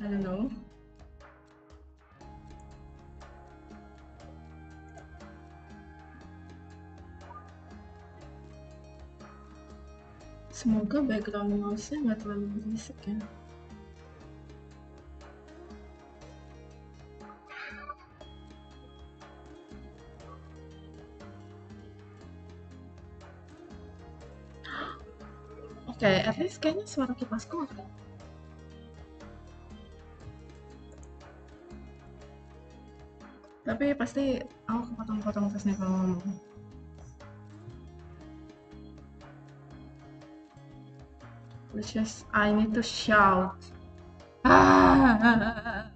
I don't know. Semoga background noise-nya nggak terlalu berisik ya. Oke, at least kayaknya suara kipas keluar deh. Tapi pasti aku kepotong-potong terus nih kalau ngomong. Which is I need to shout. Ah!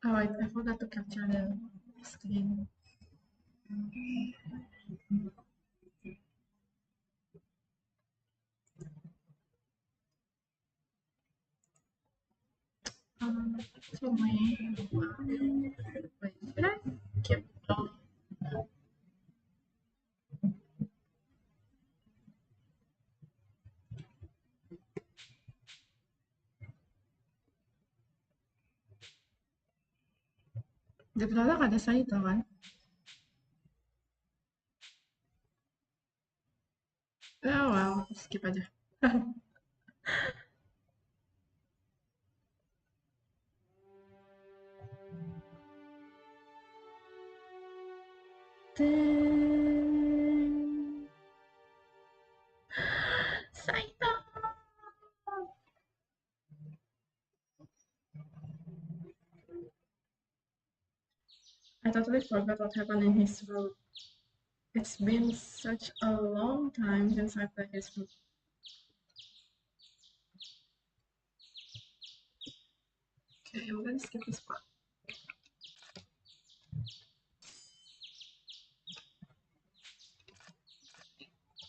Oh, I forgot to capture the screen. So my wait, should I keep going? Di pala kada Saito kan? Oh well, skip aja. Ding. Saito! I totally forgot what happened in his route. It's been such a long time since I played his route. Okay, I'm gonna skip this part.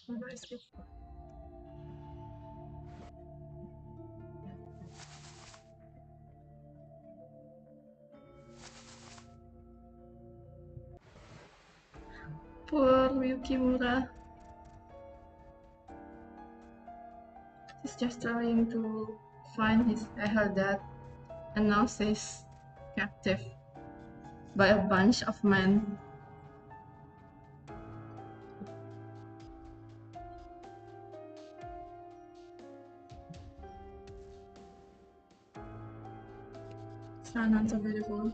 I'm gonna skip. Poor Yukimura. He's just trying to find her dad, and now she's captive by a bunch of men. Sanan so beautiful.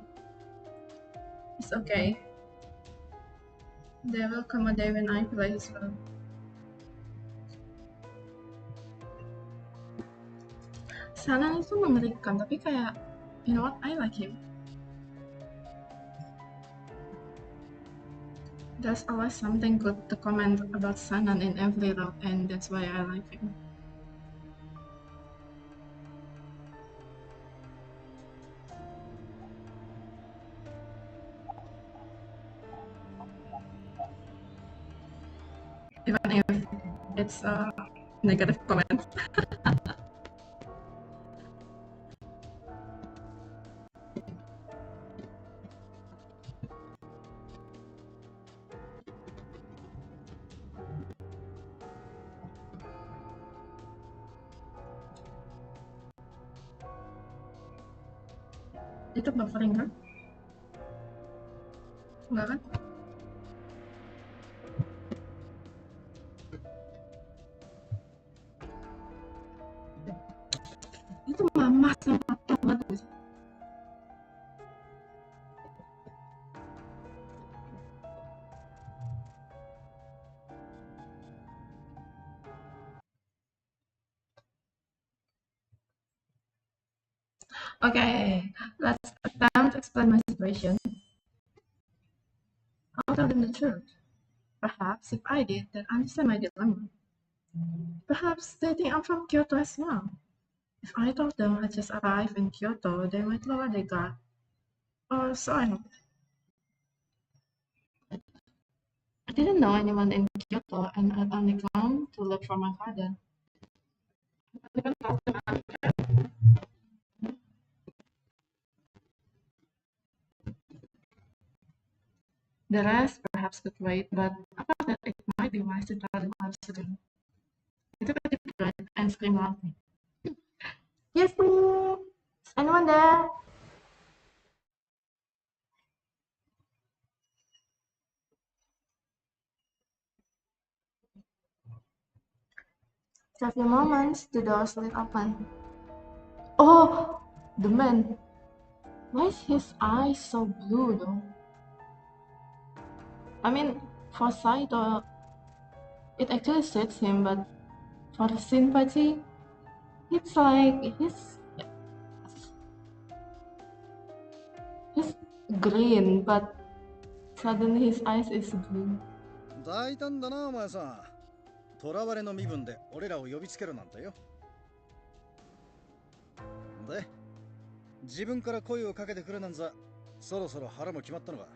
It's okay. There will come a day when I play his well. Sanan itu mengerikan, tapi kayak, you know what, I like him. There's always something good to comment about Sanan in every route, and that's why I like him. Even if it's a negative comment. Itu buffering kan? Enggak kan? Itu mama sama papa banget. Okay, let's attempt to explain my situation. I'll tell them the truth. Perhaps if I did, they'd understand my dilemma. Perhaps they think I'm from Kyoto as well. If I told them I just arrived in Kyoto, they might lower their guard. Or so I hope. I didn't know anyone in Kyoto, and I'd only come to look for my father. The rest perhaps could wait, but I thought that it might be wise to tell them what I was doing. I took a deep breath and screamed loudly. Yes, please! Is anyone there? After a few moments, the door slid open. Oh, the man. Why is his eyes so blue though? I mean, for Saito, it actually suits him, but for sympathy, it's like he's green, but suddenly his eyes is blue. 大胆だなお前さん。囚われの身分で俺らを呼びつけるなんてよ。で、自分から声をかけてくるなんざそろそろ腹も決まったのか。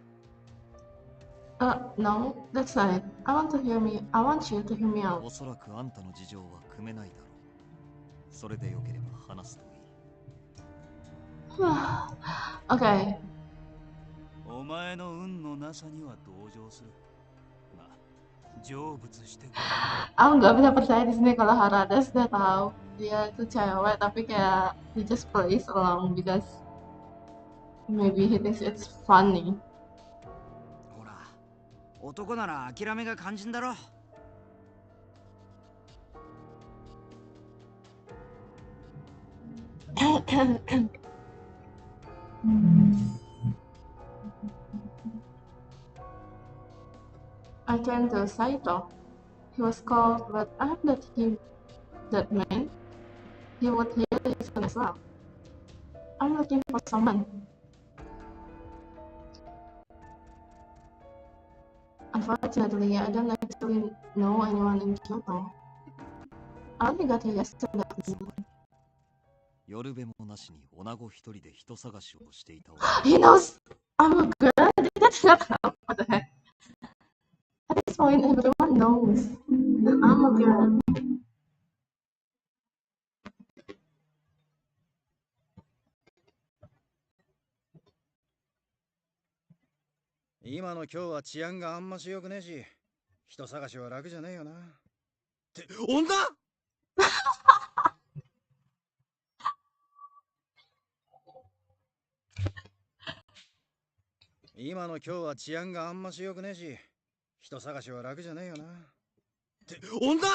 No, that's not it. I want you to hear me out. おそらくあんたの事情は汲めないだろう。それでよければ話すといい。Okay. お前の運のなさには同情する。まあ、成仏してくれ。Aku nggak bisa percaya di sini kalau Harada sudah tahu dia itu cewek, tapi kayak he just plays along because maybe he thinks it's funny. ほら、男なら諦めが肝心だろ。I turned to Saito. He was cold, but I hope that meant he would hear his son as well. I'm looking for someone. Unfortunately, I don't actually know anyone in Kyoto. I only got here yesterday. 夜べもなしに女子一人で人探しをしていた。He knows I'm a girl. That's not how. What the heck? At this point, everyone knows that I'm a girl. 今の今日は治安があんまし良くねえし、人探しは楽じゃねえよな。って女？今の今日は治安があんまし良くねえし、人探しは楽じゃねえよな。って女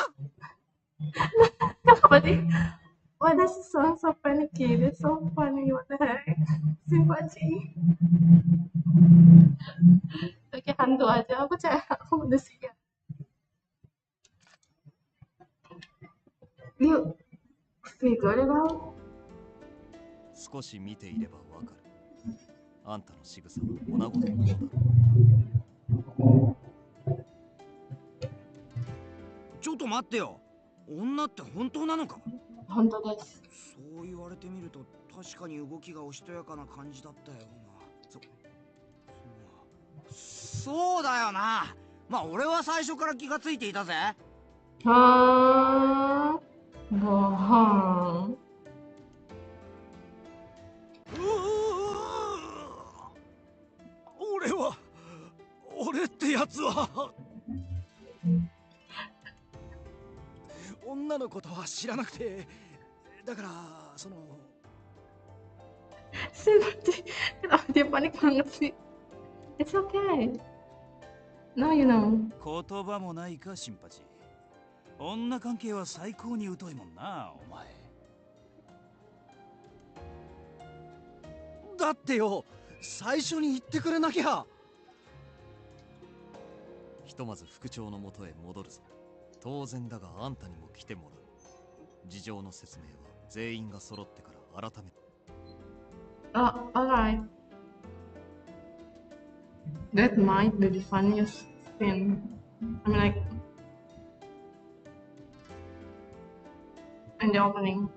Why does it sound so panicky? It's so funny. What the heck? Simpachi. Pakai hantu aja. Aku manusia. You figured it out? 少し見ていればわかる。あんたの仕草は女子のものだろう。ちょっと待ってよ。女って本当なのか？本当です。そう言われてみると確かに動きがおしとやかな感じだったよな。そうだよな。まあ俺は最初から気がついていたぜ。Bohong. 俺ってやつは女のことは知らなくて、だからその。Simpachi. Kenapa dia panik banget sih? It's okay. Now you know. 言葉もないか、シンパチ。女関係は最高に疎いもんな、お前。だってよ、最初に言ってくれなきゃ。ひとまず副長のもとへ戻るぞ。当然だがあんたにも来てもらう。事情の説明は全員が揃ってから改め。Alright. That might be the funniest scene. I mean, like, in the opening.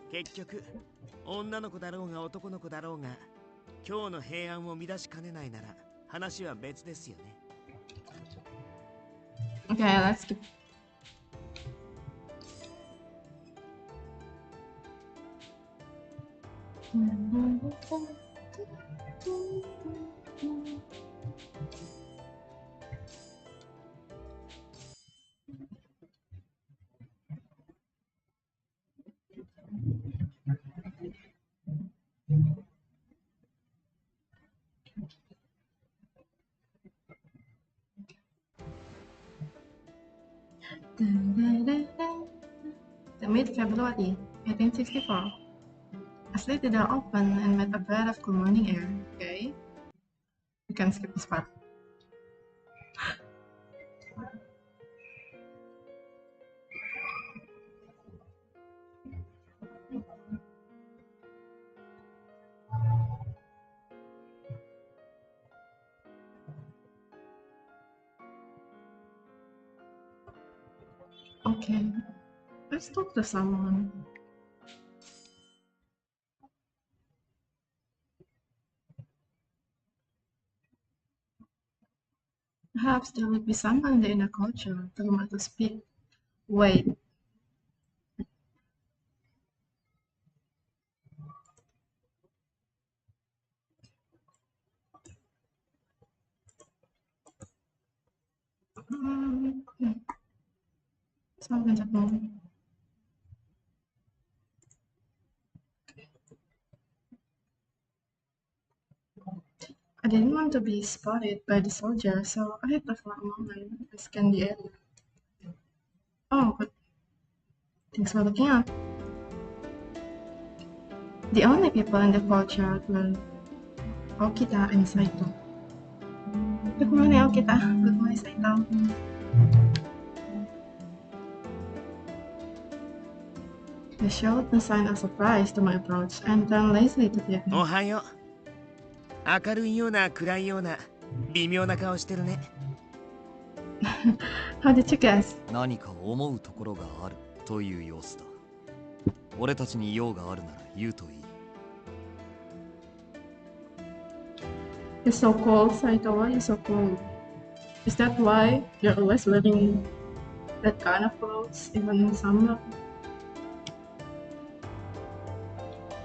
Kekyoku, 女の子だろうが男の子だろうが、今日の平安を乱しかねないなら話は別ですよね。Okay, let's keep. The mid-February, 1864. I slid the door open and met a breath of cool morning air. Okay, we can skip this part. Okay, let's talk to someone. Perhaps there would be someone in the inner culture to whom I could speak. Wait, okay. Someone at home. I didn't want to be spotted by the soldier, so I thought for a moment I scanned the area. Oh, but thanks for looking up. The only people in the culture were Okita and Saito. Good morning, Okita. Good morning, Saito. They showed no sign of surprise to my approach and turned lazily to greet お me. はよう。明るいような暗いような微妙な顔してるね。How did you guess? 何か思うところがあるという様子だ。俺たちに用があるなら言うといい。You're so cold, Saito. Why are you so cold? Is that why you're always wearing that kind of clothes, even in summer?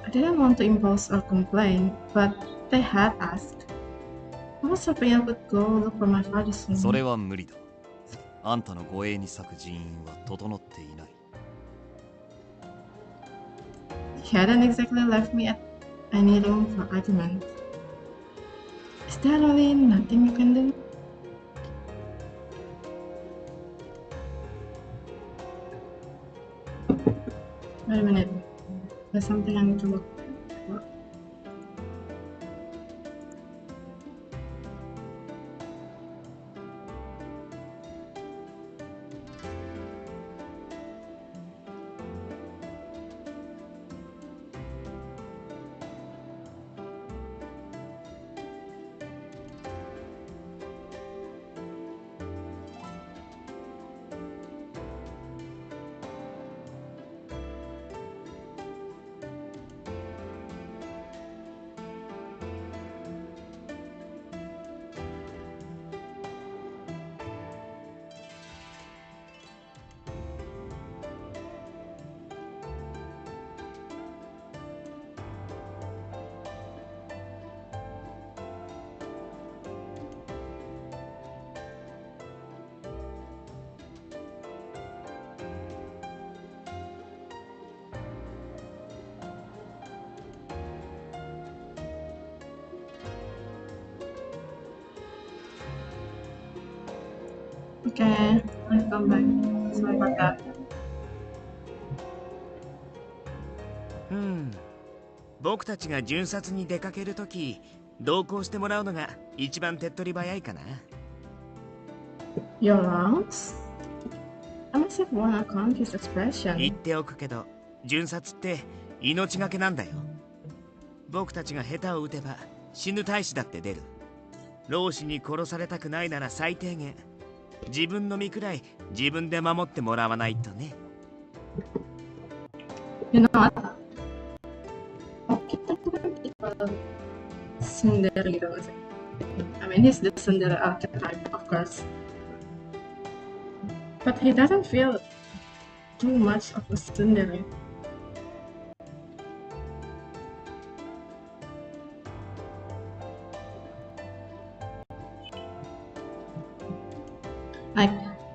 I didn't want to impose or complain, but they had asked. I was hoping I could go look for my father それ soon. は無理だ。あんたの護衛に咲く人員は整っていない。He hadn't exactly left me at any room for argument. Is there really nothing you can do? Wait a minute. There's something I need to look for. Okay, I'll come back. Sorry about that. 僕たちが巡察に出かけるとき、同行してもらうのが一番手っ取り早いかな。Your rounds? I must have worn a confused 言 expression. っておくけど、巡察って命がけなんだよ。僕たちが下手を打てば死ぬ大使だって出る。老子に殺されたくないなら最低限、自分の身くらい自分で守ってもらわないとね。You know what? Okita tuh kan tipe tsundere gitu nggak sih? I mean, he's the tsundere archetype, of course. But he doesn't feel too much of a tsundere. Like,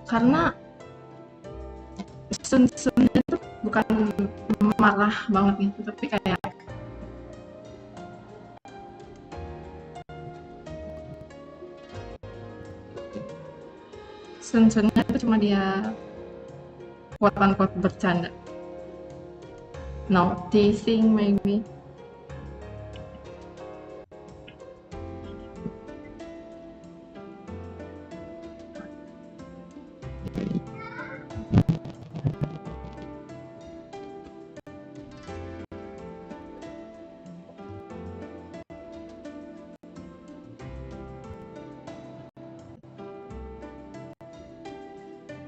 karena Sun itu bukan marah banget gitu, tapi kayak Sun-Sunnya itu cuma dia quote-unquote bercanda. No, teasing maybe.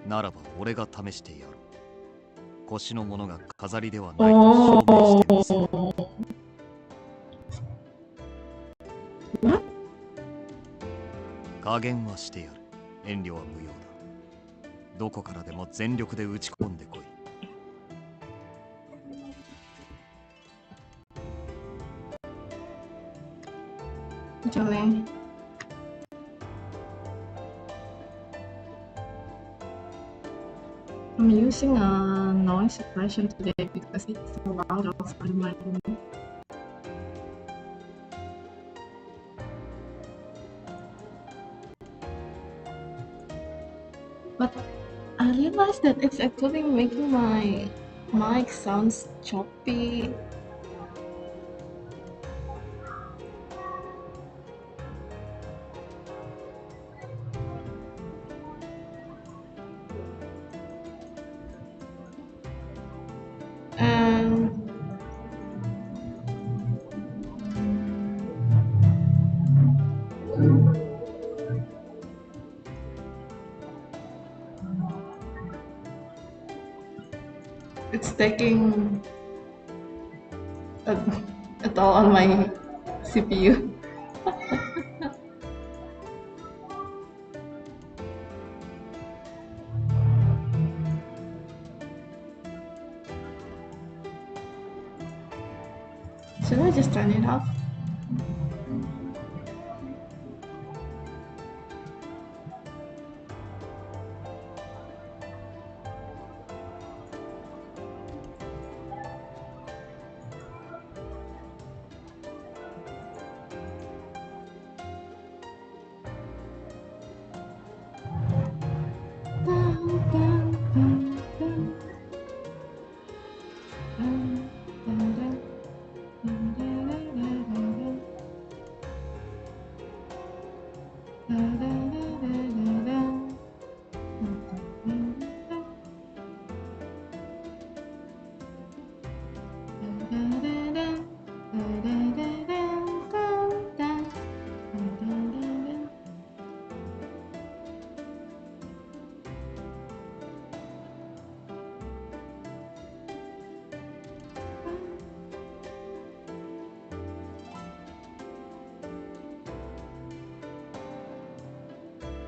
ならば俺が試してやろう。腰のものが飾りではないと証明してみせる。加減はしてやる。遠慮は無用だ。どこからでも全力で打ち込んでこい。Actually, I'm using a noise suppression today because it's so loud outside my room. But I realized that it's actually making my mic sounds choppy. And it's taking a toll on my CPU. Should I just turn it off? Dun, dun, dun, dun.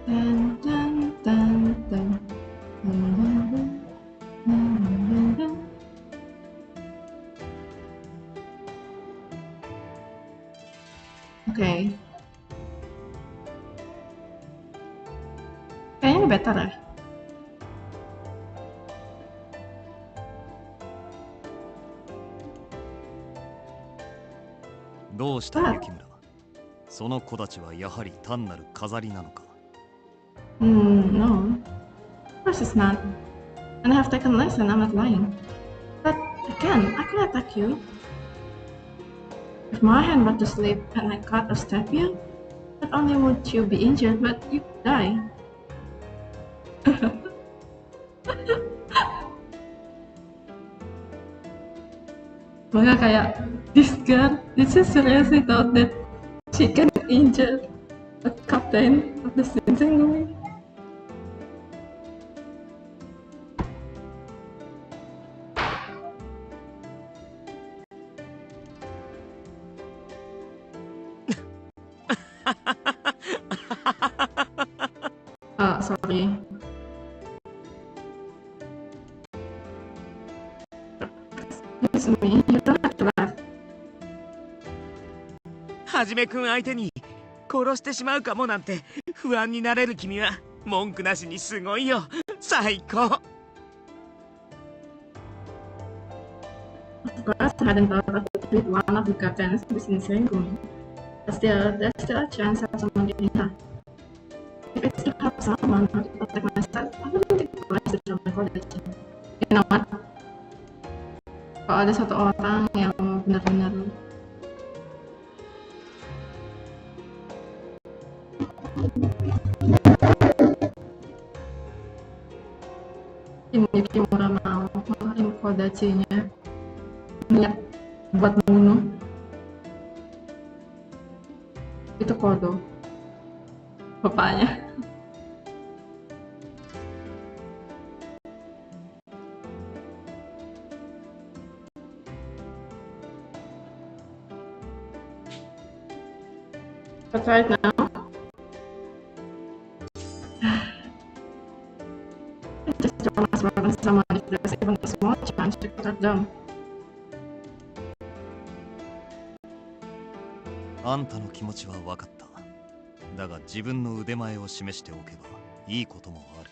Dun, dun, dun. Dun, dun, dun. Oke. Kayaknya ini better ya. どうした雪村。その子たちはやはり単なる飾りなのか。No. Of course it's not. And I have taken lesson, I'm not lying. But again, I can attack you. If my hand were to slip and I cut or stab you, not only would you be injured, but you die. Maka kayak, this girl, did she seriously thought that she can injure a captain of the Shinsengumi? Sorry. It's me, you don't have to laugh. はじめくん相手に殺してしまうかもなんて不安になれる君は文句なしにすごいよ。最高。Of course, I hadn't thought of it with one of the captains of the Shinsengumi. But still, there's still a chance that someone getting hurt. If it's to help someone or to protect myself, I wouldn't take the message of my college. You know what? Kalau ada satu orang yang benar-benar Yukimura mau ngeluarin kodachinya niat buat membunuh, itu Kodo, bapaknya. But right now, I just don't as well when someone if there's even a small chance to protect them. あんたの気持ちは分かった。だが自分の腕前を示しておけばいいこともある。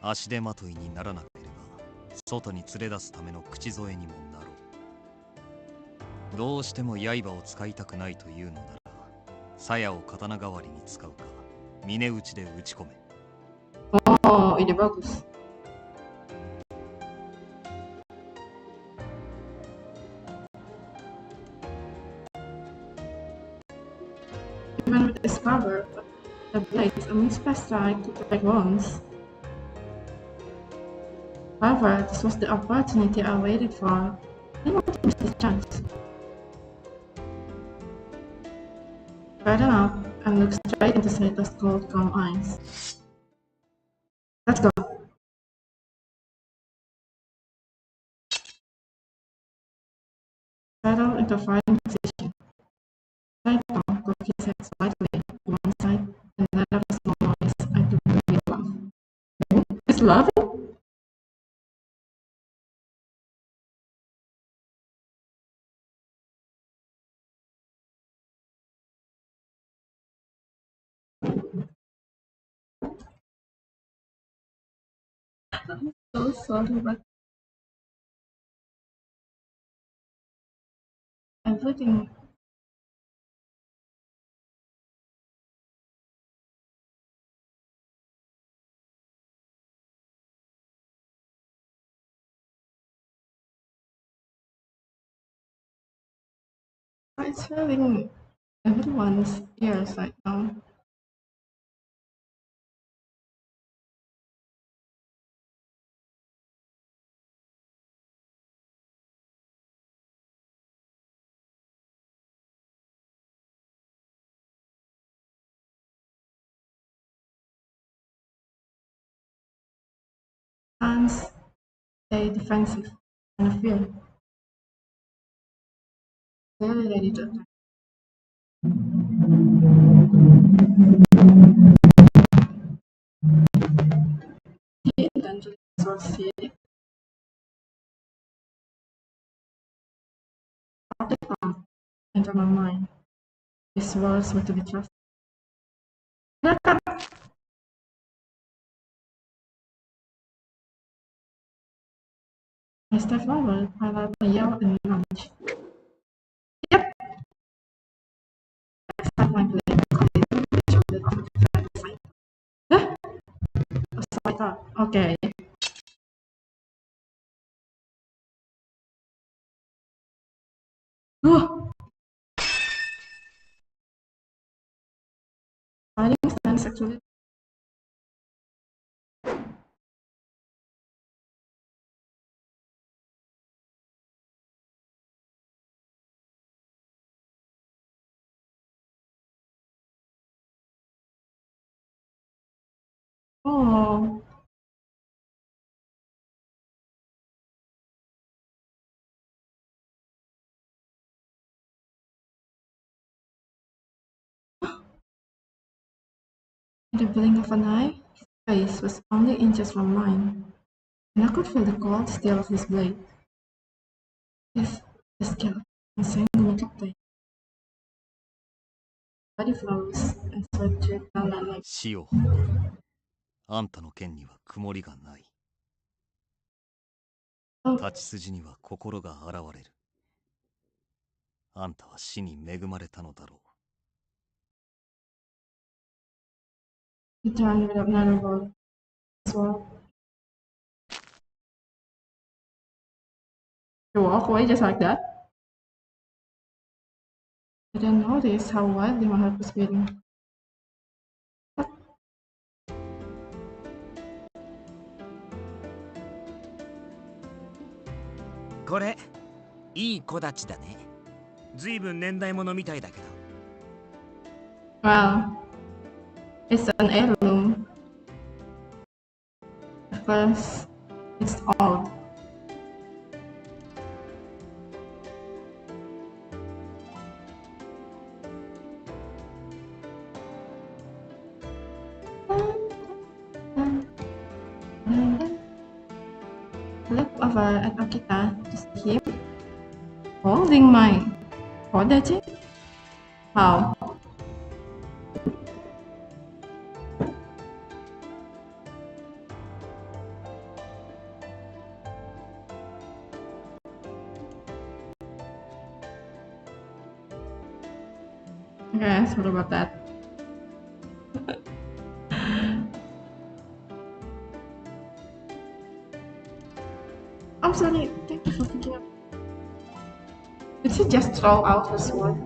足手まといにならなければ外に連れ出すための口添えにもなろう。どうしても刃を使いたくないというのなら鞘を刀代わりに使うか峰打ちで打ち込め。 Oh, ide bagus. Even with this cover, the blades amidst strike to protect wounds. However, this was the opportunity I waited for. I didn't want to miss this chance. Straighten up and look straight into Saito's cold, calm eyes. Let's go. Settle into fighting position. Saito could his head slightly to one side and let out a small noise. I took a big laugh. He's laughing? I'm so sorry, but everything. It's filling everyone's ears right now. Hands stay defensive and of fear. Clearly ready to attack. He intentionally succeeded. After thought entered my mind. These words were to be trusted. I stepped forward, I let a yell and lunge. Yep! I stepped my blade completely shielded off the defense side. Huh? So I thought, okay. Oh! Fighting stance actually. Oh. In the blink of an eye, his face was only inches from mine, and I could feel the cold steel of his blade. If the skill Shinsengumi took place, body flows and sweat dripped down my neck. 死を誇れ。あんたの剣には曇りがない。立ち筋には心が現れる。あんたは死に恵まれたのだろう。He turned without another word. Swore. You walk away just like that? I didn't notice how wildly my heart was beating. What? これいい子立ちだね。ずいぶん年代物みたいだけど。Well, it's an heirloom. Of course, it's old. looked over at Okita to see him holding my Kodachi? How? Okay, sorry about that. I'm sorry, thank you for picking up. Did she just throw out her sword?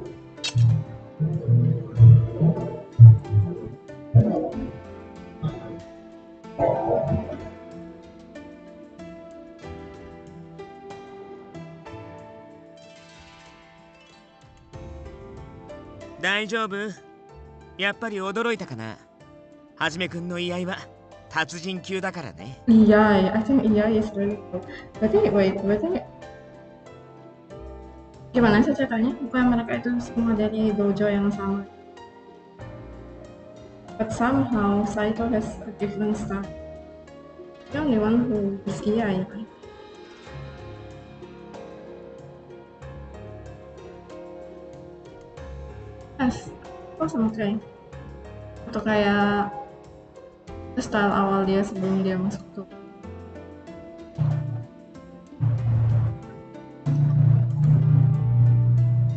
大丈夫？やっぱり驚いたかな。はじめくんの居合は達人級だからね。Iyai, I think Iyai is really cool. Berarti gimana sih ceritanya? Bukan mereka itu semua dari dojo yang sama. But somehow Saito has a different style. The only one who is Iyai, right? Yes, oh sama kayak atau kayak style awal dia sebelum dia masuk tuh.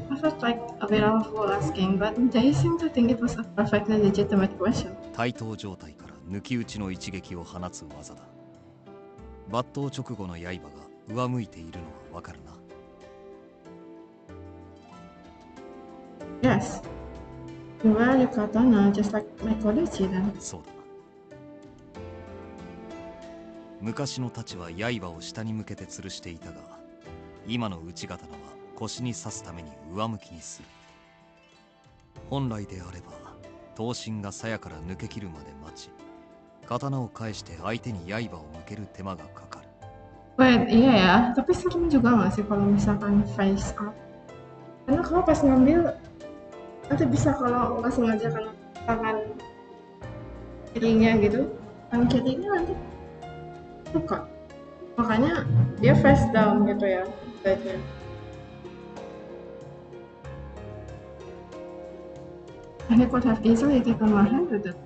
I felt like a bit of a fool asking, but they seem to think it was a perfectly legitimate question. 対等状態から抜き打ちの一撃を放つ技だ。抜刀直後の刃が上向いているのはわかるな。Yes. You wear your katana just like my Kodachi then. そうだ。昔の太刀は刃を下に向けて吊るしていたが、今の内刀は腰に刺すために上向きにする。本来であれば刀身が鞘から抜け切るまで待ち、刀を返して相手に刃を向ける手間がかかる。Wait, iya ya, tapi serem juga nggak sih kalau misalkan face up? Karena kalau pas ngambil nanti bisa kalau nggak sengaja kena tangan kirinya gitu, tangan kirinya nanti luka. Makanya dia face down gitu ya, baiknya. And he could have easily taken my hand with it.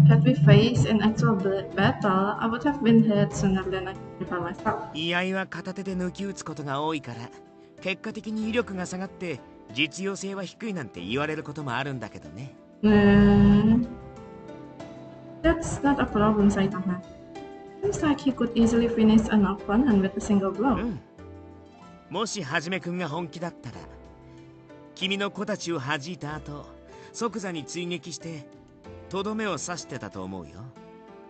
Had we faced an actual battle, I would have been hit sooner than I could prepare myself. 居合は片手で抜き打つことが多いから、結果的に威力が下がって実用性は低いなんて言われることもあるんだけどね。That's not a problem, Saito had. Seems like he could easily finish an opponent with a single blow. もしはじめくんが本気だったら、君の子たちを弾いた後、即座に追撃してとどめを刺してたと思うよ。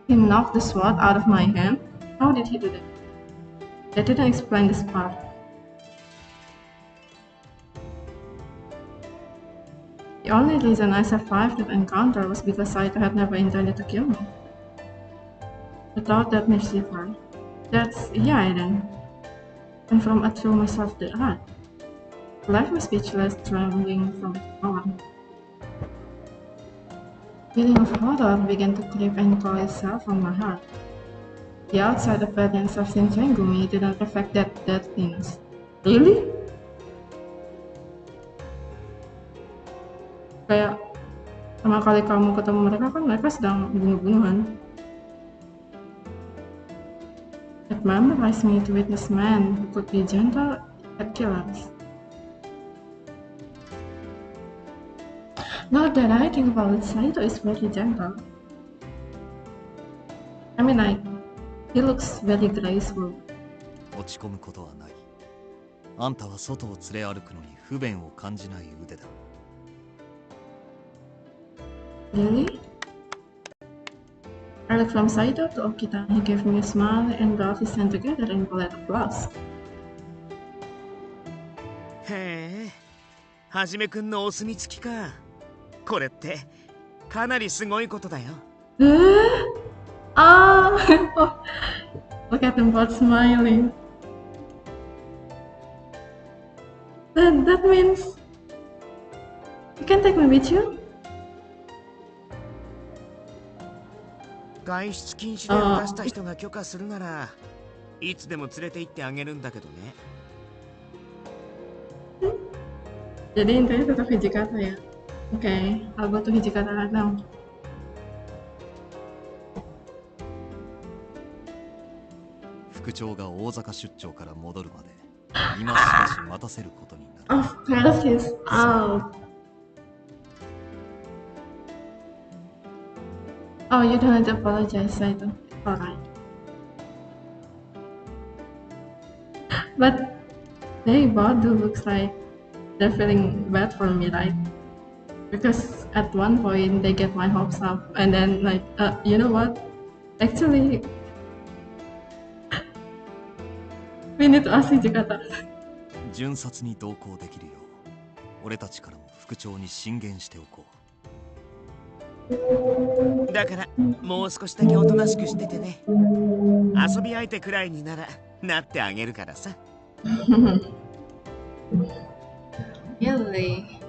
He knocked the sword out of my hand? How did he do that? They didn't explain this part. The only reason I survived that encounter was because Saito had never intended to kill me. Without that mischief, that's yeah then. And from I threw myself to the earth. Left me speechless, trembling from its power. Feeling of horror began to creep and call itself on my heart. The outside appearance of Shinsengumi didn't reflect that deadliness. Really? Kayak pertama kali kamu ketemu mereka kan mereka sedang bunuh-bunuhan. It memorized me to witness men who could be gentle at killers. Now that I think about it, Saito is very gentle. I mean, like, he looks very graceful. 落ち込むことはない。あんたは外を連れ歩くのに不便を感じない腕だ。Really? I looked from Saito to Okita. He gave me a smile and brought his hand together in polite applause. へえ、はじめくんのお墨付きか。これってかなりすごいことだよ。Ah! Look at them both smiling. That means you can take me with you? 外出禁止令を出した人が許可するならいつでも連れて行ってあげるんだけどね。 Jadi intinya tetap Hijikata ya. Oke, I'll go to Hijikata right now. 副長が大阪出張から戻るまで今しばし待たせることになる。 Of course he's out. Oh, you don't have to apologize, Saito. Alright. But they both do looks like they're feeling bad for me, right? Because at one point they get my hopes up and then like, you know what? Actually, we need to ask Hijikata. 巡察に同行できるよう俺たちからも副長に進言しておこう。だからもう少しだけおとなしくしててね。遊び相手くらいにならなってあげるからさ。Really?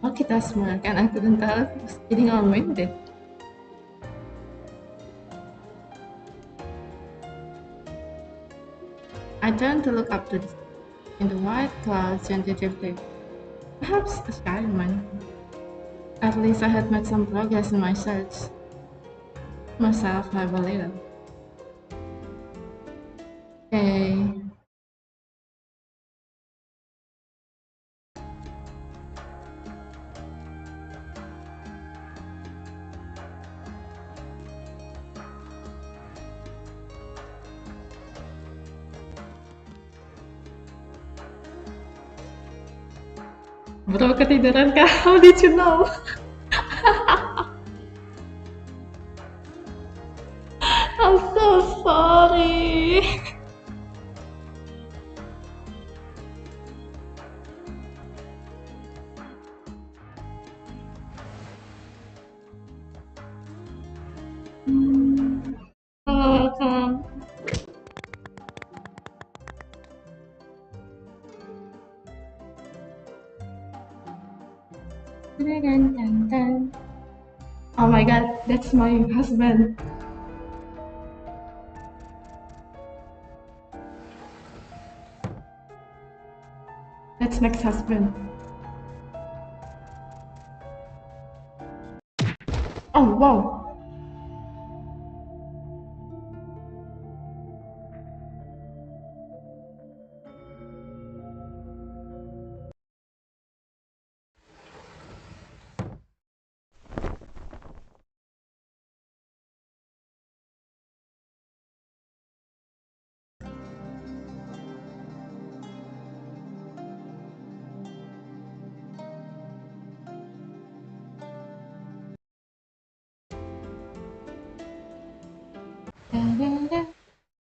Oh, kita semua kan aku dan Tara jadi ngomongin deh. I turned to look up to in the white clouds tentatively. Perhaps a skyman. At least I had made some progress in my search. Myself have a little. Okay. Bro, ketiduran kah? How did you know? I'm so sorry. Welcome. Oh my god, that's my husband. That's Mac's husband. Oh wow.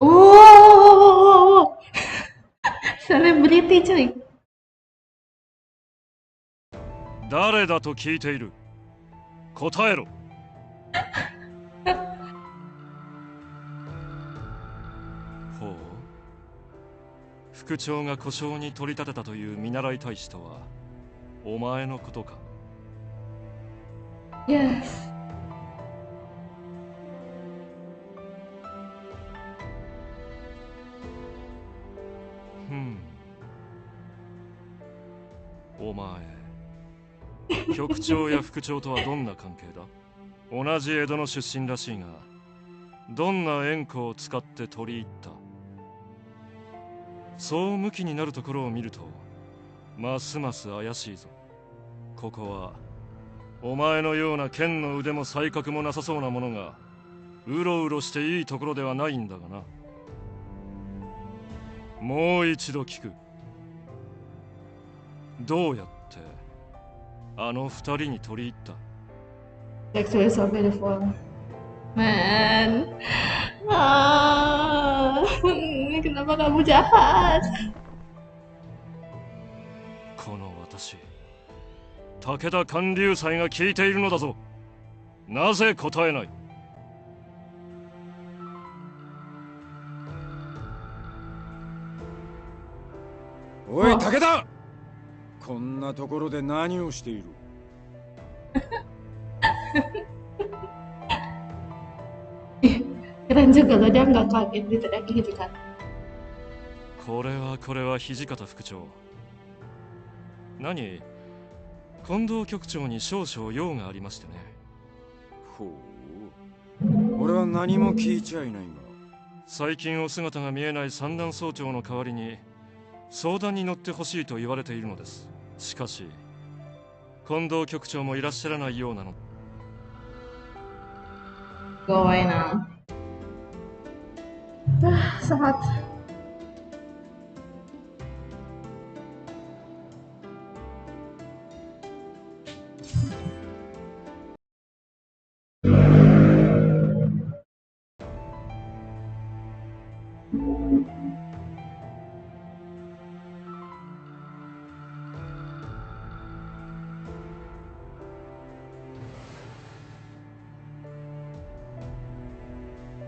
Oh, selebriti cuy. 誰だと聞いている。答えろ。ほう。副長が故障に取り立てたという見習い大使とはお前のことか。Yes. お前局長や副長とはどんな関係だ。同じ江戸の出身らしいがどんな縁故を使って取り入った。そう向きになるところを見るとますます怪しいぞ。ここはお前のような剣の腕も才覚もなさそうなものがうろうろしていいところではないんだがな。もう一度聞く。どうやってあの二人に取り入った。 Actually so beautiful. Man. Ah, kenapa kamu jahat? この私武田観柳斎が聞いているのだぞ。なぜ答えない。おい武田、こんなところで何をしている。Keren juga loh, dia nggak kaget diteriaki gitu kan. これは土方副長。何、近藤局長に少々用がありましてね。ほう。俺は何も聞いちゃいないが。最近お姿が見えない三段総長の代わりに相談に乗ってほしいと言われているのです。しかし近藤局長もいらっしゃらないようなの。 Gawai na. Sahat.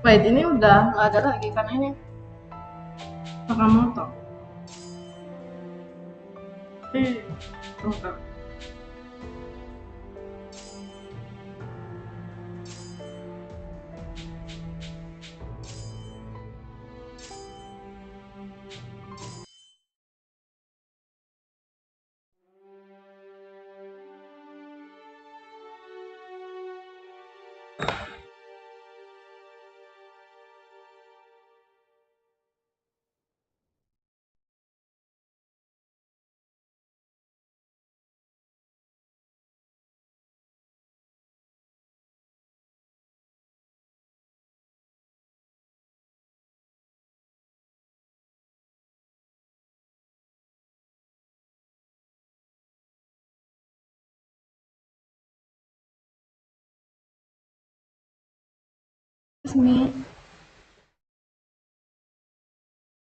Wait, ini udah nggak ada lagi karena ini Sakamoto. Tunggu. Resmi.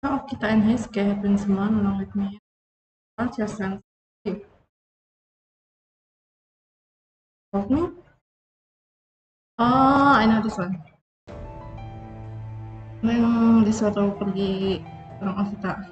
Oh, kita in his care someone along with me. I'll just send you. Help me? Oh, I know this one. Yang disuruh pergi orang Osita.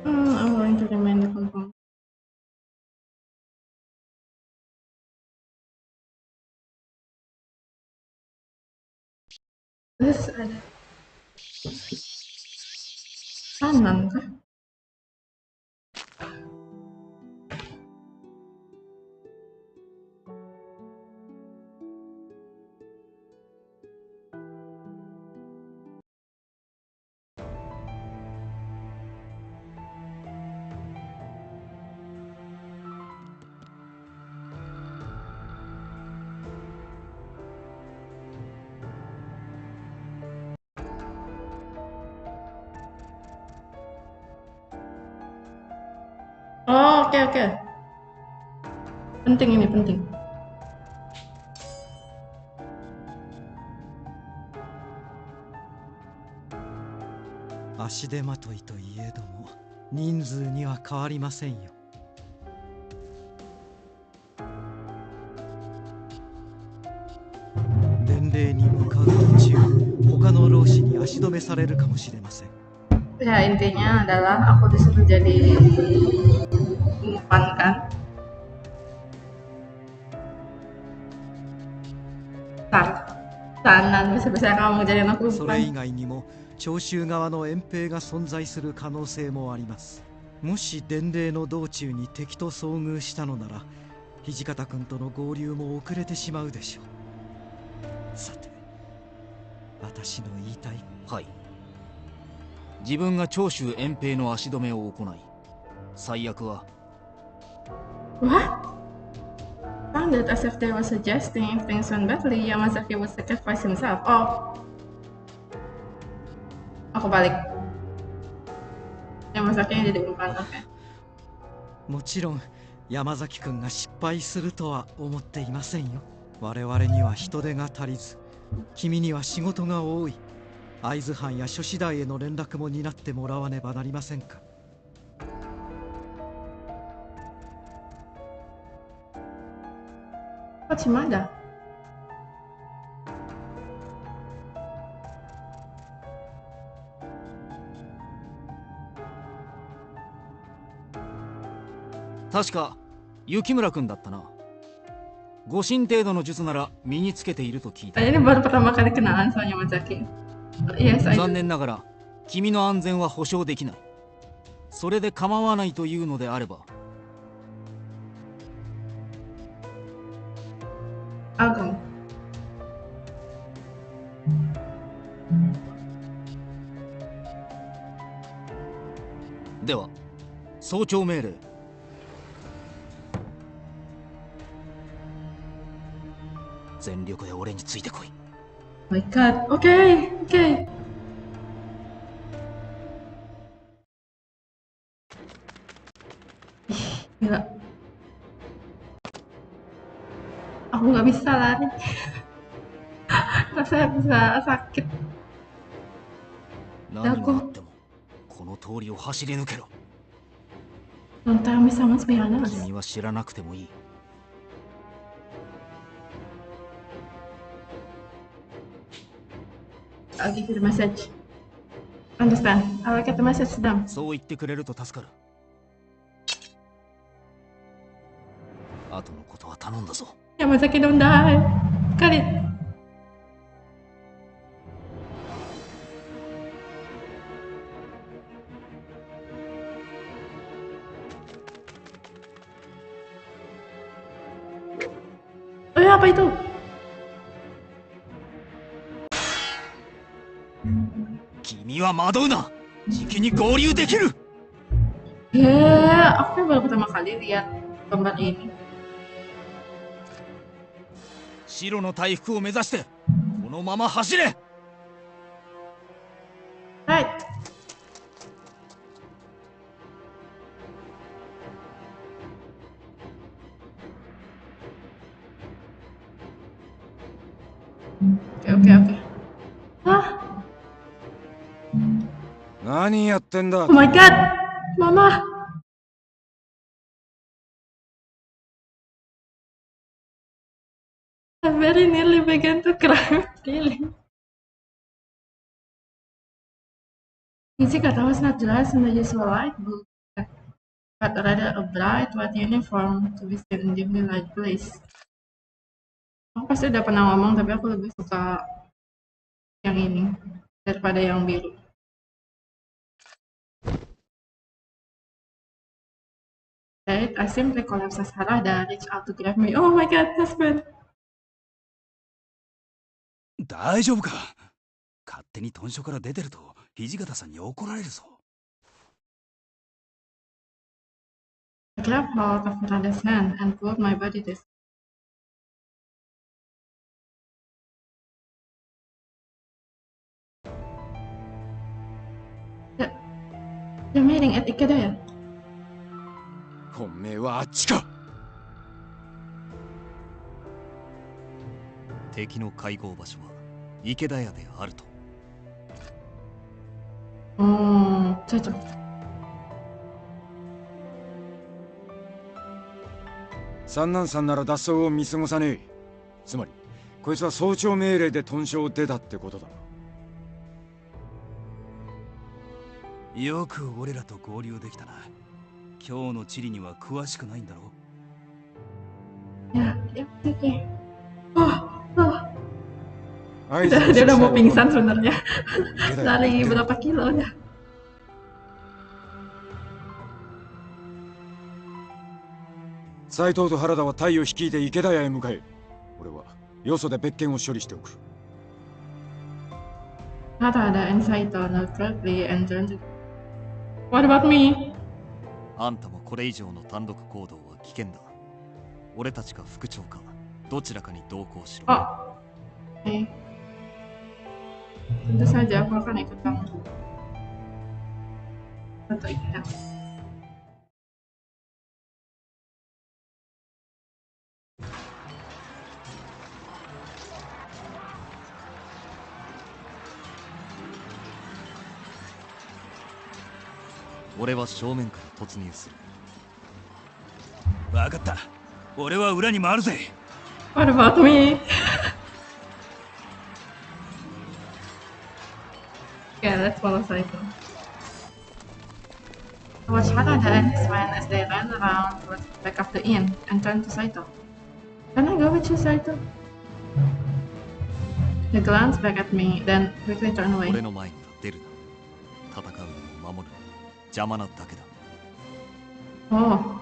I'm going to remind the compound. Terus ada kanan kah? Oh, oke. Penting ini, penting. Ashide matoi to iedomo, ninzu ni wa kawarimasen yo. 伝令に向かう途中、他の老師に足止めされるかもしれません。 Ya, intinya adalah aku disuruh jadi umpan kan. Kanan, bisa-bisa kamu jadi anak それ以 umpan. 外にも徴収側の遠兵が存在する可能性もあります。もし伝令の道中に敵と遭遇したのなら、土方君との合流も遅れてしまうでしょう。さて、私の言いたい。はい。自分が長州遠兵の足止めを行い、最悪は What? Sounded as if they were suggesting if things went badly, Yamazaki would sacrifice himself. Oh, aku balik. Yamazaki yang jadi umpan, oke. もちろん山崎君が失敗するとは思っていませんよ。我々には人手が足りず、君には仕事が多い。会津藩や諸次第への連絡も担ってもらわねばなりませんか。Kok Cimada? 確か雪村君だったな。誤信程度の術なら身につけていると聞いた。Ini baru pertama kali kenalan soalnya sama Zaki. Iya, saya. 残念ながら君の安全は保証できない。それで構わないというのであれば。Agung. では早朝命令。全力で俺についてこい。Oh my god. Oke, oke. Gila. Aku nggak bisa lari. Rasanya bisa sakit. 何があってもこの通りを走り抜けろ。 Don't tell me someone's behind us. 君は知らなくてもいい。I'll give you the message. Understand? I'll get the message to them. そう言ってくれると助かる。後のことは頼んだぞ。Yamazaki, don't die. Cut it. Oh ya, apa itu? 君は惑うな。じきに合流できる。Aku baru pertama kali lihat gambar ini. 白の大福を目指してこのまま走れ。Right. Oke. Ah, 何やってんだ oh my god, Mama. I very nearly began to cry. Really. Music was not dressed in the usual light blue, but rather a bright white uniform to be seen in dimly light place. Aku pasti udah pernah ngomong, tapi aku lebih suka yang ini daripada yang biru. Right, I simply collapsed as Harada reached out to grab me. Oh my god, husband. 大丈夫か。勝手に豚書から出てると土方さんに怒られるぞ。I grabbed hold of Harada's hand and pulled my body this. They're meeting at Ikeda. 本命はあっちか。敵の会合場所は池田屋であると。Cocok. 三男さんなら脱走を見過ごさねえ。つまりこいつは早朝命令で豚書を出たってことだな。よく俺らと合流できたな。今日の地理には詳しくないんだろう。Ya, oke. Oh. あいつ Dia udah mau pingsan sebenarnya. 池田屋 Lari berapa kilo udah. 斎藤と原田は隊を率いて池田屋へ向かえ。俺はよそで別件を処理しておく。 Harada and Saito know quickly and turned to. What about me? あんたもこれ以上の単独行動は危険だ。俺たちか副長かどちらかに同行しろ。 Oh. Oke. Tentu saja aku akan ikut kamu. Atau Ikeda. 俺は正面から突入する。わかった。俺は裏に回るぜ。What about me? Yeah, let's follow Saito. I watched Harada and his men as they ran around towards the back of the inn and turned to Saito. Can I go with you, Saito? He glanced back at me, then quickly turned away. 俺の前には出るな。戦うのも守るのも邪魔なだけだ。Oh.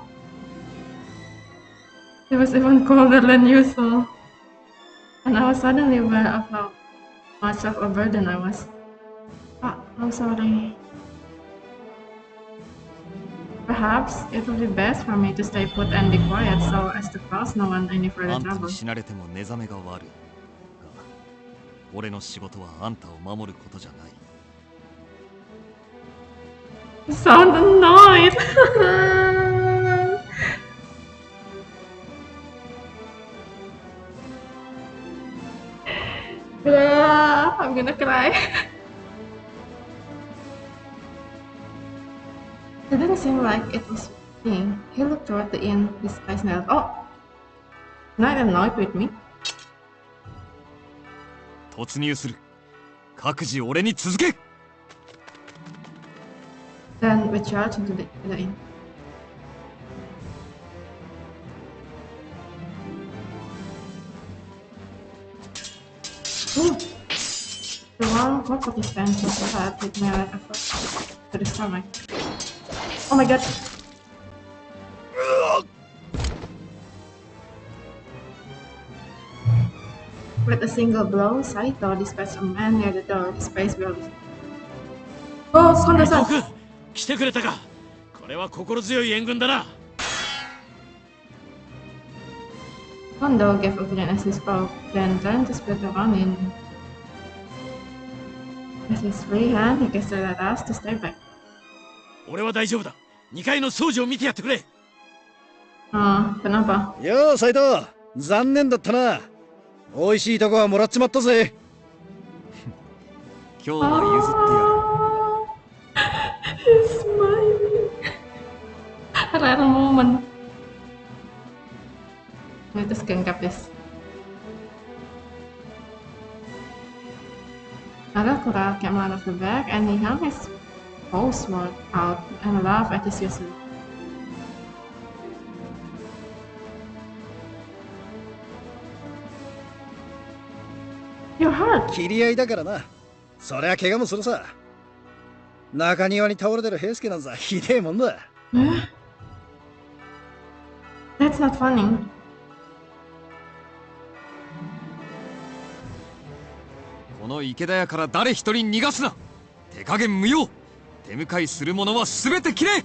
It was even colder than usual. And I was suddenly aware of how much of a burden I was. Ah, I'm sorry. Perhaps it would be best for me to stay put and be quiet so as to cause no one any あ further んた trouble. に死なれても寝覚めが悪い。が、俺の仕事はあんたを守ることじゃない。You sound annoyed! I'm gonna cry. It didn't seem like it was me. He looked toward the inn, his eyes narrowed. Oh! Not annoyed with me. 突入する。各自俺に続け。 Then we charged into the inn. Ooh. The warm cocktail stench was so bad it made like a foot to the stomach. Oh my god! With a single blow, Saito dispatched a man near the door, his face barely. Oh, Kondo-san! 来てくれたか。これは心強い援軍だな。 Kondo gave a grin as he spoke, then turned to split the ramen. With his free hand, he gestured at us to stay back. 俺は大丈夫だ。2階の掃除を見てやってくれ。Kenapa? よう、サイト。残念だったな。美味しいとこはもらっちまったぜ。今日は譲ってやる。 He's smiling. Rare moment. Let us gengap this. Arakura came out of the bag and he hung his bow sword out and laughed at his usual. You're hurt. 切り合いだからな。そりゃ怪我もするさ。中庭に倒れてる平助なんざひでえもんだ。That's not funny. この池田屋から誰一人逃がすな。手加減無用。手向かいする者はすべて切れ。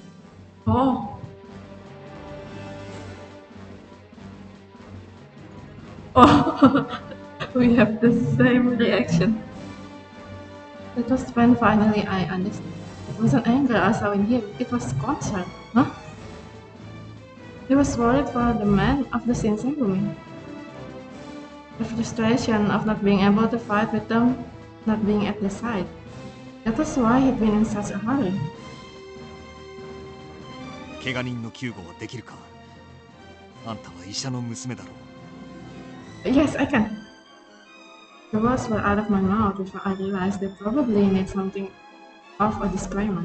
Oh. Oh. We have the same reaction. That was when finally I understood. It wasn't anger I saw in him, it was concern. Huh? He was worried for the men of the Shinsengumi. The frustration of not being able to fight with them, not being at their side. That was why he'd been in such a hurry. 怪我人の救護はできるか。あんたは医者の娘だろう。 Yes, I can. The words were out of my mouth before I realized they probably need something of a disclaimer.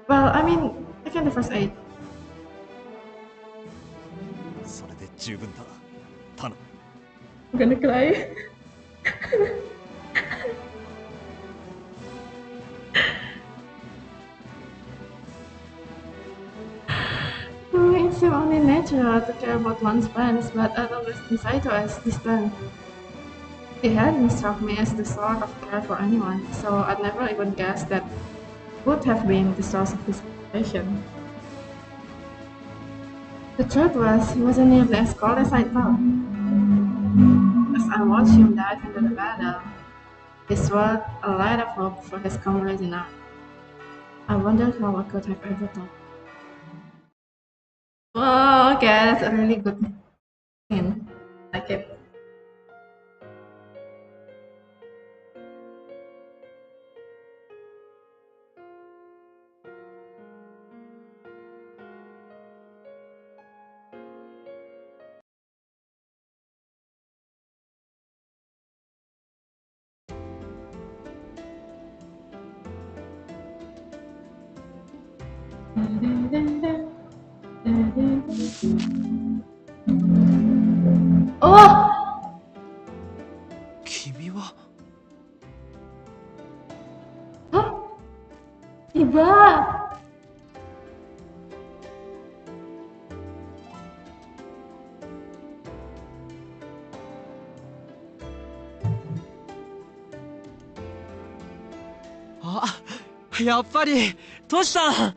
Well, I mean, I can do first aid. それで十分だ。頼む。 I'm gonna cry. It seems only natural to care about one's friends, but I don't see Saito as distant. He hadn't struck me as the sort of care for anyone, so I'd never even guessed that would have been the source of his frustration. The truth was, he wasn't nearly as cold as I thought. As I watched him dive into the battle, he swore a light of hope for his comrades in arms. I wondered how I could have ever thought. Oh, okay, that's a really good scene. Like it. Oh! 君は Hah? Tiba!あ、やっぱりトシさん、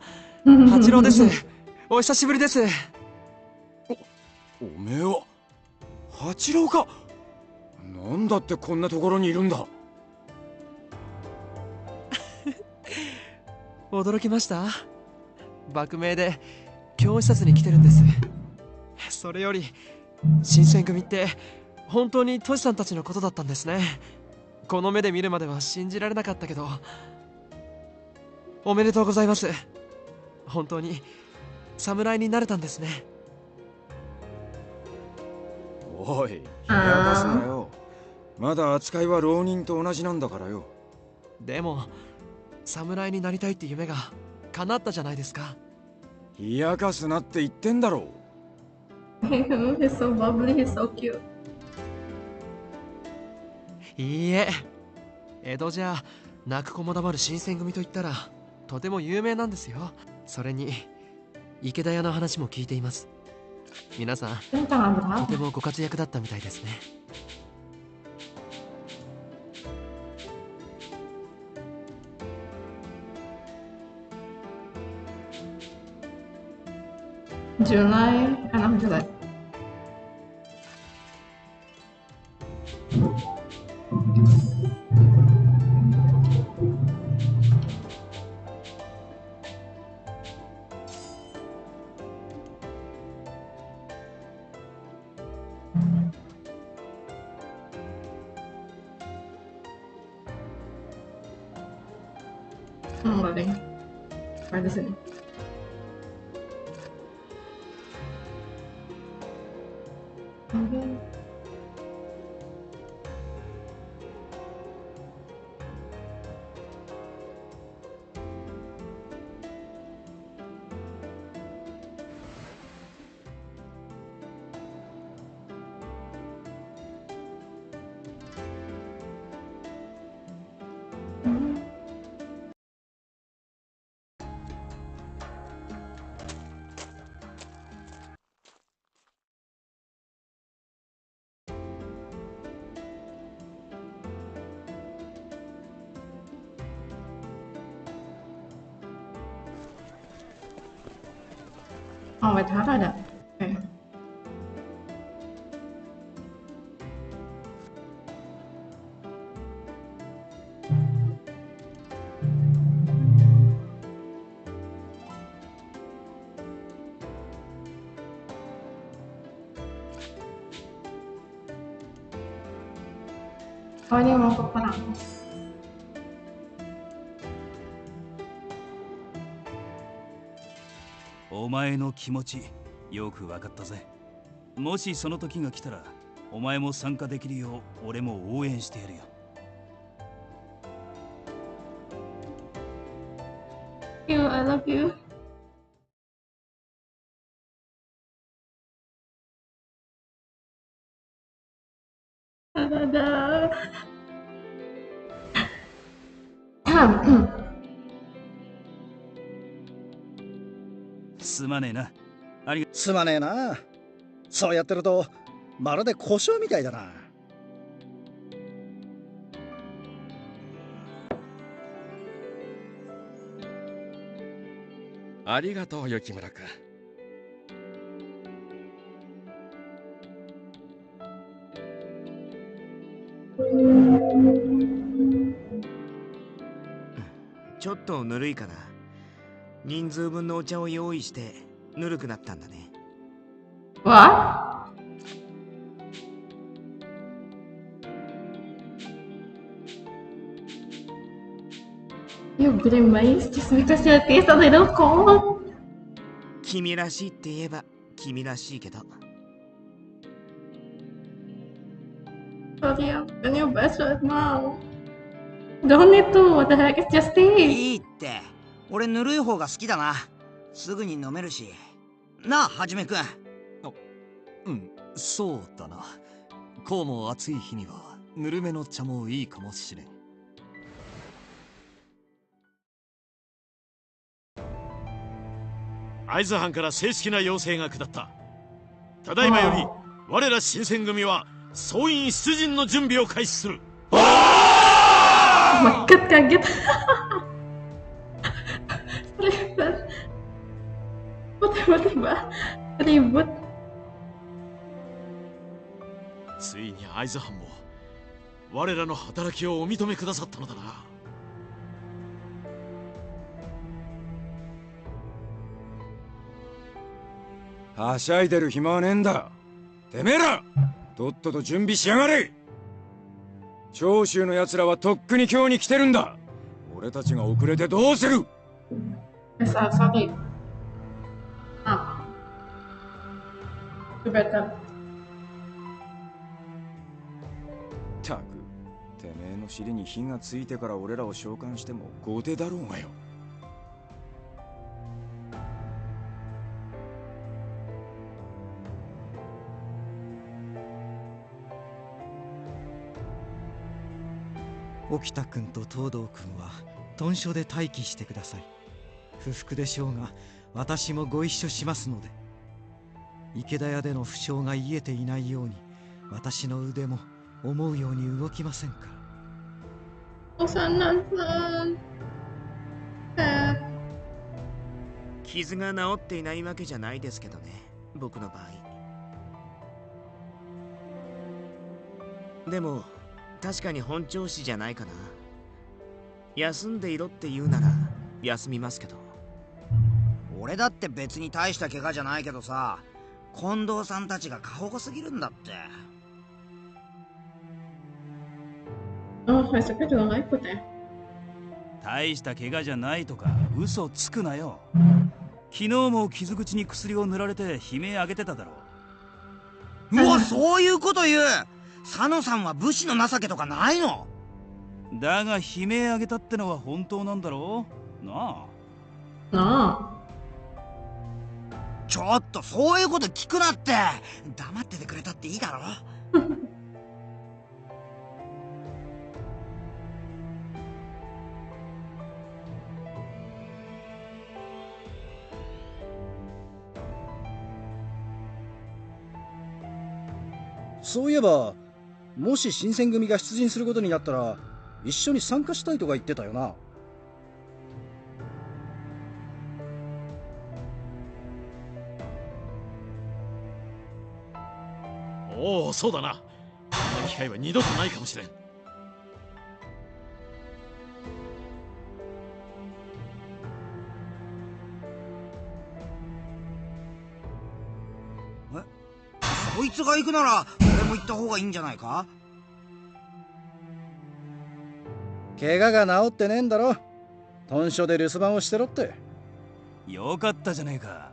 八郎です。お久しぶりです。おめえは八郎か。なんだってこんなところにいるんだ。驚きました。幕命で教視察に来てるんです。それより新選組って本当にトシさんたちのことだったんですね。この目で見るまでは信じられなかったけど、おめでとうございます。本当に侍になれたんですね。おい、冷やかすなよ。まだ扱いは浪人と同じなんだからよ。でも侍になりたいって夢が叶ったじゃないですか。冷やかすなって言ってんだろう。He's so bubbly, he's so cute. いいえ、江戸じゃ泣く子も黙る新選組といったらとても有名なんですよ。それに池田屋の話も聞いています。皆さん Bintang と berapa? てもご活躍だったみたいですね。July, 6 July. Enggak deh. Ada sini. Oke. Oh, wait, Hara ada. Oke. Oh, ini mau ke perang. お前の気持ちよく分かったぜ。もしその時が来たらお前も参加できるよう俺も応援してやるよ。You, I love you. Ada. すまねえな。すまねえな。そうやってるとまるで故障みたいだな。ありがとう、雪村君。ちょっとぬるいかな。人数分のお茶を用意してぬるくなったんだね。What? You bring mice just because your taste a little cold? 君らしいって言えば君らしいけど。Sorry, I'm your best friend now. Don't need to. What the heck? It's just tea. いいって。俺ぬるい方が好きだな。すぐに飲めるし。なあ、はじめくん。うん、そうだな。こうも暑い日にはぬるめの茶もいいかもしれん。会津藩から正式な要請が下った。ただいまより我ら新選組は総員出陣の準備を開始する。kaget. Ribet. Tiba-tiba ribut. ついに会津藩も我らの働きをお認めくださったのだな。はしゃいでる暇はねえんだ。てめえらとっとと準備しやがれ。長州の奴らはとっくに今日に来てるんだ。俺たちが遅れてどうする。Sorry. Ah, itu better. たく、てめえの尻に火がついてから俺らを召喚しても後手だろうがよ。沖田君と東堂君は屯所で待機してください。不服でしょうが私もご一緒しますので。池田屋での負傷が癒えていないように私の腕も思うように動きませんから。傷が治っていないわけじゃないですけどね、僕の場合。でも確かに本調子じゃないかな。休んでいろって言うなら休みますけど。俺だって別に大した怪我じゃないけどさ、近藤さんたちが過保護すぎるんだって。Besoknya juga nggak ikut ya? 大した怪我じゃないとか嘘つくなよ。昨日も傷口に薬を塗られて悲鳴上げてただろう。うわ、そういうこと言う。佐野さんは武士の情けとかないの？だが悲鳴上げたってのは本当なんだろうなあ。ちょっとそういうこと聞くなって。黙っててくれたっていいだろ。そういえば、もし新選組が出陣することになったら一緒に参加したいとか言ってたよな。おお、そうだな。こんな機会は二度とないかもしれん。こいつが行くなら俺も行った方がいいんじゃないか？怪我が治ってねえんだろ。屯所で留守番をしてろって。よかったじゃねえか。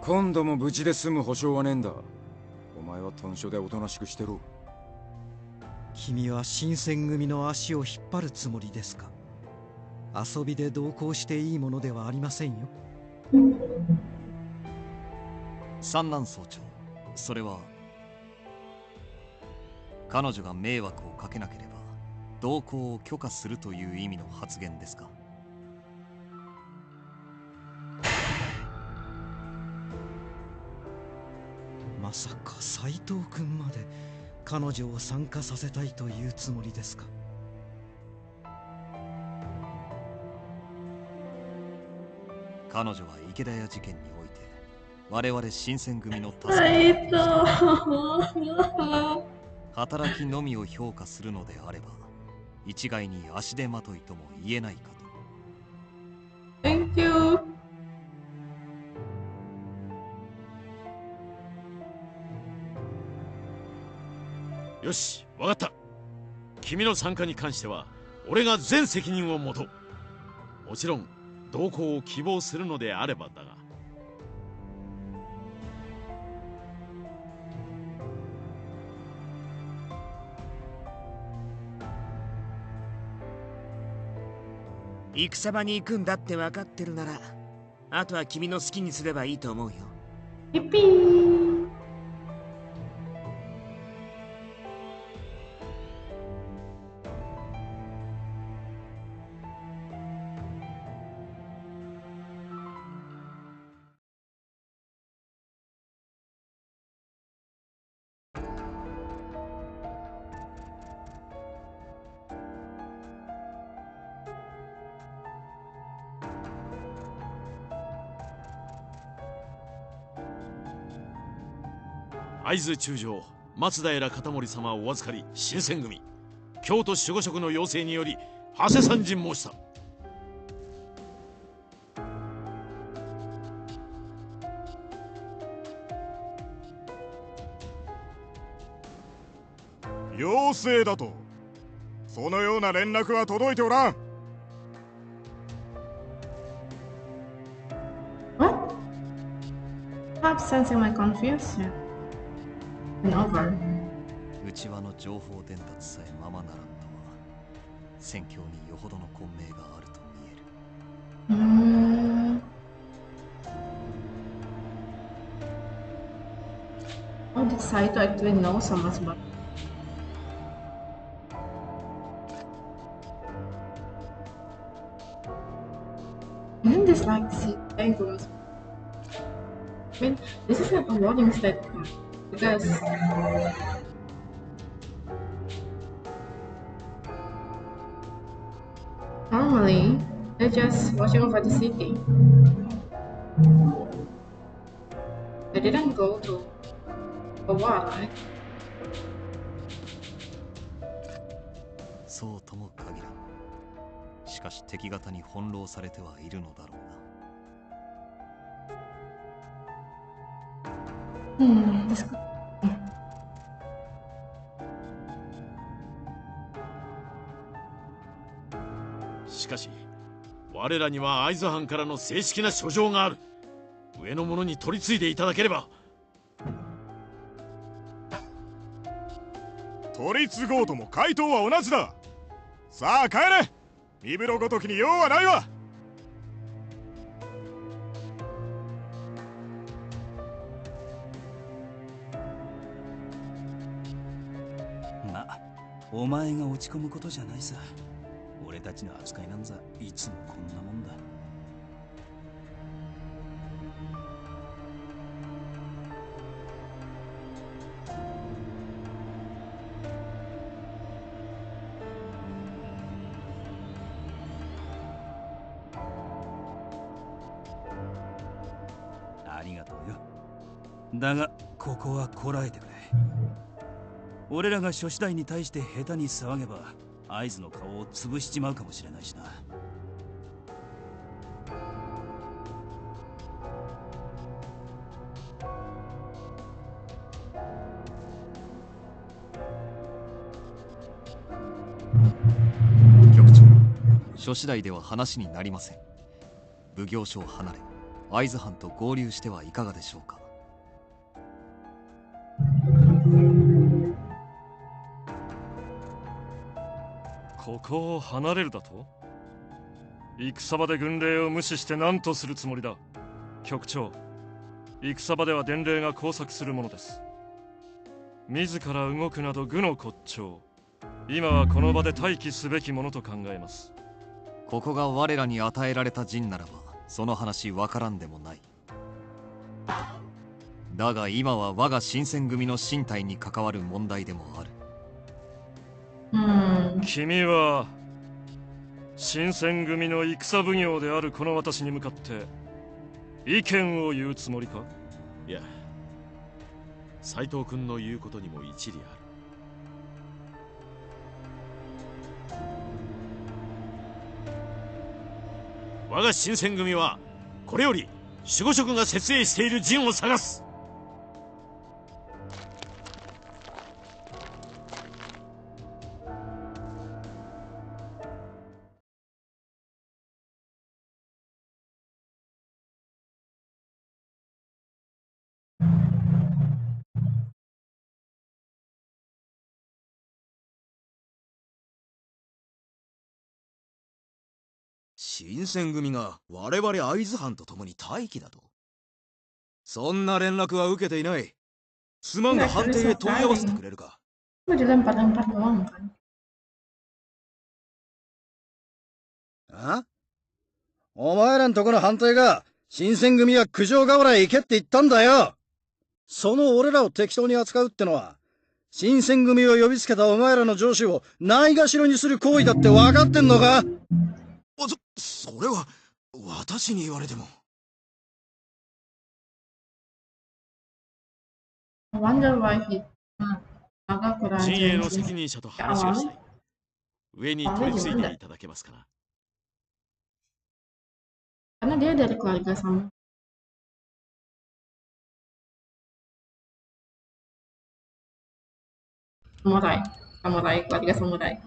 今度も無事で済む保証はねえんだ。お前は屯所でおとなしくしてろ。君は新選組の足を引っ張るつもりですか？遊びで同行していいものではありませんよ。三男総長、それは彼女が迷惑をかけなければ同行を許可するという意味の発言ですか？まさか斎藤君まで彼女を参加させたいというつもりですか？彼女は池田屋事件において我々新選組の助け働きのみを評価するのであれば一概に足手まといとも言えないかと。 Thank you. よし、わかった。君の参加に関しては俺が全責任を持とう。もちろん同行を希望するのであればだが。戦場に行くんだって分かってるなら、あとは君の好きにすればいいと思うよ。ピッピー。会津中将松平片盛様をお預かり新選組京都守護職の要請により長谷参陣申した。要請だと？そのような連絡は届いておらん。What? Perhaps sensing my confusion. And over. 内輪の情報伝達さえままならんとは、戦況によほどの混迷があると見える。How did Saito actually know so much about? Isn't this like Shinsengumi? I mean, this is like a warning statement because normally they're just watching over the city. They didn't go to a war, right? そうとも限らん。しかし敵方に翻弄されてはいるのだろうな。That's good. しかし我らには会津藩からの正式な書状がある。上の者に取り次いでいただければ。取り継ごうとも回答は同じだ。さあ帰れ。身風呂ごときに用はないわ。まあお前が落ち込むことじゃないさ。俺たちの扱いなんざいつもこんなもんだ。ありがとうよ。だがここはこらえてくれ。俺らが諸次第に対して下手に騒げば会津の顔を潰しちまうかもしれないしな。局長、諸次第では話になりません。奉行所を離れ会津藩と合流してはいかがでしょうか。ここを離れるだと？戦場で軍令を無視して何とするつもりだ。局長、戦場では伝令が交錯するものです。自ら動くなど愚の骨頂。今はこの場で待機すべきものと考えます。ここが我らに与えられた陣ならばその話わからんでもない。だが今は我が新選組の身体に関わる問題でもある。君は新選組の戦奉行であるこの私に向かって意見を言うつもりか？いや、斎藤君の言うことにも一理ある。我が新選組はこれより守護職が設営している陣を探す。新選組が我々会津藩と共に待機だと。そんな連絡は受けていない。すまんが藩邸へ問い合わせてくれるか。Cuma dilempar-lempar doang kan. あ、お前らんとこの藩邸が新選組は九条河原へ行けって言ったんだよ。その俺らを適当に扱うってのは、新選組を呼びつけたお前らの上司をないがしろにする行為だって分かってんのか？それは私に言われても。I wonder why he agak 陣営 kurang の責任者と話がしたい。上に取り次いでいただけますかな。karena dia dari keluarga samurai, keluarga samurai.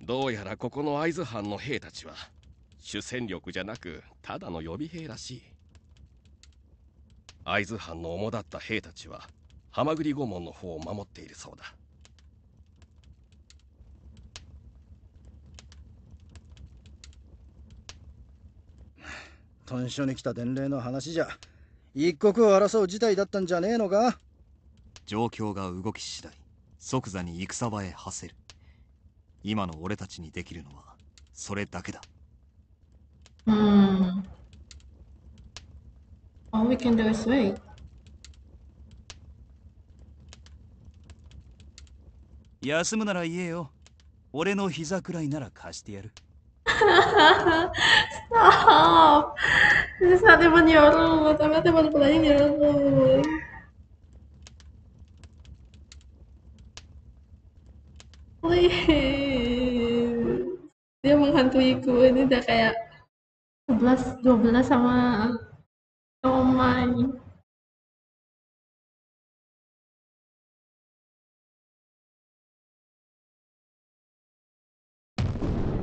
どうやらここの会津藩の兵たちは主戦力じゃなくただの予備兵らしい。会津藩の主だった兵たちは蛤御門の方を守っているそうだ。屯所に来た伝令の話じゃ一刻を争う事態だったんじゃねえのか？状況が動き次第即座に戦場へ馳せる。今の俺たちにできるのはそれだけだ。All we can do is wait. 休むなら言えよ。俺の膝くらいなら貸してやる。Stop! This is not even your room. I'm not even playing your room. Please. Dia menghantuiku. Ini udah kayak 11-12 sama Tomai.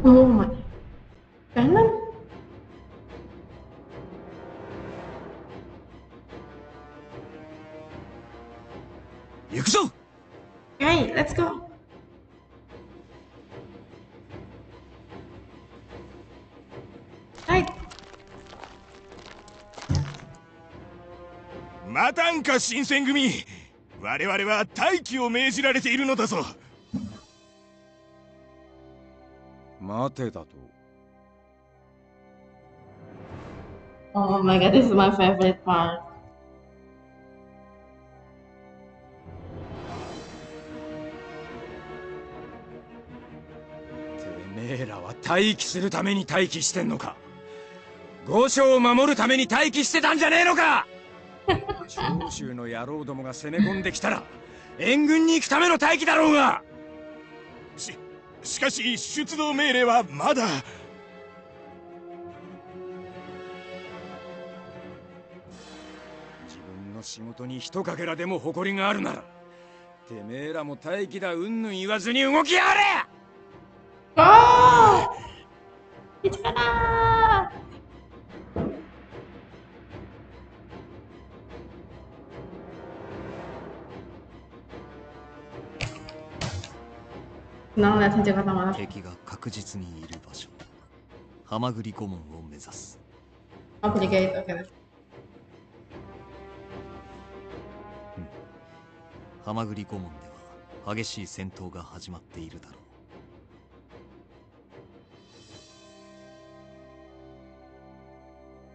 Oh my. Kanan. 行くぞ。Okay, let's go. はい。待たんか新選組。我々は待機を命じられているのだぞ。待てだと。Oh my god, this is my favorite part. てめえらは待機するために待機してんのか。御所を守るために待機してたんじゃねえのか。長州の野郎どもが攻め込んできたら援軍に行くための待機だろうが。しかし出動命令はまだ。自分の仕事に一かけらでも誇りがあるならてめえらも待機だうんぬん言わずに動きやがれ。ああ一から Senang lihat senjata malam. 敵が確実にいる場所、蛤御門を目指す。Oh, beli kayak itu kan. 蛤御門では激しい戦闘が始まっているだろ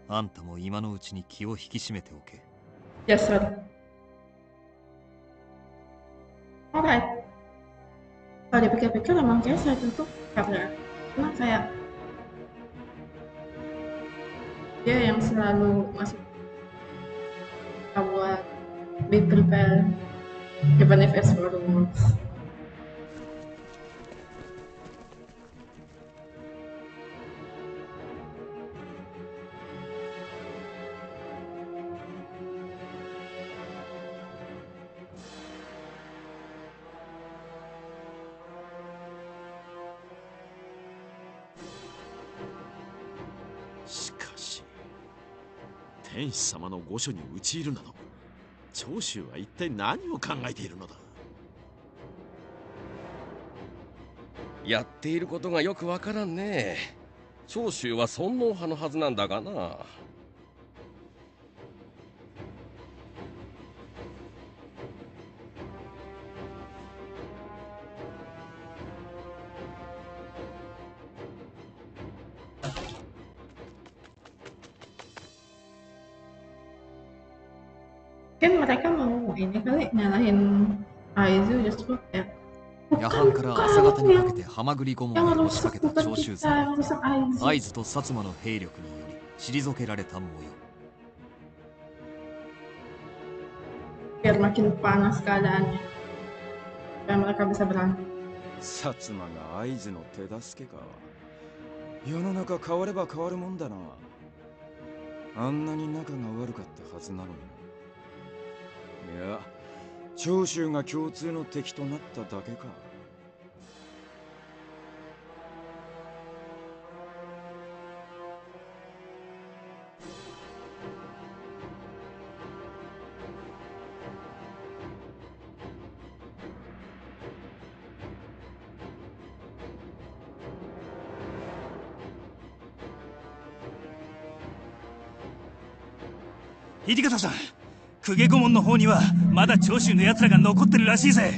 う。あんたも今のうちに気を引き締めておけ。Yes, sir. Alright. Kalau dipikir-pikir emang kayak saya tutup karena kayak dia yang selalu masuk buat be prepared even if it's for rumors. Shikashi, 天使様の御所に討ち入るなど長州は一体何を考えているのだ。やっていることがよくわからんね。長州は尊王派のはずなんだがな。Kan mereka mau ini kali nyalahin Aizu justru ya. 夜半から朝方にかけてハマグリ顧問 Yang に押しか rusak けた bukan 長州 kita, 勢は yang rusak Aizu. 会津と薩摩の兵力により退けられた模様。 Biar makin panas keadaannya. Supaya mereka bisa berantem. 薩摩が会津の手助けか。世の中変われば変わるもんだな。あんなに仲が悪かったはずなのにな。いや、長州が共通の敵となっただけか。土方さん、公家顧問の方にはまだ長州の奴らが残ってるらしいぜ。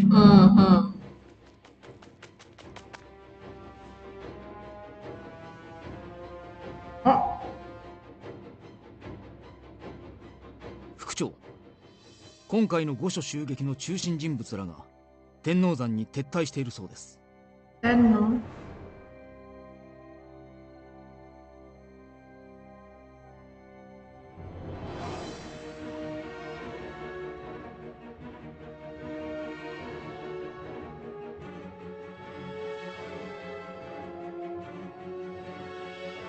副長、今回の御所襲撃の中心人物らが天王山に撤退しているそうです。天皇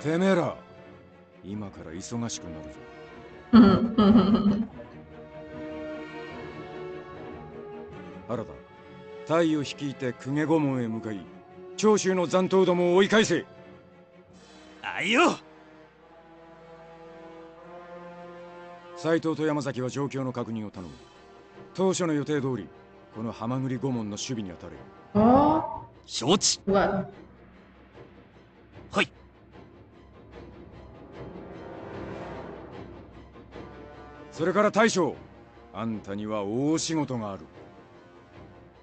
てめえら、今から忙しくなるぞ。原田、隊を率いて公家御門へ向かい、長州の残党どもを追い返せ。あいよ。斎藤と山崎は状況の確認を頼む。当初の予定通り、このハマグリ御門の守備に当たれ。承知。はい。それから大将、あんたには大仕事がある。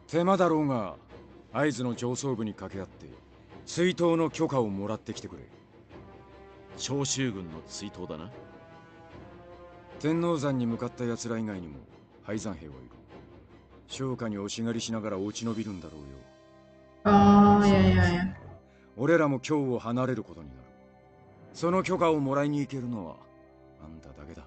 手間だろうが、会津の上層部に掛け合って追討の許可をもらってきてくれ。長州軍の追討だな。天王山に向かった奴ら以外にも敗山兵はいる。商家に押し狩りしながら落ち延びるんだろうよ。いやいやいや。俺らも京を離れることになる。その許可をもらいに行けるのはあんただけだ。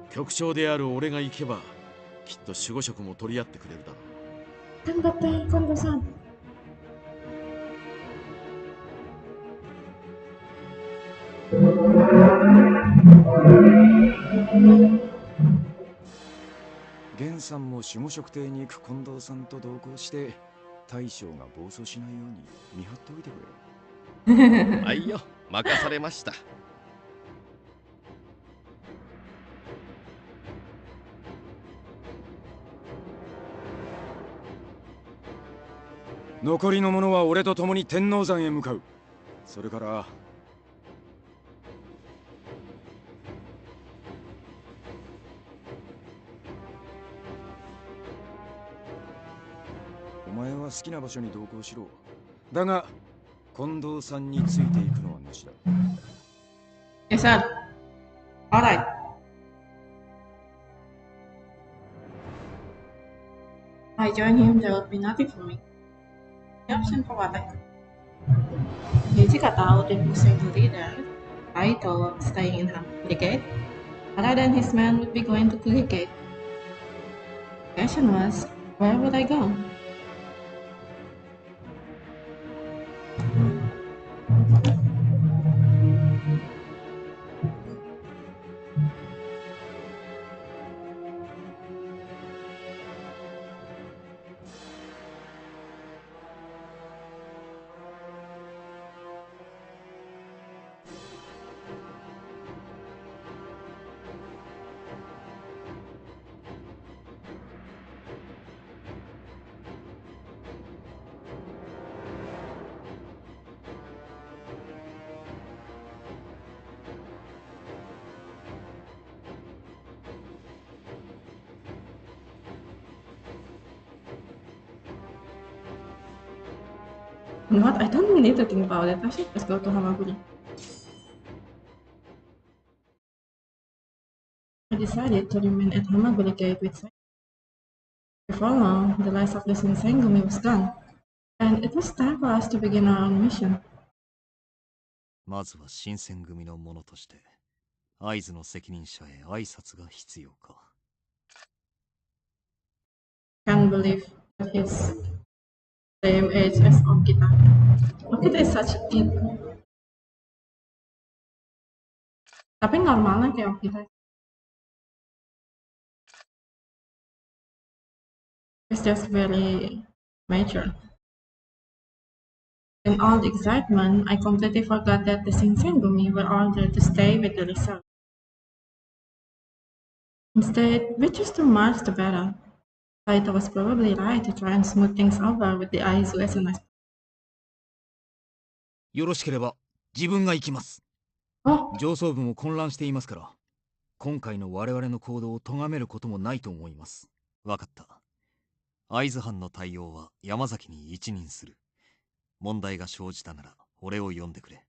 局長である俺が行けばきっと守護職も取り合ってくれるだろう。頑張って近藤さん。源さんも守護職邸に行く近藤さんと同行して大将が暴走しないように見張っておいてくれ。はいよ、任されました。残りの者は俺と共に天王山へ向かう。それからお前は好きな場所に同行しろ。だが近藤さんについていくのはなしだ。Yes, sir. All right. I join him, there will be nothing for me. Option for what? Jika tahu dan pusing the leader, Saito staying in Brigade, other than his men would be going to Brigade. The question was, where would I go? You know what? I don't really need to think about it. I should just go to Hamaguri. I decided to remain at Hamaguri Gate with Saito. Before long, the last of the Shinsengumi was gone, and it was time for us to begin our own mission. まずは新選組の者として会津の責任者へ挨拶が必要か。Can't believe that he's same age as Okita. Okita is such a kid. Tapi normalnya kayak Okita. It's just very mature. In all the excitement, I completely forgot that the Shinsengumi were ordered to stay with the reserve. Instead, we chose to march to battle. Saito was probably right to try and smooth things over with the Aizu as an よろしければ自分が行きます。上層部も混乱していますから、今回の我々の行動を咎めることもないと思います。わかった。会津藩の対応は山崎に一任する。問題が生じたなら俺を呼んでくれ。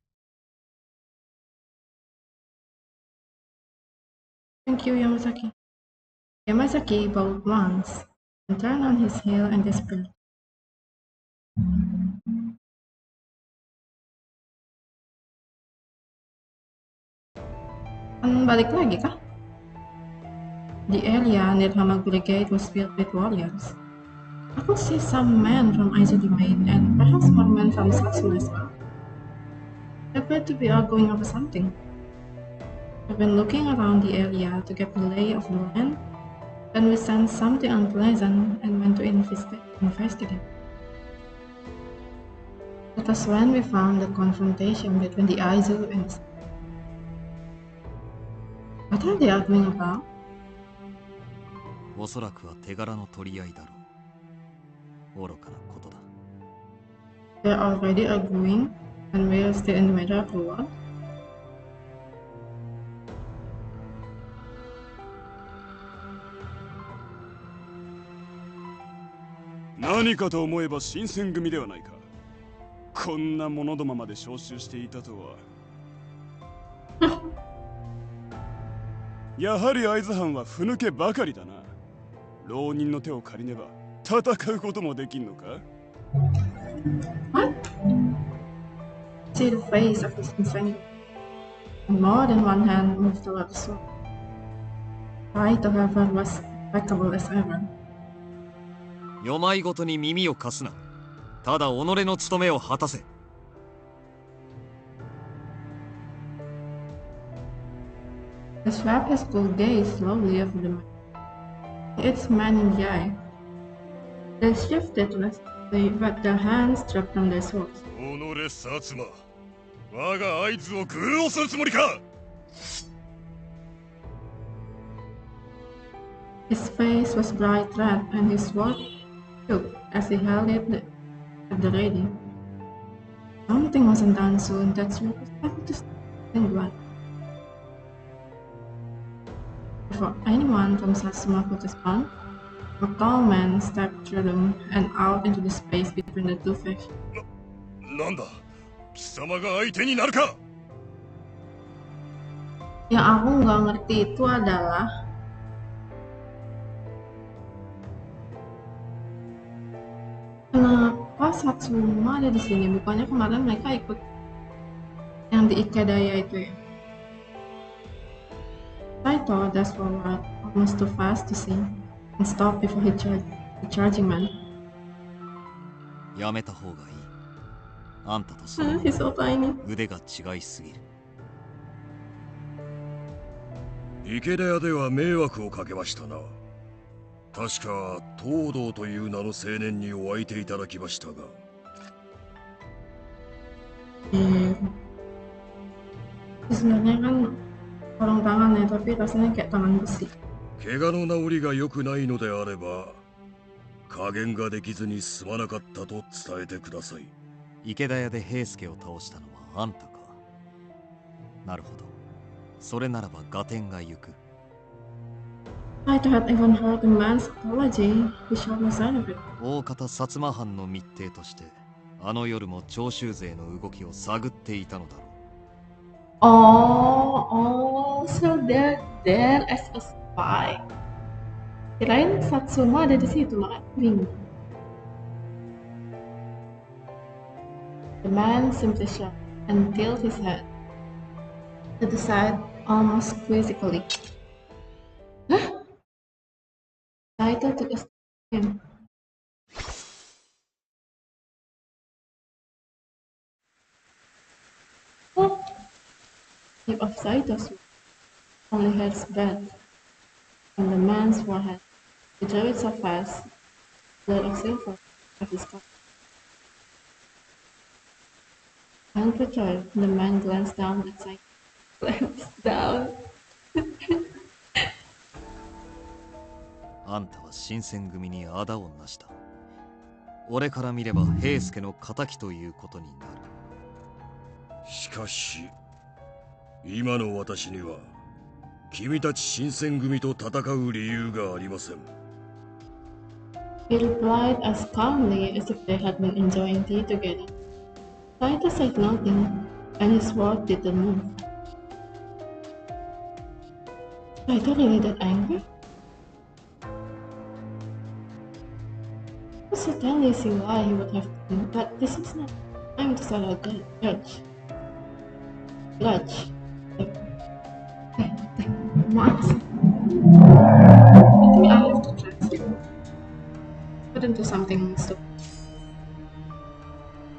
Thank you, Yamazaki. Yamazaki bowed once, and turned on his heel and disappeared. Balik lagi kah? The area near Hamaguri Gate was filled with warriors. I could see some men from Aizu Domain and perhaps more men from Satsuma as well. They appeared to be arguing over something. I've been looking around the area to get the lay of the land, then we sensed something unpleasant and went to investigate. That was when we found the confrontation between the Aizu and the... What are they arguing about? おそらくは手柄の取り合いだろう。愚かなことだ。They're already arguing, and we're still in the middle of the war? Naniかと思えば新選組ではないか。こんな者どもまで招集していたとは。やはり会津藩はふぬけばかりだな。浪人の手を借りねば戦うこともできんのか？ What? See the face of his Shinsengumi. And more than one hand moved toward the sword. Saito, however, was impeccable as ever. よまいごとに耳を貸すな。ただ己の務めを果たせ。The swab has pulled gaze slowly over the man. Its man in the eye. They shifted restlessly, but their hands dropped from their swords. 己薩摩、我が会津を愚弄するつもりか！ His face was bright red, and his sword shook as he held it at the ready. Something wasn't done soon that Shiro was able to stop in blood. Before anyone from Satsuma could respond, a tall man stepped through the room and out into the space between the two factions. なんだ、貴様が相手になるか？ Yang aku nggak ngerti itu adalah kenapa Satsuma ada di sini? Bukannya kemarin mereka ikut yang di Ikadaya itu ya? Saito dashed forward, almost too fast to see, and stopped before the charging man. やめた方がいい。あんたとそ He's so tiny. 腕が違いすぎる。池田屋では迷惑をかけましたな。確か東堂という名の青年にお相手いただきましたが。Sebenarnya kan orang tangan ya, tapi rasanya kayak tangan besi. 怪我の治りが良くないのであれば、加減ができずにすまなかったと伝えてください。池田屋で平助を倒したのはあんたか。なるほど。それならば合点が行く。Saito had even heard the man's apology. He showed no sign of it. 大方薩摩藩の密偵としてあの夜も長州勢の動きを探っていたのだろう。Oh, so they're there as a spy. Kirain Satsuma ada di situ, makanya bingung. The man simply shrugged and tilted his head to the side almost quizzically. Huh? Saito took a step to him. What? Tip of Saito's only hairs breadth from the man's forehead. He drew it so fast, blood of silver of his cup. Unperturbed, the man glanced down at Saito. Glanced down. あんたは新選組にあだをなした。俺から見れば平助の敵ということになる。しかし今の私には君たち新選組と戦う理由がありません。He replied as calmly as if they had been enjoying tea together. Saito said nothing, and his sword didn't move. Saito really that angry? I certainly see why he would have been, but this is not time to start a grudge. What? I think I have to translate. Put into something stupid.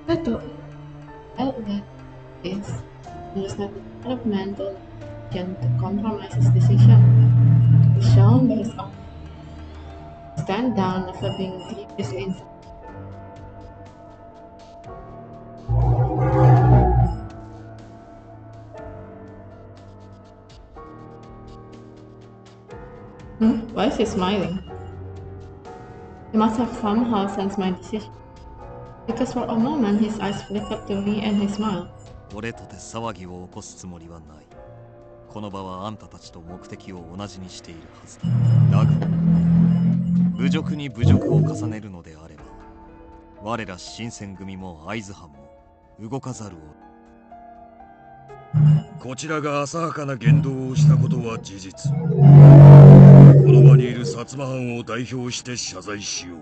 Saito felt that this was not the kind of mental to compromise his decision. He was shown by his own. Stand down after being grievously insulted. Why is he smiling? He must have somehow sensed my decision, because for a moment his eyes flickered to me and he smiled. 俺とて騒ぎを起こすつもりはない。この場はあんたたちと目的を同じにしているはずだ。だが、侮辱に侮辱を重ねるのであれば、我ら新選組も会津藩も動かざるを。こちらが浅はかな言動をしたことは事実。この場にいる薩摩藩を代表して謝罪しよう。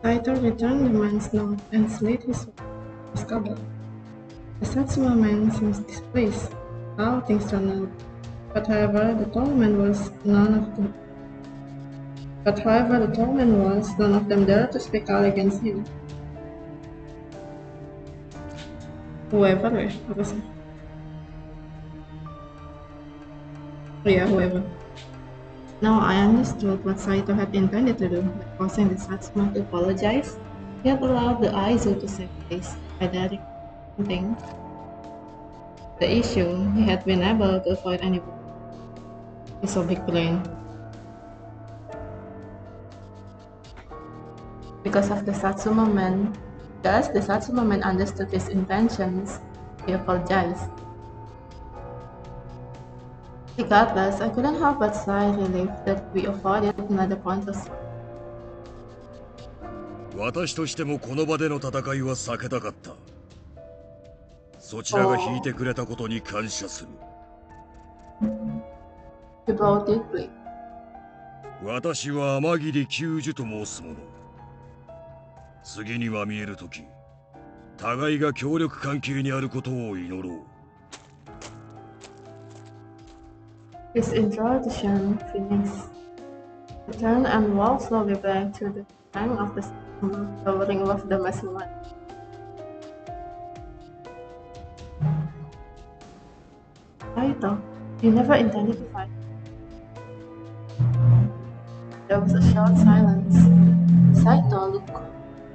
Saito returned the man's note and slid his cover. The Satsuma man seemed displeased how things turned out. But however, the tall man was none of them dared to speak out against him. Whoever. Yeah, whoever. Now I understood what Saito had intended to do by causing the Satsuma to apologize. He had allowed the Aizu to save face by directing the issue. He had been able to avoid any war. It's a big blame. Because the Satsuma man understood his intentions, he apologized. Regardless, I couldn't help but sigh relief that we avoided another point of struggle. 私としてもこの場での戦いは避けたかった。そちらが引いてくれたことに感謝する。He bowed deeply. 私は天霧久樹と申す者。次には見えるとき、互いが協力関係にあることを祈ろう。His introduction finished. He turned and walked slowly back to the bank of the Satsuma, towering above the massive one. Saito, you never intended to fight. There was a short silence. Saito looked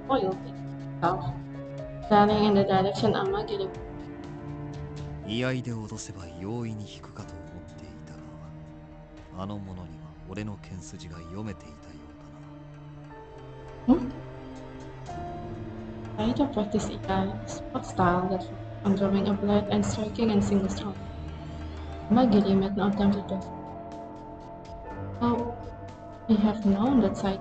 coiled himself, staring in the direction Amagiri. 居合で脅せば容易に引くかと思っていたが、あの者には俺の剣筋が読めていたようだな。Saito practiced a sport style that focused on drawing a blood and striking in single stroke. Amagiri made no attempt to do so. How we have known that Saito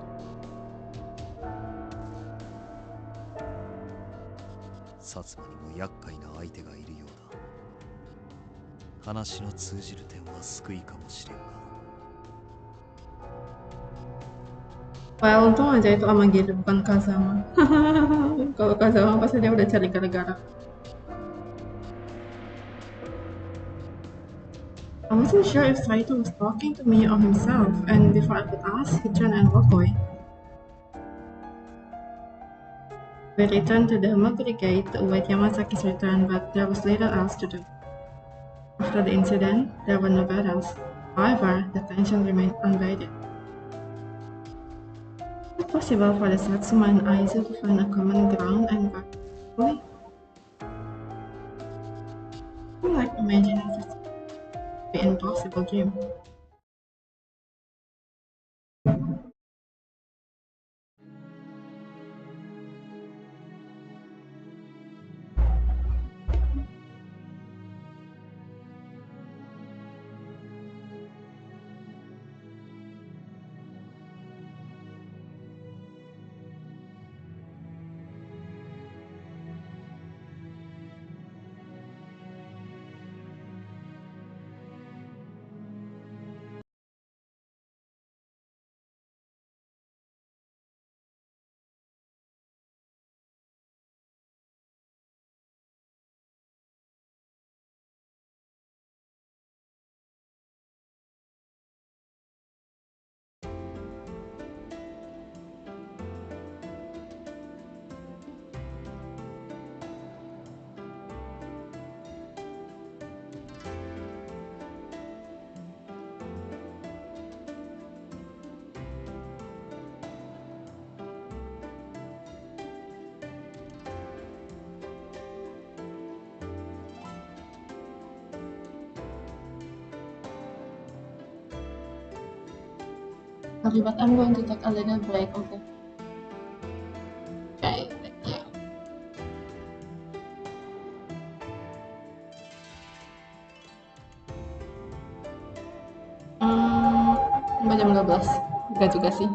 薩摩にも厄介な相手がいるようだ。話の通じる点は救いかもしれんが。Well, untung aja itu Amagiri bukan Kazama. Kalau Kazama pasti dia udah cari gara-gara. I wasn't sure if Saito was talking to me or himself, and before I could ask, he turned and walked away. We returned to the Hamagiri gate to await Yamasaki's return, but there was little else to do. After the incident, there were no battles. However, the tension remained unabated. Is it possible for the Satsuma and Aizu to find a common ground and work peacefully? I feel like imagining this to be an impossible dream. Sorry, but I'm going to take a little break, okay? Okay, thank you. Sampai jam 12. Enggak juga sih.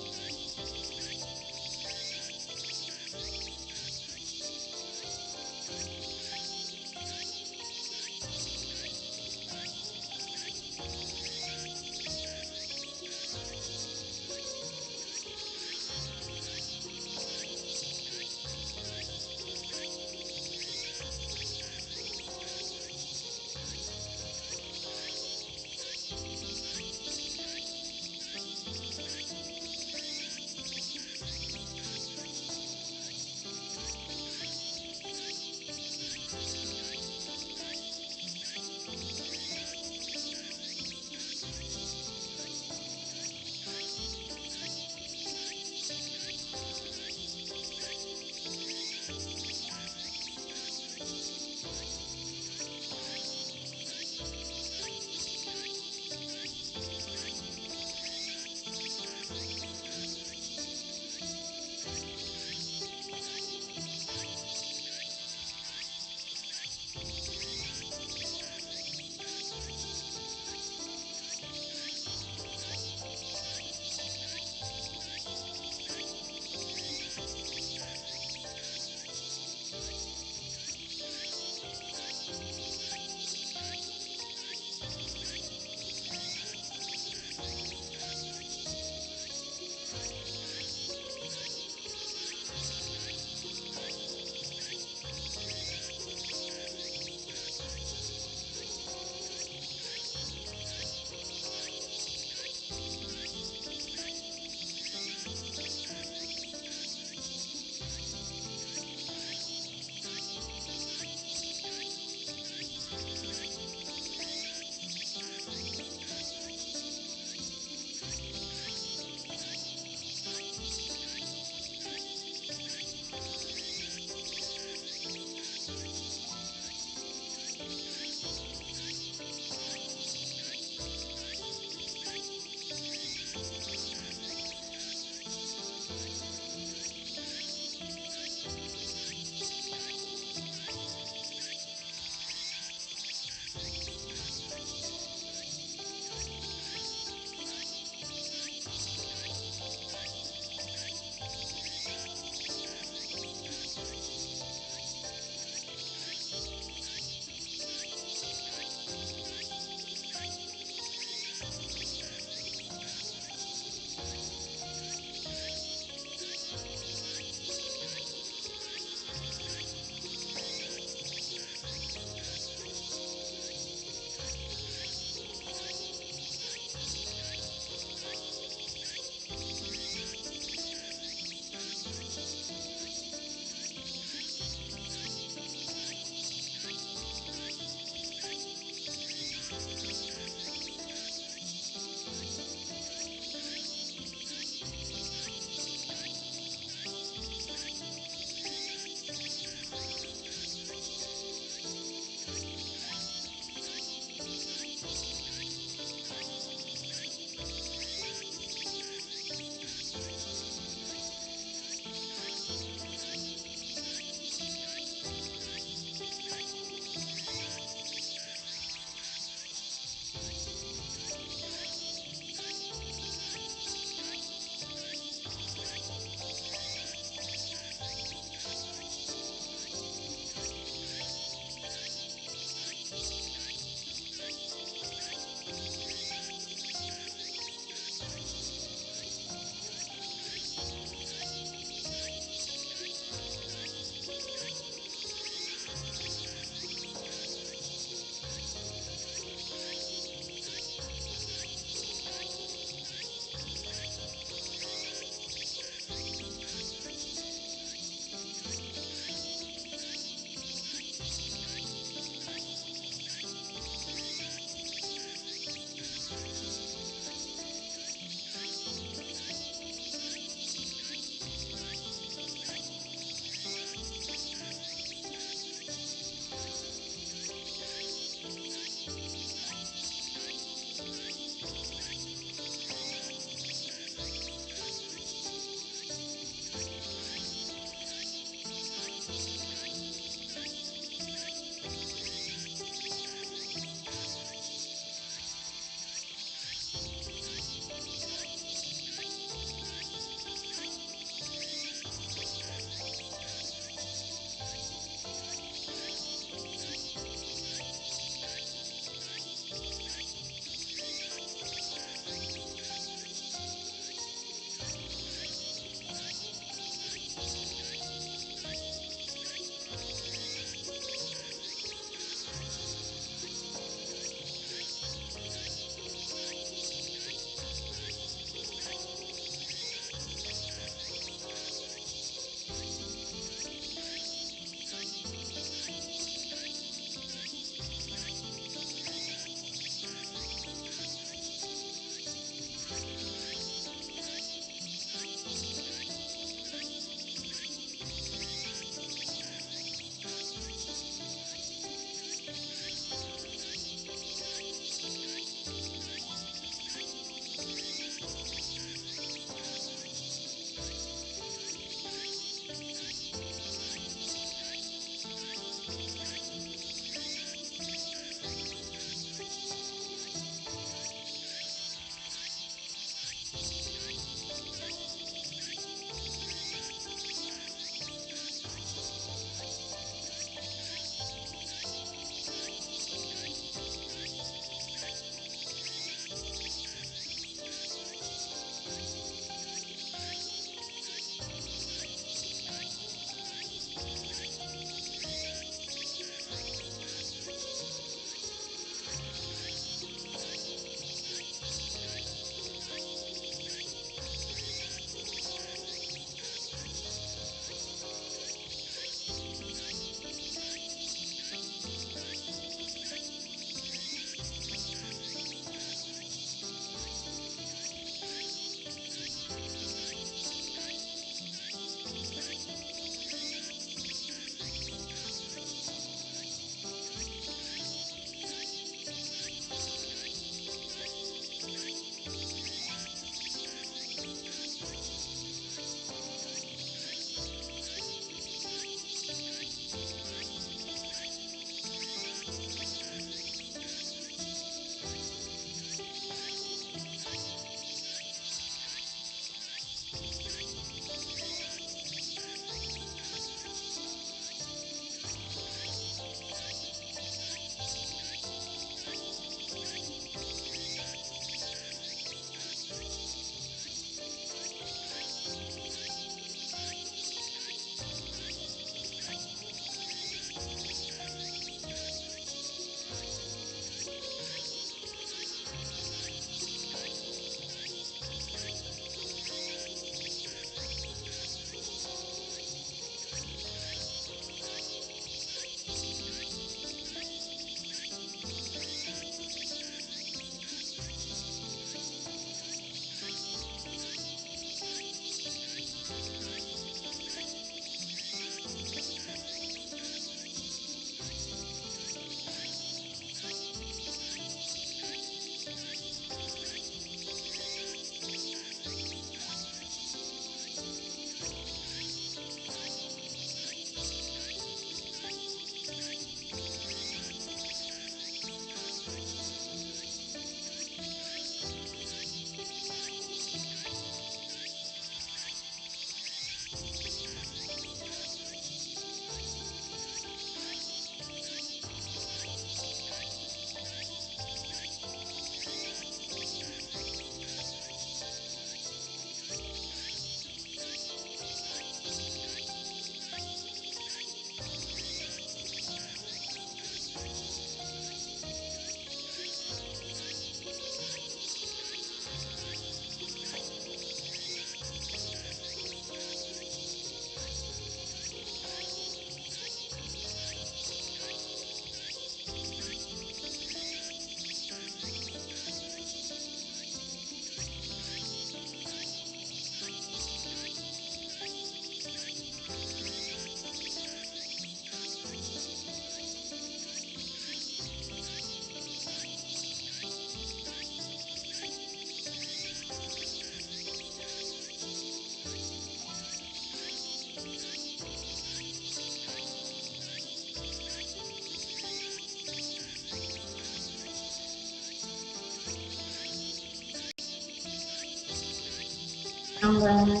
Saito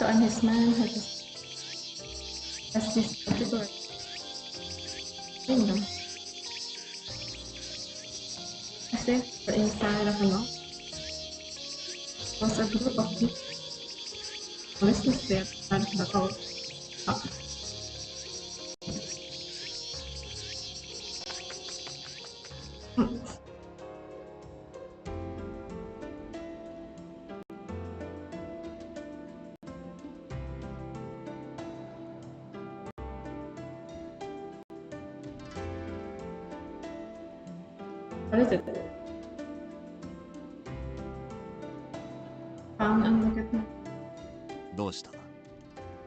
and his man has this particular kingdom. As they were inside of a note was a group of people listening to their part of the road. What is it? Come and look at me. どうした？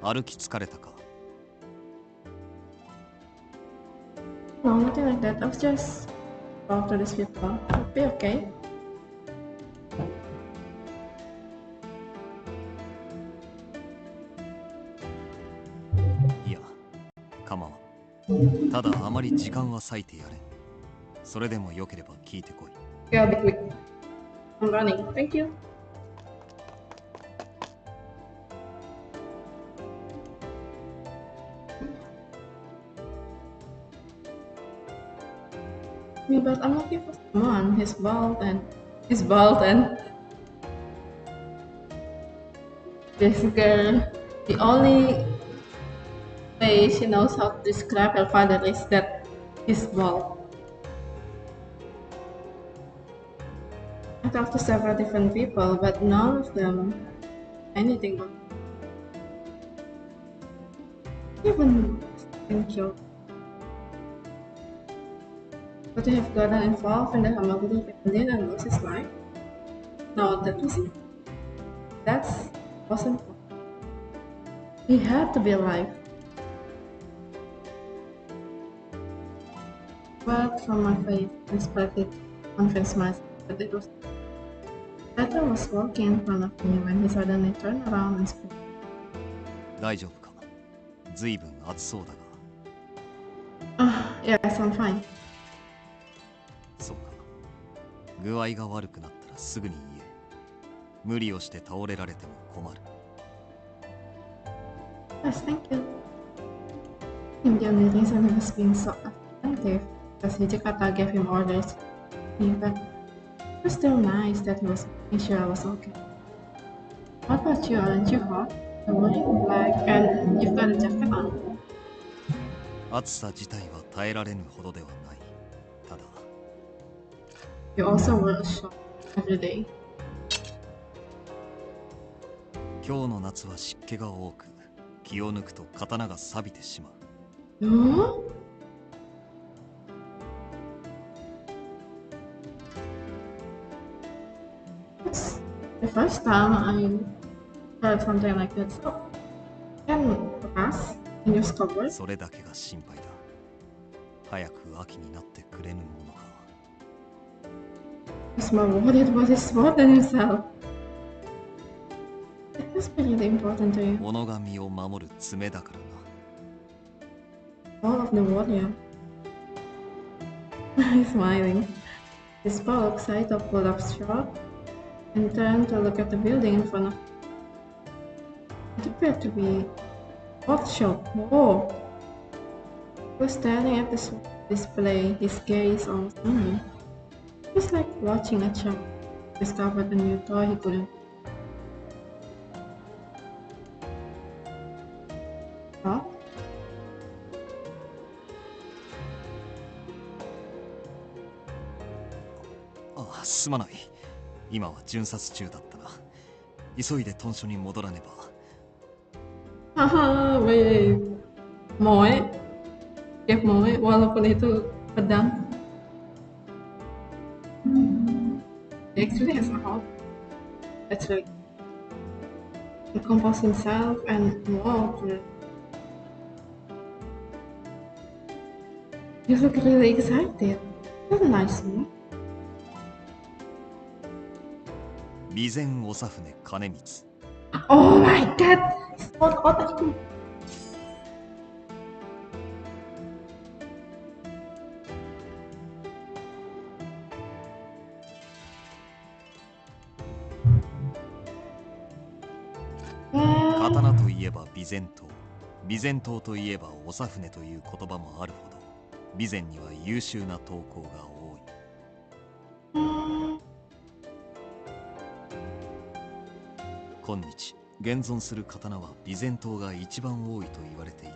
歩き疲れたか？ No, nothing like that. I was just talk to these people. It'll be okay.いや、構わん。ただあまり時間は割いてやれ。それでもよければ聞いてこい。Yeah, I'll be quick. I'm running. Thank you. Yeah, but I'm looking for someone. He's bald and this girl. The only way she knows how to describe her father is that he's bald. I talked to several different people, but none of them anything but even thank you. But you have gotten involved in the Hamaguri rebellion and lost his life? No, that wasn't. That wasn't. He had to be alive. But from my face, I expected to convince myself that it was. Saito was walking in front of me when he suddenly turned around and spoke. 大丈夫か？ずいぶん暑そうだが。Yes, I'm fine. そうか。具合が悪くなったらすぐに言え。無理をして倒れられても困る。Yes, thank you. And the only reason he was being so attentive because Hijikata gave him orders. But it was still nice that he was making sure I was okay. What about you? Aren't you hot? You're wearing black and you've got a jacket on. 暑さ自体は耐えられぬほどではない。ただ。You also wear a shirt every day. 今日の夏は湿気が多く、気を抜くと刀が錆びてしまう。It's the first time I heard something like that. So, can pass in your cupboard? それだけが心配だ。早く秋になってくれぬものか。He's more worried about his sword than himself. It must be really important to you. 物神を守る爪だからな。All of the warrior. He's smiling. He spoke, Saito pulled up short and turned to look at the building in front of him. It appeared to be a workshop. Whoa! He was staring at the display, his gaze almost hungry. It was like watching a child discover a new toy he couldn't. Huh? あ、すまない。今は巡察中だったな。急いで屯所に戻らねば。Haha, wait. Moe? Gave Moe walaupun itu pedang. He actually has a heart. That's right. He composed himself and walked. You look really excited. That's a nice move. 備前長船兼光。Oh my god! Spot otak itu.刀といえば備前刀、備前刀といえば長船という言葉もあるほど、備前には優秀な刀工が多い。今日現存する刀は備前刀が一番多いと言われていて、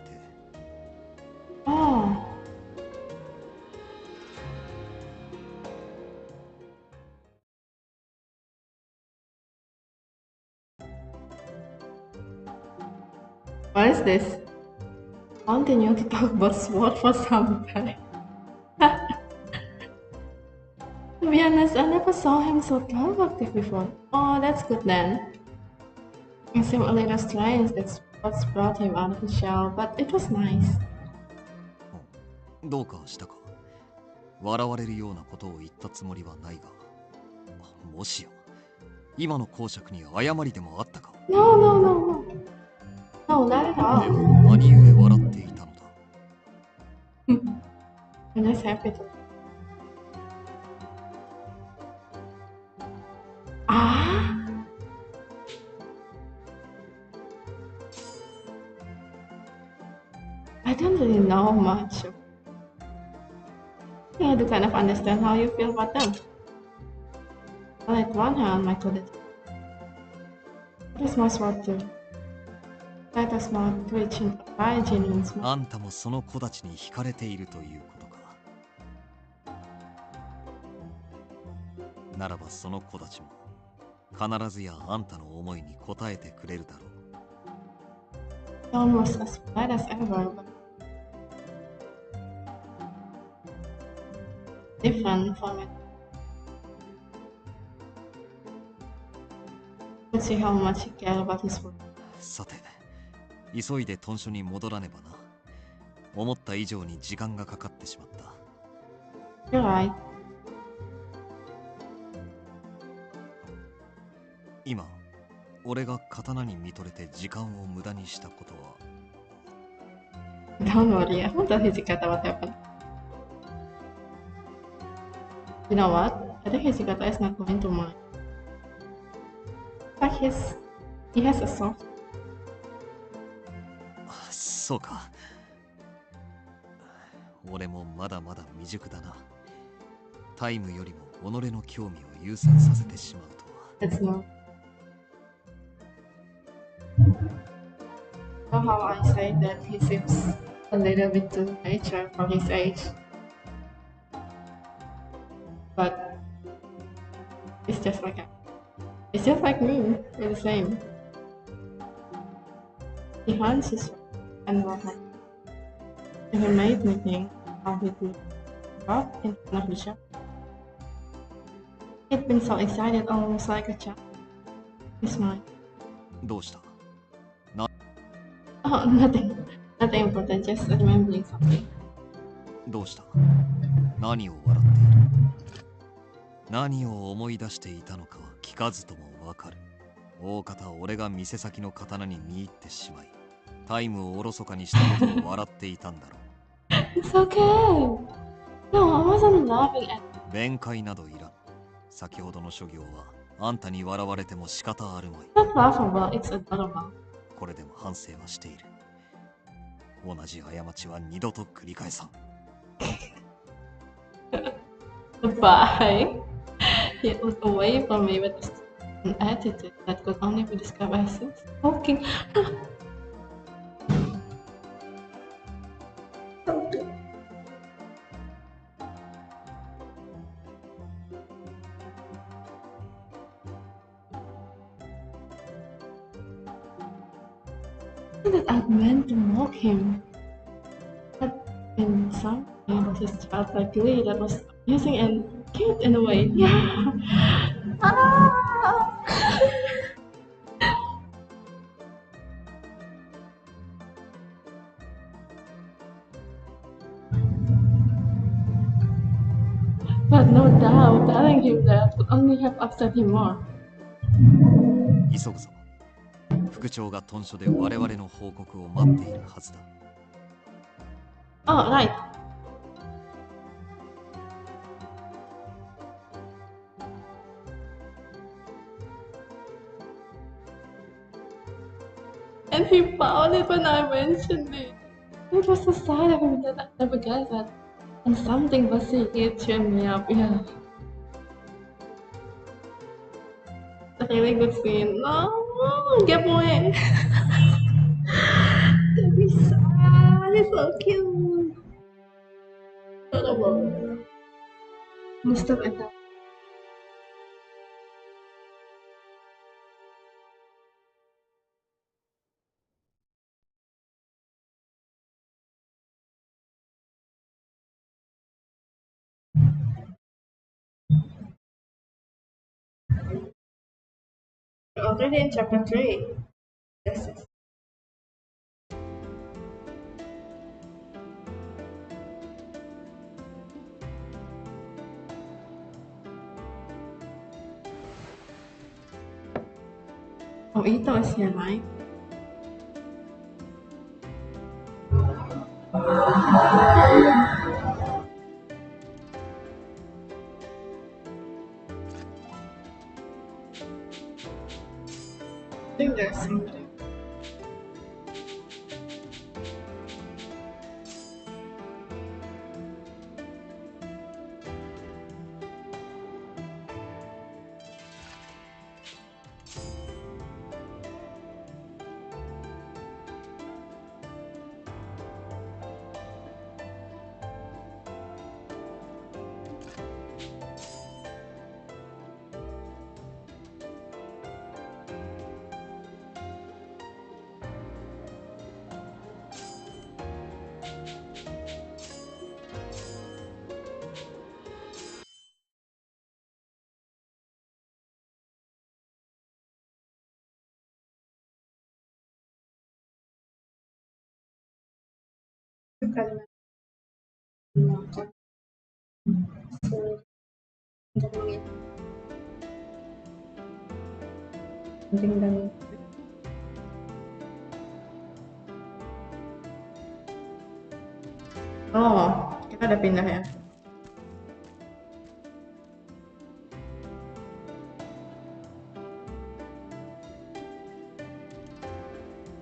What is this? Continue to talk about sword for some time. To be honest, I never saw him so talkative before. Oh, that's good then. It seemed a little strange that what's brought him out of the shell, but it was nice. どうかしたか。笑われるようなことを言ったつもりはないが、もしや今の講釈に誤りでもあったか。No, no, no, no. No, not at all. では何故笑っていたのだ。I'm just happy to. I don't really know much. I think I do kind of understand how you feel about them. On one hand, my colleague. What is my sword do? That is not reaching by genuine smile. あんたもその子たちに惹かれているということか。ならばその子たちも必ずやあんたの思いに応えてくれるだろう。Almost as bad as ever, but different from it. Let's see how much he cares about his work. さて、急いで屯所に戻らねばな。思った以上に時間がかかってしまった。You're right. 今、俺が刀に見とれて時間を無駄にしたことは。Don't worry, I won't tell Hijikata what happened. You know what? I think Hijikata is not going to mind. But he has a soft. そうか。俺もまだまだ未熟だな。タイムよりも己の興味を優先させてしまうとは。It's not. You know how I say that he seems a little bit too mature for his age. But it's just like me. We're the same. He hunts his and whatnot. And he made me think how he could walk in front of the shop. He'd been so excited, almost like a child. He smiled. どうした？ Oh, nothing. Nothing important, just remembering something. どうした？何を笑っている？何を思い出していたのかは聞かずともわかる。大方俺が店先の刀に見入ってしまい、タイムをおろそかにしたことを笑っていたんだろう。It's okay. No, I wasn't laughing at. 弁解などいらん。先ほどの所業はあんたに笑われても仕方あるまい。Not laughable, it's adorable. これでも反省はしている。同じ過ちは二度と繰り返さん。Bye. He looked away from me with an attitude that could only be described as smoking. That I meant to mock him. But in some way was his childlike glee that was amusing and cute in a way. Yeah. But no doubt, telling him that would only have upset him more. 急ぐぞ。副長が屯所で我々の報告を待っているはずだ。Oh, right. And he found it when I mentioned it. It was so sad of him that I never guessed that. And something was saying it cheered me up, yeah. A really good scene. No, get away. He's sad. He's so cute. Adorable. Mr. Better. We're already in chapter 3. Yes, yes. Oh, Ito is here, right? I think there's something. Oh, kita udah pindah ya.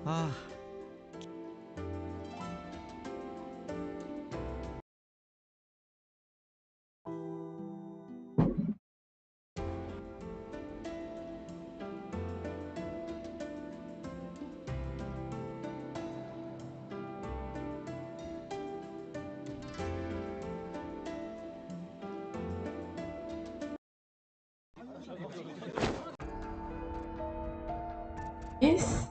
Ah, Yes.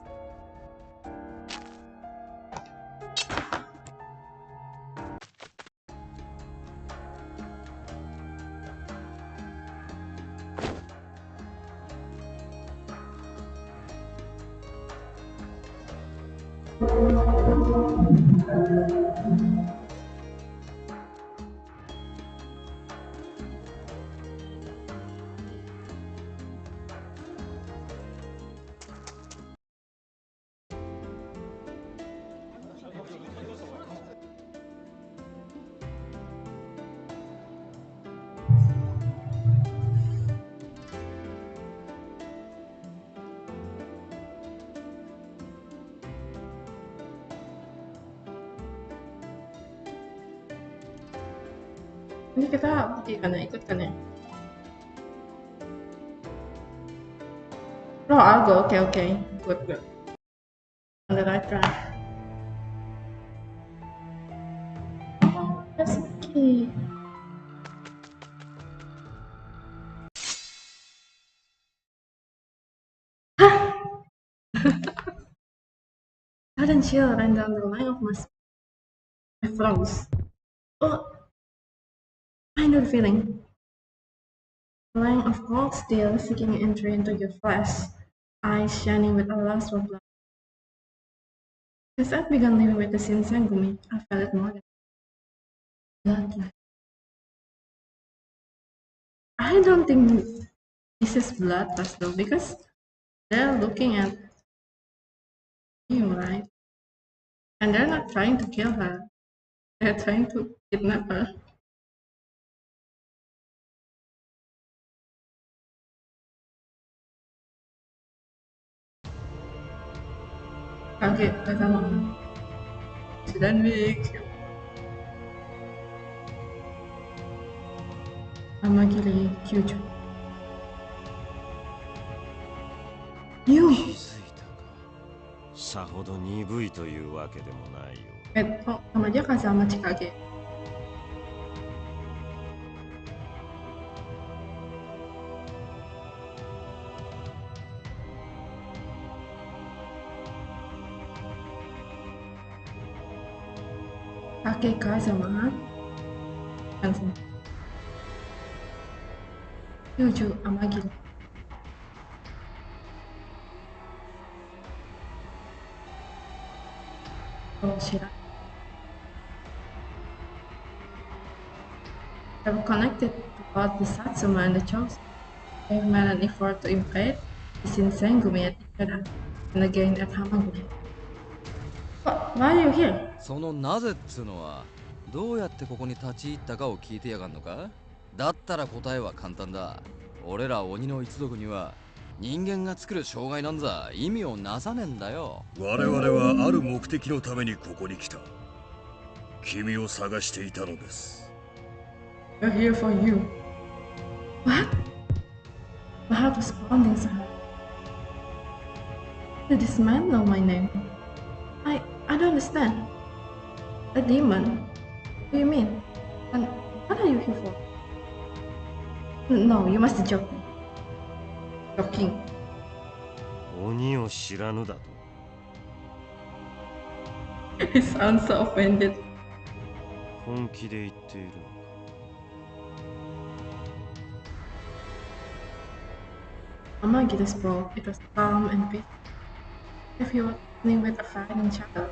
Ini kita pergi kan ya, ikut kan ya? Oh, I'll go. Okay, okay. Good, good. On the right track. Oh, that's okay. Sudden chill ran down the line of my spine. I froze. Oh, I know the feeling. The line of cold steel seeking entry into your flesh, eyes shining with a lust for blood. As I began living with the Shinsengumi, I felt it more than bloodlust. I don't think this is bloodlust though, because they're looking at You're right. And they're not trying to kill her. They're trying to kidnap her. Kaget mereka ngomong. Dan mikir. Amagiri Kyujo. 気づいたか。さほど鈍いというわけでもないよ。Sama dia kan sama Chikage. Kakek sama Hansen. Kyujo Amagiri. Oh, shit. They were connected to both the Satsuma and the Chosen. They made an effort to invade the Shinsengumi at Ikeda and again at Hamaguri. Why are you here? そのなぜっつうのはどうやってここに立ち入ったかを聞いてやがんのか。だったら答えは簡単だ。俺ら鬼の一族には人間が作る障害なんざ意味をなさねえんだよ。我々はある目的のためにここに来た。君を探していたのです。We're here for you. What? My heart was pounding so hard. Did this man know my name? I don't understand. A demon? What do you mean? And what are you here for? No, you must be joking. Joking. 鬼を知らぬだと。He sounds so offended. 本気で言っているのか。Amagiri spoke. It was calm and peaceful. If he was listening with a frightened child.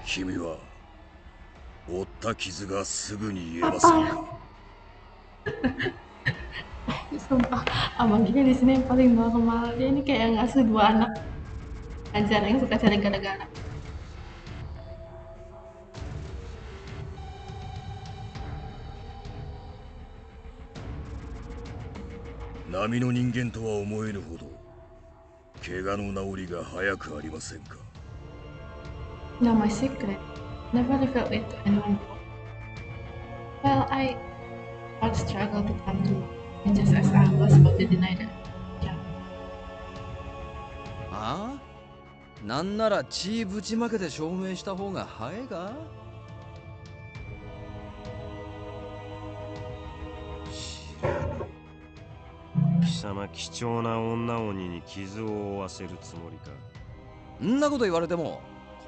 君は負った傷がすぐに癒えませんか。Sumpah, Amagiri di sini yang paling normal. Dia ini kayak yang ngasuh dua anak ajar yang suka cari gara-gara. Namiの人間とは思えぬほど怪我の治りが早くありませんか。Now my secret. Never reveal it to anyone. Well, I had struggled to come to it just as I was about to deny that. Yeah. ああ、なんなら血ぶちまけて証明した方が早いか。貴様貴重な女鬼に傷を負わせるつもりか。んなこと言われても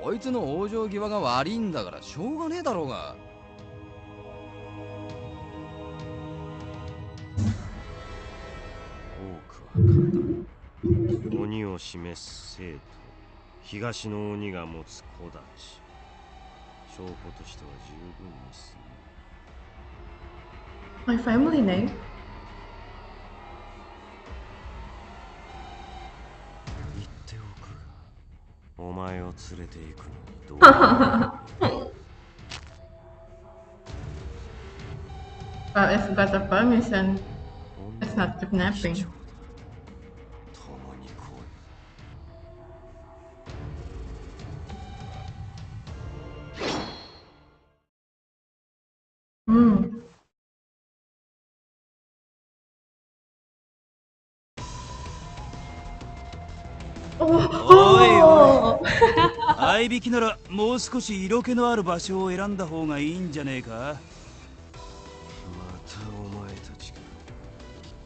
こいつの往生際が悪いんだからしょうがねえだろうが。多くは簡単。鬼を示す生徒、東の鬼が持つ子たち。証拠としては十分に過ぎる。My family name? 言っておくが、お前を連れて行くのにどうIf you got a permission, it's not kidnapping. おいおい、合いびきならもう少し色気のある場所を選んだ方がいいんじゃねえか。またお前たちか。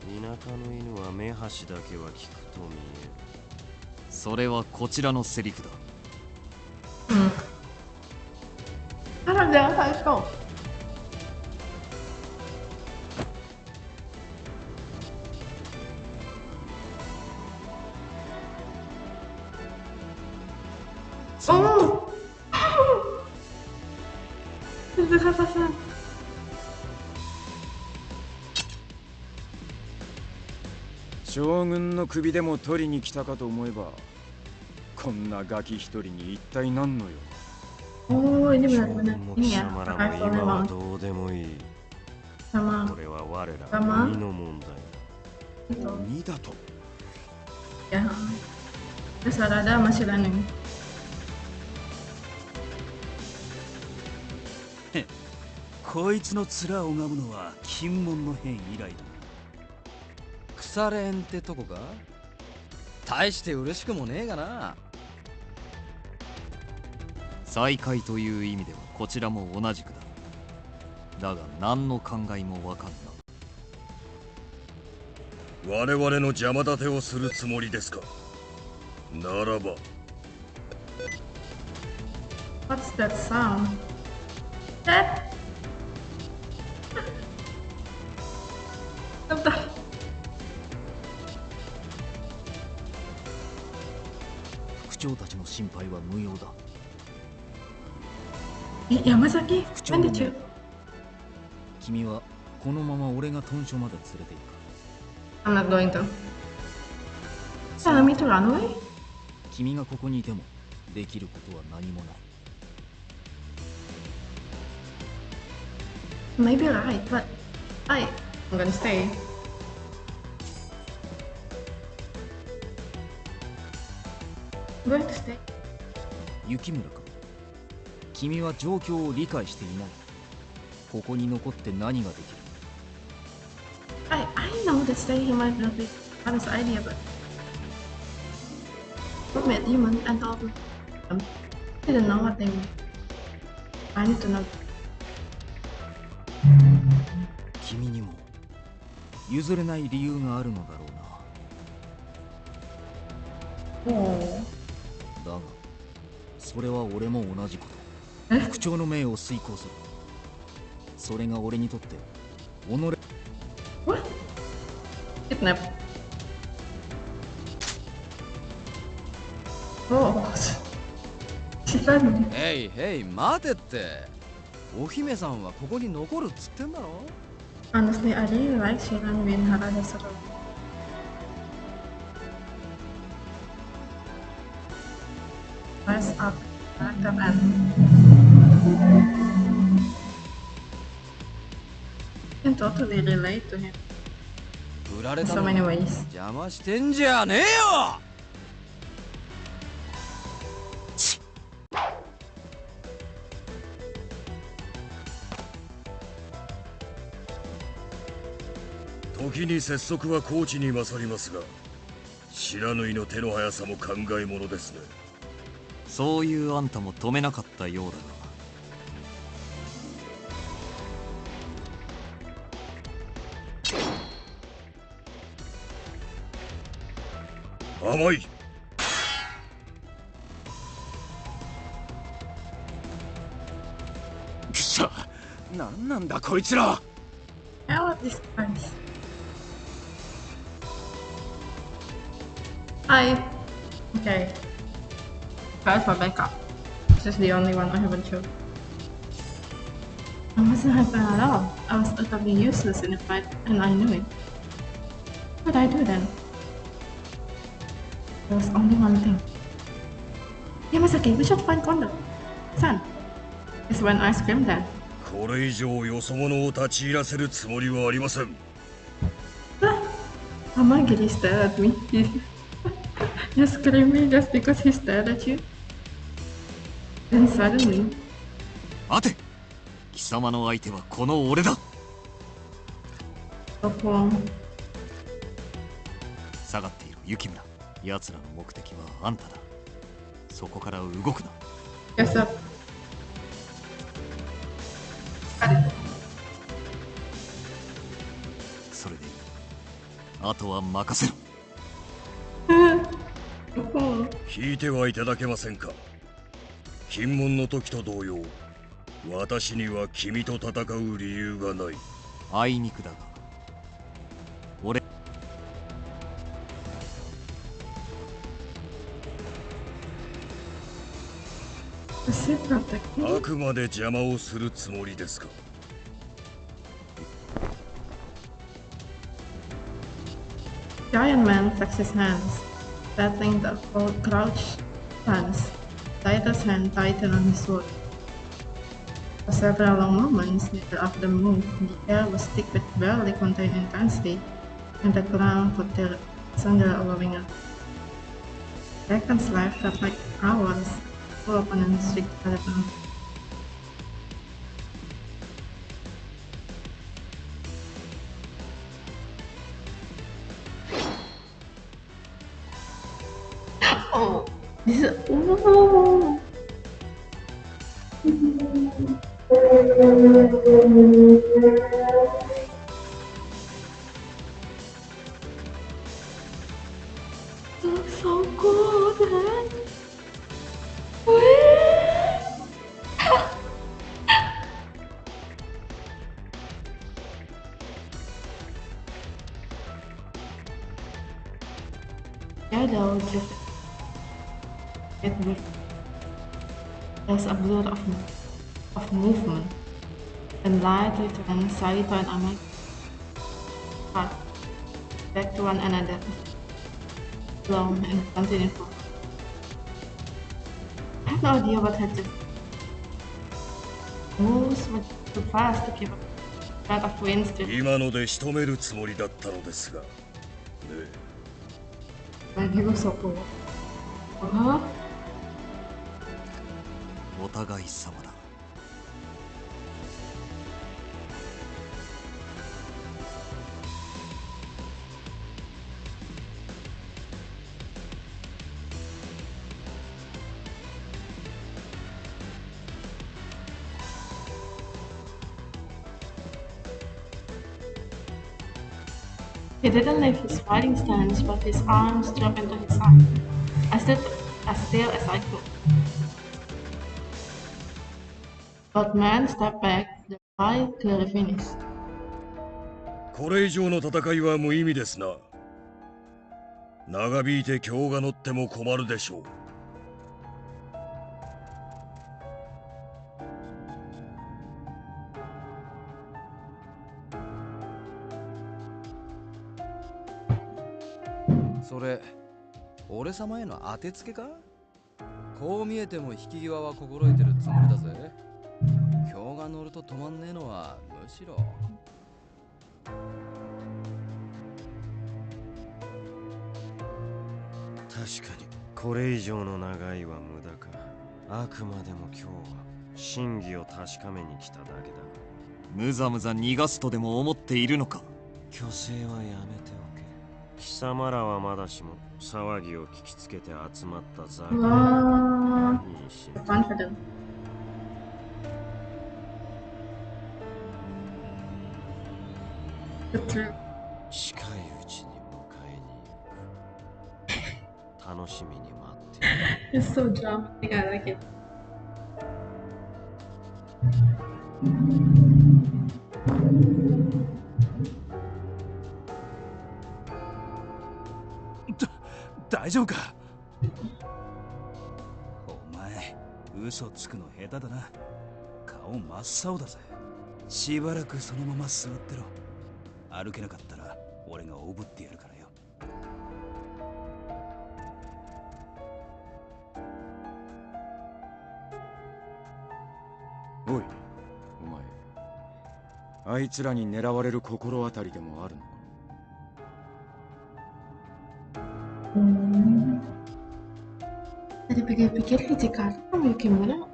田舎の犬は目端だけは聞くと見える。それはこちらのセリフだ。Harap jangan Saito. Oh! Kata-kata. 将軍の首でも取りに来たかと思えばこんなガキ一人に一体何の用。 Oh, ini benar-benar も ini 貴 ya, 様らも arrival 今は memang どうでもいい。 sama これは我ら sama 鬼の問題だ。 itu. 鬼だと。 Ya. Terus ada masih running. こいつの面を拝むのは金門の変以来だな。腐れんってとこか。大して嬉しくもねえがな。再会という意味ではこちらも同じくだ。だが何の考えもわかんな。我々の邪魔立てをするつもりですか。ならば。 What's that sound? That? Bentar. 副長たちの心配は無用だ。Yamazaki, 副長 when の did you? 君はこのまま俺が屯所まで連れて行く。 I'm not going to. Telling me to run away? 君がここにいてもできることは何もない。 Maybe right, but I'm gonna stay. I'm going to stay. 雪村君、君は状況を理解していない。ここに残って何ができる。 I know that staying here might not be the honest idea, but we met human and all of them didn't know what they were. I need to know. 君にも譲れない理由があるのだろうな。 Oh. だがそれは俺も同じこと。副長の命を遂行する。それが俺にとって己。 What? Kidnap. Oh. She ran. へいへい待てって。お姫さんはここに残るっつってんだろ。 Honestly, I really like Shiran when Harada sort of dress up character and can totally relate to him 売られ in た so の many ways. 邪魔してんじゃねえよ。時に拙速はコーチに勝りますが、知らぬいの手の速さも考えものですね。そういうあんたも止めなかったようだが。甘い。くそ、なんなんだこいつら。 How are these guys? Okay. Try for backup. This is the only one I haven't chosen. I wasn't helping at all. I was utterly useless in the fight, and I knew it. What did I do then? There was only one thing. Yamazaki, we should find Kondo. Son. Is when I screamed that. これ以上よそ者を立ち入らせるつもりはありません。Amagiri stared at me. You're screaming just because he stared at you? Then suddenly... 待て、貴様の相手はこの俺だ。下がっている雪村。奴らの目的はあんただ。そこから動くな。Yes, up. それでいい。あとは任せろ。聞いてはいただけませんか。金門の時と同様、私には君と戦う理由がない。あいにくだが、俺。あくまで邪魔をするつもりですか。Giant man flexed his hands, battling the cold crouch Once, Saito's hand tightened on his sword. For several long moments, neither of them moved. The air was thick with barely contained intensity, and the ground could feel asunder allowing us. Seconds left felt like hours. Two opponents reached other ground. Oh, this is oh. Looks so good, man. Shadow drifted. It drifted. There's a blur of movement. And light returned. Saito and Amagi cut back to one another. Long and continued forward. I have no idea what had just moves were too fast to keep up. That of winds drifted. 今ので仕留めるつもりだったのですがね何がそこあお互い様だ。He didn't leave his fighting stance, but his arms dropped into his side. I stood as still as I could. Both men stepped back, the fight clearly finished. これ以上の戦いは無意味ですな長引いて強が乗っても困るでしょうそれ俺様への当てつけかこう見えても引き際は心得てるつもりだぜ強が乗ると止まんねえのはむしろ確かにこれ以上の長いは無駄かあくまでも今日は真偽を確かめに来ただけだむざむざ逃がすとでも思っているのか虚勢はやめておけ貴様らはまだしも騒ぎを聞きつけて集まったザクいいし近いうちに迎えに行く楽しみに待っている It's so dramatic, I like it.「大丈夫か?」お前嘘つくの下手だな顔真っ青だぜしばらくそのまま座ってろ歩けなかったら俺がおぶってやるからよおいお前あいつらに狙われる心当たりでもあるのか Tadi pikir-pikir Hijikata sama Yukimura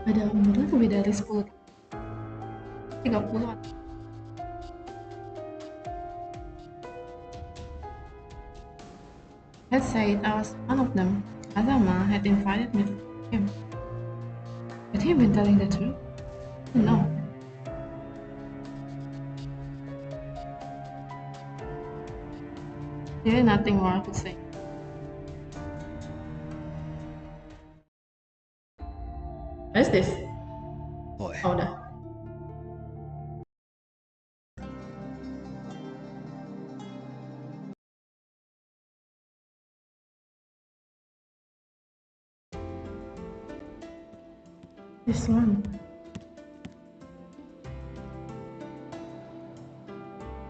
ada umurnya lebih dari 10 30-an. Had said I was one of them. Azama had invited me to him. Had he been telling the truth? No. There is nothing more to say. What is this? Boy. Oh, udah. This one.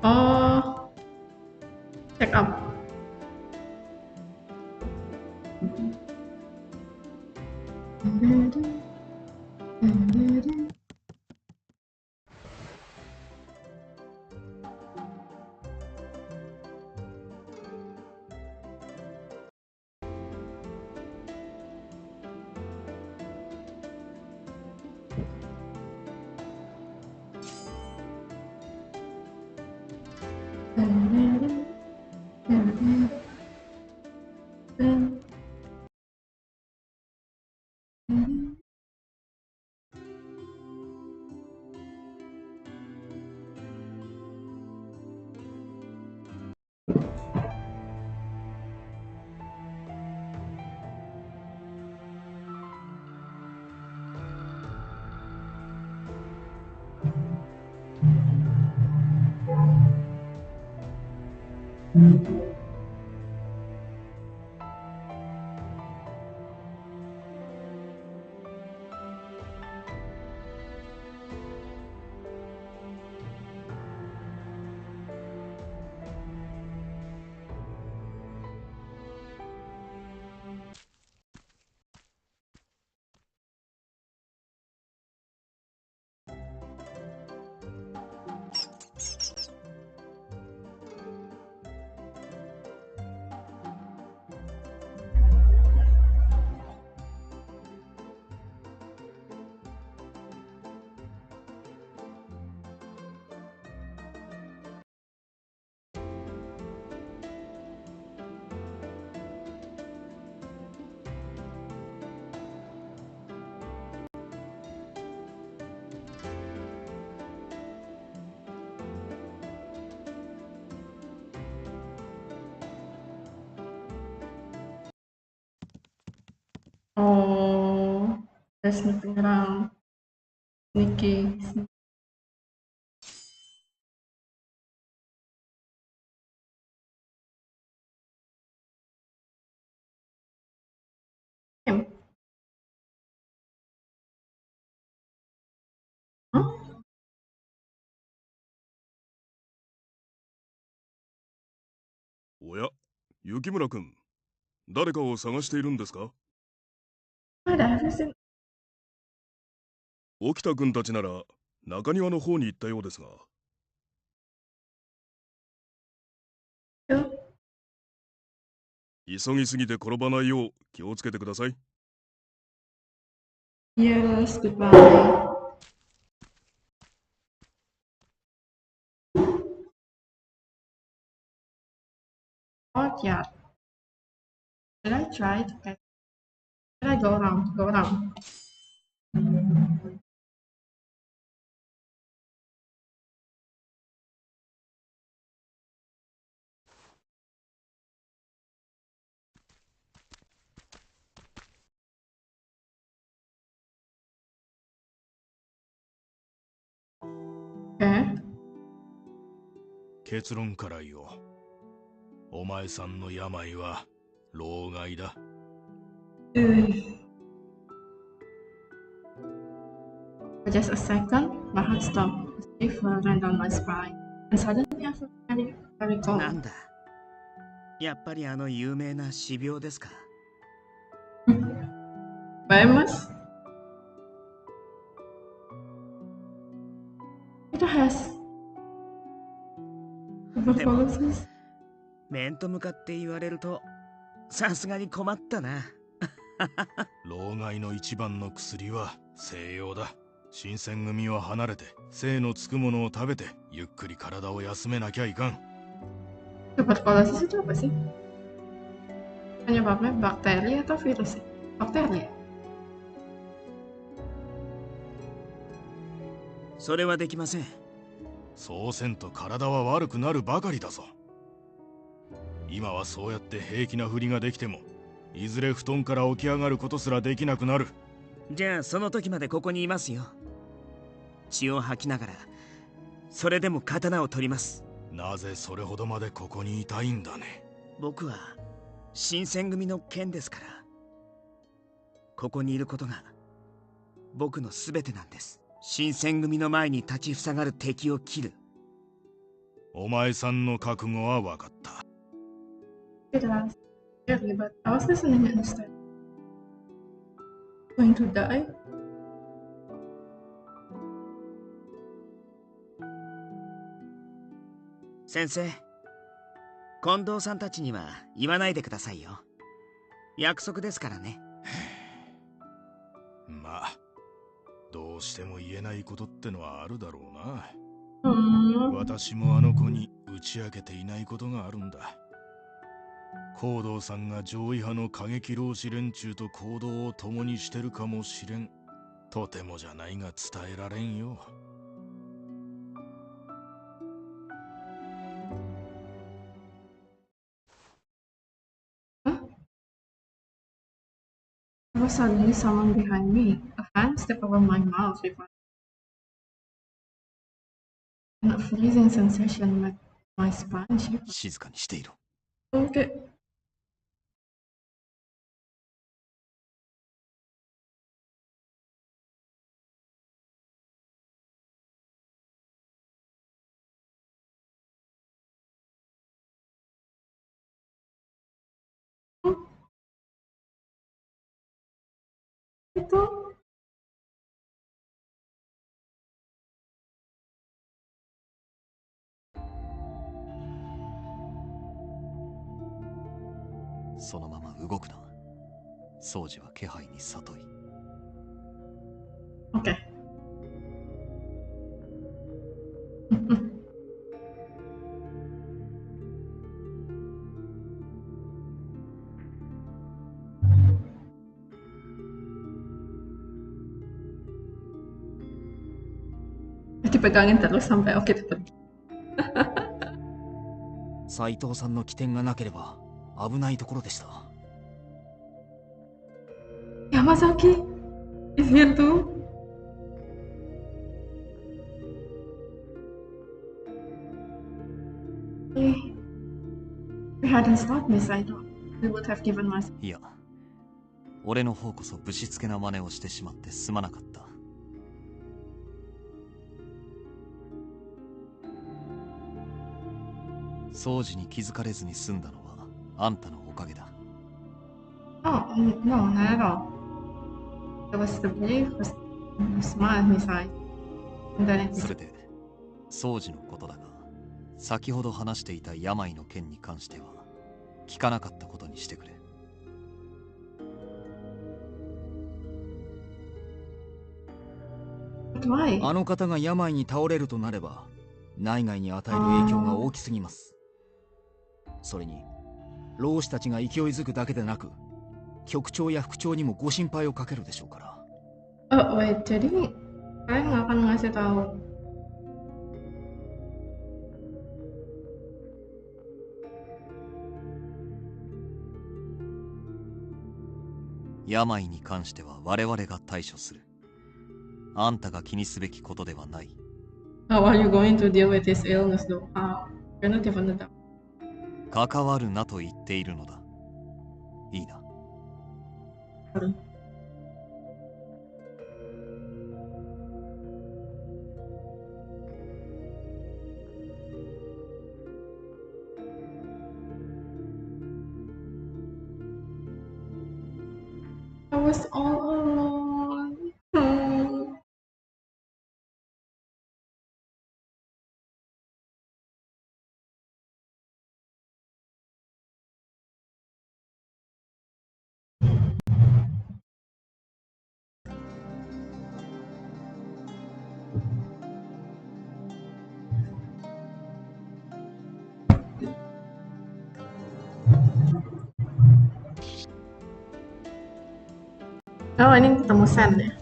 Oh, check up. Oh, they're snooping around. Sneaky. Him. Huh? おや、雪村君、誰かを探しているんですか？ What everything? 沖田君たちなら中庭の方に行ったようですが。急ぎすぎて転ばないよう気をつけてください。Yes, goodbye. Not yet. Should I try to catch? Should I go around? Go around. Okay. 結論から言おう。お前さんの病は老害だ。For just a second, my heart stopped. A shiver ran down my spine, and suddenly I felt very, very cold. なんだ、やっぱりあの有名な死病ですか。Famous? It has でも tuberculosis. 面と向かって言われるとさすがに困ったな。老害の一番の薬は西洋だ。新選組は離れて精のつくものを食べてゆっくり体を休めなきゃいかん。 Tuberculosis itu apa sih? Penyebabnya bakteri atau virus sih? Bakteri ya? それはできません。そうせんと体は悪くなるばかりだぞ。今はそうやって平気なふりができても、いずれ布団から起き上がることすらできなくなる。じゃあその時までここにいますよ。血を吐きながらそれでも刀を取ります。なぜそれほどまでここにいたいんだね。僕は新選組の剣ですから、ここにいることが僕の全てなんです。新選組の前に立ちふさがる敵を切る。お前さんの覚悟は分かった。It was scary, but I was listening instead. Going to die? 先生、近藤さんたちには言わないでくださいよ。約束ですからね。まあ、どうしても言えないことってのはあるだろうな。私もあの子に打ち明けていないことがあるんだ。行動さんが上位派の過激浪士連中と行動を共にしてるかもしれん。とてもじゃないが伝えられんよ。There was suddenly someone behind me. A hand stepped over my mouth with and a freezing sensation met my spine shiver. 静かにしていろ。Okay. Ito? そのまま動くな。掃除は気配に悟い。Okay. Dipegangin terus sampai Oki itu pergi. 斎藤さんの起点がなければ危ないところでした。Yamazaki is here too. If we hadn't stopped me, Saito, we would have given myself. いや、俺の方こそぶしつけな真似をしてしまってすまなかった。掃除に気づかれずに済んだのはあんたのおかげだ。Oh, no, not at all. It was the brave who smiled in his eyes. And then it それで掃除のことだが、先ほど話していた病の件に関しては聞かなかったことにしてくれ。あの方が病に倒れるとなれば内外に与える影響が大きすぎます。それに老士たちが勢いづくだけでなく局長や副長にもご心配をかけるでしょうから。Oh wait, jadi kalian nggak akan ngasih tahu病に関しては我々が対処する。あんたが気にすべきことではない。How are you going to deal with this illness though? How? You're not even the doctor. 関わるなと言っているのだ。いいな。I was all alone. Hmm. Oh, ini ketemu Sen ya?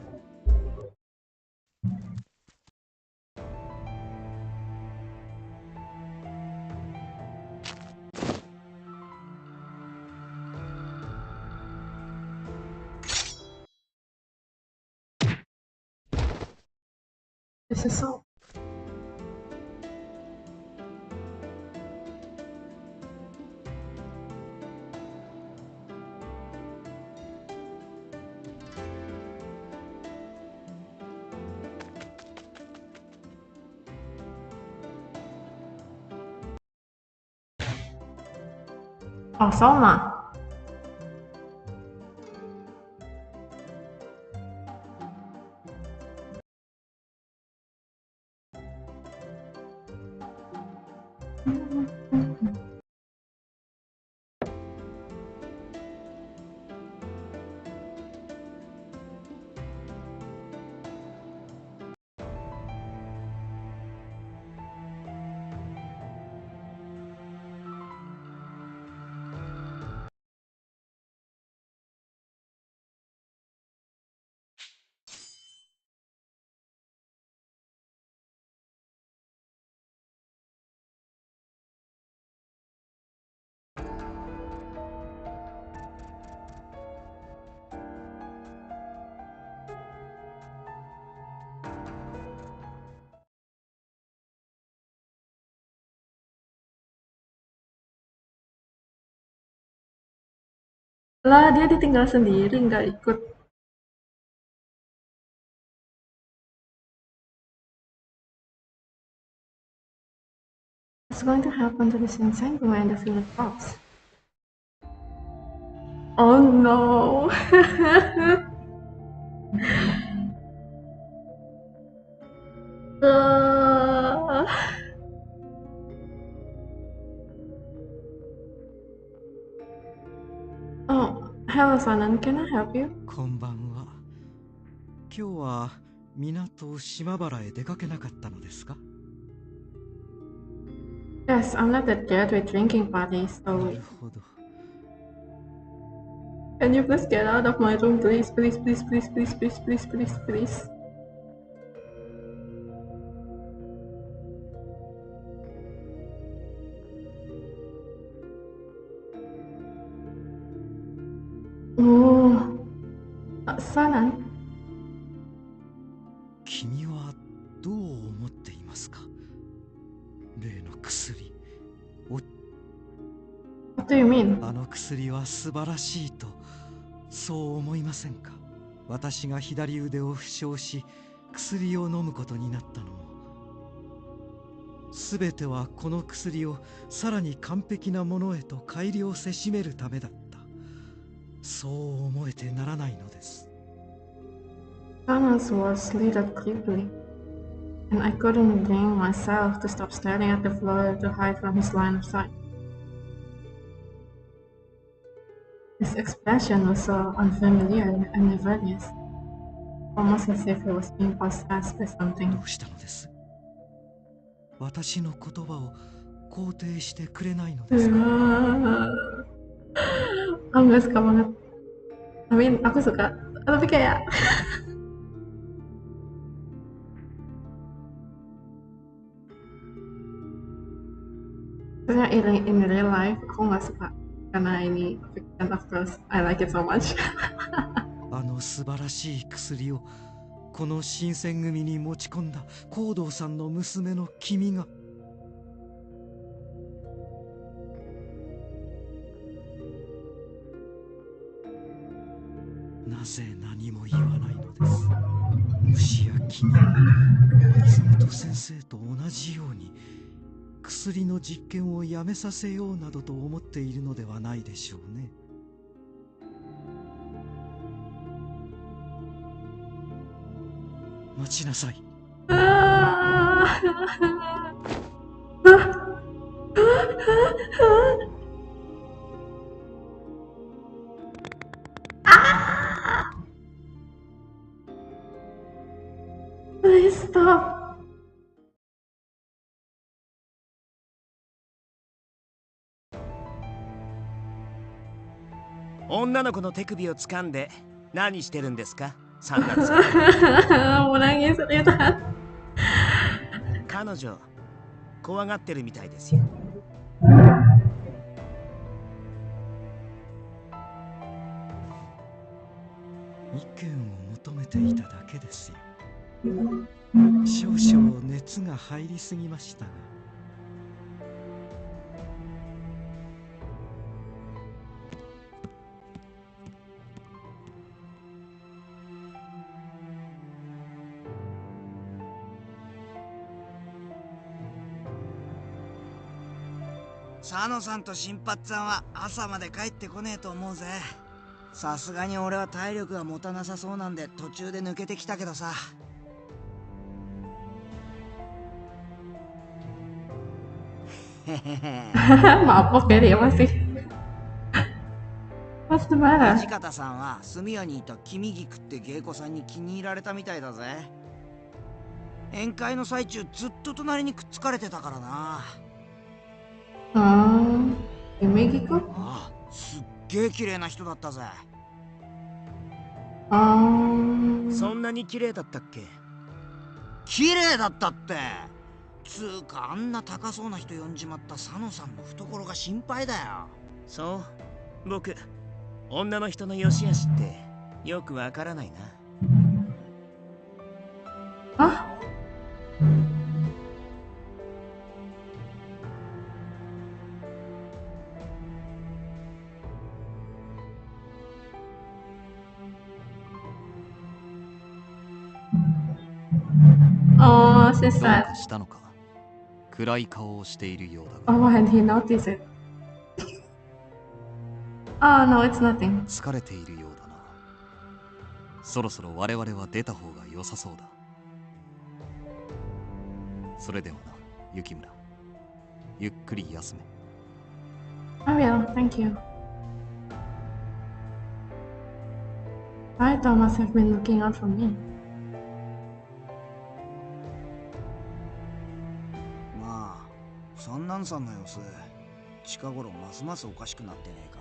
This is so. Oh, Soma. Lah, dia ditinggal sendiri, nggak ikut. What's going to happen to the Shinsengumi and the village fox? Oh no! Oh, hello, Sanan. Can I help you? こんばんは。今日は港島原へ出かけなかったのですか？ Yes, I'm not that good with drinking parties, so なるほど。can you please get out of my room, please, please, please, please, please, please, please, please, please. Oh, Sanan. 君はどう思っていますか？例の薬。What do you mean? あの薬は素晴らしいと、そう思いませんか？私が左腕を負傷し、薬を飲むことになったのも、すべてはこの薬をさらに完璧なものへと改良せしめるためだった。そう思えてならないのです。Sanan's was lit up creepily, and I couldn't bring myself to stop staring at the floor to hide from his line of sight. His expression was so unfamiliar and nervous, almost as if he was being possessed by something. どうしたのです？私の言葉を肯定してくれないのですか？ Aku nggak suka banget. I mean, aku suka, tapi kayak sebenarnya in real life aku nggak suka karena ini fiction, of course I like it so much. あの素晴らしい薬をこの新選組に持ち込んだ行動さんの娘の君が。なぜ何も言わないのです？もしや君は水本先生と同じように薬の実験をやめさせようなどと思っているのではないでしょうね。待ちなさい。Please stop. 女の子の手首を掴んで何してるんですか、サンダルさん。Mau nangis ternyata. 彼女怖がってるみたいですよ。意見を求めていただけですよ。少々熱が入りすぎましたが。佐野さんと新八さんは朝まで帰ってこねえと思うぜ。さすがに俺は体力が持たなさそうなんで途中で抜けてきたけどさ。Mabok ya dia masih. What's the matter? 土方さんは住谷にいた君菊って芸妓さんに気に入られたみたいだぜ。宴会の最中ずっと隣にくっつかれてたからな。夢菊？ああ、すっげえ綺麗な人だったぜ。そんなに綺麗だったっけ？綺麗だったって。つうかあんな高そうな人呼んじまった佐野さんの懐が心配だよ。そう、僕女の人の良し悪しってよくわからないな。あ？ is どう that? かしたのか。暗い顔をしているようだ Oh, が。 and he noticed it. Oh, no, it's nothing. 疲れているようだな。そろそろ我々は出た方が良さそうだ。それではな、雪村。ゆっくり休め。I will, thank you. Saito must have been looking out for me. まあ三男さんの様子近頃ますますおかしくなってねえか。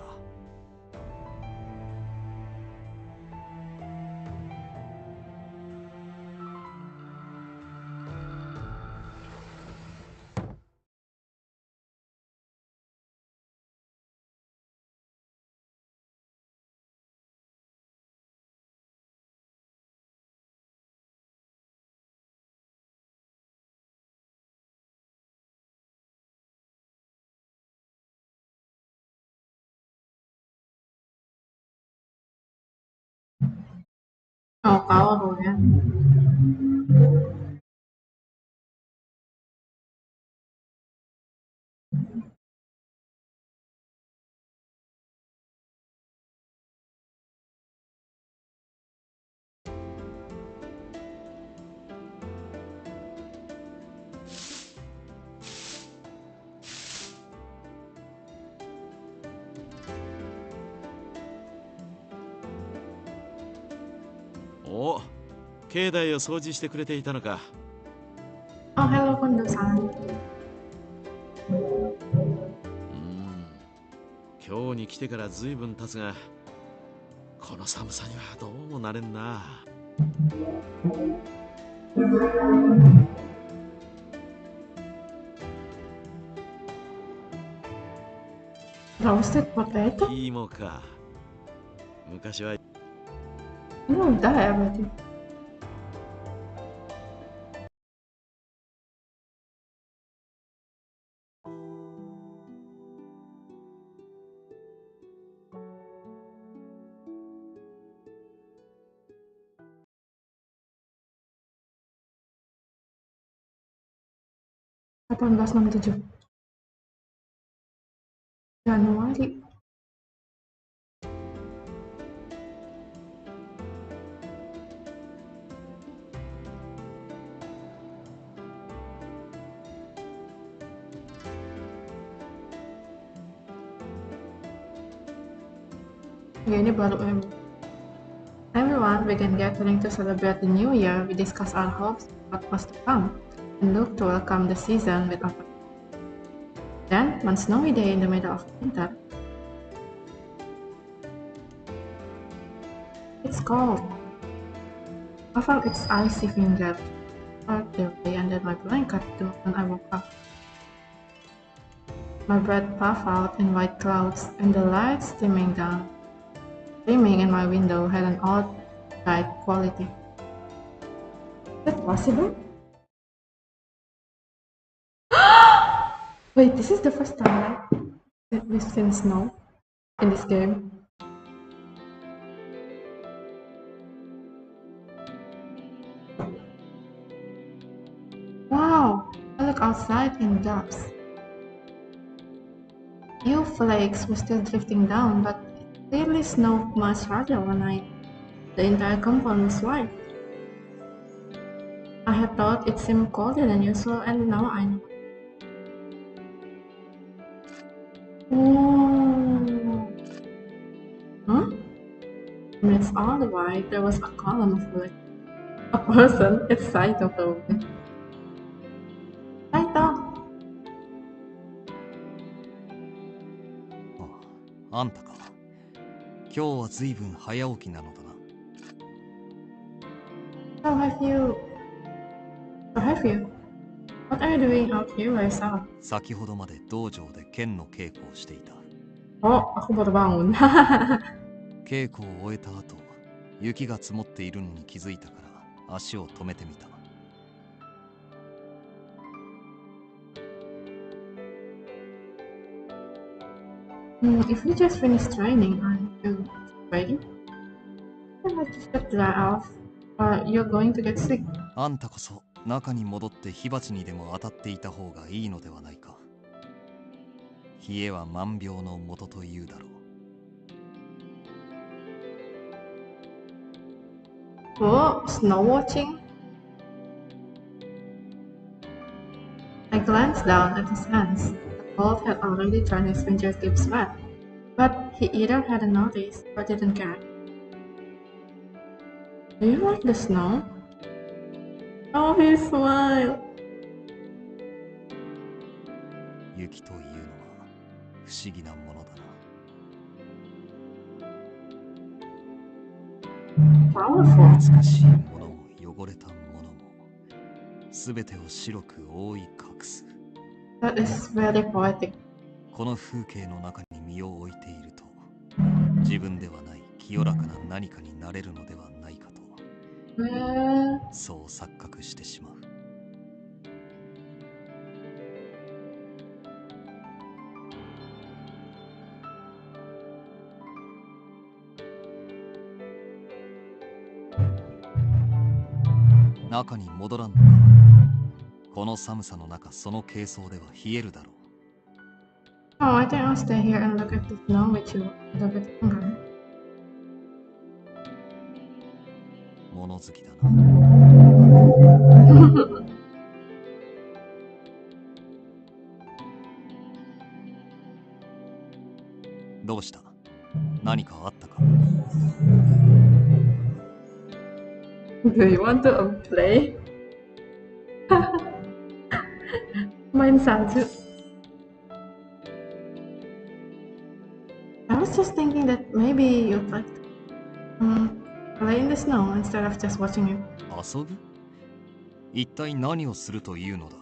Oh, kau aku ya.お、境内を掃除してくれていたのか。Oh, hello, Kondo-san. 今日に来てからずいぶん経つが、この寒さにはどうもなれんな。Roasted potato? 芋か。昔は。No, udah ya berarti. (1867) Januari. Ya, ini baru Everyone began gathering to celebrate the new year. We discussed our hopes, what was to come, and looked to welcome the season with optimism. Then, one snowy day in the middle of winter, it's cold. I felt its icy fingers part the way under my blanket when I woke up. My breath puffed out in white clouds, and the light streaming in my window had an odd, bright quality. Is that possible? Wait, this is the first time, right, that we've seen snow in this game? Wow! I look outside and gasp. Few flakes were still drifting down, but it clearly snowed much harder one night. The entire compound was white. I had thought it seemed colder than usual, and now I know. Whoa! Huh? Amidst all the white, there was a column of black. A person. It's Saito, probably. Saito! あんたか。今日はずいぶん早起きなのだな。How have you? What are you doing out here by yourself? 先ほどまで道場で剣の稽古をしていた。Oh, aku baru bangun. 稽古を終えた後、雪が積もっているのに気づいたから足を止めてみた。If you just finished training, aren't you ready? Then let your sweat dry off, or you're going to get sick. あんたこそ中に戻って火鉢にでも当たっていた方がいいのではないか。冷えは万病のもとというだろう。Oh, snow watching? I glanced down at his hands. The cold had already turned his fingertips wet, but he either hadn't noticed or didn't care. Do you like the snow? Oh, he smiled. 雪というのは不思議なものだな。Powerful. 美しいものも汚れたものも全てを白く覆い隠す。That is very poetic. この風景の中に身を置いていると自分ではない清らかな何かになれるのではないかと、そう錯覚してしまう。中に戻らんのか。この寒さの中、その軽装では冷えるだろう。Oh, I think I'll stay here and look at the snow with you a little bit longer. 物好きだな。どうした？何かあったか？ Do you want to play? Main salju. I was just thinking that maybe you'd like to play in the snow instead of just watching it. 遊ぶ？一体何をするというのだ？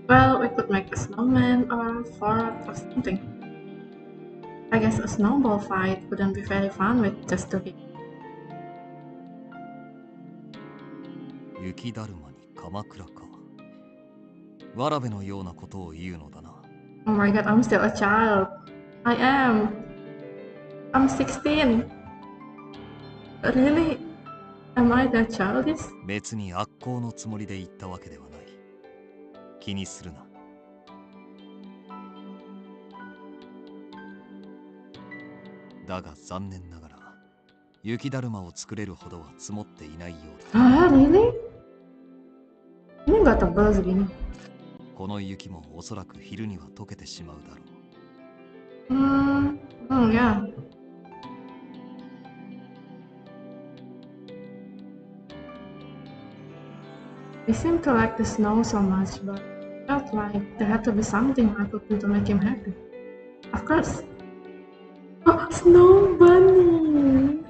Well, we could make a snowman or a fort or something. I guess a snowball fight wouldn't be very fun with just two people. 雪だるまに鎌倉か。わらべのようなことを言うのだな。Oh my god, I'm still a child. I am. I'm 16. Really? Am I that childish? 別に悪行のつもりで言ったわけではない。気にするな。だが残念ながら雪だるまを作れるほどは積もっていないようだ。Ah, really? Ini nggak tebal segini. この雪もおそらく昼には溶けてしまうだろう。Yeah. He seemed to like the snow so much, but felt like there had to be something I could do to make him happy. Of course. Oh, snow bunny!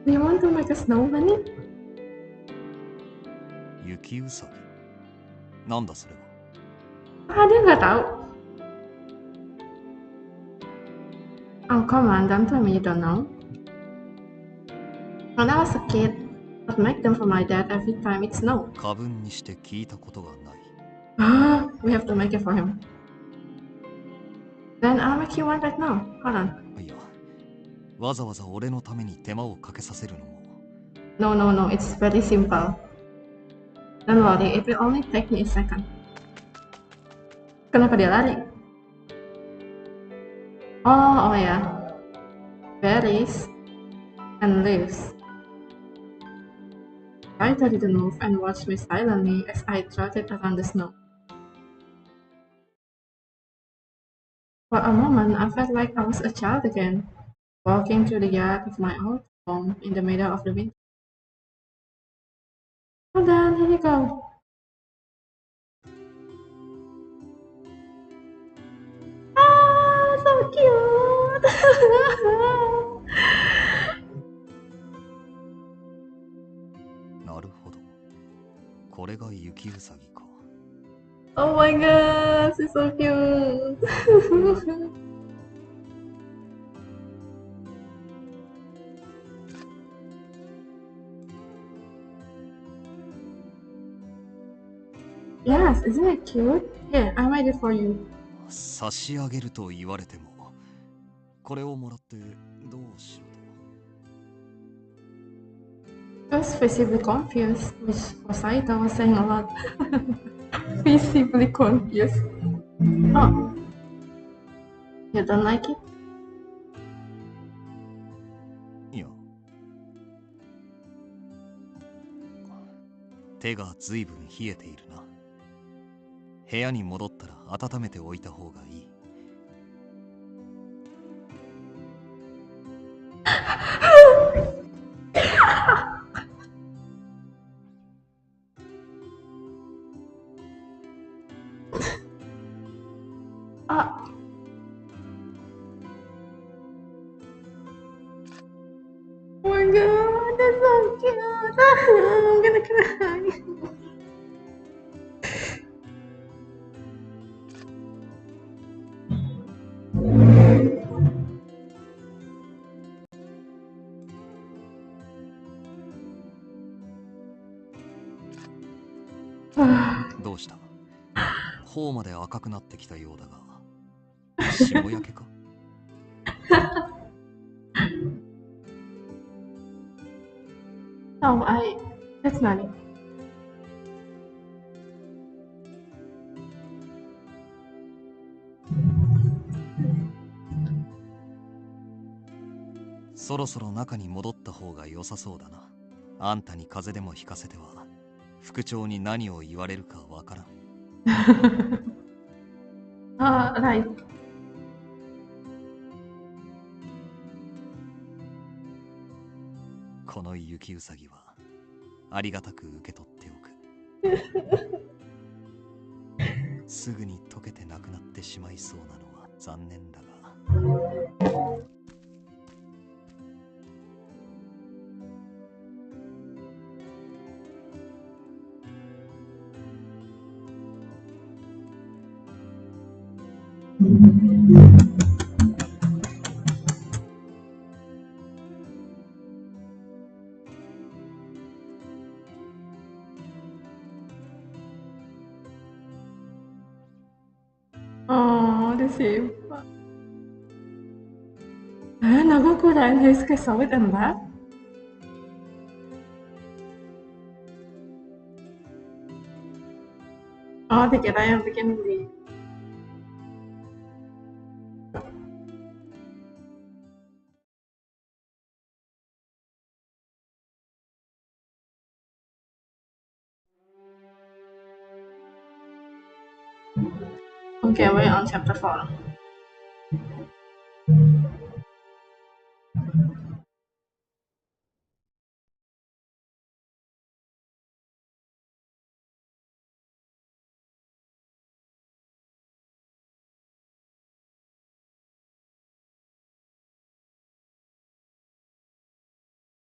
Do you want to make a snow bunny? 雪うさぎ。なんだそれは。Ah, dia nggak tahu. Oh, come on, don't tell me you don't know. When I was a kid, I'd make them for my dad every time it snowed. 過分にして聞いたことがない。Ah, we have to make it for him. Then I'll make you one right now. Hold on. いや、わざわざ俺のために手間をかけさせるのも。No, no, no, it's very simple. Don't worry, it will only take me a second. Kenapa dia lari? Oh ya. Berries and leaves. Saito didn't move and watched me silently as I trotted around the snow. For a moment, I felt like I was a child again, walking through the yard of my old home in the middle of the winter. Hold on, here you go. Ah, so cute! Oh my god, she's so cute! Yes, isn't it cute? Here, I made it for you. 差し上げると言われても、これをもらってどうしろと。I was visibly confused, which for Saito was saying a lot. Visibly confused. Oh, you don't like it? いや、手がずいぶん冷えているな。部屋に戻ったら温めておいた方がいい。Ah, oh my god, that's so cute. I'm gonna cry. どうした？頬まで赤くなってきたようだが、霜焼けか？Oh, that's not it. そろそろ中に戻った方が良さそうだな。あんたに風邪でもひかせては、副長に何を言われるかわからん。Right. この雪うさぎはありがたく受け取っておく。すぐに溶けてなくなってしまいそうなのは残念だが。Oh, the same. Nagoku and Heisuke saw it and laughed. Oh, dikira yang bikin beli. Okay, we're on chapter 4.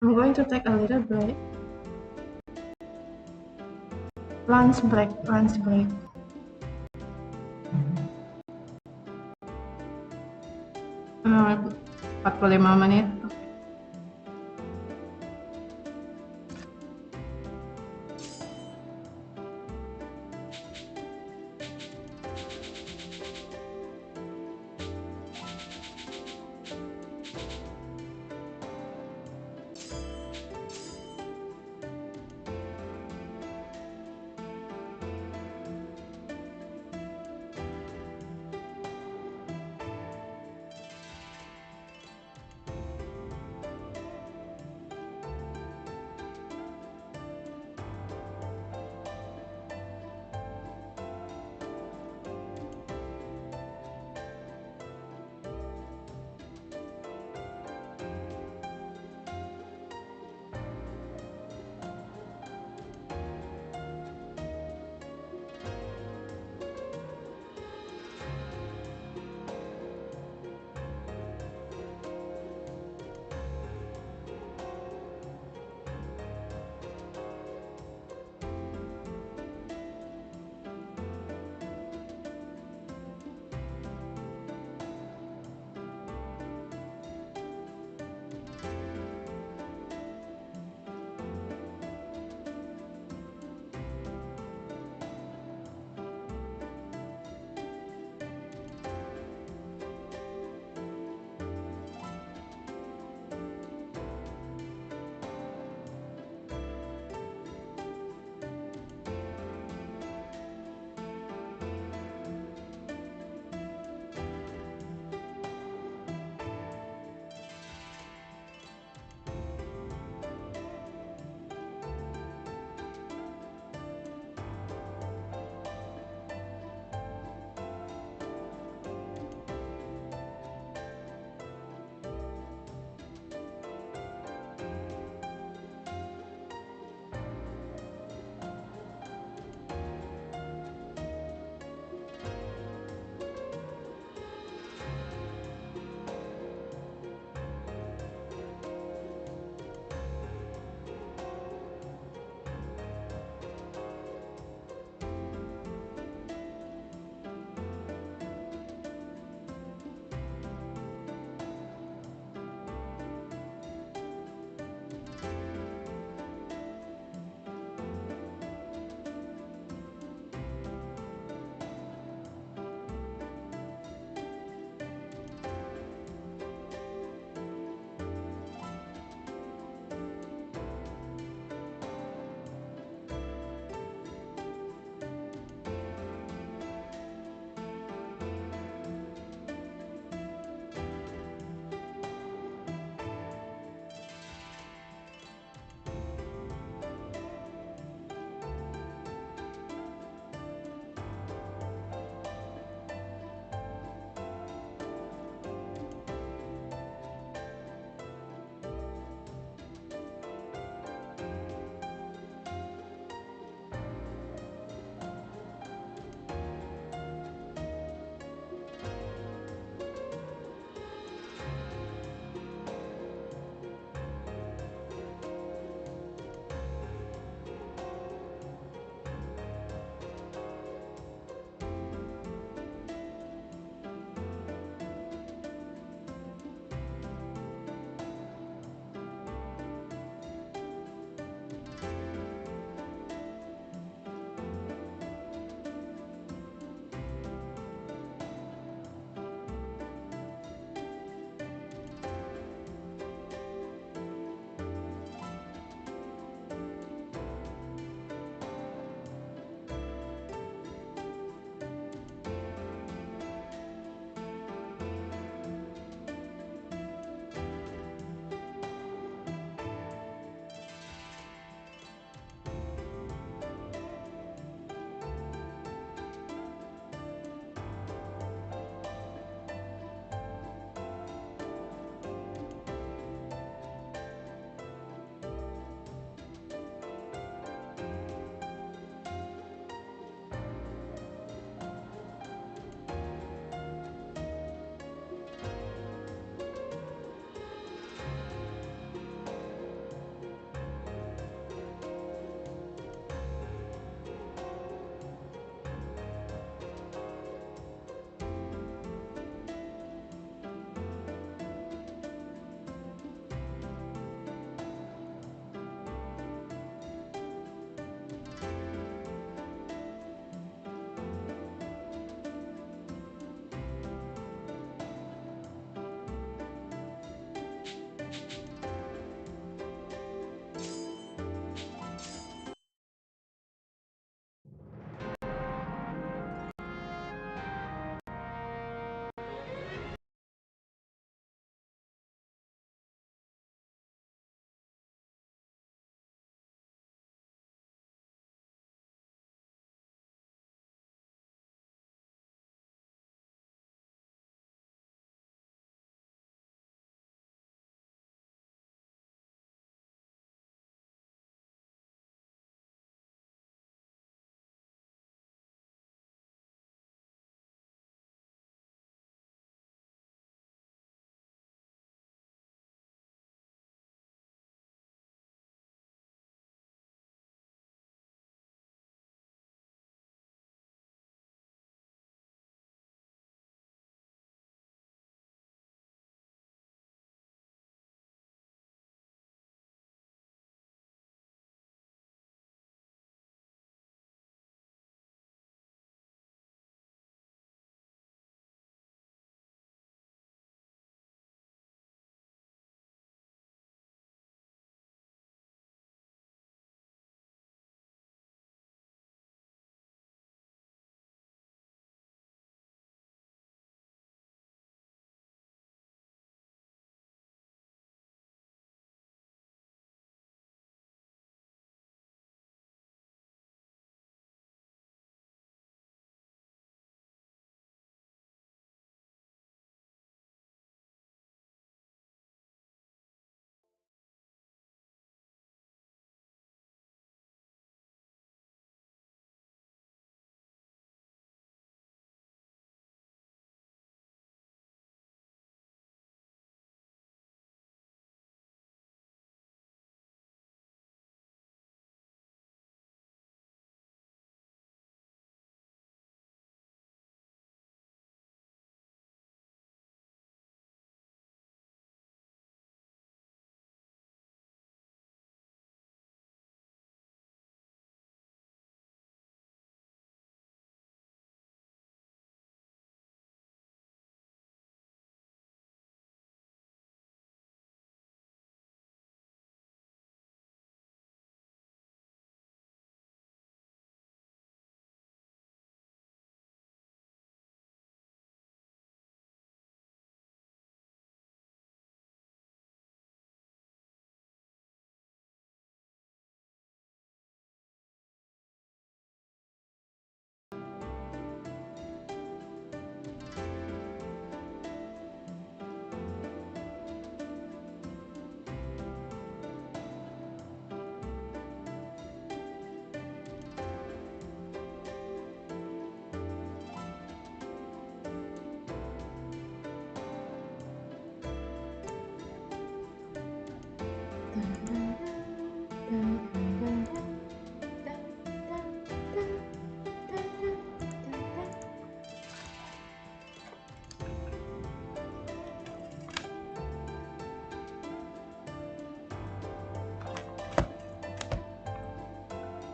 I'm going to take a little break. Lunch break. 45 menit.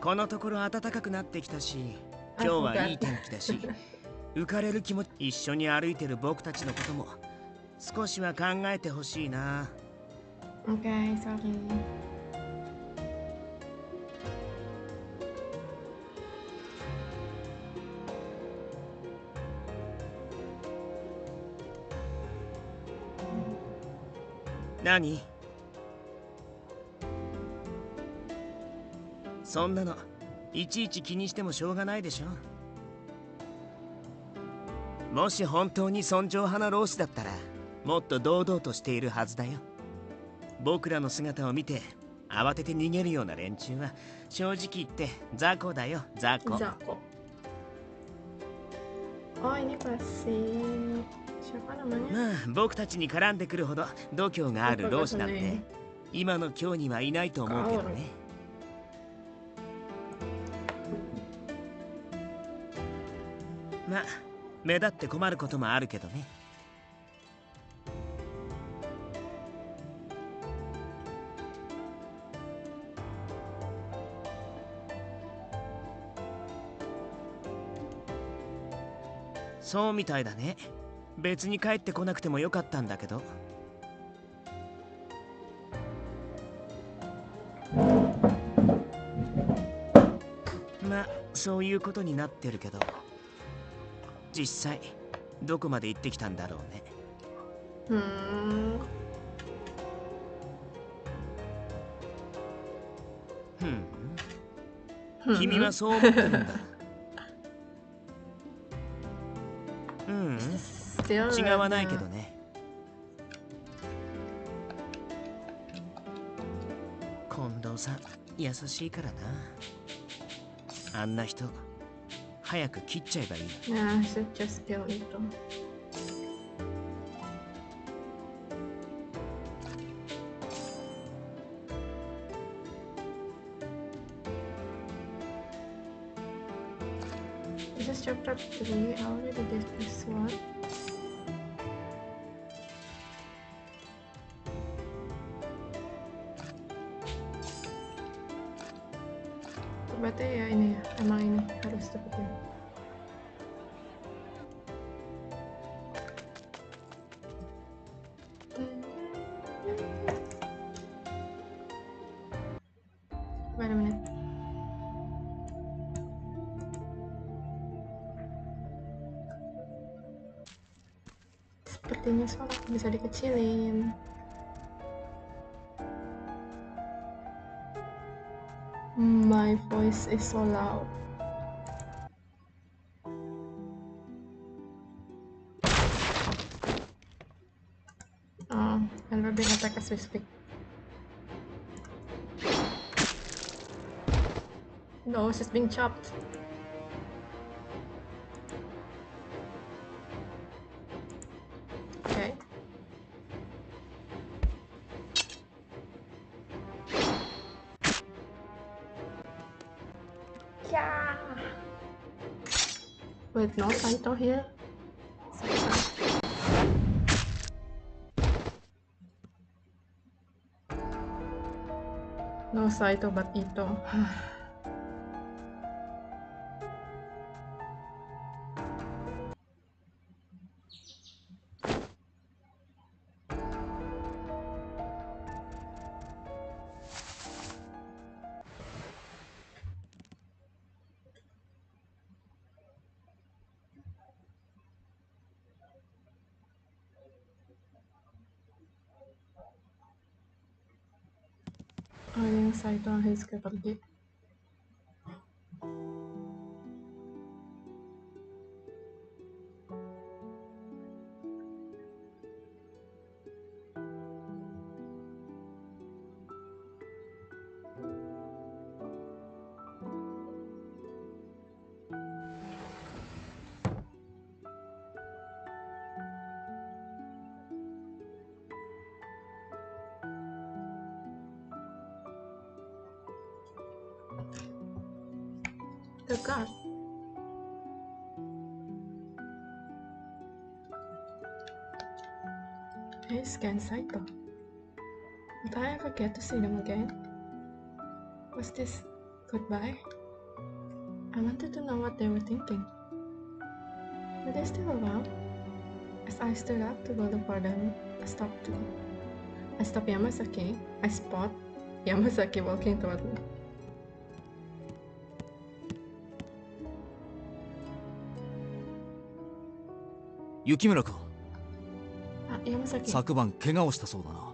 このところ暖かくなってきたし、今日はいい天気だし、浮かれる気持ち、一緒に歩いてる僕たちのことも少しは考えてほしいな。Okay, sorry. Nani? そんなのいちいち気にしてもしょうがないでしょ。もし本当に尊重派の老子だったらもっと堂々としているはずだよ。僕らの姿を見て慌てて逃げるような連中は正直言って雑魚だよ、雑魚。Oh, ini pasti siapa namanya? まあ僕たちに絡んでくるほど度胸がある老子なんて今の今日にはいないと思うけどね。まあ目立って困ることもあるけどね。そうみたいだね。別に帰ってこなくてもよかったんだけど。まあそういうことになってるけど、実際どこまで行ってきたんだろうね。君はそう思ってるんだ。違わないけどね。近藤さん優しいからな。あんな人早く切っちゃえばいい。Nah, should just kill itu. This is chapter 3. I already did this one. Berarti ya ini ya, emang ini harus dapetin. Wait a minute. Sepertinya suara bisa dikecilin. My voice is so loud. Oh, and we're being attacked as we speak. No, she's being chopped. Okay. Yeah. Wait, no Saito here. Saito. No Saito, but Ito. Oh, yang Saito habis pergi. The god. Hey, scan Saito. Would I ever get to see them again? What's this? Goodbye. I wanted to know what they were thinking. Were they still around? As I stood up to go look for them, I stopped Yamasaki. I spot Yamasaki walking toward me. 雪村君。あ、Yamasaki. 昨晩怪我をしたそうだな。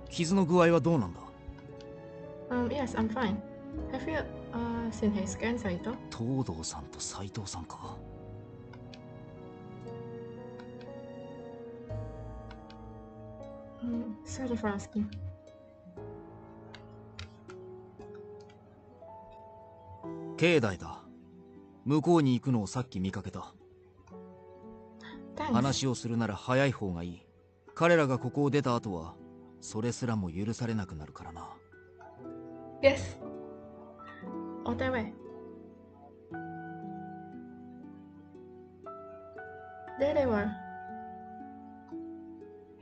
傷の具合はどうなんだ？ Yes, I'm fine. Have you seen Heisuke and Saito? 東堂さんと斎藤さんか。Sorry for asking. 境内だ。向こうに行くのをさっき見かけた。話をするなら早い方がいい。彼らがここを出た後はそれすらも許されなくなるからな。Yes. Otome. There they were.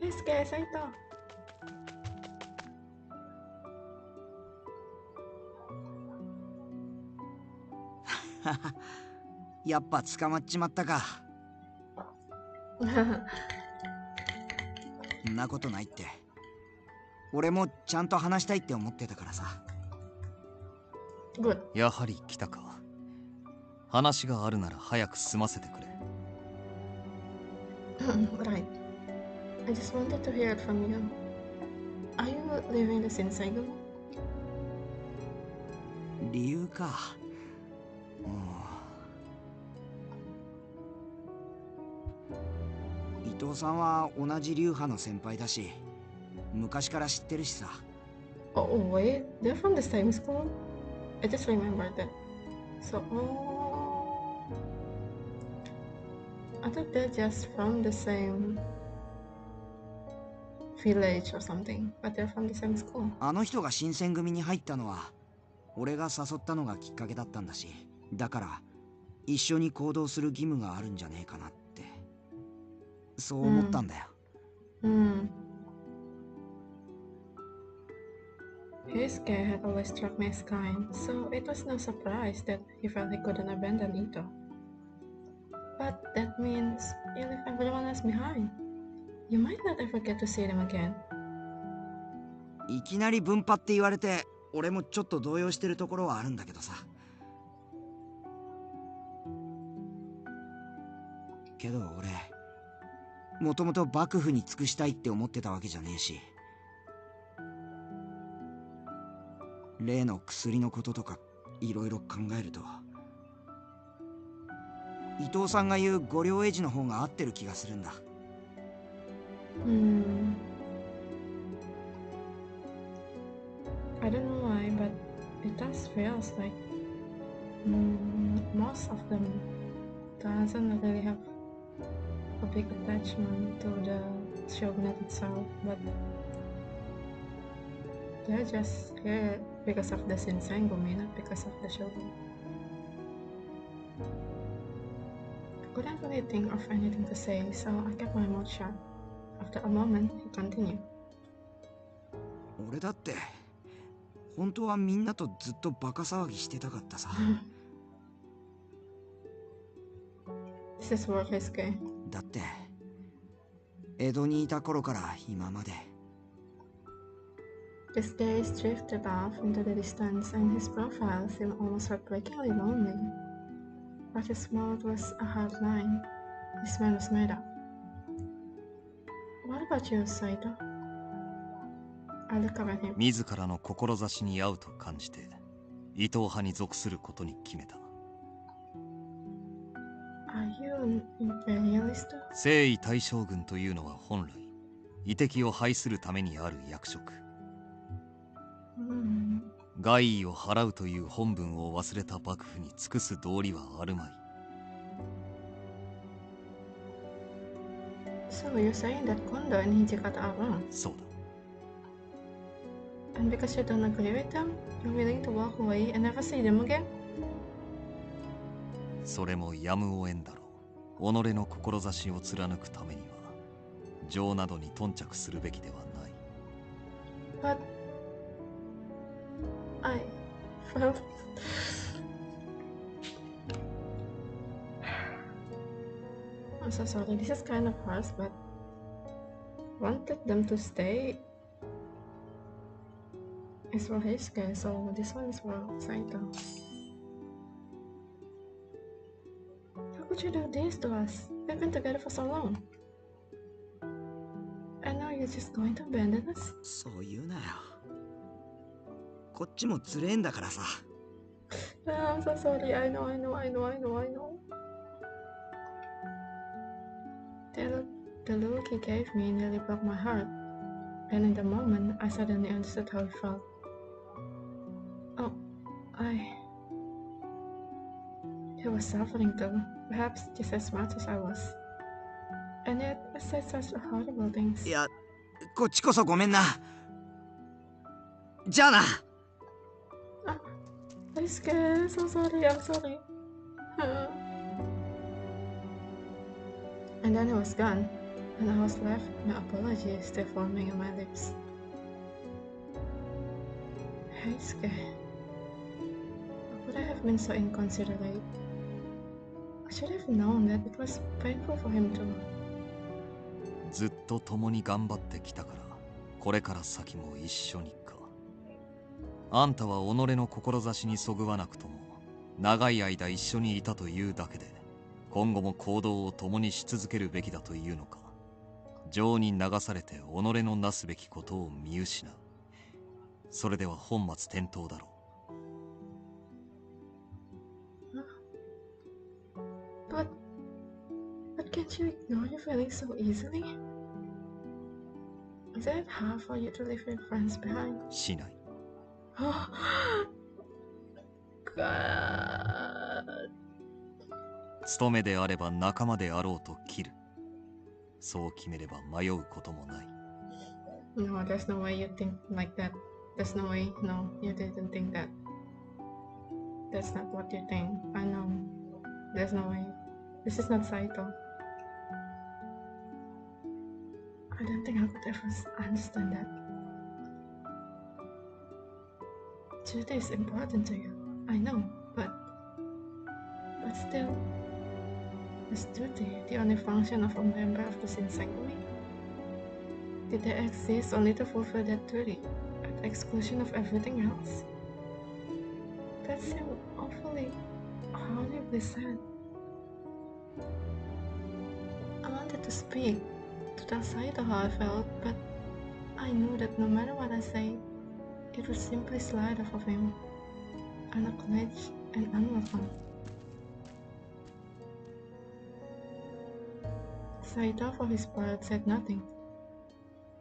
Heisuke, Saito. やっぱ捕まっちまったか。そんなことないって。俺もちゃんと話したいって思ってたからさ。やはり来たか。話があるなら早く済ませてくれ。Right. I just wanted to hear it from you. Are you leaving the Shinsengumi? 理由か。伊藤さんは同じ流派の先輩だし、昔から知ってるしさ。Oh wait, they're from the same school? I just remembered that. So, I thought they're just from the same village or something, but they're from the same school. あの人が新選組に入ったのは、俺が誘ったのがきっかけだったんだし、だから一緒に行動する義務があるんじゃねえかなって、そう思ったんだよ。Heisuke had always struck me as kind, so it was no surprise that he felt he couldn't abandon Ito. But that means you leave everyone else behind. You might not ever get to see them again. いきなり分派って言われて、俺もちょっと動揺してるところはあるんだけどさ。けど俺、もともと幕府に尽くしたいって思ってたわけじゃねえし、例の薬のこととかいろいろ考えると、伊藤さんが言う御領絵師の方が合ってる気がするんだ。I don't know why, but it does feels like most of them doesn't really have a big attachment to the shogunate itself, but they're just here because of the Shinsengumi, not because of the shogun. I couldn't really think of anything to say, so I kept my mouth shut. After a moment, he continued. 俺だって本当はみんなとずっとバカ騒ぎしてたかったさ。This is work, Heisuke. だって江戸にいた頃から今まで。His gaze drifted off into the distance, and his profile seemed almost heartbreakingly lonely. But his mouth was a hard line. His mind was made up. What about you, Saito? I looked up at him. 自らの志に合うと感じて伊藤派に属することに決めた。Are you an imperialist? 征夷大将軍というのは本来夷敵を排するためにある役職。害意を払うという本分を忘れた幕府に尽くす道理はあるまい。So you're saying that Kondo and Hijikata are wrong? そうだ。And because you don't agree with them, you're willing to walk away and never see them again? それもやむを得んだろう。己の志を貫くためには情などに頓着するべきではない。But I felt I'm so sorry, this is kind of harsh, but wanted them to stay is for Heisuke, so this one is for Saito. How could you do this to us? We've been together for so long. And now you're just going to abandon us? そう言うなよ。こっちもつれえんだからさ。I'm so sorry, I know. The look he gave me nearly broke my heart, and in the moment, I suddenly understood how he felt. Oh, he was suffering too, perhaps just as much as I was. And yet, I said such horrible things. いや、こっちこそごめんな。じゃあな。I'm scared, so sorry, I'm sorry. And then he was gone, and I was left, my apology still forming in my lips. Heisuke, how could I have been so inconsiderate? I should have known that it was painful for him too. ずっと共に頑張ってきたから、これから先も一緒にか。あんたは己の志にそぐわなくとも、長い間一緒にいたというだけで、今後も行動を共にし続けるべきだというのか。情に流されて己のなすべきことを見失う。それでは本末転倒だろう。But can't you ignore your feelings so easily? Is it hard for you to leave your friends behind? しない。God. 務めであれば仲間であろうと切る。そう決めれば迷うこともない。No, there's no way you think like that. There's no way. No, you didn't think that. That's not what you think. I know. There's no way. This is not Saito. I don't think I could ever understand that. Duty is important to you. I know, but still, is duty the only function of a member of the Shinsengumi? Did they exist only to fulfill that duty, at the exclusion of everything else? That seemed awfully, horribly sad. I wanted to speak, to tell Saito how I felt, but I knew that no matter what I said, it would simply slide off of him, unacknowledged and unwelcome. Saito, for his part, said nothing.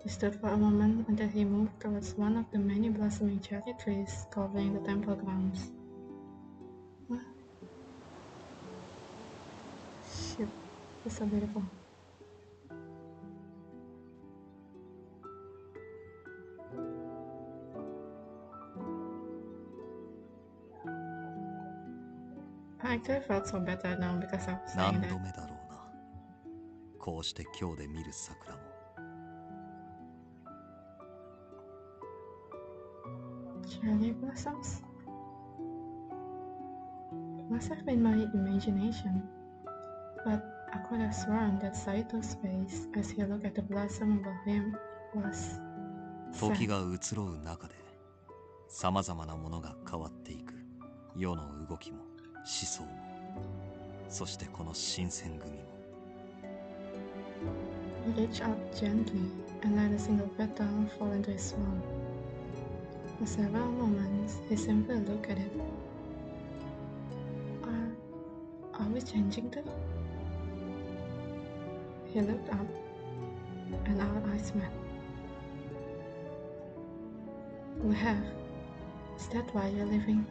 He stood for a moment until he moved towards one of the many blossoming cherry trees covering the temple grounds. What? Shit, it's so beautiful. I actually felt so bad right now because I was saying 何 that. 度目だろうな。こうして今日で見る桜も。Cherry blossoms? It must have been my imagination, but I could have sworn that Saito's face as he looked at the blossom above him was 時 sad. が移ろう中で、さまざまなものが変わっていく。世の動きも、思想も、そしてこの新選組も。He reached out gently and let a single petal fall into his palm. For several moments, he simply looked at it. Are we changing too? He looked up, and our eyes met. We have. Is that why you're leaving?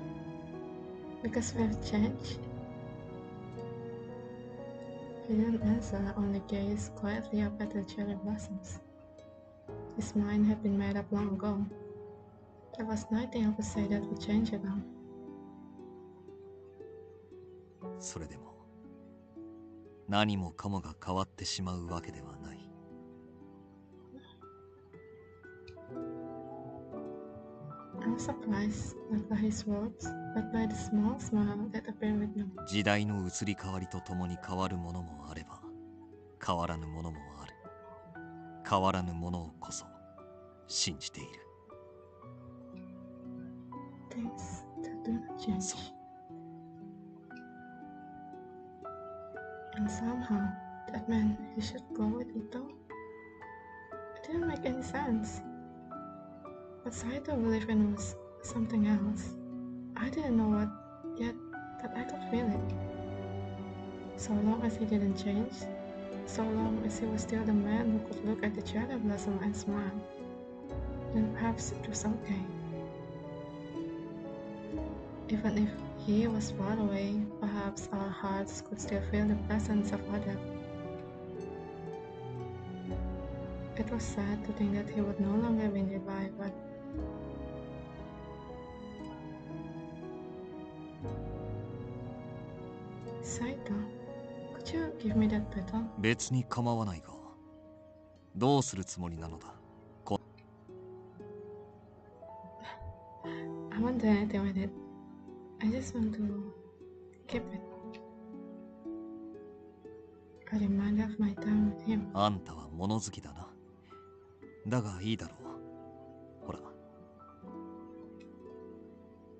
Because we have changed? He didn't answer, only gazed quietly up at the cherry blossoms. His mind had been made up long ago. There was nothing I could say that would change it now. それでも、何もかもが変わってしまうわけではない。I was surprised, not by his words, but by the small smile that appeared with them. 時代の移り変わりとともに変わるものもあれば、変わらぬものもある。変わらぬものをこそ信じている。そう。And somehow, that meant he should go with Ito? It didn't make any sense. What Saito believed in was something else. I didn't know what yet, but I could feel it. So long as he didn't change, so long as he was still the man who could look at the cherry blossom and smile, then perhaps it was okay. Even if he was far away, perhaps our hearts could still feel the presence of other. It was sad to think that he would no longer be nearby, but Saito, could you give me that petal? 別に構わないが、どうするつもりなのだ。I won't do anything with it. I just want to keep it. A reminder of my time with him. あんたは物好きだな。だがいいだろう。ほら。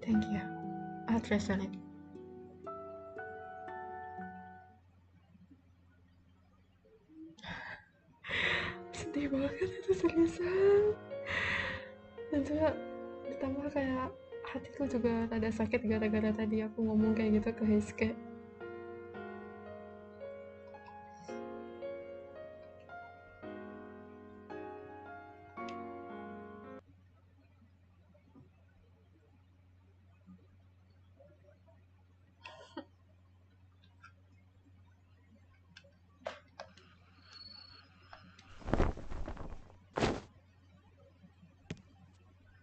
Thank you. I'll treasure it. Sedih banget itu seriusan. Dan juga ditambah kayak hatiku juga rada sakit gara-gara tadi aku ngomong kayak gitu ke Hiske.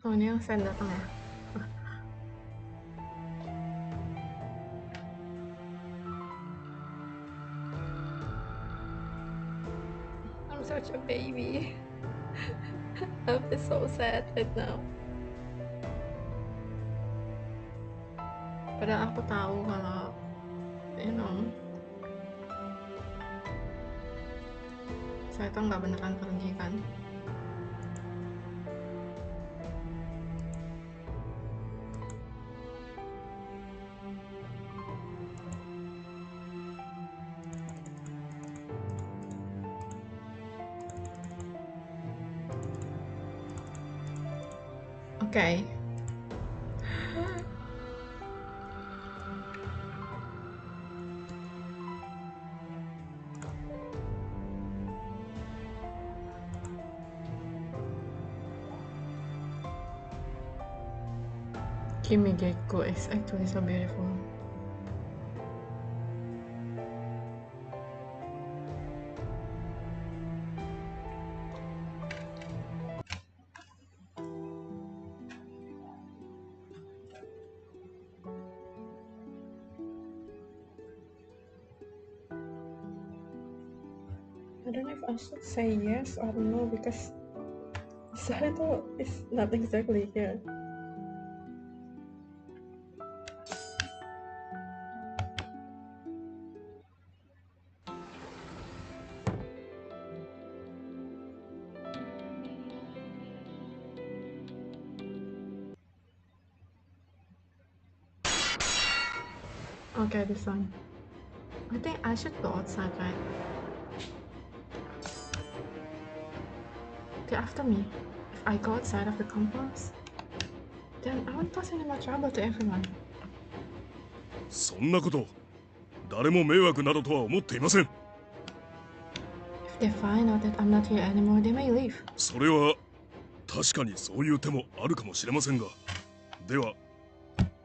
Oh, ini yang Sen datang ya? I'm such a baby. I feel so sad right now. Padahal aku tahu kalau, you know, Saito nggak beneran pergi kan? Okay. Kimi Gecko is actually so beautiful. I don't know if I should say yes or no because Saito is not exactly here. Okay, this one. I think I should go outside, right? Okay, after me. If I go outside of the compounds, then I won't cause any more trouble to everyone. そんなこと、誰も迷惑などとは思っていません。If they find out that I'm not here anymore, they may leave. それは確かにそういう手もあるかもしれませんが、では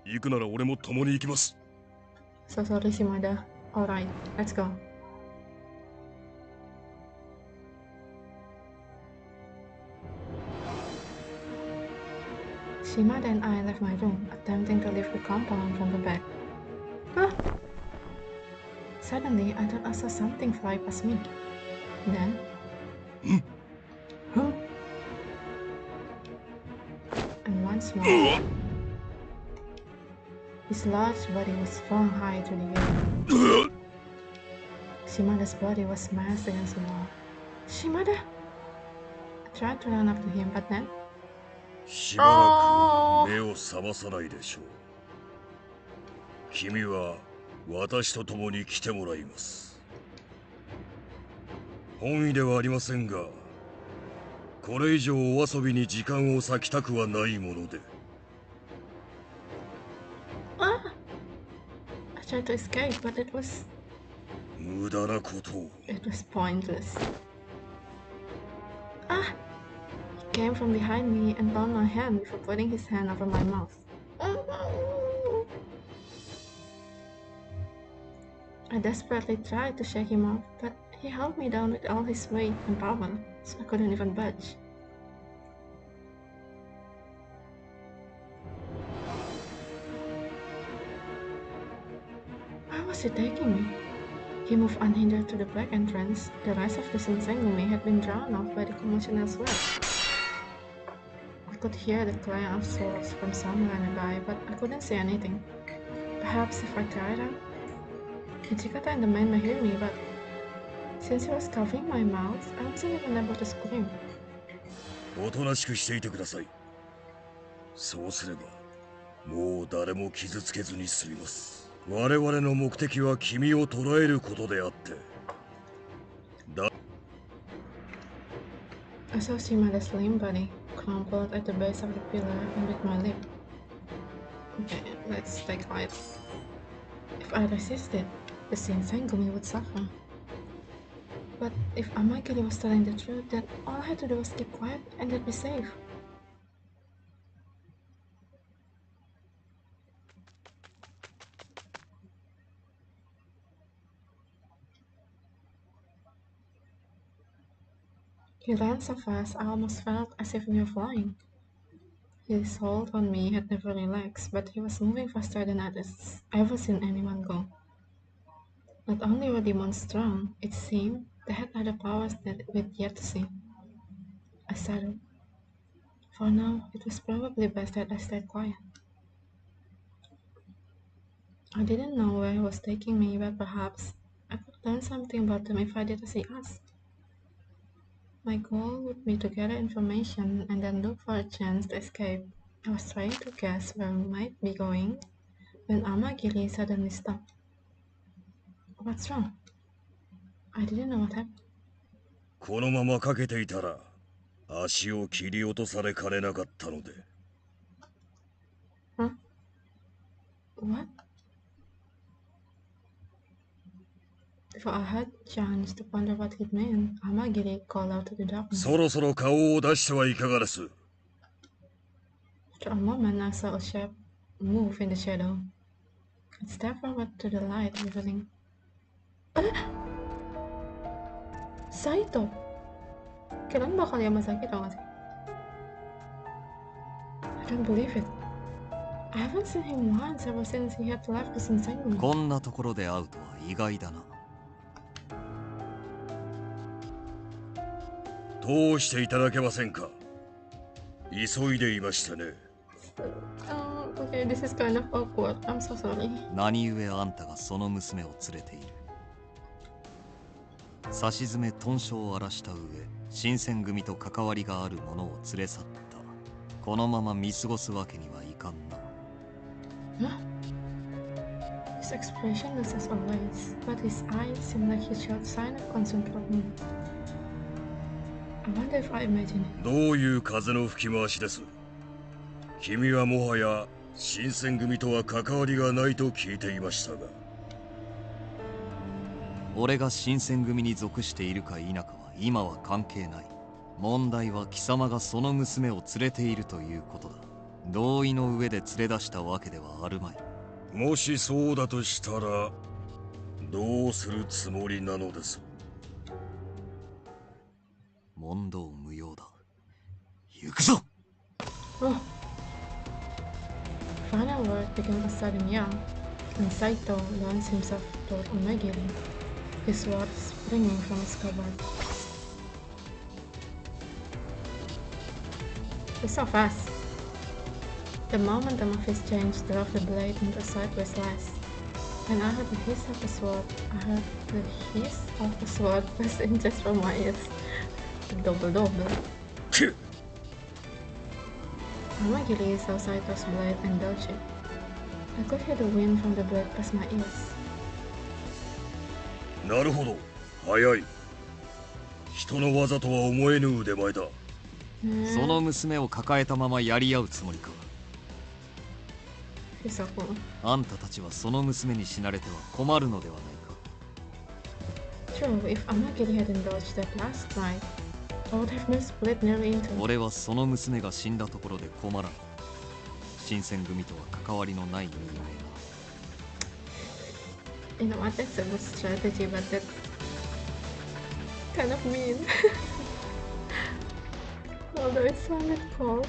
行くなら俺も共に行きます。So sorry, Shimada. Alright, let's go. Shimada and I left my room, attempting to leave the compound from the back. Huh? Suddenly, I thought I saw something fly past me. Then... Huh? And once more... His large body was flung high to the air. Shimada's body was smashed against the wall. Shimada! I tried to run up to him, but then... しばらく目を覚まさないでしょう。君は私と共に来てもらいます。本意ではありませんが、これ以上お遊びに時間を割きたくはないもので。I tried to escape, but it was... 無駄なことを。It was pointless. He came from behind me and bound my hand before putting his hand over my mouth. I desperately tried to shake him off, but he held me down with all his weight and power, so I couldn't even budge. Where was he taking me? He moved unhindered to the back entrance. The rest of the Shinsengumi had been drowned off by the commotion elsewhere. I could hear the clang of swords from somewhere nearby, but I couldn't see anything. Perhaps if I cried out, Hijikata and the man may hear me, but since he was covering my mouth, I wasn't even able to scream. おとなしくしていてください。そうすれば、もう誰も傷つけずに済みます。我々の目的は君を捕らえることであって。I saw Shimada's slim body crumpled at the base of the pillar and bit my lip. Okay, let's stay quiet. If I resisted, the Shinsengumi would suffer. But if Amagiri was telling the truth, then all I had to do was keep quiet and they'd be safe. He ran so fast I almost felt as if we were flying. His hold on me had never relaxed, but he was moving faster than I'd ever seen anyone go. Not only were demons strong, it seemed they had other powers that we'd yet to see. I startled. For now, it was probably best that I stayed quiet. I didn't know where he was taking me, but perhaps I could learn something about them if I did as he asked. My goal would be to gather information and then look for a chance to escape. I was trying to guess where we might be going when Amagiri suddenly stopped. What's wrong? I didn't know what happened. このままかけていたら、足を切り落とされかねなかったので。Huh? What? Before I had a chance to ponder what it meant, Amagiri called out to the darkness. そろそろ顔を出してはいかがです。 After a moment, I saw a shape move in the shadow. I stepped forward to the light, revealing... Saito! Kailan ba kaya masakit ako kasi? I don't believe it. I haven't seen him once ever since he had left the Shinsengumi. こんなところで会うとは意外だな。どうしていただけませんか。急いでいましたね。Okay, this is kind of awkward. I'm so sorry. 何故あんたがその娘を連れている。さしずめ豚書を荒らした上、新選組と関わりがある者を連れ去った。このまま見過ごすわけにはいかんな。His expressionless as always, but his eyes seemed like he showed sign of concern for me. I wonder if I imagine it. どういう風の吹き回しです。君はもはや新選組とは関わりがないと聞いていましたが。俺が新選組に属しているか否かは今は関係ない。問題は貴様がその娘を連れているということだ。同意の上で連れ出したわけではあるまい。もしそうだとしたらどうするつもりなのです。問答無用だ。行くぞ。Final word became a sudden yell, and Saito launched himself toward Amagiri, his sword springing from his scabbard. He's so fast. The momentum of his change drove the blade into a sideways slash. When I heard the hiss of the sword, I heard the hiss of the sword burst in just from my ears. Double. Amagiri saw Saito's blade and dodged it. I could hear the wind from the blade past my ears. なるほど、早い。人の技とは思えぬ腕前だ。その娘を抱えたままやり合うつもりか。あんたたちはその娘に死なれては困るのではないか。True, if Amagiri hadn't dodged that last strike, I would have missed blade nearly into. 俺はその娘が死んだところで困らん。新選組とは関わりのない人間 You know what? That's a good strategy, but that's kind of mean. Although it sounded cold,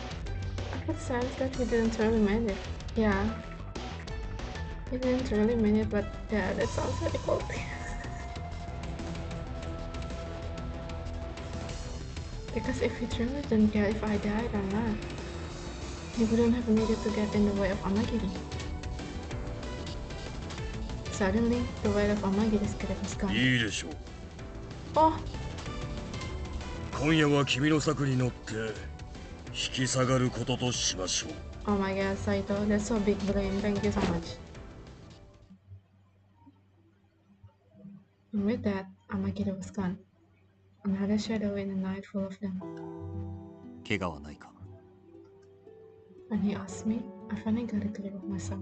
I could sense that he didn't really mean it. Yeah, he didn't really mean it, but yeah, that sounds very cold. Because if he truly didn't care if I died or not, he wouldn't have needed to get in the way of Amagiri. Suddenly, the weight of Amagiri's grip was gone. いいでしょう。Oh! 今夜は君の策に乗って引き下がることとしましょう。Oh my god, Saito, that's so big brain. Thank you so much. And with that, Amagiri was gone. Another shadow in a night full of them. 怪我はないか。When he asked me, I finally got a grip of myself.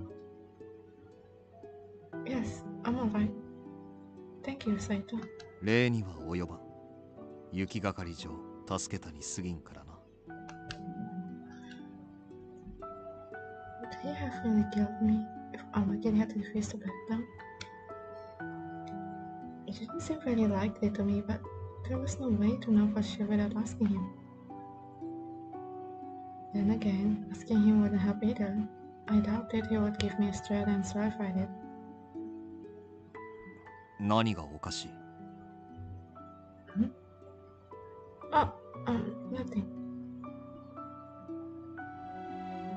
Yes, I'm alright. Thank you, Saito. 礼には及ばん。雪がかり上、助けたに過ぎんからな。Would he have really killed me if Amagiri had refused to back down? It didn't seem very likely to me, but there was no way to know for sure without asking him. Then again, asking him wouldn't help either. I doubted he would give me a straight answer if I did. 何がおかしい？ Oh, nothing.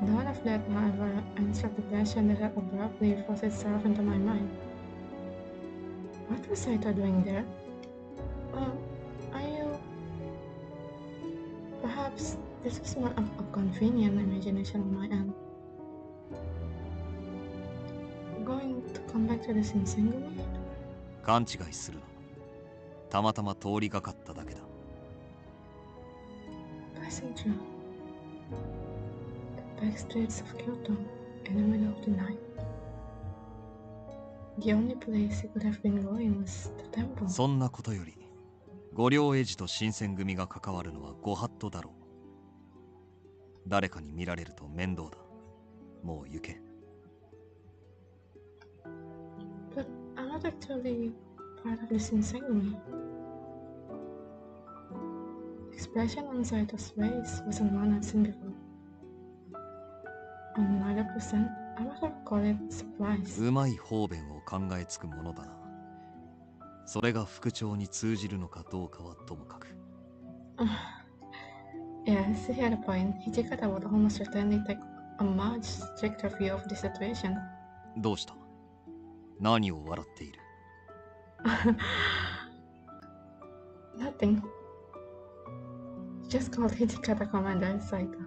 None of that, however, answered the question that had abruptly forced itself into my mind. What was Saito doing there? Are you... Perhaps this was more of a convenient imagination on my end. Going to come back to the Shinsengumi? 勘違いするな。たまたま通りがかっただけだ。Passing through the back streets of Kyoto in the middle of the night. The only place he could have been going was the temple. そんなことより、御両エジと新選組が関わるのはご法度だろう。誰かに見られると面倒だ。もう行け。But I'm not actually part of the Shinsengumi. The expression on Saito's face wasn't one I've seen before. On another percent, I must have called it surprise. うまい方便を考えつくものだな。それが副長に通じるのかどうかはともかく。Yes, he had a point. Hijikata would almost certainly take a much stricter view of the situation. どうした？何を笑っている？ Nothing. Just called Hijikata Commander Saito.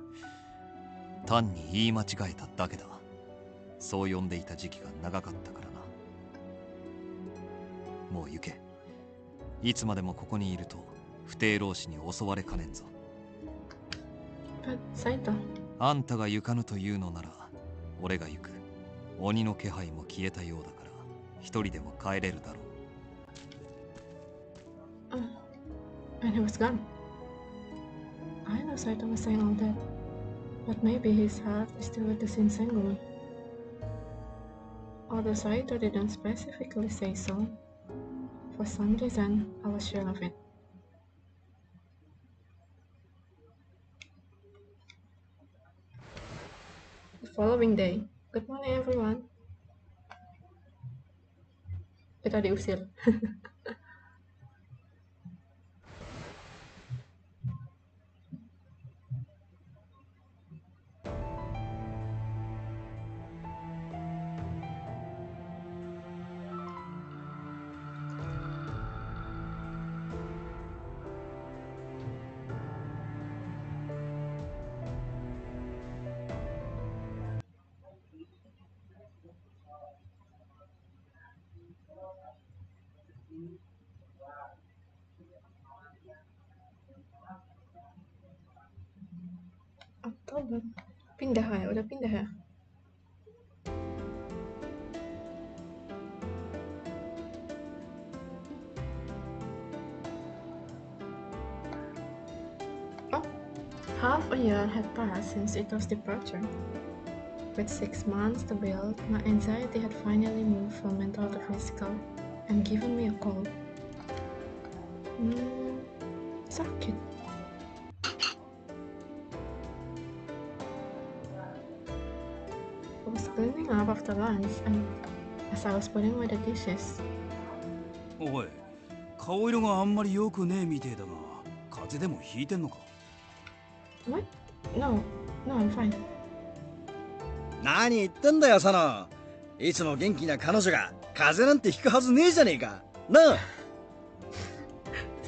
単に言い間違えただけだ。そう呼んでいた時期が長かったからな。もう行け。いつまでもここにいると不逞老師に襲われかねんぞ。But Saito. あんたが行かぬというのなら俺が行く。鬼の気配も消えたようだから一人でも帰れるだろう。And he was gone. I know Saito was saying all that, but maybe his heart is still with the Shinsengumi. Although Saito didn't specifically say so, for some reason I was sure of it. The following day. Good morning, everyone. Kita diusir. Oktober. Pindah ya, udah pindah ya. Oh, half a year had passed since Ito's departure. With 6 months to build, my anxiety had finally moved from mental to physical and given me a cold. Sakit. I was cleaning up after lunch and as I was putting away the dishes. おい、顔色があんまり良くねえみてえだが、風邪でもひいてんのか？ What? No, I'm fine. 何言ってんだよ、佐野。いつも元気な彼女が風邪なんてひくはずねえじゃねえか。なあ。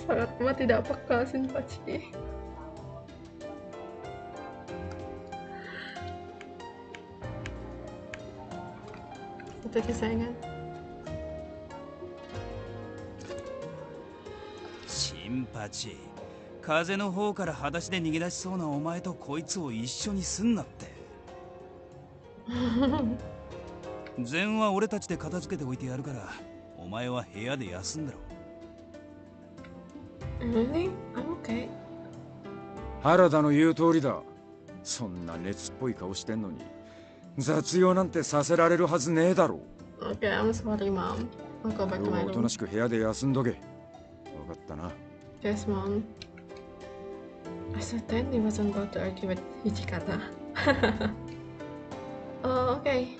Sangat amat tidak peka, Shinpachi. Itu kesayangan. 新八、風の方から裸足で逃げ出しそうなお前とこいつを一緒にすんなって。禅は俺たちで片付けておいてやるから、お前は部屋で休んだろ。Really? I'm okay. 原田の言う通りだ。そんな熱っぽい顔してんのに雑用なんてさせられるはずねえだろ。Okay, I'm sorry, Mom. I'll go back to my おと room. なしく部屋で休んどけ。わかったな。Yes, Mom. I certainly wasn't about to argue with Hijikata. Oh, okay.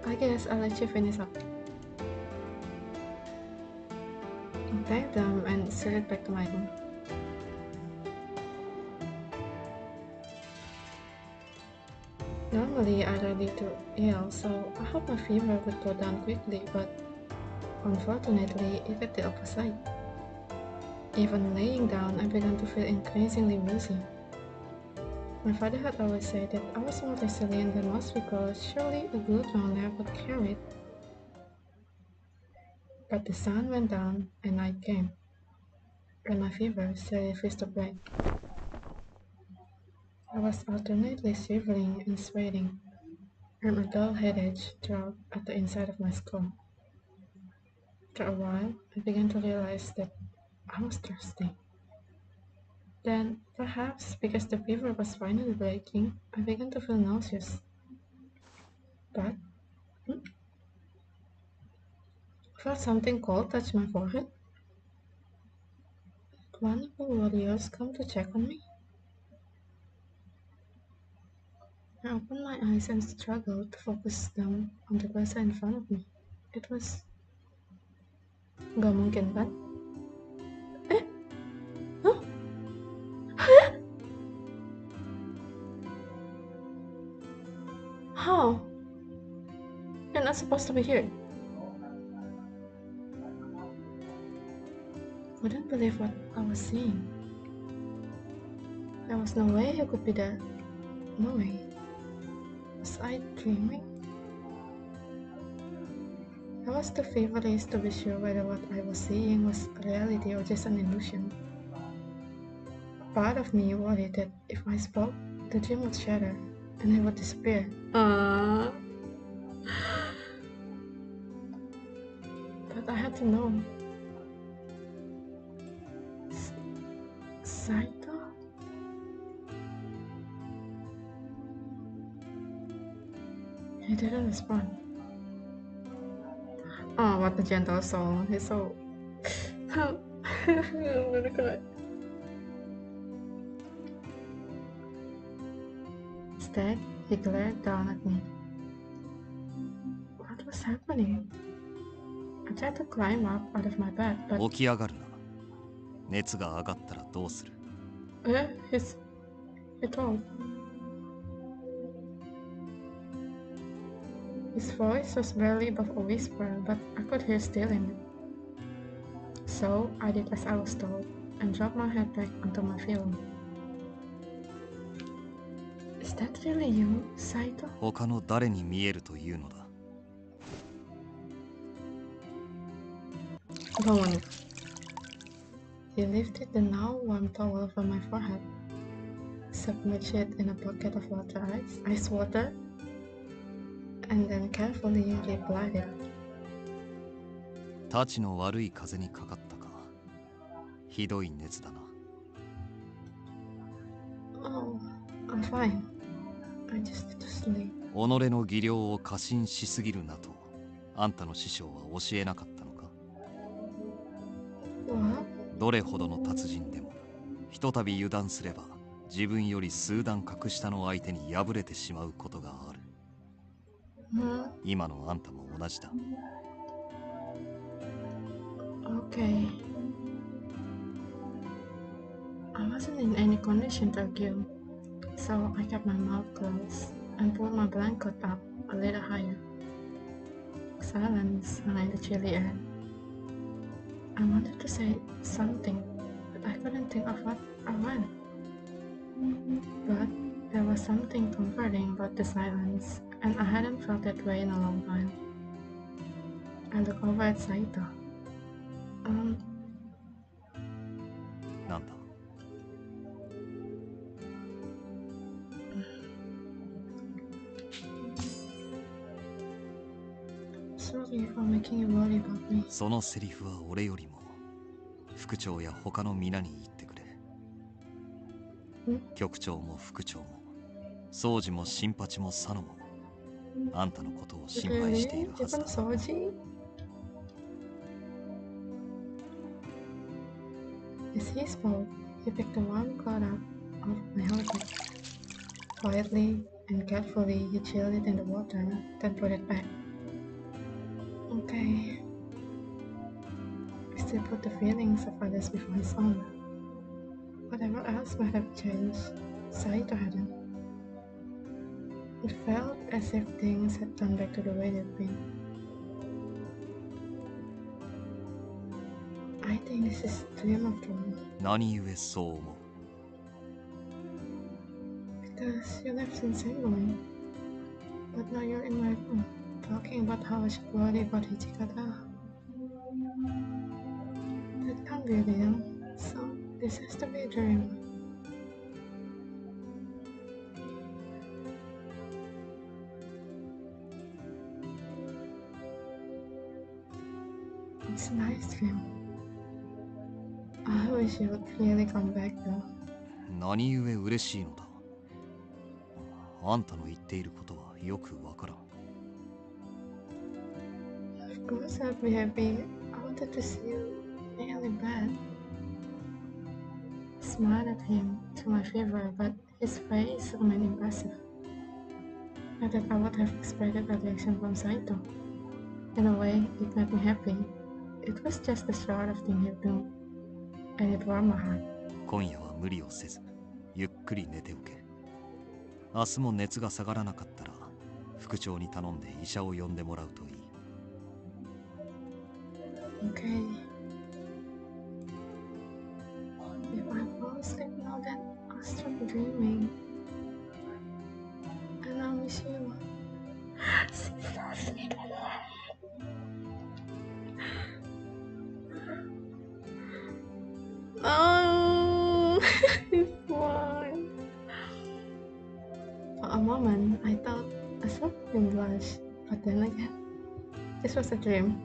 I guess I'll let you finish up. I thanked them and scurried back to my room. Normally, I rarely do ill, so I hoped my fever would go down quickly, but unfortunately, it did the opposite. Even laying down, I began to feel increasingly woozy. My father had always said that I was more resilient than most people, surely a good runner would carry it. But the sun went down and night came, and my fever still refused to break. I was alternately shivering and sweating, and a dull headache throbbed at the inside of my skull. After a while, I began to realize that I was thirsty. Then, perhaps because the fever was finally breaking, I began to feel nauseous. But I felt something cold touch my forehead. Did one of the warriors come to check on me? I opened my eyes and struggled to focus them on the person in front of me. It was... Gak mungkin kan? Huh? How? You're not supposed to be here. I couldn't believe what I was seeing. There was no way you could be there. No way. Was I dreaming? I was too feverish to be sure whether what I was seeing was reality or just an illusion. Part of me worried that if I spoke, the dream would shatter and I would disappear. But I had to know. Saito? He didn't respond. Oh, what a gentle soul. He's so... I'm gonna cry. Instead, he glared down at me. What was happening? I tried to climb up out of my bed, but... 起き上がるな。熱が上がったらどうする？ He told. His voice was barely above a whisper, but I could hear still in it. So I did as I was told and dropped my head back onto my pillow. Is that really you, Saito? 他の誰に見えるというのだ。Bone. He lifted the now warm towel over my forehead, submerged it in a bucket of ice water, and then carefully reapplied it. たちの悪い風にかかったか。ひどい熱だな。Oh, I'm fine. I just need to sleep. 己の技量を過信しすぎるなと、あんたの師匠は教えなかったのか。どれほどの達人でも、ひとたび油断すれば、自分より数段格下の相手に敗れてしまうことがある。今のあんたも同じだ。Okay. I wasn't in any condition to argue, so I kept my mouth closed and pulled my blanket up a little higher. Silence hung in the chilly air. I wanted to say something, but I couldn't think of what or when. But there was something comforting about the silence, and I hadn't felt that way in a long time. I looked over at Saito. なんだ。Sorry for making you worry about me. そのセリフは俺よりも副長や他の皆に言ってくれ。局長も副長も掃除も新八も佐野もあんたのことを心配しているはずだ。As he spoke, he picked a warm cloth up off my helmet. Quietly and carefully, he chilled it in the water, then put it back. Okay. He still put the feelings of others before his own. Whatever else might have changed, Saito hadn't. It felt as if things had turned back to the way they'd been. I think this is a dream after all. 何故そう思う？ Because you left Shinsengumi, but now you're in my room, talking about how I should worry about Hijikata. That can't be real, so this has to be a dream. It's a nice dream. I wish you would really come back though. 何故嬉しいのだ。あんたの言っていることはよくわからん。Of course I'll be happy. I wanted to see you really bad. I smiled at him to my favor, but his face remained impassive. Not that I would have expected a reaction from Saito. In a way, it made me happy. It was just the sort of thing he'd do, and it warmed my heart. 今夜は無理をせず、ゆっくり寝ておけ。明日も熱が下がらなかったら、副長に頼んで医者を呼んでもらうといい。Okay. If I fall asleep now, then I'll stop dreaming. And I'll miss you. Oh, it's fine. For a moment, I thought I saw him blush, but then again, this was a dream.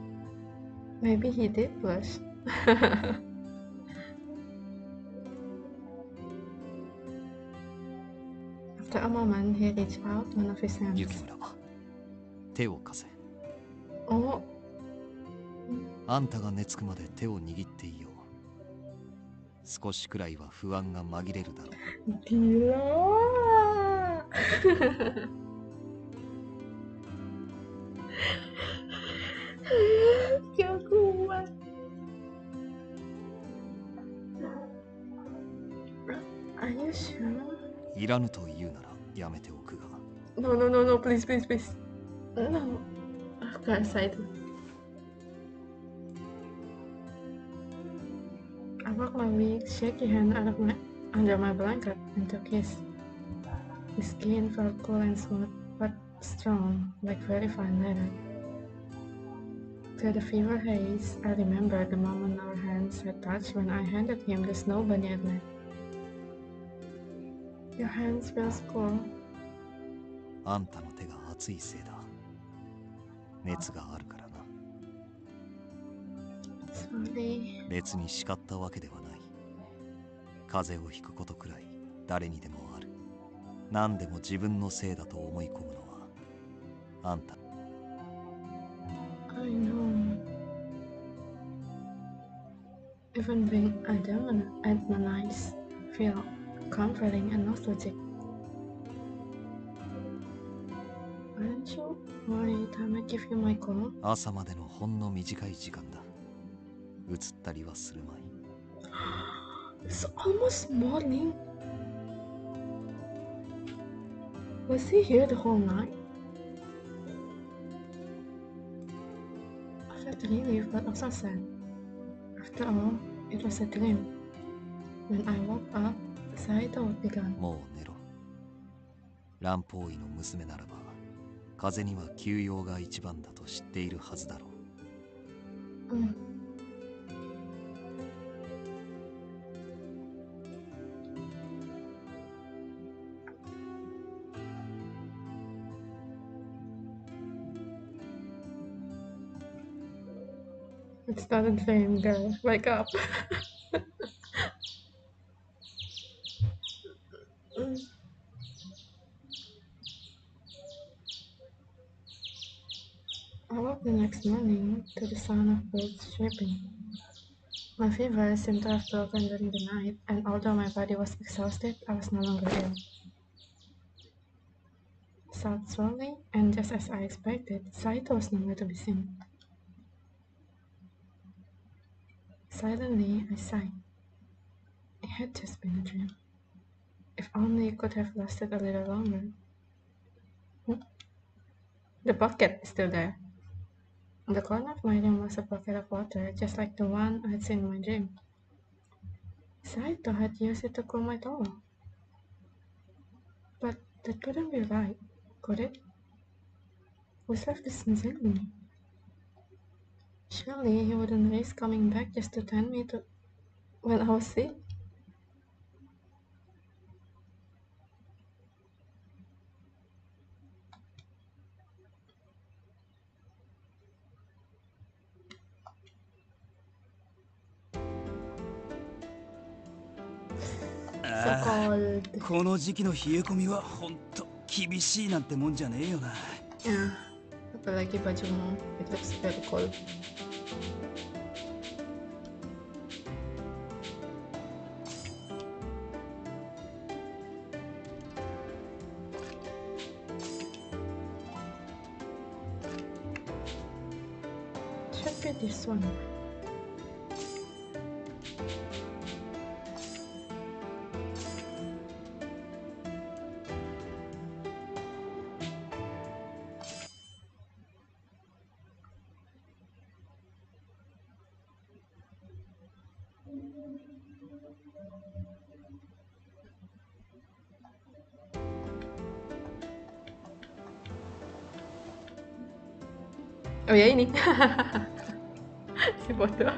Maybe he did blush. After a moment, he reached out one of his hands. 雪村、手を貸せ。Oh. あんたが寝つくまで手を握っていいよ。少しくらいは不安が紛れるだろう。Gila. Gak kuat. Are you sure? いらぬと言うならやめておくが。No, no, no, no, please, please, please. No. Of course, Saito. I worked my weak, shaky hand under my blanket and took his. His skin felt cool and smooth, but strong, like very fine leather. Through the fever haze, I remember the moment our hands had touched when I handed him the snow bunny at night. Your hands feels cool. あんたの手が熱いせいだ。熱があるからな。Sorry. 別に叱ったわけではない。風邪をひくことくらい誰にでもある。何でも自分のせいだと思い込むのはあんた。I know. Even being admonished feel comforting and nostalgic. Aren't you worried I might give you my call? 朝までのほんの短い時間だ。映ったりはするまい。It's almost morning. Was he here the whole night? I felt relieved but also sad. After all, it was a dream. When I woke up, Saito would be gone. もう寝ろ。乱暴医の娘ならば、風邪には休養が一番だと知っているはずだろう。It's not a dream, girl. Wake up. I woke the next morning to the sound of birds chirping. My fever seemed to have broken during the night, and although my body was exhausted, I was no longer ill. South slowly, and just as I expected, Saito was nowhere to be seen. Silently, I sighed. It had just been a dream. If only it could have lasted a little longer. The bucket is still there. In the corner of my room was a bucket of water, just like the one I had seen in my dream. Saito had used it to cool my towel. But that couldn't be right, could it? Who's left the Shinsengumi? Surely he wouldn't risk coming back just to tend me to when I was sick. So cold. この時期の冷え込みはほんと厳しいなんてもんじゃねえよな。Yeah, apalagi bajumu, it looks very cold. Should be this one. Oh ya ini. Si bodoh.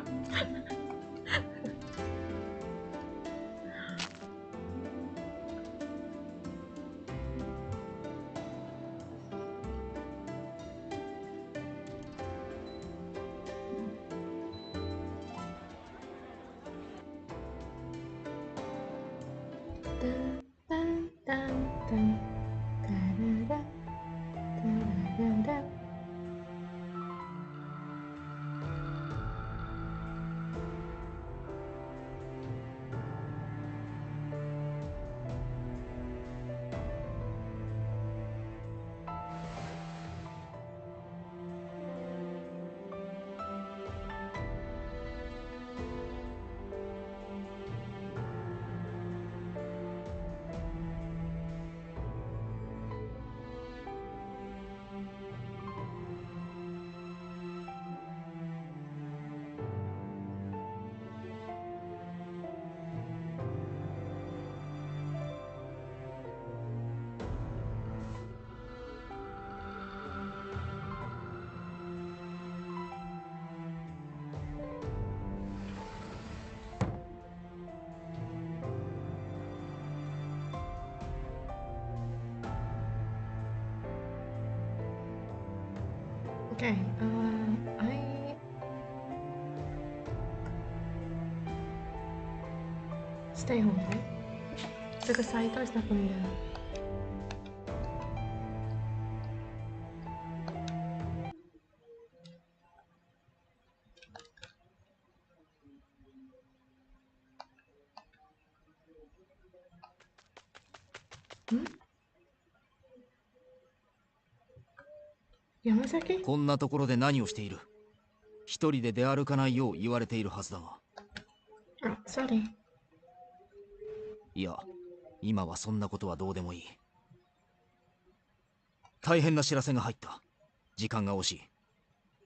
Dun, dun, dun, dun, dun, dun, dun, dun. Okay, I stay home, right? Because Saito is not going there. Yamazaki? こんなところで何をしている？一人で出歩かないよう言われているはずだが。Sorry. いや、今はそんなことはどうでもいい。大変な知らせが入った。時間が惜しい。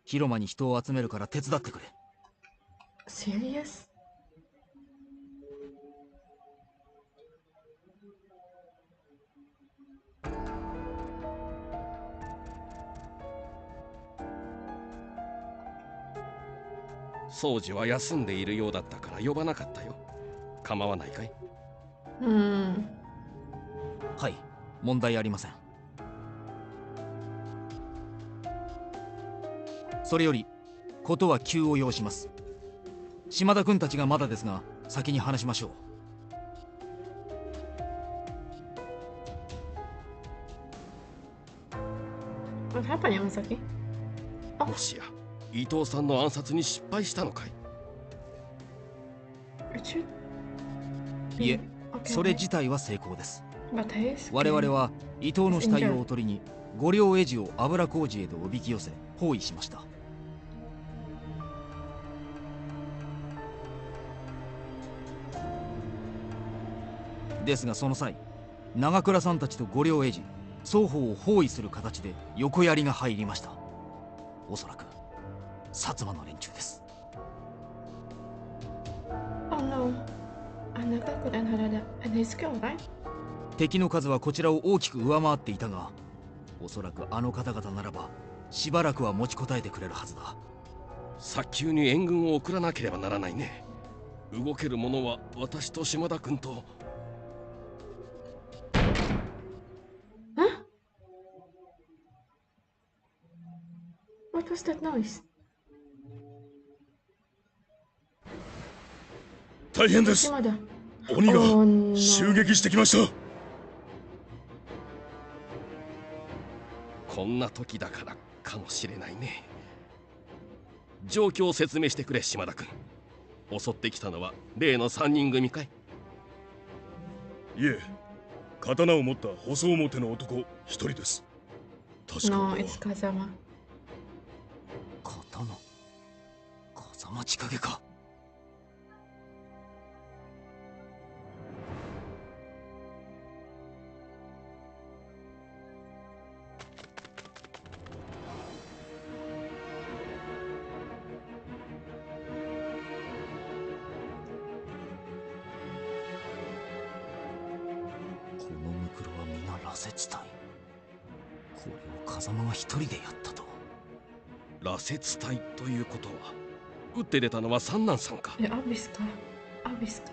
広間に人を集めるから手伝ってくれ。Serious? 掃除は休んでいるようだったから呼ばなかったよ。構わないかい？はい、問題ありません。それよりことは急を要します。島田君たちがまだですが、先に話しましょう。What happened, Yamazaki? もしや伊藤さんの暗殺に失敗したのかい？いえ、それ自体は成功です。 But 我々は伊藤の死体をおとりに五両エジを油麹へとおびき寄せ包囲しました。ですがその際、長倉さんたちと五両エジ双方を包囲する形で横槍が入りました。おそらく薩摩の連中です。 Oh no. Anagaku dan Harada and his skill, right? 敵の数はこちらを大きく上回っていたが、おそらくあの方々ならばしばらくは持ちこたえてくれるはずだ。早急に援軍を送らなければならないね。動ける者は私と島田君と。What was that noise? 大変です。鬼が襲撃してきました。こんな時だからかもしれないね。状況を説明してくれ、島田君。襲ってきたのは例の3人組かい？いえ、刀を持った細表の男一人です。確か No, it's Kazama. 刀、風間千景か。このムクロは皆羅刹隊。これを風間が一人でやったと。羅刹隊ということは、打って出たのは三男さんか。アビスか。アビスか。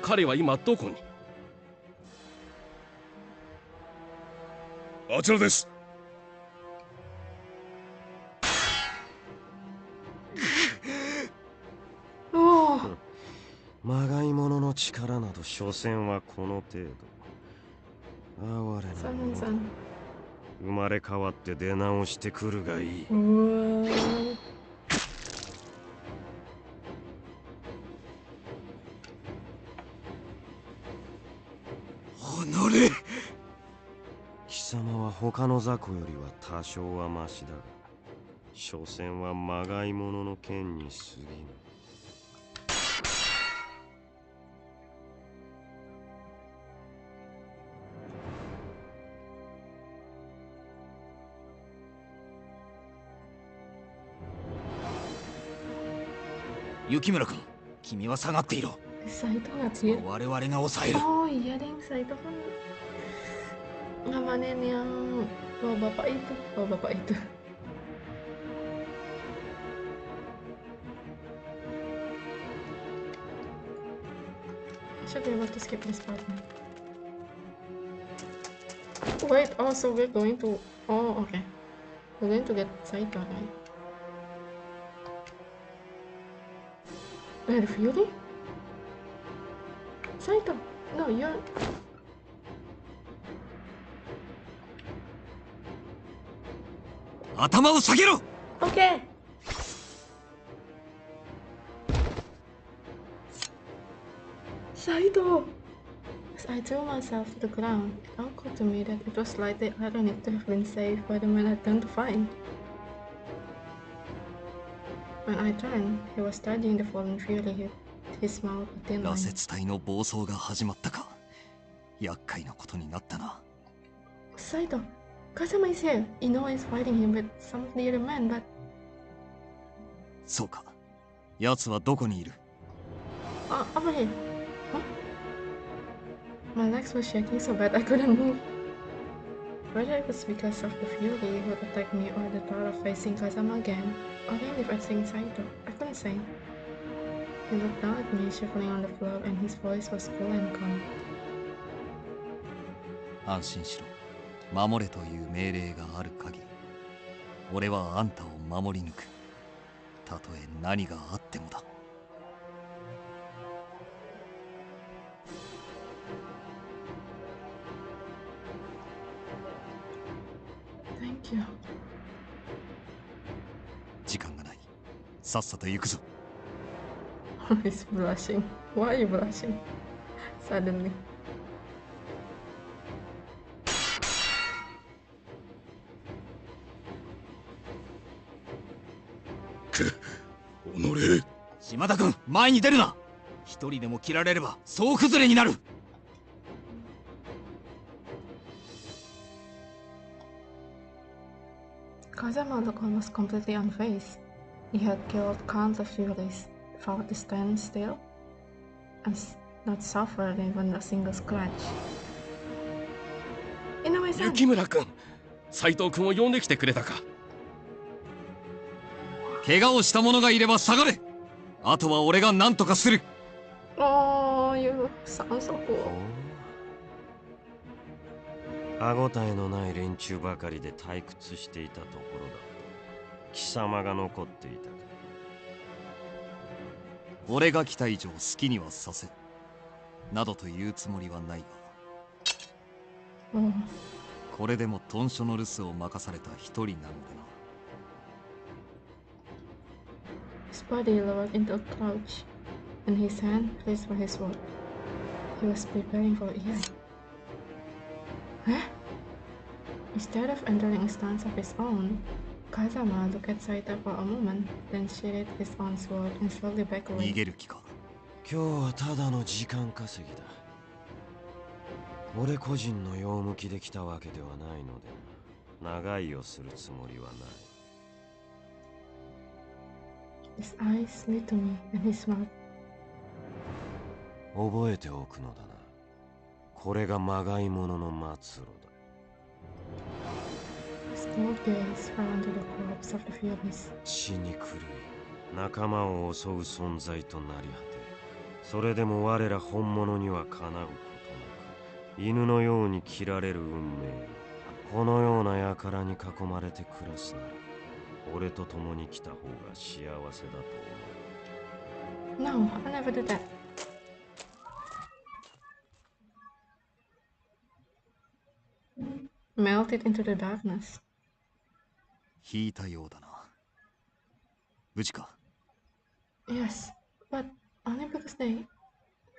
彼は今どこに？あちらです。まがいものの力など所詮はこの程度。哀れなもの。生まれ変わって出直してくるがいい。離れ。貴様は他の雑魚よりは多少はマシだが、所詮はまがいものの剣に過ぎぬ。雪村君、君は下がっていろ。Saito nggak我々が抑える。 Oh iya deh, Saito kan ngamanin yang bawa bapak itu, bawa bapak itu. Should be able to skip this part now. Wait, oh so we're going to. Oh, okay. We're going to get Saito, right? Wait, Fury? Saito! No, you're...頭を下げろ Okay! Saito! As I threw myself to the ground, it occurred to me that it was slightly ironic to have been saved by the man I'd done to find. When I turned, he was studying the fallen Fury, his mouth a thin line. 羅刹隊の暴走が始まったか。厄介なことになったな。Saito, Kazama is here. Inoue is fighting him with some of the other men, but... そうか。奴はどこにいる？ over here. Huh? My legs were shaking so bad I couldn't move. Whether it was because of the Fury who attacked me or the thought of facing Kazama again, or even if I'd seen Saito, I couldn't say. He looked down at me, shuffling on the floor, and his voice was cool and calm. 安心しろ。守れという命令がある限り、俺はあんたを守り抜く。たとえ何があってもだ。Thank you. 時間がない。さっさと行くぞ。He's blushing. Why are you blushing? Suddenly. 島田君、前に出るな。一人でも切られれば総崩れになる。Kazama looked almost completely unfazed. He had killed countless Furies, fought to stand still, and not suffered even a single scratch. Inoue-san! 雪村君、斉藤君を呼んできてくれたか。怪我をした者がいれば下がれ。あとは俺が何とかする。Oh, you sound so cool. 歯ごたえのない連中ばかりで退屈していたところだ。貴様が残っていたか。俺が来た以上好きにはさせる。などと言うつもりはないが。これでも豚書の留守を任された一人なのでな。His body lowered into a crouch, and his hand placed for his sword. He was preparing for it. Huh? Instead of entering a stance of his own, Kazama looked at Saito for a moment, then sheathed his own sword and slowly backed away. 逃げる気か。今日はただの時間稼ぎだ。俺個人の用向きで来たわけではないのでな。長居をするつもりはない。His eyes lit to me, and he smiled. 覚えておくのだな。これがまがいものの末路だ。His cold gaze fell onto the corpse of the Furies. 死に狂い、仲間を襲う存在となり果て、それでも我ら本物にはかなうことなく、犬のように切られる運命。このような輩に囲まれて暮らすなら、俺と共に来た方が幸せだと思う。No, I never did that. Melted into the darkness. 引いたようだな。無事か。 Yes, but only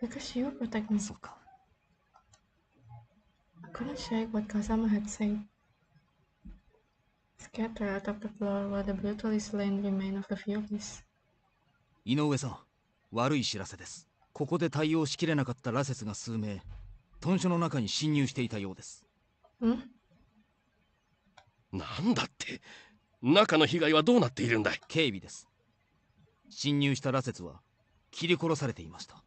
because you protect me. そうか。I couldn't shake what Kazama had said. Scattered off the floor were the brutally slain remains of the Furies. 井上さん、悪い知らせです。ここで対応しきれなかった羅刹が数名、豚書の中に侵入していたようです。なんだって、中の被害はどうなっているんだい。警備です。侵入した羅刹は切り殺されていました。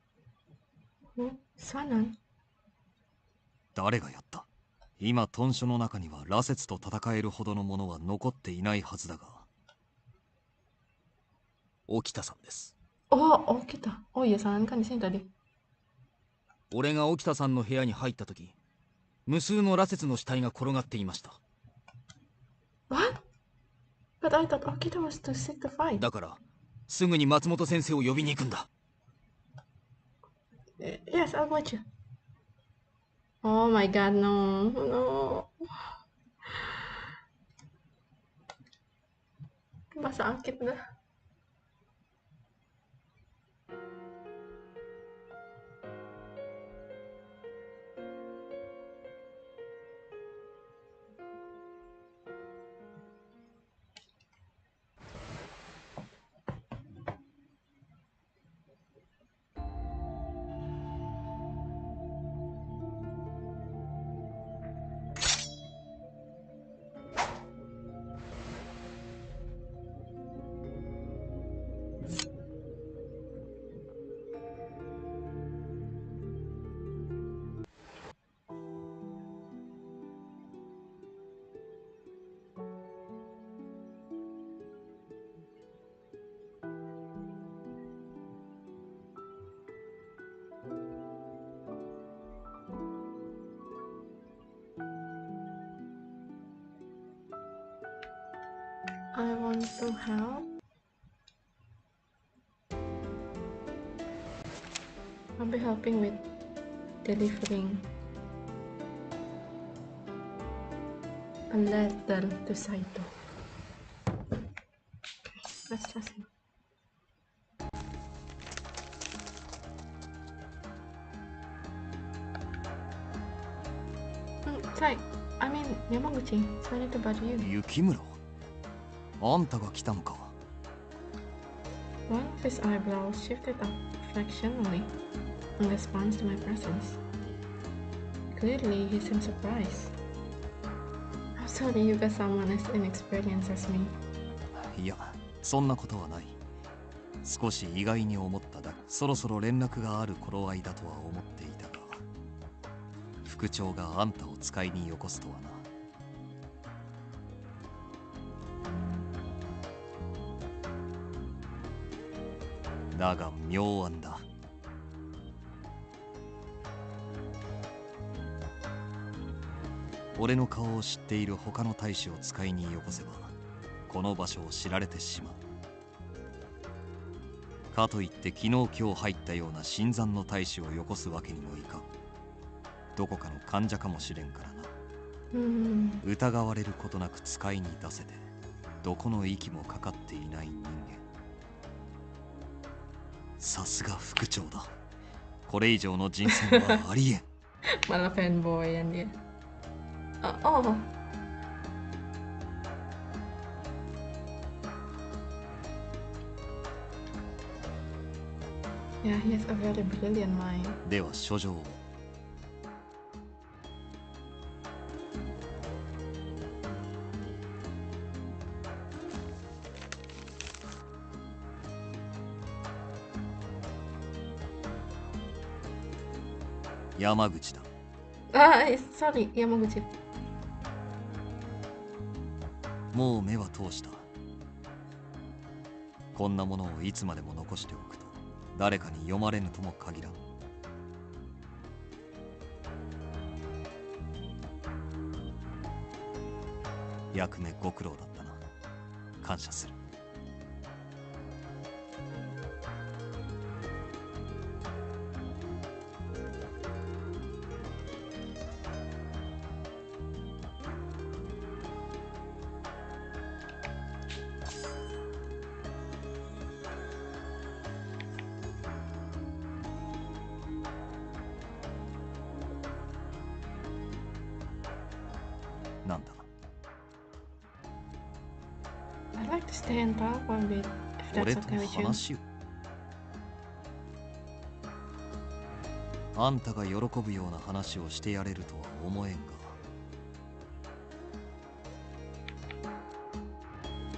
誰がやった？今豚書の中には羅刹と戦えるほどのものは残っていないはずだが。沖田さんです。沖田。iya San kan di sini tadi. 俺が沖田さんの部屋に入った時、無数の羅刹の死体が転がっていました。What? But I thought Okita was too sick to fight. だからすぐに松本先生を呼びに行くんだ。Yes, I'll watch you. Oh my god, no. No. Masakit na. I want to help. I'll be helping with delivering a letter to Saito. Let's just see. Sai, I mean Yamaguchi. Sorry to bother you. 雪村、あんたが来たのか。One of his eyebrows shifted up affectionately in response to my presence. Clearly, he seemed surprised. I'm sorry you got someone as inexperienced as me. いや、そんなことはない。少し意外に思っただけ。そろそろ連絡がある頃合いだとは思っていたが、副長があんたを使いによこすとはな。だが妙案だ。俺の顔を知っている他の大使を使いによこせばこの場所を知られてしまう。かといって昨日今日入ったような新参の大使をよこすわけにもいかん。どこかの患者かもしれんからな。疑われることなく使いに出せてどこの息もかかっていない人間。さすが副長だ。これ以上の人選はありえん。Malah fanboy yan dia. Oh. Yeah, he has a very brilliant mind. では書状を。山口だ。Sorry, Yamaguchi. もう目は通した。こんなものをいつまでも残しておくと誰かに読まれぬとも限らん。役目ご苦労だったな。感謝する。なんだ。I'd like to stay and talk a bit, if 俺 that's と okay with you. 話を。あんたが喜ぶような話をしてやれるとは思えんが。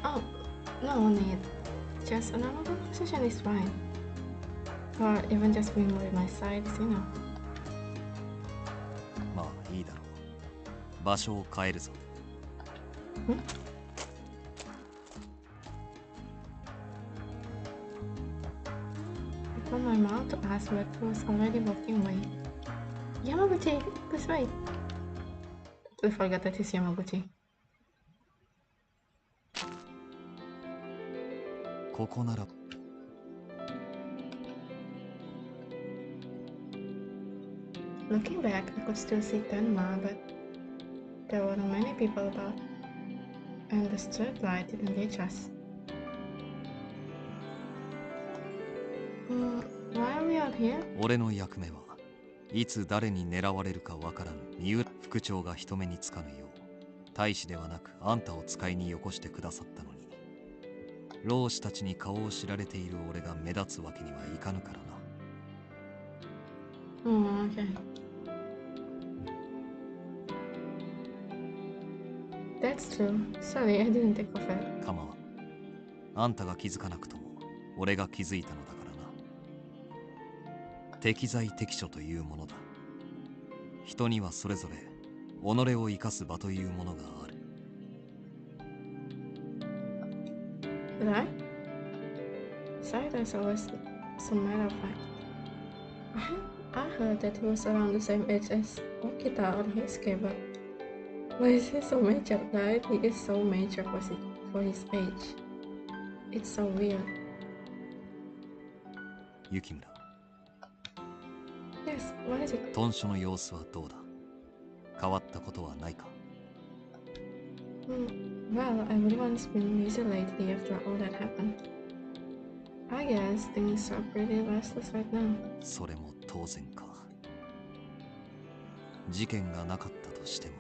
Oh, no need. Just a normal conversation is fine. Or even just being by my side is enough. まあいいだろう。場所を変えるぞ。Open my mouth to ask but was already walking away. Yamaguchi, please wait. We forgot that he's Yamaguchi. ここなら Looking back, I could still see Tenma, but there weren't many people about, and the street light didn't reach us. Why are we out here? 俺の役目はいつ誰に狙われるかわからぬ三浦副長が人目につかぬよう大使ではなくあんたを使いによこしてくださったのに老子たちに顔を知られている俺が目立つわけにはいかぬからな。Okay. That's true. Sorry, I didn't think of it. 構わん。あんたが気づかなくとも俺が気づいたのだからな。適材適所というものだ。人にはそれぞれ己を生かす場というものがある。Right? Saito is always some matter of fact. I heard that he was around the same age as Okita or Heisuke, but why is he so mature? Right? He is so mature for his age. It's so weird. 雪村。Yes, what is it? 豚書の様子はどうだ？変わったことはないか？ Well, everyone's been busy lately after all that happened. I guess things are pretty restless right now. それも当然か。事件がなかったとしても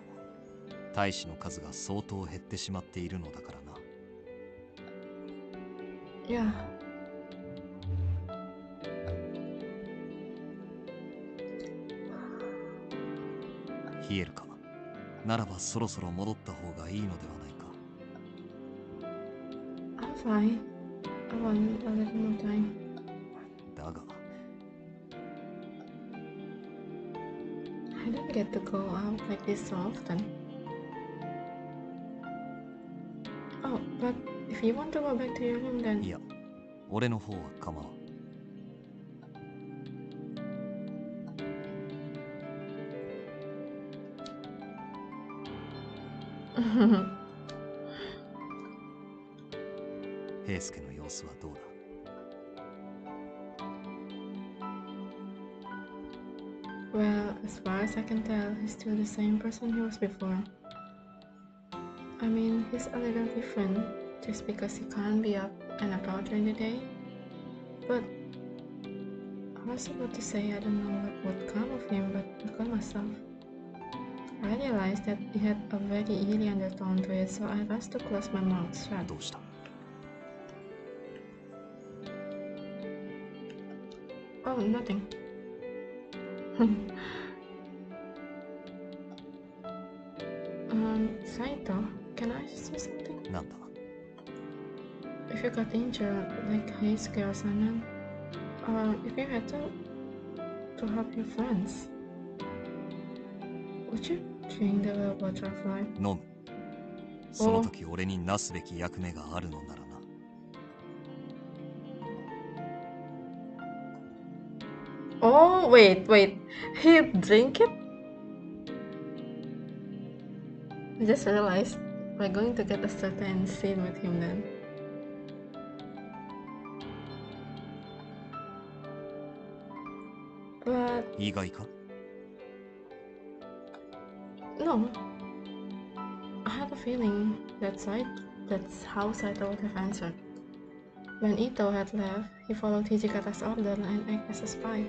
大使の数が相当減ってしまっているのだからな。Yeah. 冷えるか。ならばそろそろ戻った方がいいのではないか。I'm fine. I want a little more time. だが I don't get to go out like this so often. Oh, but if you want to go back to your room then... いや、俺の方は構わん。平助の様子はどうだ？ Well, as far as I can tell, he's still the same person he was before. I mean, he's a little different just because he can't be up and about during the day. But I was about to say I don't know what would come of him, but I got myself. I realized that he had a very eerie undertone to it, so I rushed to close my mouth shut. どうした？ Oh, nothing. Saito, can I ask you something? なんだ？ If you got injured, like Heisuke or someone, or if you had to help your friends, would you drink the well water of life? 飲む。その時俺になすべき役目があるのならな。Oh, wait. He drink it? I just realized we're going to get a certain scene with him then. But... 意外か？ No. I had a feeling that's how Saito would have answered. When Ito had left, he followed Hijikata's order and acted as a spy.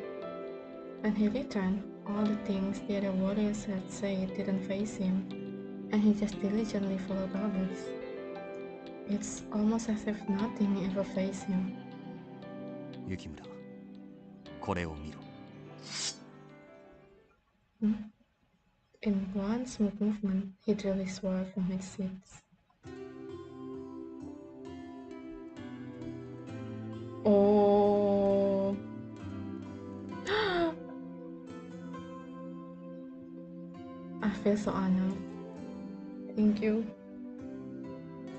When he returned, all the things the other warriors had said didn't faze him, and he just diligently followed orders. It's almost as if nothing ever fazed him. 雪村、これを見ろ。In one smooth movement, he drew his sword from its sheath. Oh. I feel so honored. Thank you.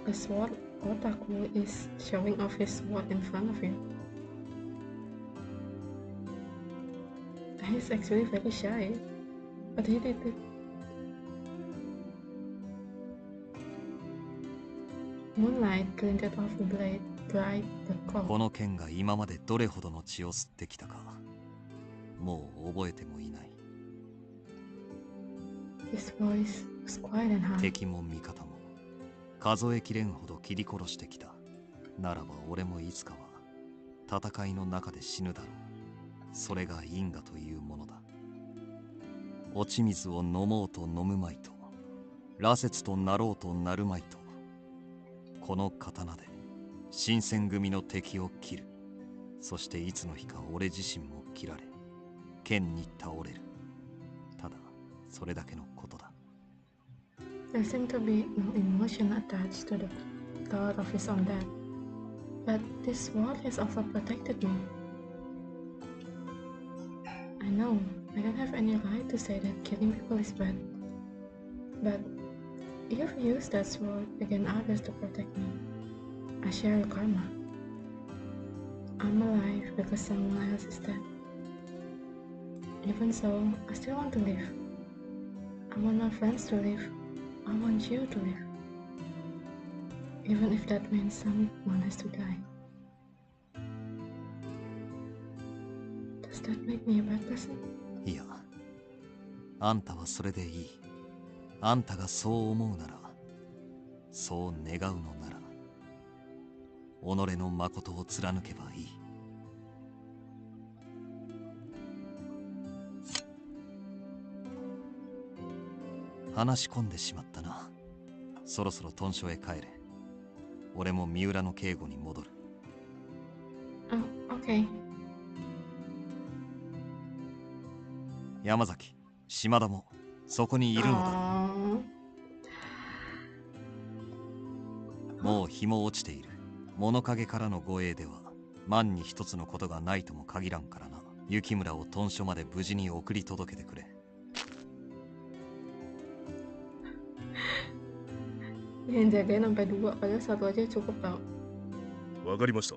A sword otaku is showing off his sword in front of you. He's actually very shy, but he did it. Moonlight glinted off the blade, dried the corpse. この剣が今までどれほどの血を吸ってきたかもう覚えてもいない。 His voice was quiet and high. 敵も味方も数えきれんほど切り殺してきた。ならば俺もいつかは戦いの中で死ぬだろう。それが因果というものだ。落ち水を飲もうと飲むまいと、羅刹となろうとなるまいと、この刀で新選組の敵を切る。そしていつの日か俺自身も切られ剣に倒れる。ただそれだけのことだ。 There seemed to be no emotion attached to the thought of his own death. But this world has also protected me. I know I don't have any right to say that killing people is bad. But you've used that sword against others to protect me. I share your karma. I'm alive because someone else is dead. Even so, I still want to live. I want my friends to live. I want you to live. Even if that means someone has to die. Does that make me a bad person? いや、あんたはそれでいい。あんたがそう思うなら、そう願うのなら、己の誠を貫けばいい。話し込んでしまったな。そろそろ屯所へ帰れ。俺も三浦の警護に戻る。Oh, okay. 山崎、島田もそこにいるのだ。もう日も落ちている。物陰からの護衛では万に一つのことがないとも限らんからな。雪村を屯所まで無事に送り届けてくれ。Yang jagain sampai 2, padahal 1 aja cukup tau. わかりました。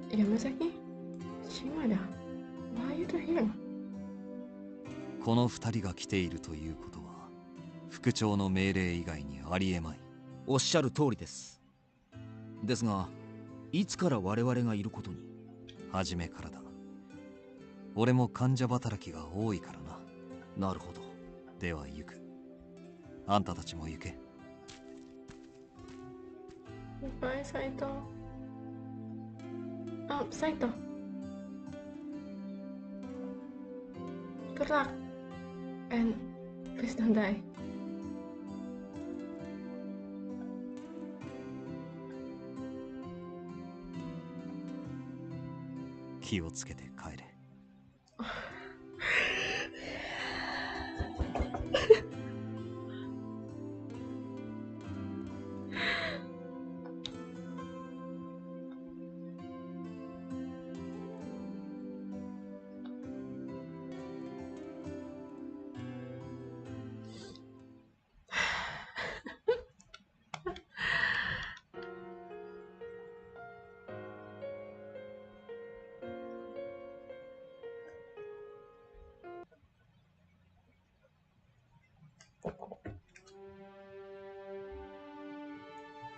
Yamasaki? Shimada? Why are you two here? この二人が来ているということは副長の命令以外にありえまい。おっしゃる通りです。ですが、いつから我々がいることに？初めからだ。俺も患者働きが多いからな。なるほど。では行く。あんたたちも行け。Bye, Saito. Oh, Saito. Good luck. And please don't die. 気をつけて帰れ。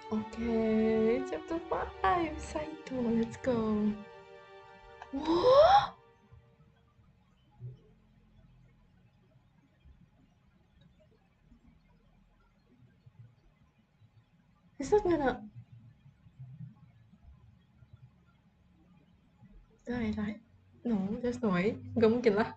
Okay, chapter 5, Saito, let's go. What? He's not gonna die, right? No, there's no way. Gak mungkin lah.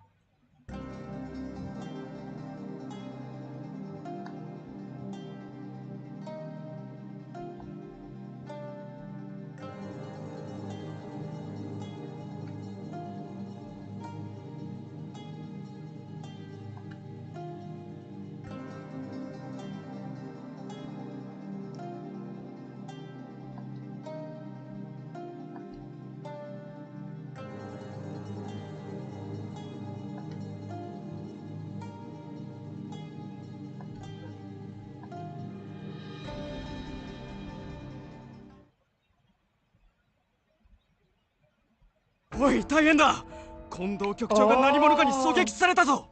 おい、大変だ。近藤局長が何者かに狙撃されたぞ。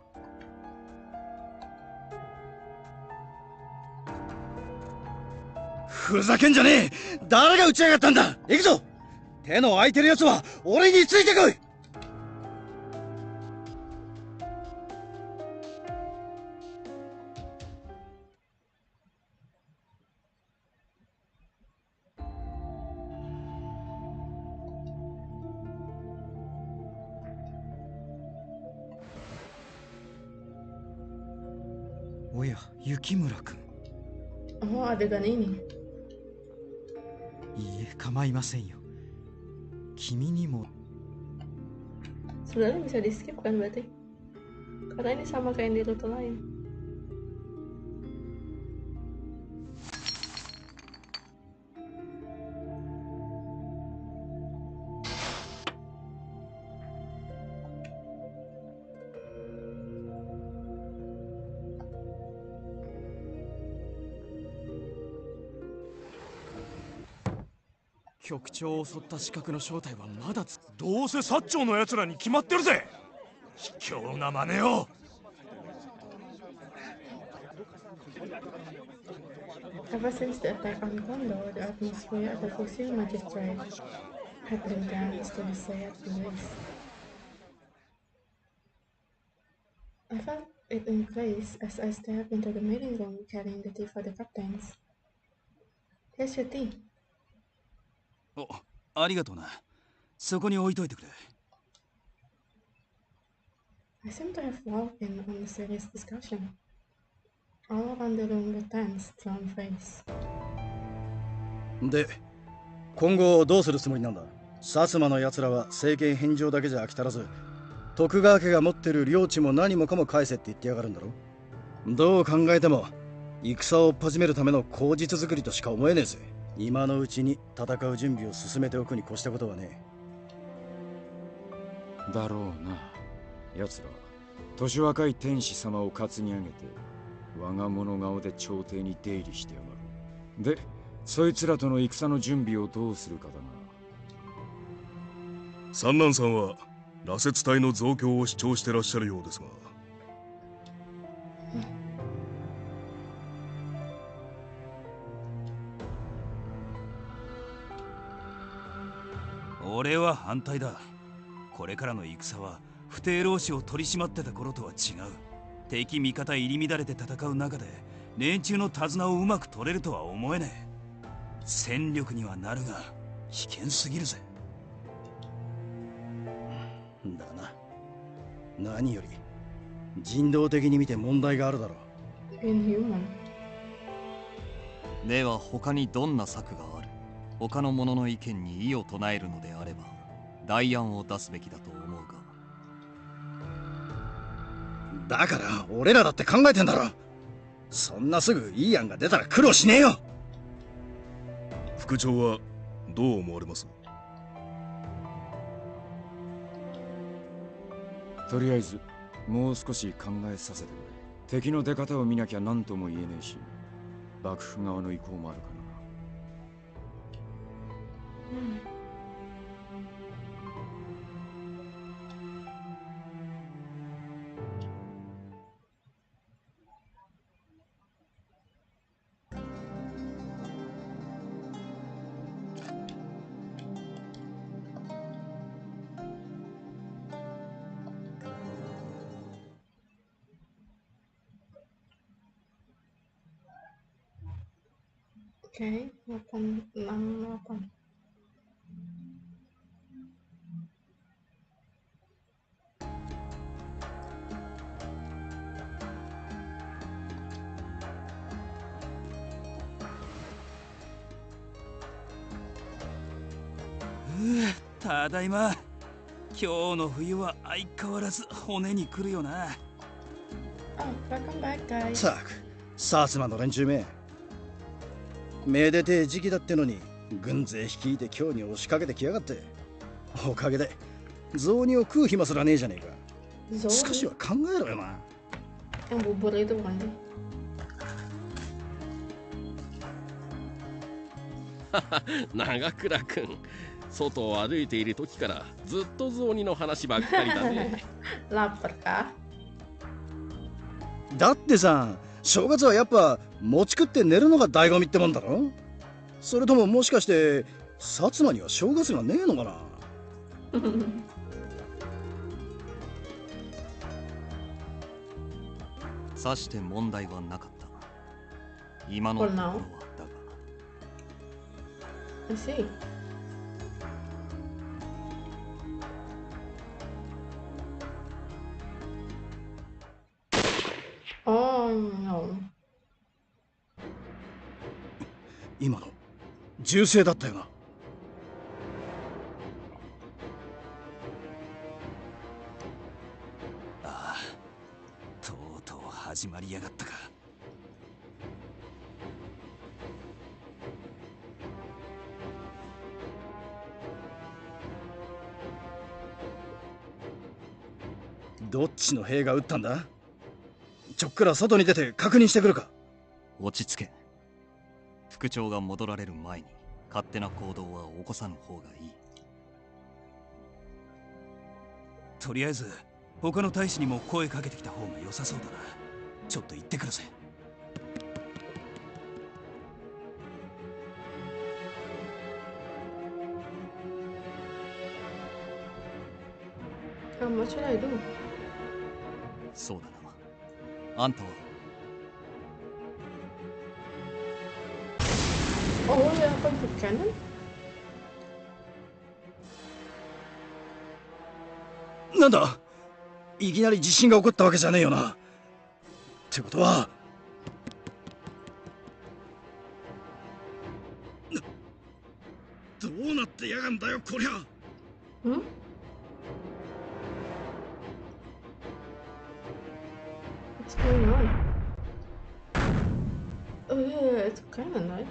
ふざけんじゃねえ。誰が打ち上がったんだ。行くぞ。手の空いてるやつは俺についてこい。おや、雪村君。Oh, adegan ini. いいえ、構いませんよ。君にも。 Sebenarnya bisa di skip kan berarti? Karena ini sama kayak yang di rute lain.局長を襲った刺客の正体はまだどうせ薩長の奴らに決まってるぜ。卑怯な真似を。Ever since the attack on Kondo, the atmosphere at the Fusil Magistrate had been tense to say at the least. I felt it increase as I stepped into the meeting room carrying the tea for the captains. Here's your tea. お、ありがとうな。そこに置いといてくれ。I seem to have walked in on a serious discussion. All around the room were tense, drawn face. で、今後どうするつもりなんだ。薩摩の奴らは政権返上だけじゃ飽き足らず、徳川家が持ってる領地も何もかも返せって言ってやがるんだろ。どう考えても戦を始めるための口実作りとしか思えねえぜ。今のうちに戦う準備を進めておくに越したことはねえ。だろうな。奴らは年若い天使様を担ぎ上げて我が物顔で朝廷に出入りしてやがる。で、そいつらとの戦の準備をどうするかだな。三男さんは羅刹隊の増強を主張してらっしゃるようですが。俺は反対だ。これからの戦は不逞老子を取り締まってた頃とは違う。敵味方入り乱れて戦う中で連中の手綱をうまく取れるとは思えねえ。戦力にはなるが危険すぎるぜ。だな。何より人道的に見て問題があるだろう。Inhuman. では他にどんな策がある。他の者の意見に異を唱えるのであれば代案を出すべきだと思うが。だから俺らだって考えてんだろ。そんなすぐいい案が出たら苦労しねえよ。副長はどう思われます？とりあえずもう少し考えさせてくれ。敵の出方を見なきゃ何とも言えねえし、幕府側の意向もあるかな。Oke, 868. .ただいま。今日の冬は相変わらず骨にくるよな。Oh, welcome back, guys. さく、薩摩の連中め。めでてえ時期だってのに軍勢率いて京に押しかけてきやがって。おかげで雑煮を食う暇すらねえじゃねえか。少しは考えろよな。Yang bubur itu bukan sih? 長倉君、外を歩いている時からずっと雑煮の話ばっかりだね。Lapar kah? だってさ、正月はやっぱ餅食って寝るのが醍醐味ってもんだろ。それとももしかして薩摩には正月がねえのかな。さして問題はなかった。今のところはだが。I see. Oh no. 今の銃声だったよな。ああ、とうとう始まりやがったか。どっちの兵が撃ったんだ。ちょっくら外に出て確認してくるか。落ち着け。副長が戻られる前に勝手な行動は起こさぬ方がいい。とりあえず他の大使にも声かけてきた方が良さそうだな。ちょっと行ってくるぜ。What should I do? そうだな。あんたはOh, what happened to Cannon? なんだ、いきなり地震が起こったわけじゃねえよな。ってことはどうなってやがんだよこりゃ。Hmm? What's going on? Oh yeah, it's Cannon, right?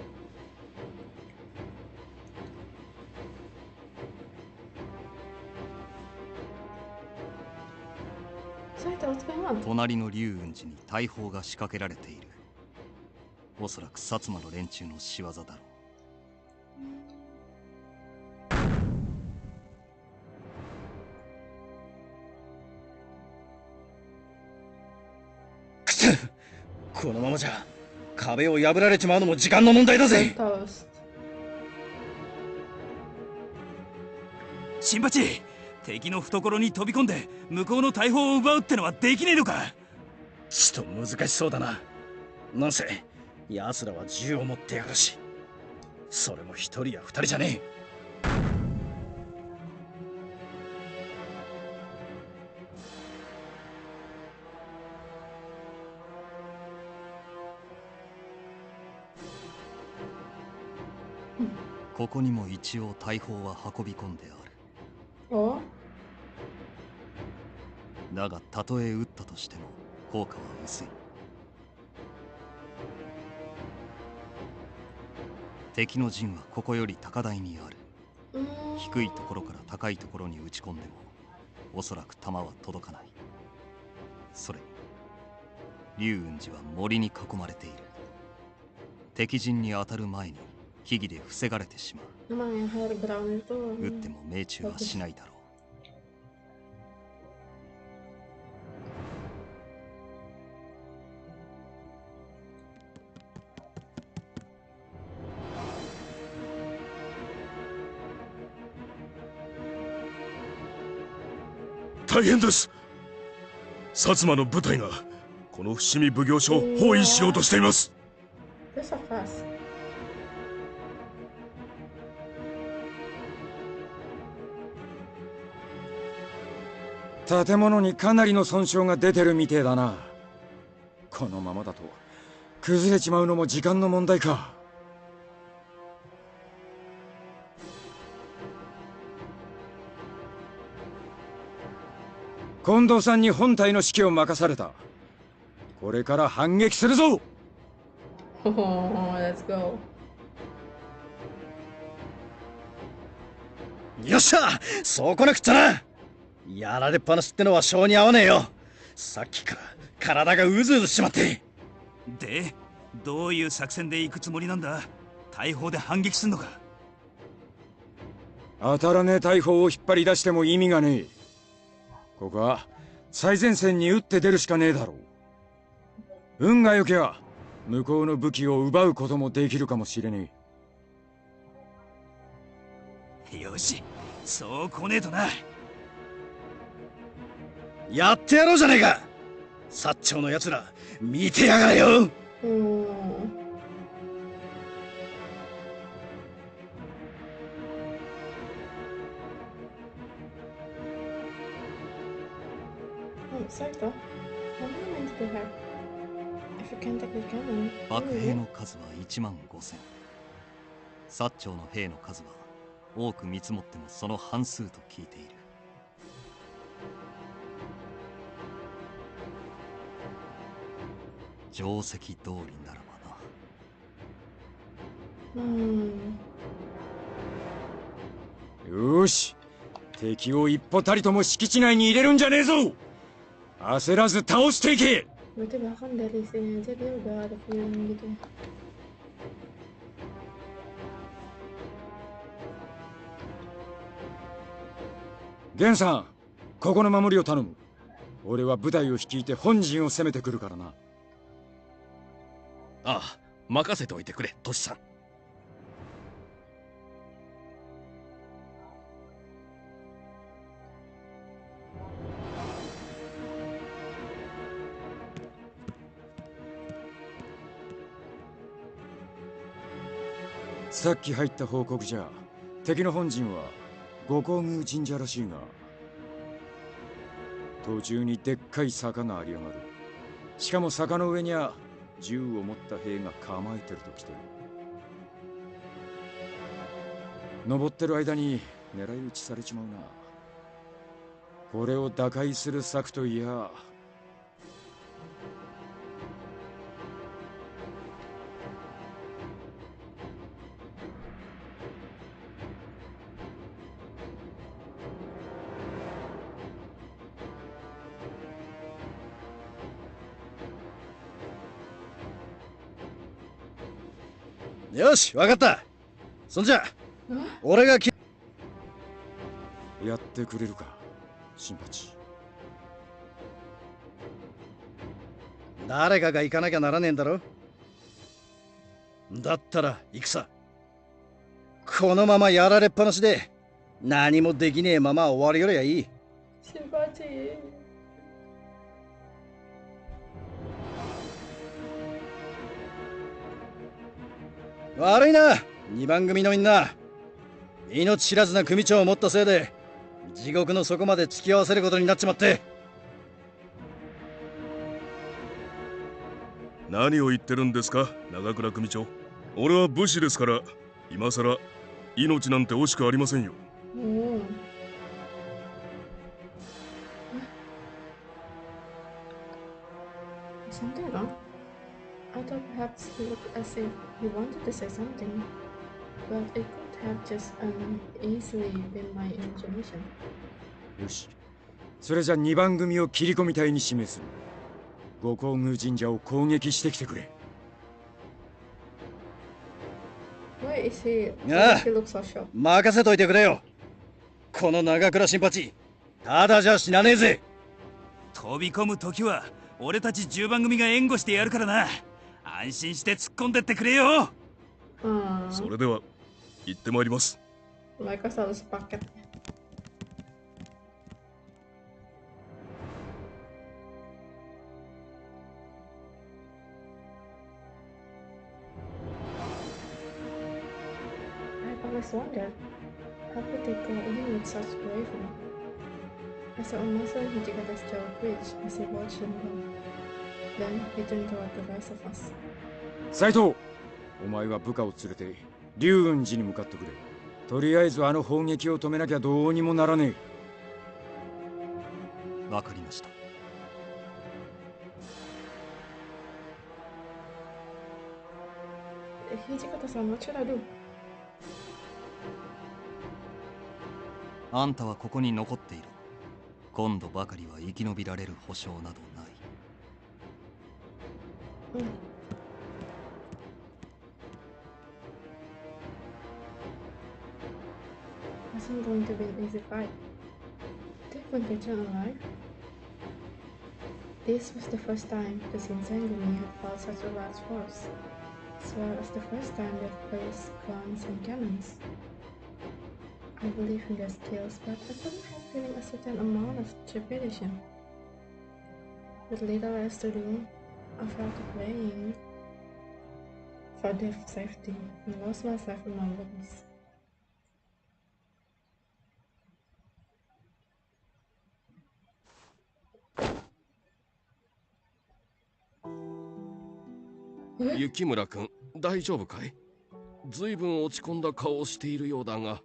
Saito, what's going on? 隣の龍雲寺に大砲が仕掛けられている。おそらく薩摩の連中の仕業だろう。このままじゃ壁を破られちまうのも時間の問題だぜ。新八、敵の懐に飛び込んで向こうの大砲を奪うってのはできねえのか。ちと難しそうだな。なんせ奴らは銃を持ってやがるし、それも一人や二人じゃねえ。ここにも一応大砲は運び込んである。Oh? だがたとえ撃ったとしても効果は薄い。敵の陣はここより高台にある。低いところから高いところに撃ち込んでもおそらく弾は届かない。それに龍雲寺は森に囲まれている。敵陣に当たる前に木々で防がれてしまう。 Emang yang higher ground itu 撃っても命中はしないだろう。大変です。薩摩の部隊がこの伏見奉行所を包囲しようとしています。 They're so fast. 建物にかなりの損傷が出てるみてえだな。このままだと崩れちまうのも時間の問題か。近藤さんに本隊の指揮を任された。これから反撃するぞ。Oh, let's go. よっしゃ、そうこなくっちゃな。やられっぱなしってのは性に合わねえよ。さっきから体がうずうずしちまって。で、どういう作戦で行くつもりなんだ。大砲で反撃すんのか。当たらねえ大砲を引っ張り出しても意味がねえ。ここは最前線に撃って出るしかねえだろう。運が良けば向こうの武器を奪うこともできるかもしれねえ。よし、そう来ねえとな。やってやろうじゃねえか。薩長のやつら見てやがれよ。Saito, how many men do they have? If you can't take the cannon, 幕兵の数は1万5000。薩長の兵の数は多く見積もってもその半数と聞いている。定石通りならばな。よし、敵を一歩たりとも敷地内に入れるんじゃねえぞ。焦らず倒していけ。 Berarti bahkan dari sini aja dia udah ada feeling gitu ya. ゲンさん、ここの守りを頼む。俺は部隊を率いて本陣を攻めてくるからな。ああ、任せておいてくれ、トシさん。さっき入った報告じゃ、敵の本陣は五光宮神社らしいが、途中にでっかい坂がありやがる。しかも坂の上には銃を持った兵が構えてると来てる。登ってる間に狙い撃ちされちまうな。これを打開する策といや、よし、わかった。そんじゃ俺がやってくれるか、新八。誰かが行かなきゃならねえんだろ。だったら行くさ。このままやられっぱなしで何もできねえまま終わりよりゃいい。Simpati. 悪いな、二番組のみんな。命知らずな組長を持ったせいで地獄の底まで突き合わせることになっちまって。何を言ってるんですか、長倉組長。俺は武士ですから、今さら命なんて惜しくありませんよ。Something wrong? I thought perhaps he looked as if he wanted to say something, but it could have just easily been my imagination. よし、それじゃ二番組を切り込み隊に指名する。五光宮神社を攻撃してきてくれ。Why is he? ああ、 He looks so shocked. 任せといてくれよ。この長倉新八、ただじゃ死なねえぜ。飛び込む時は俺たち10番組が援護してやるからな。安心して突っ込んでってくれよ。それでは行ってまいります。 Mereka selalu sepakat. I've always wondered, how could they go in with such bravery? I saw a muscle Hijikata's jaw twitch as he watched them go. Then he turned toward the rest of us. 斉藤、お前は部下を連れて龍雲寺に向かってくれ。とりあえずあの砲撃を止めなきゃどうにもならねえ。わかりました。Hijikata-san, what should I do? あんたはここに残っている。今度ばかりは生き延びられる保証などない。Wasn't going to be an easy fight. Did Contagion alive? This was the first time the Shinsengumi had fought such a large force, as well as the first time they had placed guns and cannons. I believe in their skills, but I couldn't help feeling a certain amount of trepidation. With little else to do, I felt praying for their safety and lost myself in my worries.雪村君、大丈夫かい？ずいぶん落ち込んだ顔をしているようだが。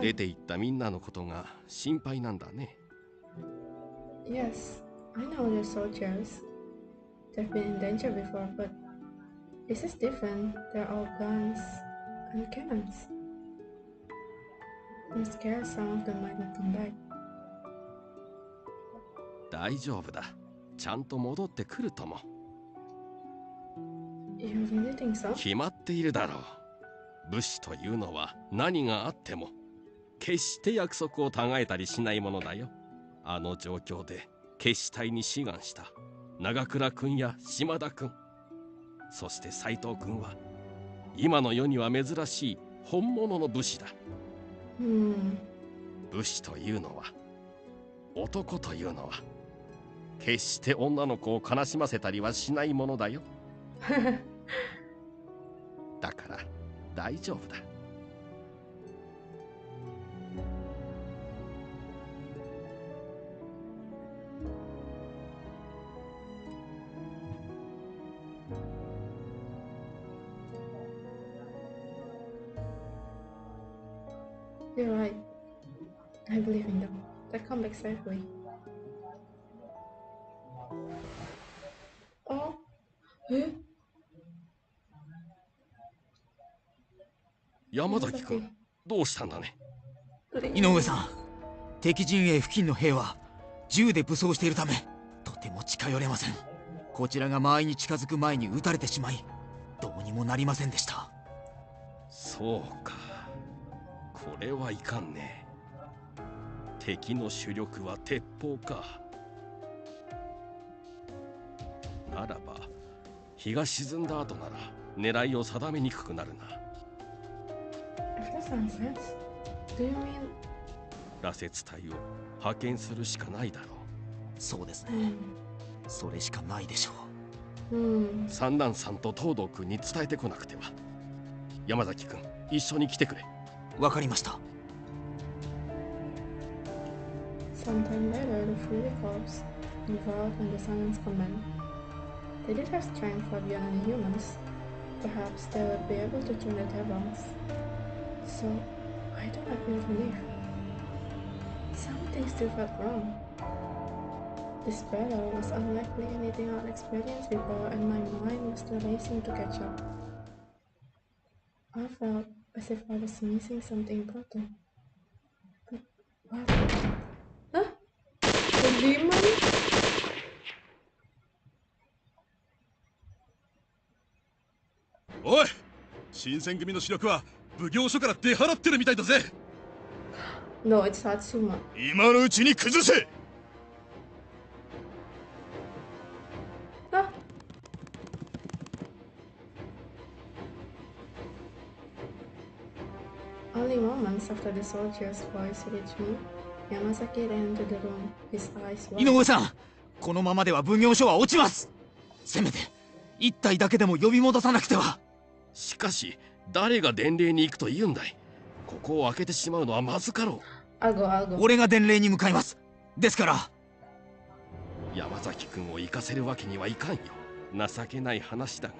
出て行ったみんなのことが心配なんだね。Yes, I know they're soldiers. They've been in danger before, but this is different. They're all guns and cannons. I'm scared some of them might not come back. 大丈夫だ。ちゃんと戻ってくるとも。You really think so? 決まっているだろう。武士というのは何があっても決して約束を違えたりしないものだよ。あの状況で決死隊に志願した長倉君や島田君、そして斎藤君は今の世には珍しい本物の武士だ。武士というのは、男というのは決して女の子を悲しませたりはしないものだよ。だから大丈夫だ。You're right. I believe in them. They'll come back safely. Oh? 山崎君、どうしたんだね。井上さん、敵陣営付近の兵は銃で武装しているためとても近寄れません。こちらが間合いに近づく前に撃たれてしまい、どうにもなりませんでした。そうか、これはいかんね。敵の主力は鉄砲か。ならば日が沈んだ後なら狙いを定めにくくなるな。羅刹隊を派遣するしかないだろう。そうですね、それしかないでしょう。三男さんと東堂君に伝えてこなくては。山崎君、一緒に来てくれ。わかりました。Sometime later, the Fury Corps involved in the Silence Command. They did have strength far beyond any humans. Perhaps they would be able to turn the tables. So, I do not feel relief. Something still felt wrong. This battle was unlikely anything I'd experienced before, and my mind was still racing to catch up. I felt as if I was missing something important. But what? Huh? The demon? おい、新選組の主力は奉行所から出払ってるみたいだぜ。No, it's Hatsuma. 今のうちに崩せ。Only moments after the soldier's voice reached me, Yamazaki ran into the room, his eyes wide. 井上さん、このままでは奉行所は落ちます。せめて一体だけでも呼び戻さなくては。しかし誰が伝令に行くと言うんだい。ここを開けてしまうのはまずかろう。俺が伝令に向かいます。ですから山崎君を行かせるわけにはいかんよ。情けない話だが、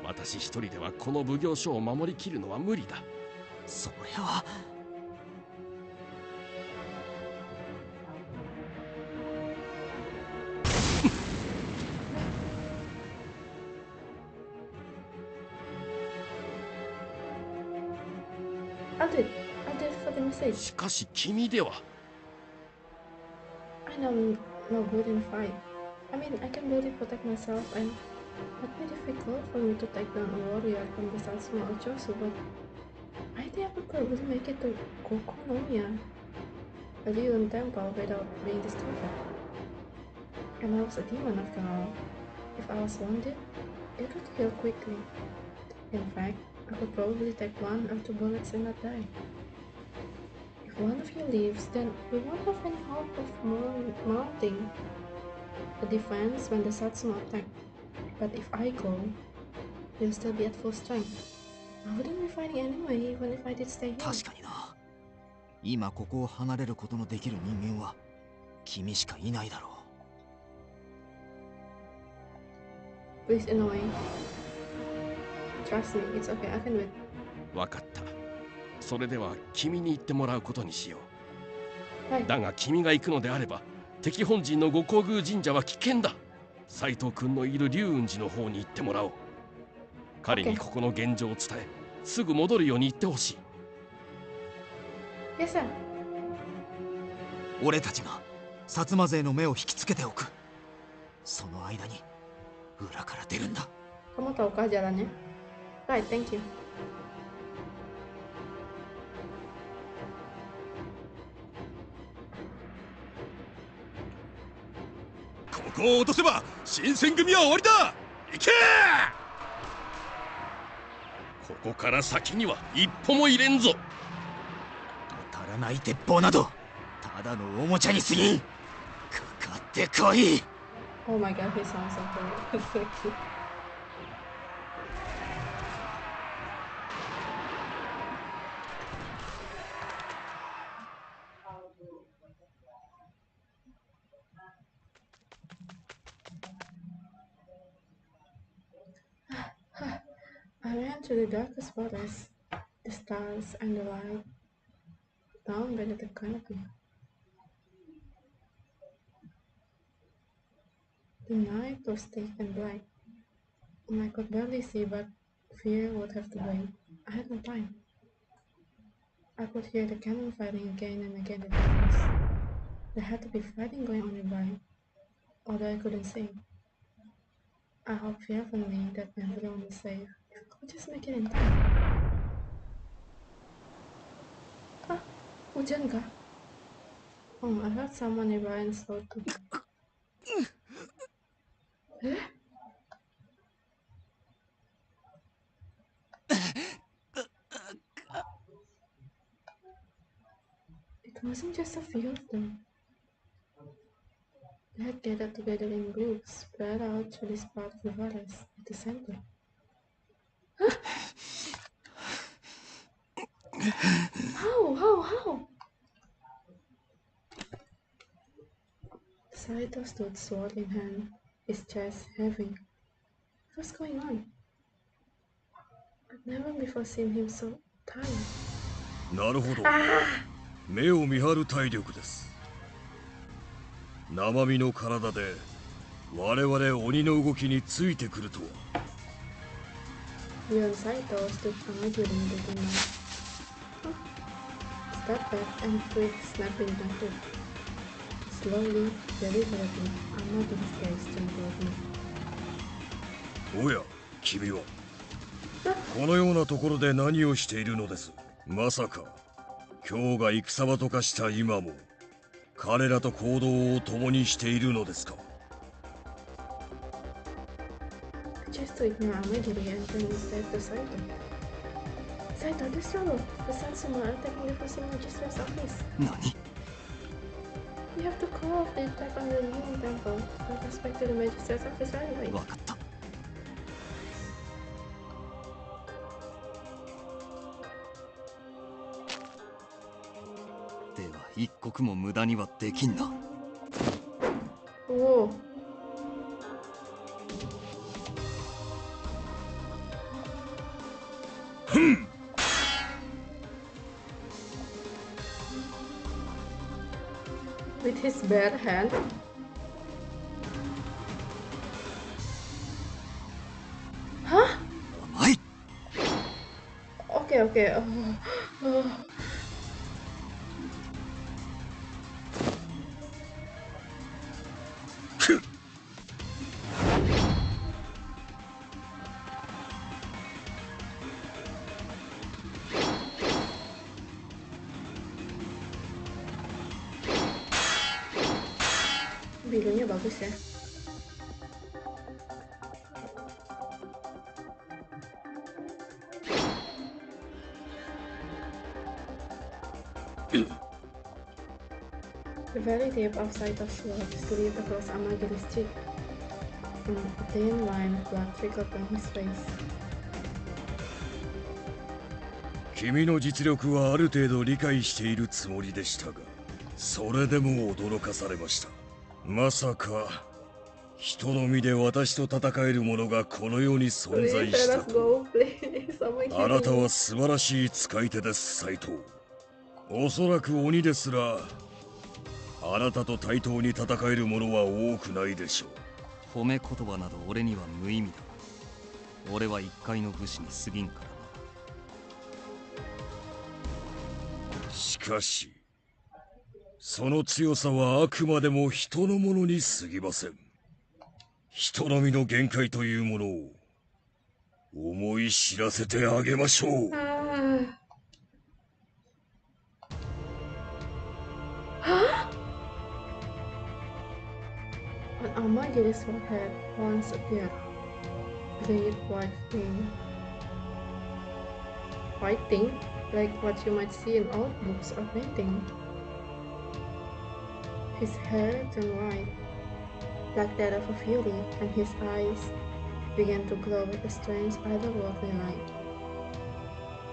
私一人ではこの奉行所を守りきるのは無理だ。それは。I'll do it for the message. しかし君では。I know I'm no good in fight. I mean, I can barely protect myself, and it'd be difficult for me to take down a warrior from the Satsuma or Chosu, but I think I could probably make it to Gokonomiya, a Ryuan temple, without being discovered. And I was a demon after all. If I was wounded, it would heal quickly. In fact, I could probably take 1 or 2 bullets and not die. If one of you leaves, then we won't have any hope of mounting the defense when the Satsuma attack. But if I go, you'll still be at full strength. I wouldn't be fighting anyway, even if I did stay here. 確かにな。今ここを離れることのできる人間は君しかいないだろう。Please, annoying. Trust me, it's okay, I can wait. わかった。それでは君に行ってもらうことにしよう。はい。だが君が行くのであれば、敵本陣の五光宮神社は危険だ。斎藤君のいる龍雲寺の方に行ってもらおう。彼にここの現状を伝え、すぐ戻るように言ってほしい。Yes, sir. 俺たちが薩摩勢の目を引きつけておく。その間に裏から出るんだ。Kamu tahu kah jalannya? Right, thank you. ここを落とせば新選組は終わりだ。行け！ここから先には一歩も入れんぞ。当たらない鉄砲などただのおもちゃに過ぎん。かかってこい。 Oh my god, he sounds so cool. So cute. I ran through the darkest waters, the stars and the light, down beneath the canopy. The night was thick and black, and I could barely see, but fear would have to wait. I had no time. I could hear the cannon firing again and again in the distance. There had to be fighting going on nearby, although I couldn't see. I hoped fervently that everyone was safe. If I could just make it in time. Ah, hujan kah? Oh, I heard someone nearby and slow too. Eh? It wasn't just a few of them. They had gathered together in groups, spread out through this part of the forest at the center. Huh? How? Saito stood sword in hand, his chest heavy. What's going on? I've never before seen him so tired. なるほど。目を見張る体力です。生身の体で我々鬼の動きについてくるとは。Beyond Saito stood Amidst in the night. Step back and quick snapping the hook. Slowly, deliberately, Amidst his gaze turned toward me. おや、君はこのようなところで何をしているのです。まさか今日が戦場と化した今も彼らと行動を共にしているのですか。 Just to ignore Amidiri and turn instead to Saito. Saito, there's trouble. The Satsuma are attacking the Fushimi Magistrate's office. 何？ We have to call off the attack on the Union Temple and prospect to the Magistrate's office right away. わかった。では一刻も無駄にはできんな。おお。With his bare hand. Huh? Okay. Oh. ，birunya bagus ya. The very tip of Saito's sword slid across Amagiri's cheek, and a thin line of blood trickled down his face. 君の実力はある程度理解しているつもりでしたが、それでも驚かされました。まさか人の身で私と戦える者がこの世に存在したと。あなたは素晴らしい使い手です、サイト。おそらく鬼ですらあなたと対等に戦える者は多くないでしょう。褒め言葉など俺には無意味だ。俺は一介の武士に過ぎんからな。しかしその強さはあくまでも人のものに過ぎません。人の身の限界というものを思い知らせてあげましょう。On Amagiri's forehead once appeared great white thing. Fighting, like what you might see in old books or painting. His hair turned white, like that of a fury, and his eyes began to glow with a strange otherworldly light.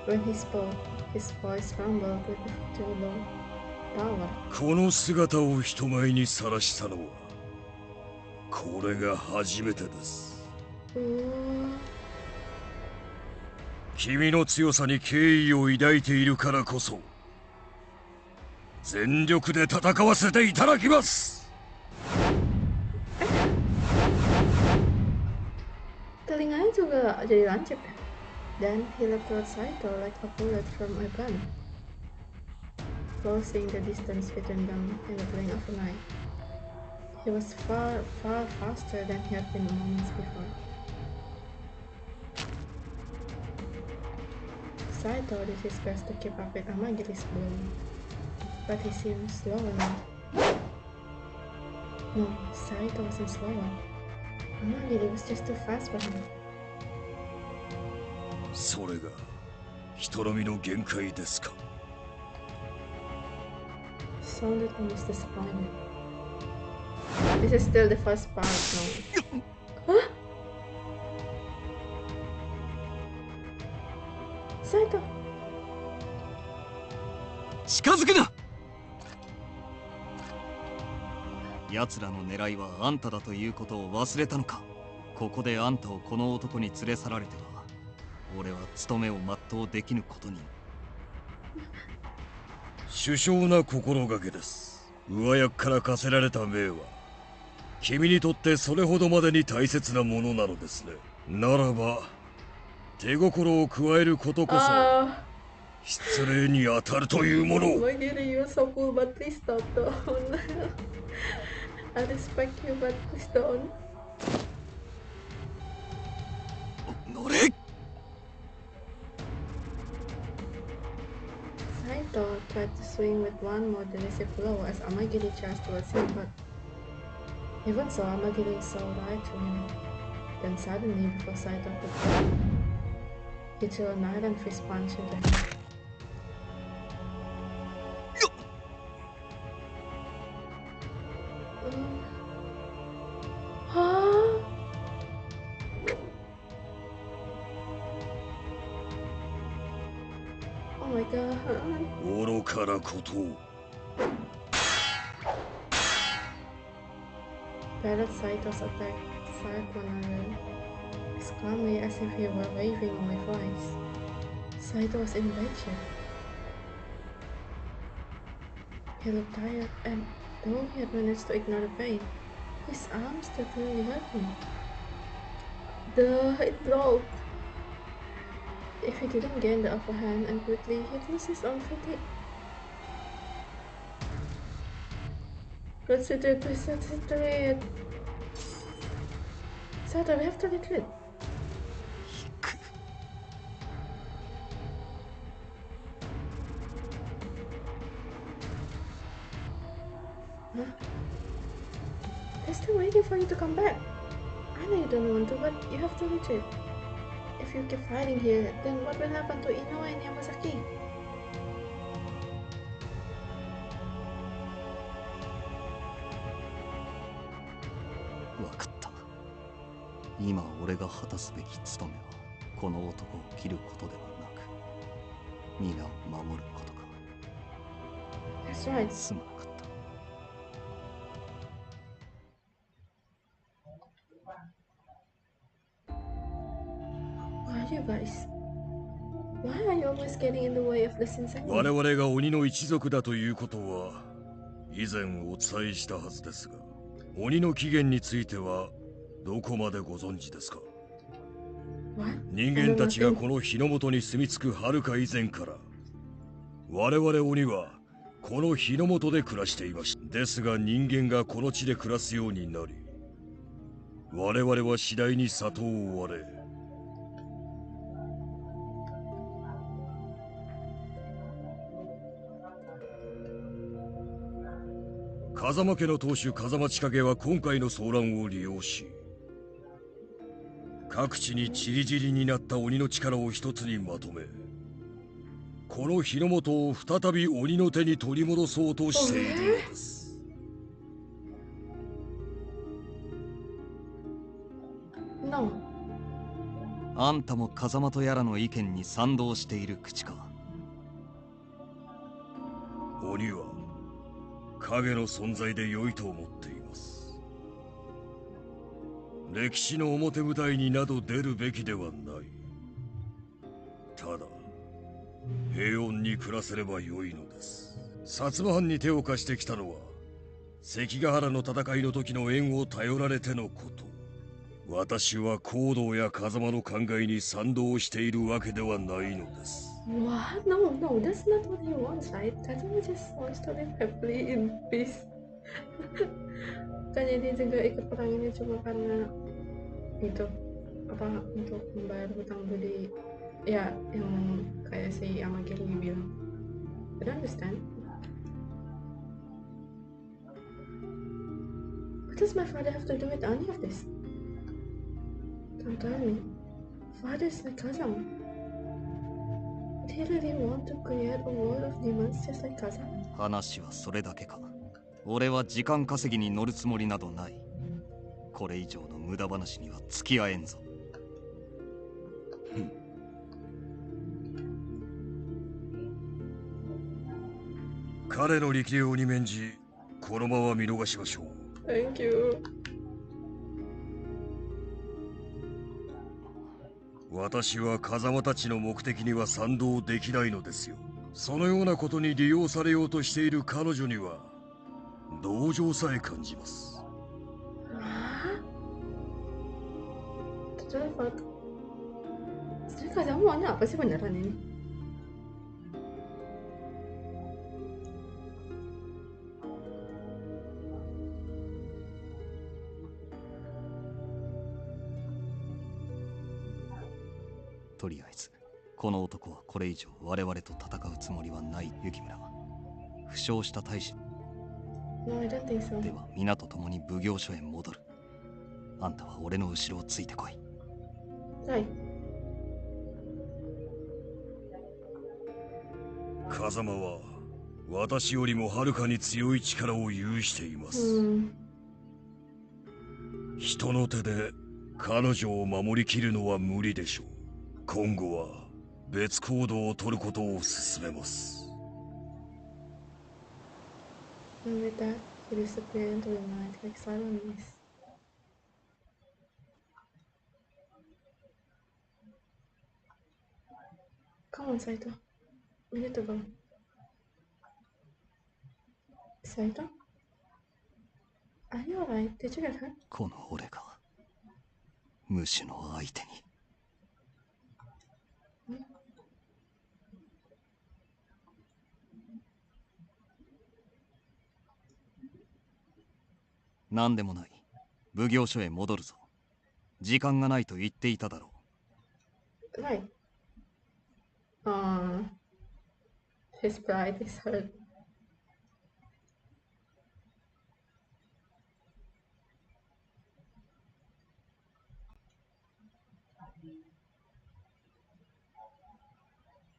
When he spoke, his voice rumbled with a terrible power. この姿を人前にさらしたのはこれが初めてです。君の強さに敬意を抱いているからこそ全力で戦わせていただきます。Telinganya juga jadi lancip ya. Then he looked toward Saito like a bullet from a gun, closing the distance between them in the blink of an eye. He was far, far faster than he had been moments before. Saito did his best to keep up with Amagiri's blow, but he seemed slower now. No, Saito wasn't slower. Amagiri was just too fast for him. それが人の身の限界ですか。Sounded almost disappointed. This is still the first part, no? Huh? Saito! 近づくな！奴らの狙いはあんただということを忘れたのか。ここであんたをこの男に連れ去られては俺は務めを全うできぬことに。殊勝な心がけです。上役から課せられた命は君にとってそれほどまでに大切なものなのですね。ならば手心を加えることこそ失礼に当たるというもの。Magiri, you're so cool, but please stop, don't. I respect you, but please don't. 乗れ！ Saito tried to swing with one more derisive blow as Amagiri charged towards him, but even so, Amagiri saw right through him. Then suddenly, before Saito could block, he threw an iron fist punch into him. Huh? Oh my god. 愚かなことを。Barrett Saito's attack fired one another as calmly as if he were waving away flies. Saito was in bad shape. He looked tired, and though he had managed to ignore the pain, his arms still clearly hurt him. It broke. If he didn't gain the upper hand and quickly, he'd lose his own fatigue. Let's retreat, let's retreat. Saito, we have to retreat. Huh? They're still waiting for you to come back. I know you don't want to, but you have to retreat. If you keep fighting here, then what will happen to Inoue and Yamazaki? わかった。今俺が果たすべき務めはこの男を切ることではなく皆を守ることか。That's right. すまなかった。Why are you guys? Why are you always getting in the way of the Shinsengumi? 我々が鬼の一族だということは以前お伝えしたはずですが、鬼の起源についてはどこまでご存知ですか？人間たちがこの日の元に住み着くはるか以前から我々鬼はこの日の元で暮らしていました。ですが人間がこの地で暮らすようになり、我々は次第に里を追われ、風間家の当主風間千景は今回の騒乱を利用し、各地にちりぢりになった鬼の力を一つにまとめ、この日の元を再び鬼の手に取り戻そうとしているのです。No. あんたも風間とやらの意見に賛同している口か。鬼は影の存在で良いと思っています。歴史の表舞台になど出るべきではない。ただ平穏に暮らせれば良いのです。薩摩藩に手を貸してきたのは関ヶ原の戦いの時の縁を頼られてのこと。私は行動や風間の考えに賛同しているわけではないのです。What? No, no, that's not what he wants, right? Kazama just wants to live happily in peace. Bukannya dia juga ikut perang ini cuma karena itu apa untuk membayar hutang budi ya yang kayak si Amagiri bilang. I don't understand. What does my father have to do with any of this? Don't tell me. Father is like Kazama. Did he really want to create a world of demons just like Kazama? 話はそれだけか。俺は時間稼ぎに乗るつもりなどない。これ以上の無駄話には付き合えんぞ。彼の力量に免じ、このまま見逃しましょう。Thank you. 私は風間たちの目的には賛同できないのですよ。そのようなことに利用されようとしている彼女には同情さえ感じます。Sebenarnya Kazama maunya apa sih beneran ini? とりあえずこの男はこれ以上我々と戦うつもりはない。雪村、負傷した大使 No, I don't think so. では皆と共に奉行所へ戻る。あんたは俺の後ろをついてこい。はい。風間は私よりもはるかに強い力を有しています。人の手で彼女を守りきるのは無理でしょう。今後は別行動を取ることを勧めます。And with that, he disappeared into the night like silent mist. Come on, Saito. We need to go. Saito? Are you alright? Did you get hurt? この俺が無視の相手に。何でもない。奉行所へ戻るぞ。時間がないと言っていただろう。Right. His pride is hurt.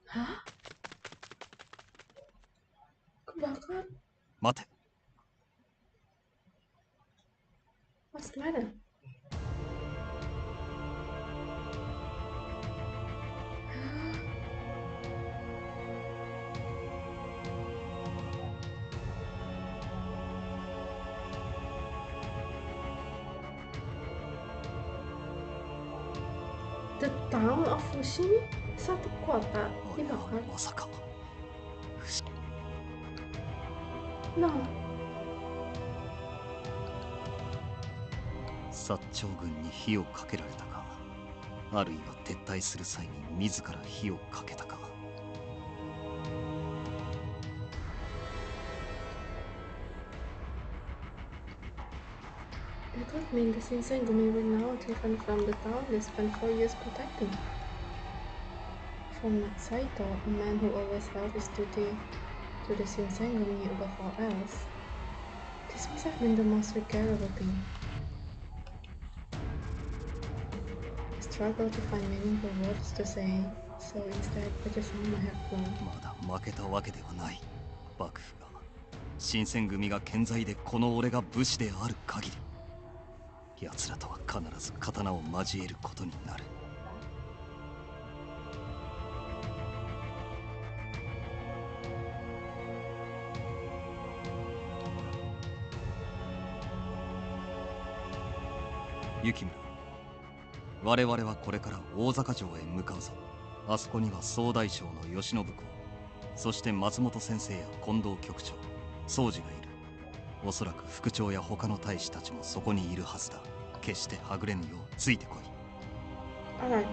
Hah? Kebakar? 待て。What's the matter? The town of Fushimi? Satu kota dibakar? No. 薩長軍に火をかけられたか、あるいは撤退する際に自ら火をかけたか。That would mean the Shinsengumi were now driven from the town they spent 4 years protecting. From Saito, a man who always held his duty to the Shinsengumi above all else, this must have been the most regrettable thing. I struggled to find meaningful words to say, so instead I just found my head blown. まだ負けたわけではない。幕府が、新選組が健在でこの俺が武士である限り、奴らとは必ず刀を交えることになる。雪村、我々はこれから大坂城へ向かうぞ。あそこには総大将の慶喜公、そして松本先生や近藤局長、宗次がいる。おそらく副長や他の大使たちもそこにいるはずだ。決してはぐれぬようついてこい。Alright.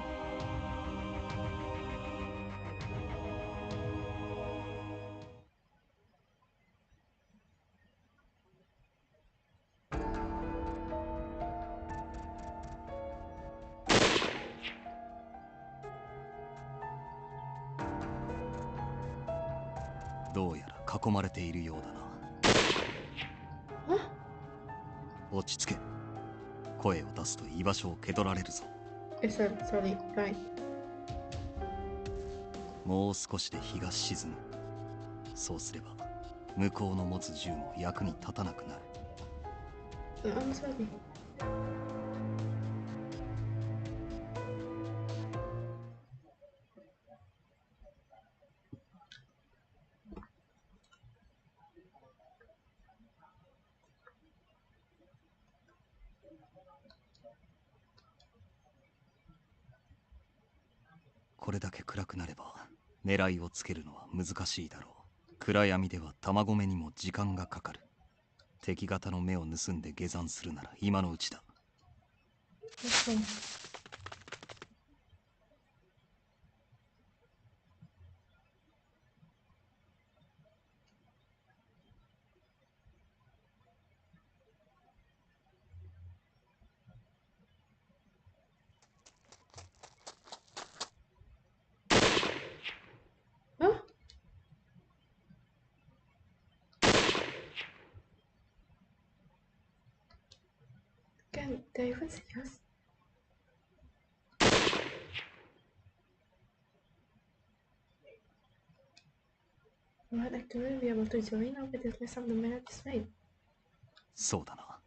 どうやら囲まれているようだな。落ち着け。声を出すと居場所を蹴取られるぞ。Sorry, right. もう少しで日が沈む。そうすれば向こうの持つ銃も役に立たなくなる。I'm sorry. これだけ暗くなれば狙いをつけるのは難しいだろう。暗闇では弾込めにも時間がかかる。敵方の目を盗んで下山するなら今のうちだ。Can they even see us? Might actually be able to join up with the rest of the men at this rate. そうだな。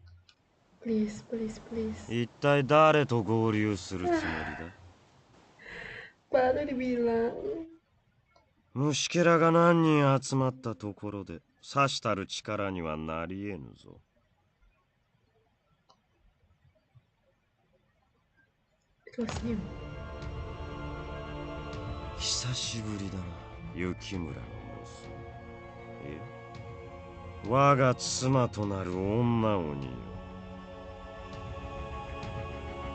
Please, please, please. 一体誰と合流するつもりだ？ Baru dibilang. 虫けらが何人集まったところでさしたる力にはなり得ぬぞ。It was him. 久しぶりだな、雪村の娘。我が妻となる女鬼よ。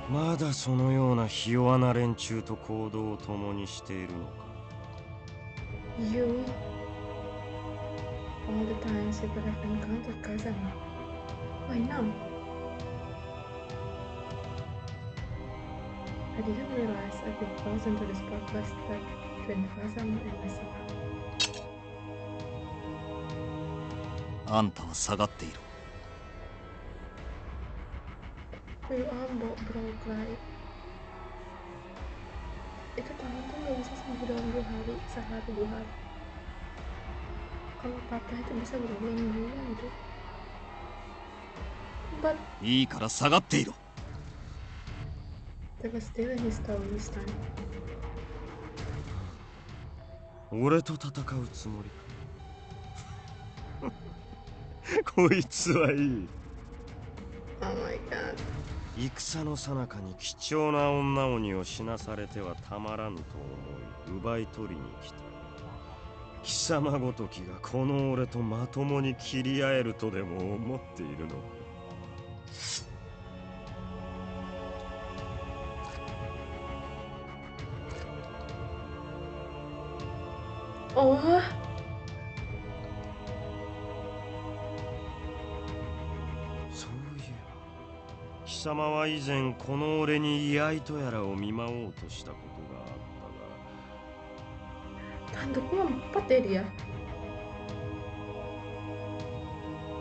まだそのようなひ弱な連中と行動を共にしているのか。You. All the times you could have encountered Kazama. Why now? I didn't realize I'd been forced into this bloodlust fight between Kazama and myself. あんたは下がっていろ。Your arm broke, right? Itu tangan tuh gak bisa sembuh dalam 2 hari, sehari 2 hari. Kalau patah itu bisa berbulan-bulan tuh. But いいから下がっていろ。 there was still in his tone this time. 俺と戦うつもりか。こいつはいい。 Oh my god. 戦の最中に貴重な女鬼を死なされてはたまらぬと思い奪い取りに来た。貴様ごときがこの俺とまともに切り合えるとでも思っているのか。 Oh. そういえば貴様は以前この俺に居合とやらを見舞おうとしたことがあったが、 Tanduknya 4 deh dia.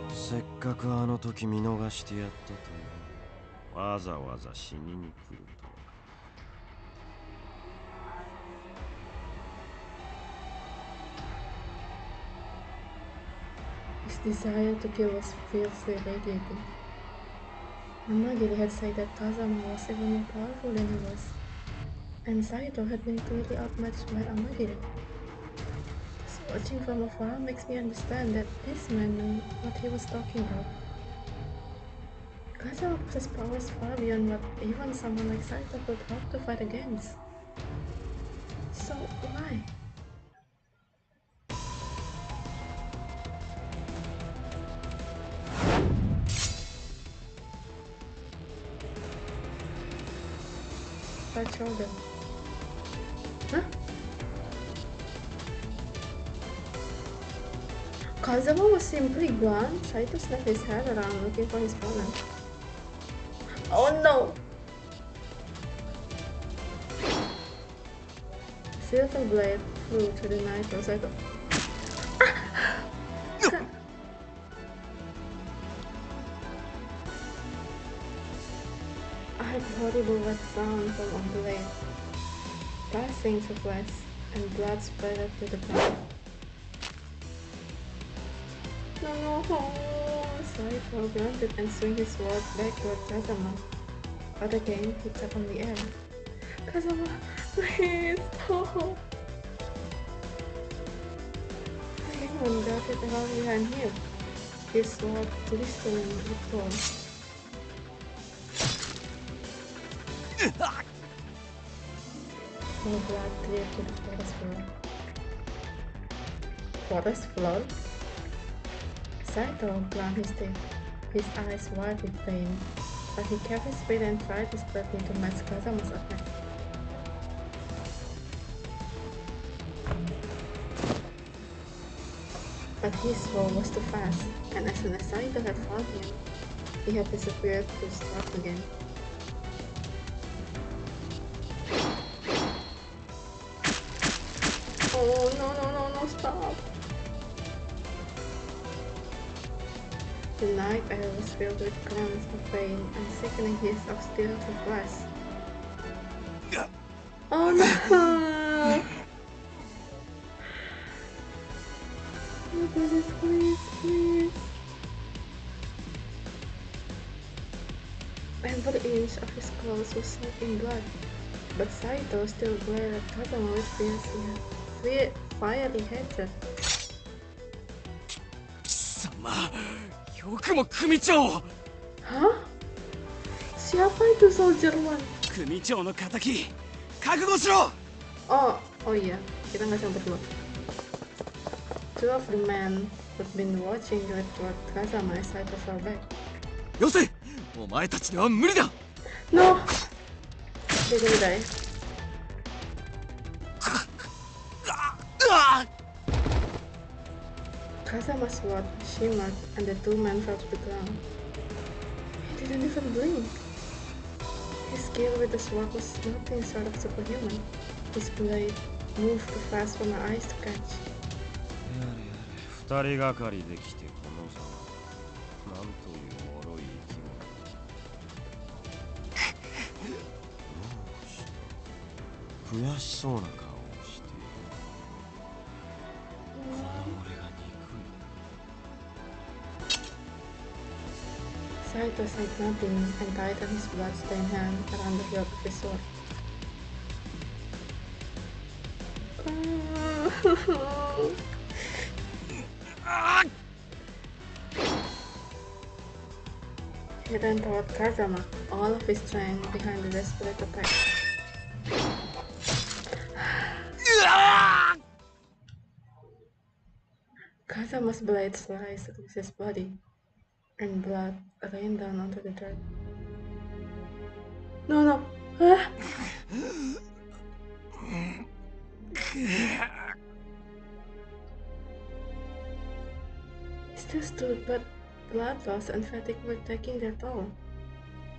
せっかくあの時見逃してやったというわざわざ死にに来るとは。 His desire to kill was fiercely radiating. Amagiri had said that Kazama was even more powerful than he was, and Saito had been clearly outmatched by Amagiri. Just watching from afar makes me understand that this man knew what he was talking about. Kazama possessed powers far beyond what even someone like Saito could hope to fight against. So why? Right shoulder. Huh? Kazama was simply gone. Saito snapped his head around looking for his opponent. Oh no! Silver blade flew to the night for Saito. I heard a horrible wet sound from a blade passing through flesh, and blood spread to the ground. No! Saito grunted and swung his sword back toward Kazama, but again picked up on the air. Kazama, please, no! The demon darted around behind him, his sword glistening with gold. More blood cleared to the forest floor. Forest floor? Saito ground his teeth, his eyes wide with pain, but he kept his speed and tried desperately to match Kazama's attack. But his fall was too fast, and as soon as Saito had found him, he had disappeared to strike again. Oh no, stop! The night air was filled with groans of pain and sickening hiss of steel to flesh. Oh no! Oh goodness, please! Every inch of his clothes was soaked in blood, but Saito still glared at Kazama with fiery hatred. 貴様、よくも組長を。 Hah? Siapa itu soldier one? 組長の仇、覚悟しろ。 Oh iya, kita nggak sempet loh. Two of the men who'd been watching led toward Kazama as Saito fell back. よせ、お前たちでは無理だ。 No! They're gonna die. Kazama's sword shimmered and the two men fell to the ground. He didn't even blink. His skill with the sword was nothing short of superhuman. His blade moved too fast for my eyes to catch. 二人がかりできてこのざま。なんという脆い生き物だ。どうした悔しそうな顔をしている。この俺が憎い。Saito said nothing and tightened his blood-stained hand around the hilt of his sword. He ran toward Kazama, all of his strength behind the desperate attack. Kazama's blade sliced across his body, and blood rained down onto the dirt. No, no! Ah! He still stood, but blood loss and fatigue were taking their toll.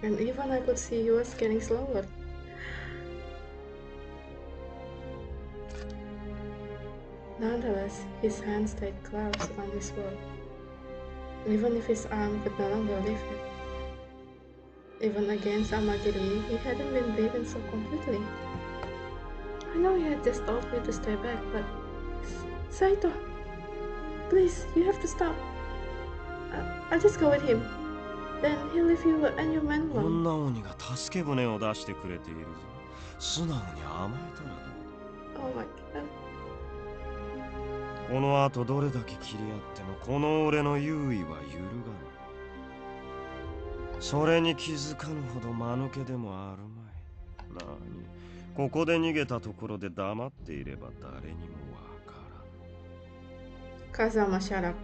And even I could see he was getting slower. Nonetheless, his hand stayed closed on his sword, even if his arm could no longer lift it. Even against Amagiri, he hadn't been beaten so completely. I know he had just told me to stay back, but... Saito! Please, you have to stop. I'll just go with him. Then he'll leave you and your men alone. こんな鬼が助け舟を出してくれているぞ。素直に甘えたらどうだ。Oh my god. この後どれだけ切り合ってもこの俺の優位は揺るがぬ。それに気づかぬほど間抜けでもあるまい。なに、ここで逃げたところで黙っていれば誰にもわからん。Kazama shut up.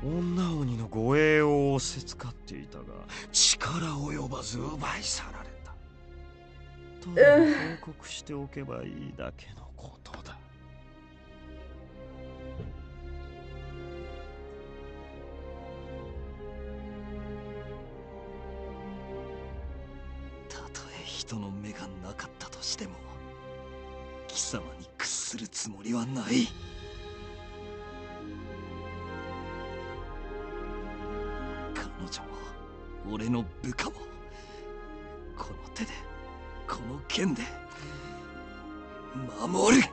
女鬼の護衛を仰せつかっていたが力及ばず奪い去られた。と報告しておけばいいだけのことだ。たとえ人の目がなかったとしても貴様に屈するつもりはない。彼女も俺の部下もこの手でこの剣で守る。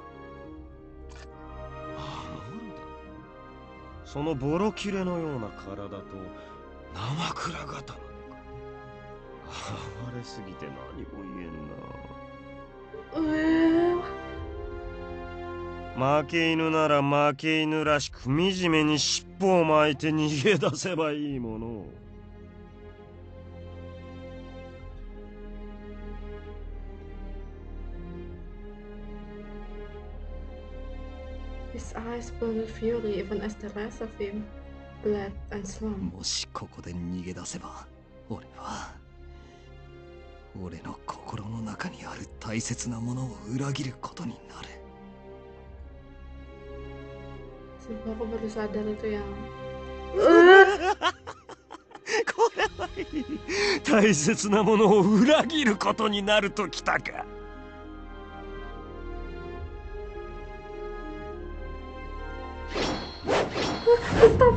そのボロ切れのような体と生倉刀なのか。哀れすぎて何も言えんな。負け犬なら負け犬らしく惨めに尻尾を巻いて逃げ出せばいいもの。His eyes blurred fury even as the rest of him bled and slump. もしここで逃げ出せば俺は俺の心の中にある大切なものを裏切ることになる。Sumpah aku baru sadar itu yang これはいい。大切なものを裏切ることになるときたか。Stop!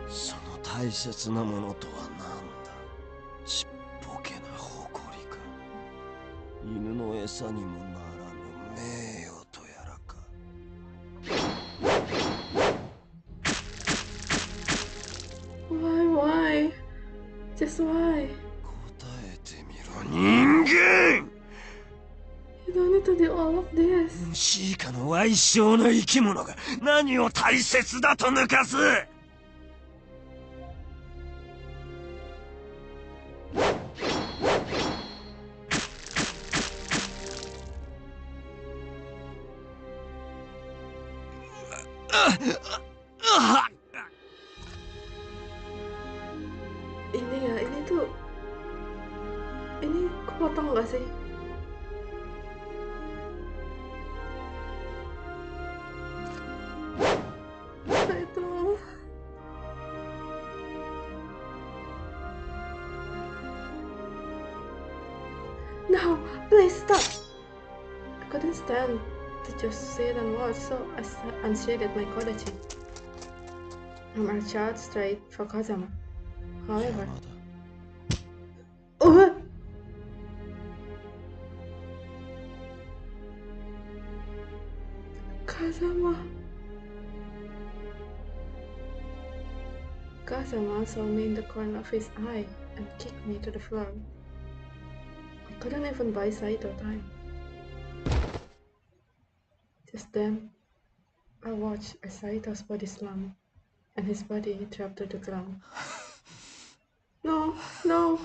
その大切なものとは何だ。ちっぽけな誇りか。犬の餌にもならぬ名誉とやらか。Why? Just why? 人間！ You don't need to do all of this. シーカの矮小な生き物が何を大切だと抜かす。Ini kepotong gak sih? Itu. No, please stop. I couldn't stand to just sit and watch, so I unshaded my kodachi and marched out straight for Kazama. However, oh! お Oh, 前 what? は Oh, まだ Kazama saw me in the corner of his eye and kicked me to the floor. I couldn't even buy Saito time. Just then, I watched as Saito's body slumped and his body dropped to the ground. No, no!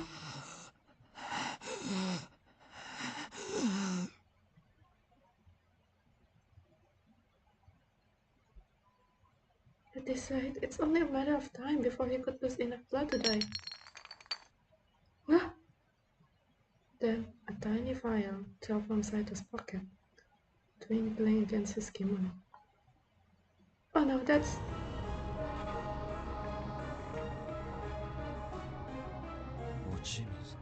At this rate, it's only a matter of time before he could lose enough blood to die. Ah! Then, a tiny vial dropped from Saito's pocket, twinkling against his kimono. Oh no, that's... 落ち水か。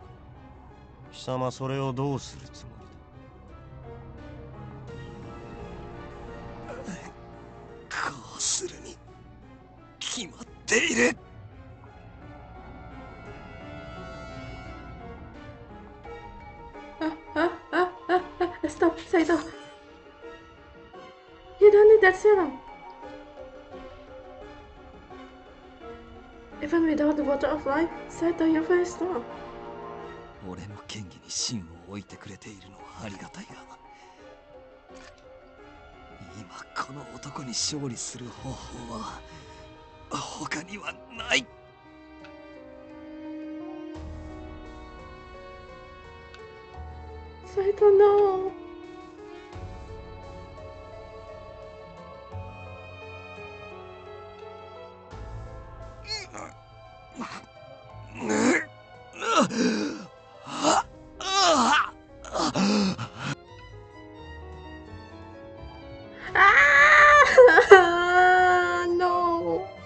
貴様それをどうするつもりだ。こうするに決まっている。Stop, Saito! You don't need that serum! Even without the water of life, Saito, you're very strong. 俺の剣技に芯を置いてくれているのはありがたいが、今この男に勝利する方法は他にはない。Saito, no! Ah! No!「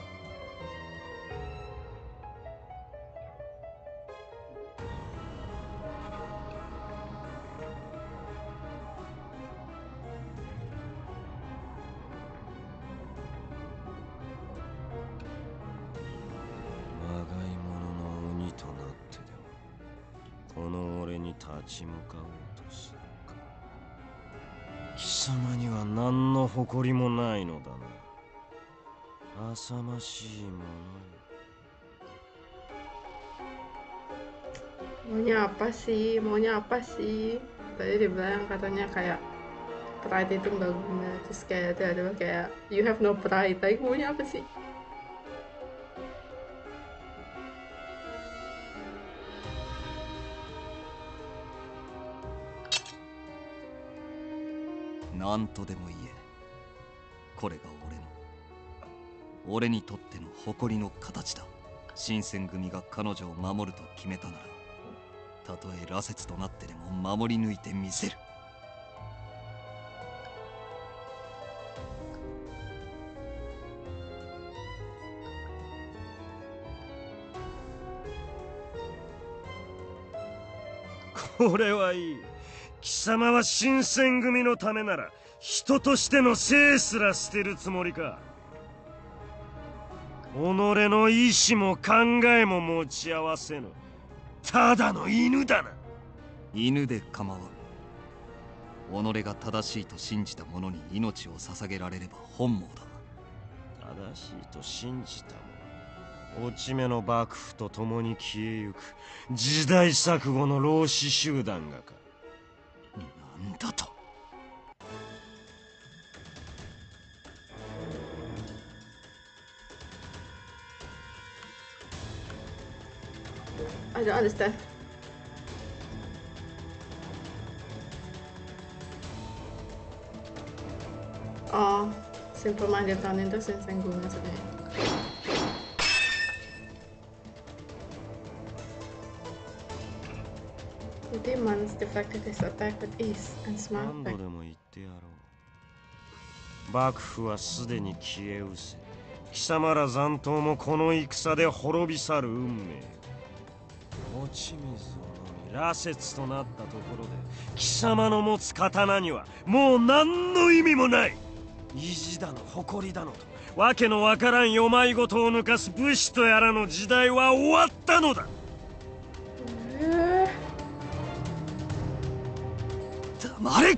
この俺に立ち向かおうとするか。貴様には何の誇りもないのだな。浅ましいものよ。 Maunya apa sih? Maunya apa sih? Tadi dibilang katanya kayak pride itu nggak guna, terus kayak tiba-tiba kayak you have no pride. Tapi maunya apa sih? Nanとでも言え。これが俺にとっての誇りの形だ。新選組が彼女を守ると決めたなら、たとえ羅刹となってでも守り抜いてみせる。これはいい。貴様は新選組のためなら人としての生すら捨てるつもりか。己の意志も考えも持ち合わせぬただの犬だな。犬で構わん。己が正しいと信じた者に命を捧げられれば本望だ。正しいと信じた者、落ち目の幕府と共に消えゆく時代錯誤の老子集団がか。なんだと。I don't understand. Oh, simple-minded tahun itu Shinsengumi maksudnya. The demons deflected his attack with ease and smiled back. 何度でも言ってやろう。幕府はすでに消え失せ、貴様ら残党もこの戦で滅び去る運命。落ち水を飲み羅刹となったところで貴様の持つ刀にはもう何の意味もない。意地だの誇りだのとわけのわからん世まいごとを抜かす武士とやらの時代は終わったのだ。黙れ。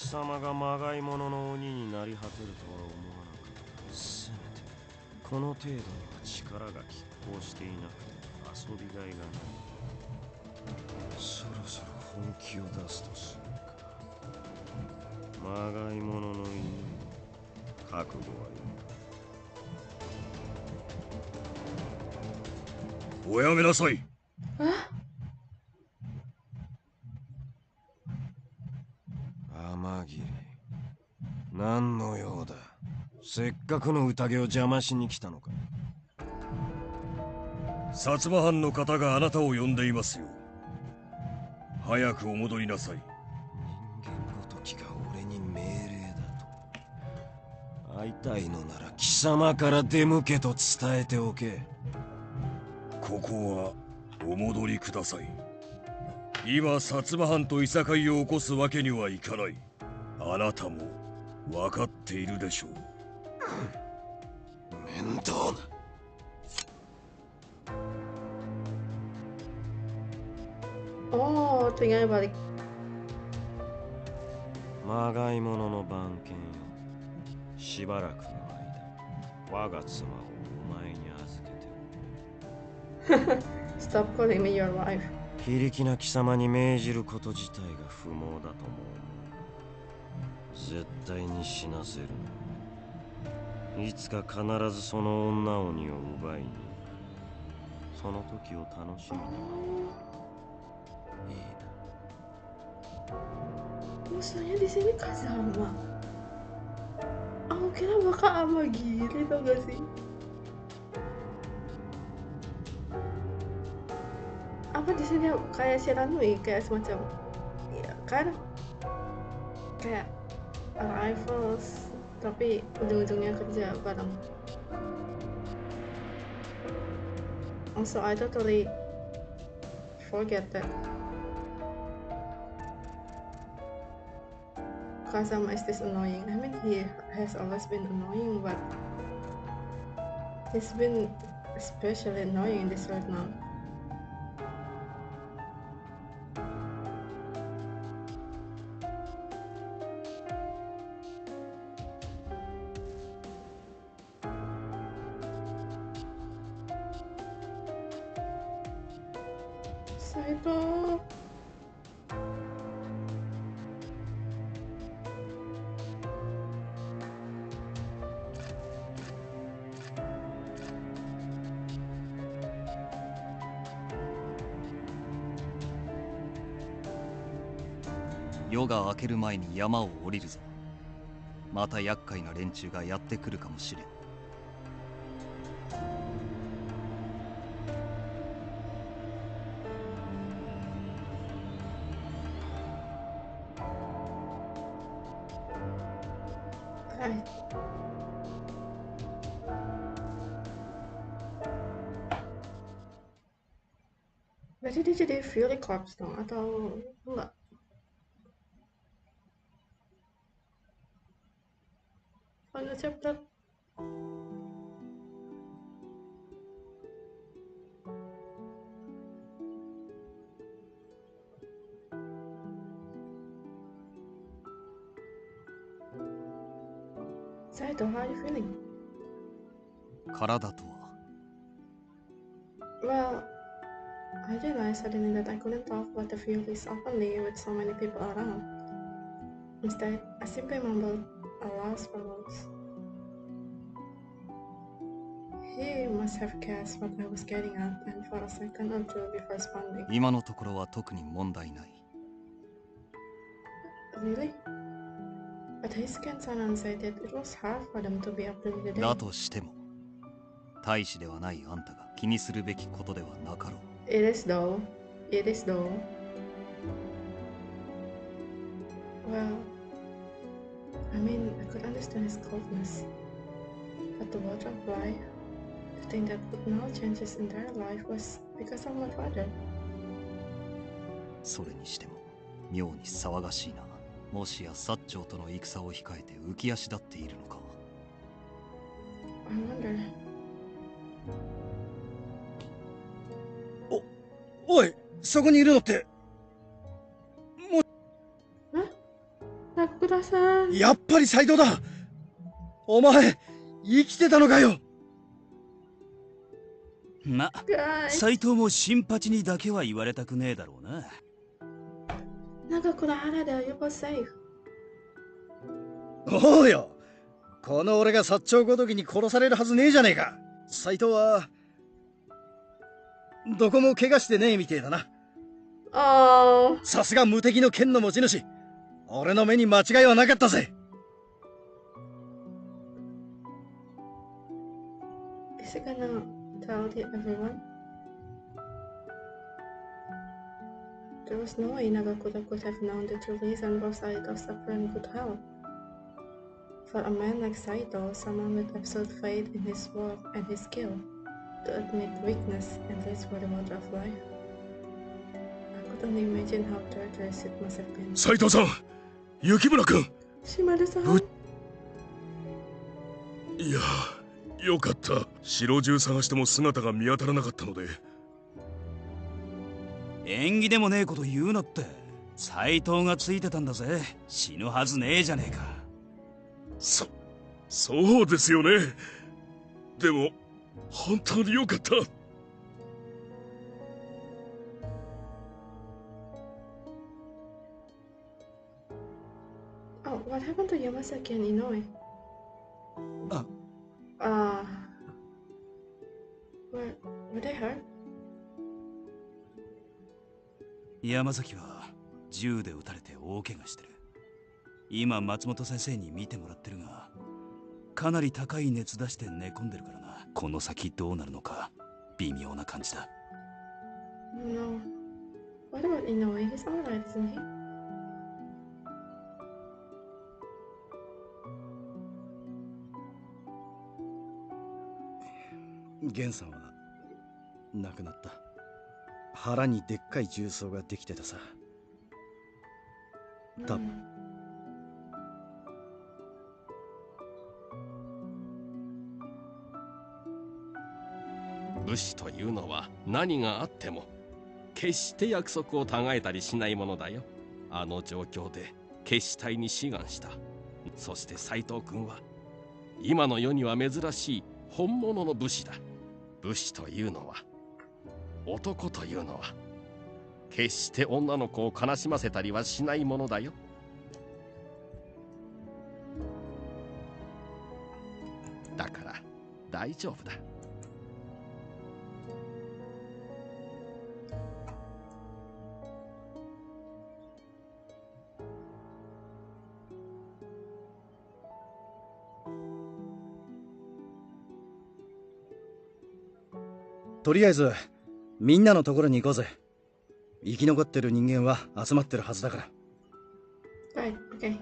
様がまがいものの鬼になり果てるとは思わなかった。せめてこの程度には力が拮抗していなくて遊びがいがない。そろそろ本気を出すとするか。まがいものの犬、覚悟はいい。おやめなさい。天霧、何の用だ。せっかくの宴を邪魔しに来たのか。薩摩藩の方があなたを呼んでいますよ。早くお戻りなさい。人間ごときが俺に命令だと。会いたいのなら貴様から出向けと伝えておけ。ここはお戻りください。今薩摩藩といさかいを起こすわけにはいかない。あなたも分かっているでしょう。面倒な。Oh, tinggalnya balik. まがいものの番犬よ。しばらくの間、我が妻をお前に預けておく。Stop calling me your wife. 非力な貴様に命じること自体が不毛だとも思う。絶対に死なせるな。いつか必ずその女鬼を奪いに行く。その時を楽しみに。いいな。Musuhnya di sini Kazama. Aku kira bakal sama Giri tau gak sih? Apa di sini kayak Shiranui, kayak semacam ya kan kayak rivals tapi ujung-ujungnya kerja bareng. Also I totally forget that Kazama is this annoying. I mean he has always been annoying, but he's been especially annoying in this right now. Saito.「夜が明ける前に山を降りるぞ。また厄介な連中がやってくるかもしれん。」Right. Berarti dia jadi Fury Corps dong atau enggak? Final chapter. Saito, how are you feeling? 体とは Well, I realized suddenly that I couldn't talk about the Furies openly with so many people around. Instead, I simply mumbled a last words. He must have guessed what I was getting at, and for a second or two before responding. 今のところは特に問題ない。 Really? But his concern said that it was hard for them to be up during the day. だとしても、大使ではないあんたが気にするべきことではなかろう。It is though. It is though. Well, I mean, I could understand his coldness. But the water of life, the thing that would now change his entire life was because of my father. それにしても、妙に騒がしいな。もしや薩長との戦を控えて浮き足立っているのか。I wonder. おい、そこにいるのって。Hah? Rakuras やっぱり斎藤だ。お前生きてたのかよ。ま、斎藤も新八にだけは言われたくねえだろうな。おうよ、この俺が薩長ごときに殺されるはずねえじゃねえか。斎藤はどこも怪我してねえみてえだな。さすが無敵の剣の持ち主。俺の目に間違いはなかったぜ。Is he gonna tell everyone? There was no way Nagakuda could have known the true reason for Saito's suffering good health. For a man like Saito, someone with absolute faith in his work and his skill, to admit weakness and reach for the water of life. I could only imagine how torturous it must have been. 斉藤さん、雪村君。島田さん。いや、よかった。城中探しても姿が見当たらなかったので。縁起でもねえこと言うなって。斎藤がついてたんだぜ。死ぬはずねえじゃねえか。そうですよね。でも本当によかった。Oh, what happened to Yamasaki and Inoue? Were they hurt? 山崎は銃で撃たれて大怪我してる。今松本先生に見てもらってるが、かなり高い熱出して寝込んでるからな。この先どうなるのか微妙な感じだ。No. What about Inoue? He's alright, isn't he? 源さんは亡くなった。腹にでっかい重曹ができてたさ。武士というのは何があっても決して約束を違えたりしないものだよ。あの状況で決死隊に志願した。そして斎藤君は今の世には珍しい本物の武士だ。武士というのは、男というのは決して女の子を悲しませたりはしないものだよ。だから大丈夫だ。とりあえずみんなのところに行こうぜ。生き残ってる人間は集まってるはずだから。Right, okay.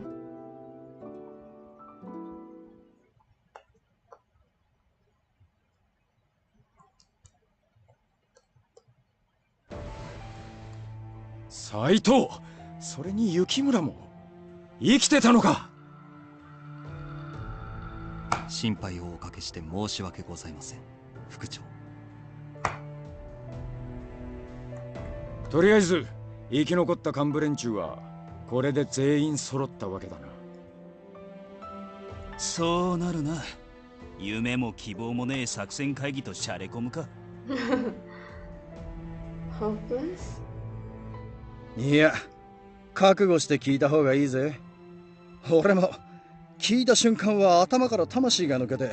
斎藤、それに雪村も生きてたのか。心配をおかけして申し訳ございません、副長。とりあえず生き残った幹部連中はこれで全員揃ったわけだな。そうなるな。夢も希望もねえ作戦会議とシャレ込むか。Hopeless? いや、覚悟して聞いた方がいいぜ。俺も聞いた瞬間は頭から魂が抜けて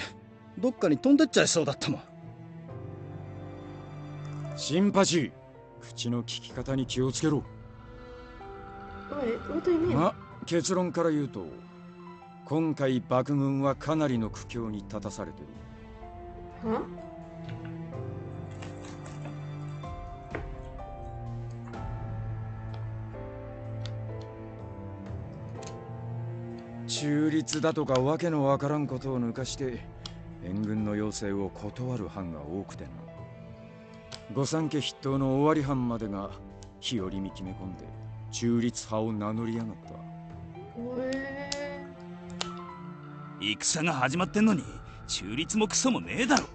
どっかに飛んでっちゃいそうだったもん。新八、口の聞き方に気をつけろ。ま、結論から言うと今回幕軍はかなりの苦境に立たされてる。中立だとかわけのわからんことを抜かして援軍の要請を断る藩が多くてな。御三家筆頭の尾張藩までが日和見決め込んで中立派を名乗りやがった。戦が始まってんのに中立もクソもねえだろ。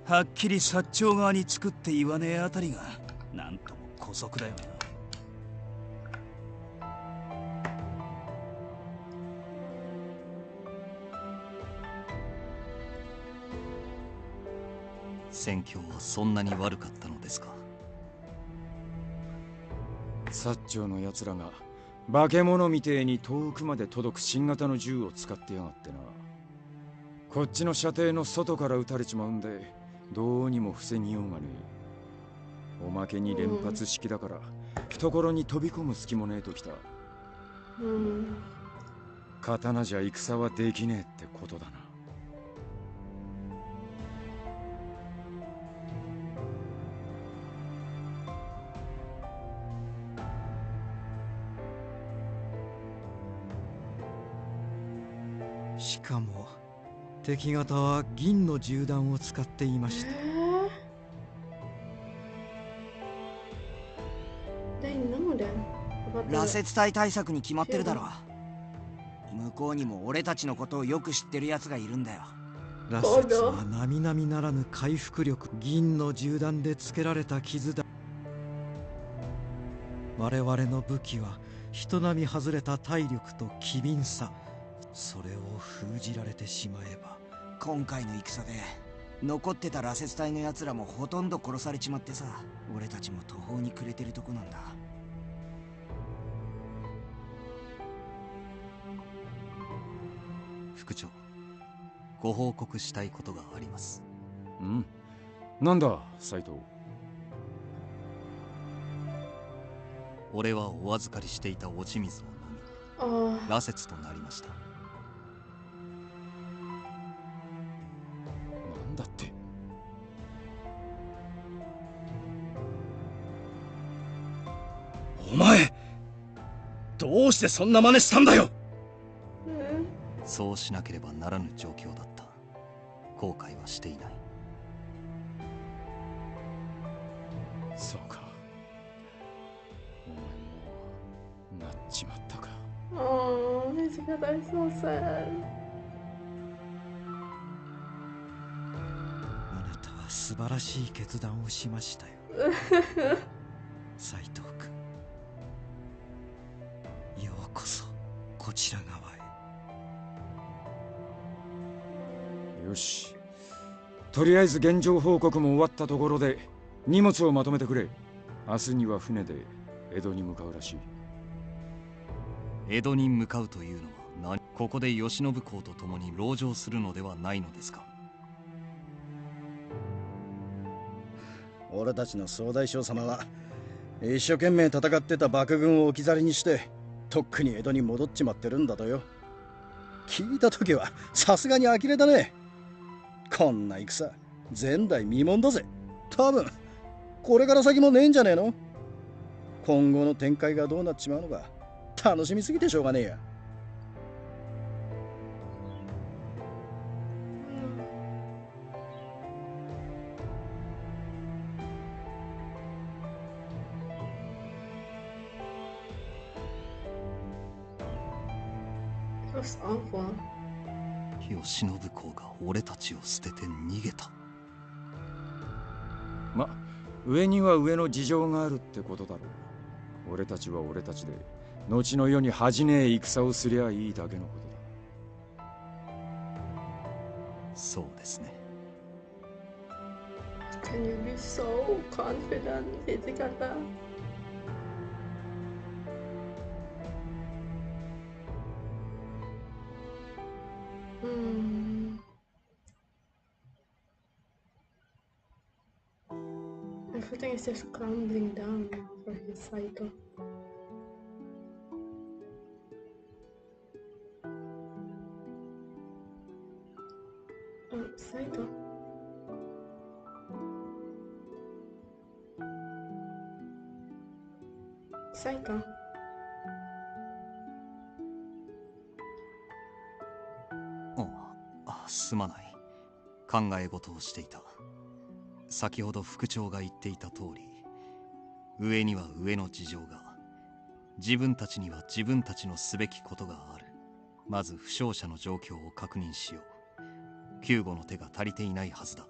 はっきり薩長側に作って言わねえあたりがなんとも姑息だよな。戦況はそんなに悪かったのですか？薩長のやつらが化け物みてえに遠くまで届く新型の銃を使ってやがってな。こっちの射程の外から撃たれちまうんでどうにも防ぎようがねえ。おまけに連発式だから懐に飛び込む隙もねえときた。刀じゃ戦はできねえってことだな。しかも敵方は銀の銃弾を使っていました。羅刹隊対策に決まってるだろ。向こうにも俺たちのことをよく知ってるやつがいるんだよ。羅刹は並々ならぬ回復力。銀の銃弾でつけられた傷だ。我々の武器は人並み外れた体力と機敏さ。それを封じられてしまえば。今回の戦で残ってた羅刹隊のやつらもほとんど殺されちまってさ、俺たちも途方に暮れてるとこなんだ。副長、ご報告したいことがあります。なんだ、サイト。俺はお預かりしていた落ち水を飲み、羅刹となりました。なんだって。お前、どうしてそんな真似したんだよ。そうしなければならぬ状況だった。後悔はしていない。そうか。お前もなっちまったか。Oh, he's gonna die so sad. あなたは素晴らしい決断をしましたよ。斉藤君、ようこそこちら側へ。よし、とりあえず現状報告も終わったところで荷物をまとめてくれ。明日には船で江戸に向かうらしい。江戸に向かうというのはここで慶喜公と共に籠城するのではないのですか？俺たちの総大将様は一生懸命戦ってた幕軍を置き去りにしてとっくに江戸に戻っちまってるんだとよ。聞いた時はさすがに呆れだね。こんな戦前代未聞だぜ。多分これから先もねえんじゃねえの。今後の展開がどうなっちまうのか楽しみすぎてしょうがねえや。That's awful. 慶喜公が俺たちを捨てて逃げた。上には上の事情があるってことだろう。俺たちは俺たちで後の世に恥じねえ戦をすりゃいいだけのことだ。そうですね。Can you be so confident, Hijikata? Everything is just crumbling down now for his Saito. Saito. Saito. すまない。考え事をしていた。先ほど副長が言っていた通り、上には上の事情が、自分たちには自分たちのすべきことがある。まず負傷者の状況を確認しよう。救護の手が足りていないはずだ。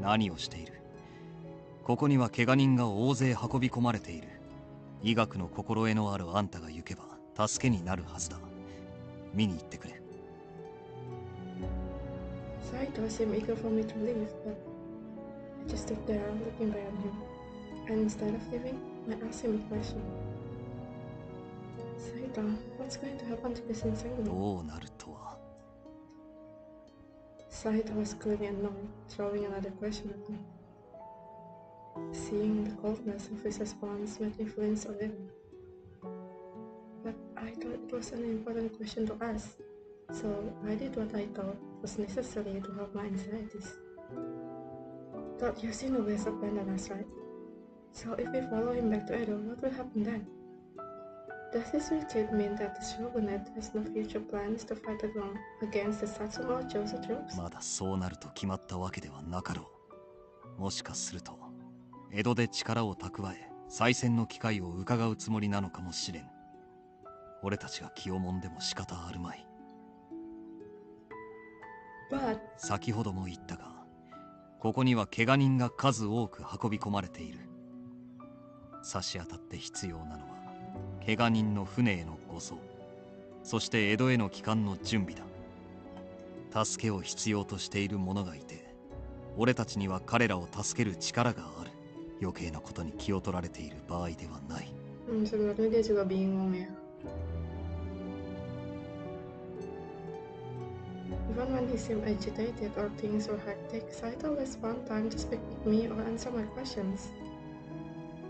何をしている？ここには怪我人が大勢運び込まれている。医学の心得のあるあんたが行けば助けになるはずだ。見に行ってくれ。Saito seemed eager for me to leave, but I just stood there looking back at him. And instead of leaving, I asked him a question. Saito, what's going to happen to the Shinsengumi? どうなるとは。Saito was clearly annoyed, throwing another question at me. Seeing the coldness of his response made me flinch a little. But I thought it was an important question to ask, so I did what I thought was necessary to help my anxieties. Thought Yoshinobu has abandoned us, right? So if we follow him back to Edo, what will happen then? Does this retreat mean that the shogunate has no future plans to fight along against the Satsuma or Josu troops? まだそうなると決まったわけではなかろう。もしかすると江戸で力を蓄え再戦の機会を伺うつもりなのかもしれん。俺たちが気をもんでも仕方あるまい。But 先ほども言ったが、ここには怪我人が数多く運び込まれている。差し当たって必要なのは怪我人の船への護送、そして江戸への帰還の準備だ。助けを必要としている者がいて、俺たちには彼らを助ける力がある。余計なことに気を取られている場合ではない。Sebenarnya dia juga bingung ya. Even when he seemed agitated or things were hectic, Saito always found time to speak with me or answer my questions.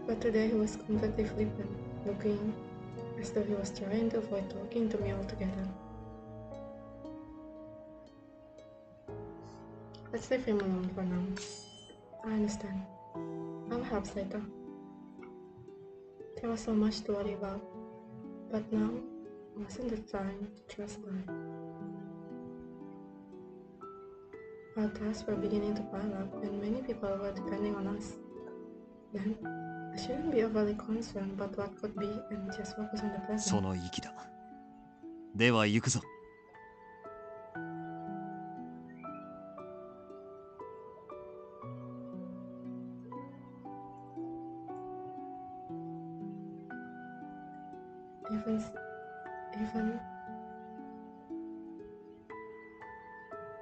But today he was completely flippant, looking as though he was trying to avoid talking to me altogether. Let's leave him alone for now. I understand. I'll help Saito. There was so much to worry about, but now wasn't the time to trust God. Our tasks were beginning to pile up, and many people were depending on us. Then, I shouldn't be overly concerned about what could be and just focus on the present. その意気だ。では行くぞ。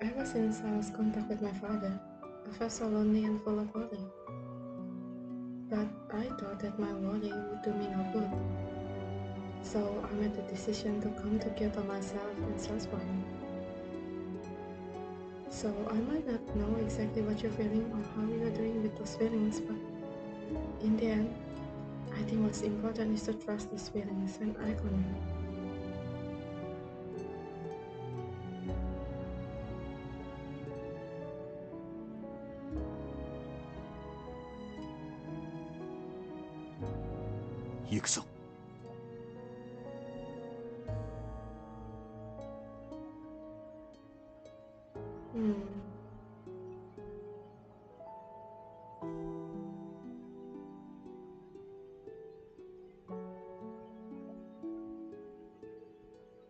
Ever since I lost contact with my father, I felt so lonely and full of worry. But I thought that my worry would do me no good. So I made the decision to come to Kyoto myself and search for him. So I might not know exactly what you're feeling or how you're doing with those feelings, but in the end, I think what's important is to trust those feelings and act on them.行くぞ。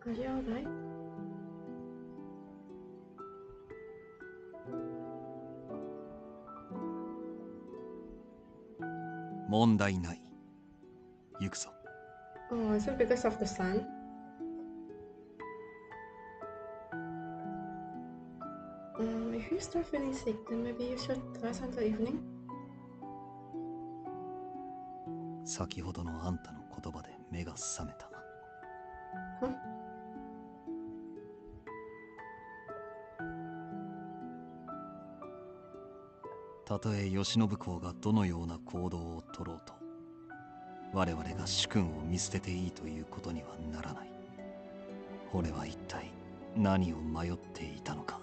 Are you alright? 問題ない。行くぞ。Oh, is it because of the sun? If you start feeling sick, then maybe you should rest until evening. 先ほどのあんたの言葉で目が覚めた。Huh? たとえ慶喜公がどのような行動を取ろうと、我々が主君を見捨てていいということにはならない。俺は一体何を迷っていたのか。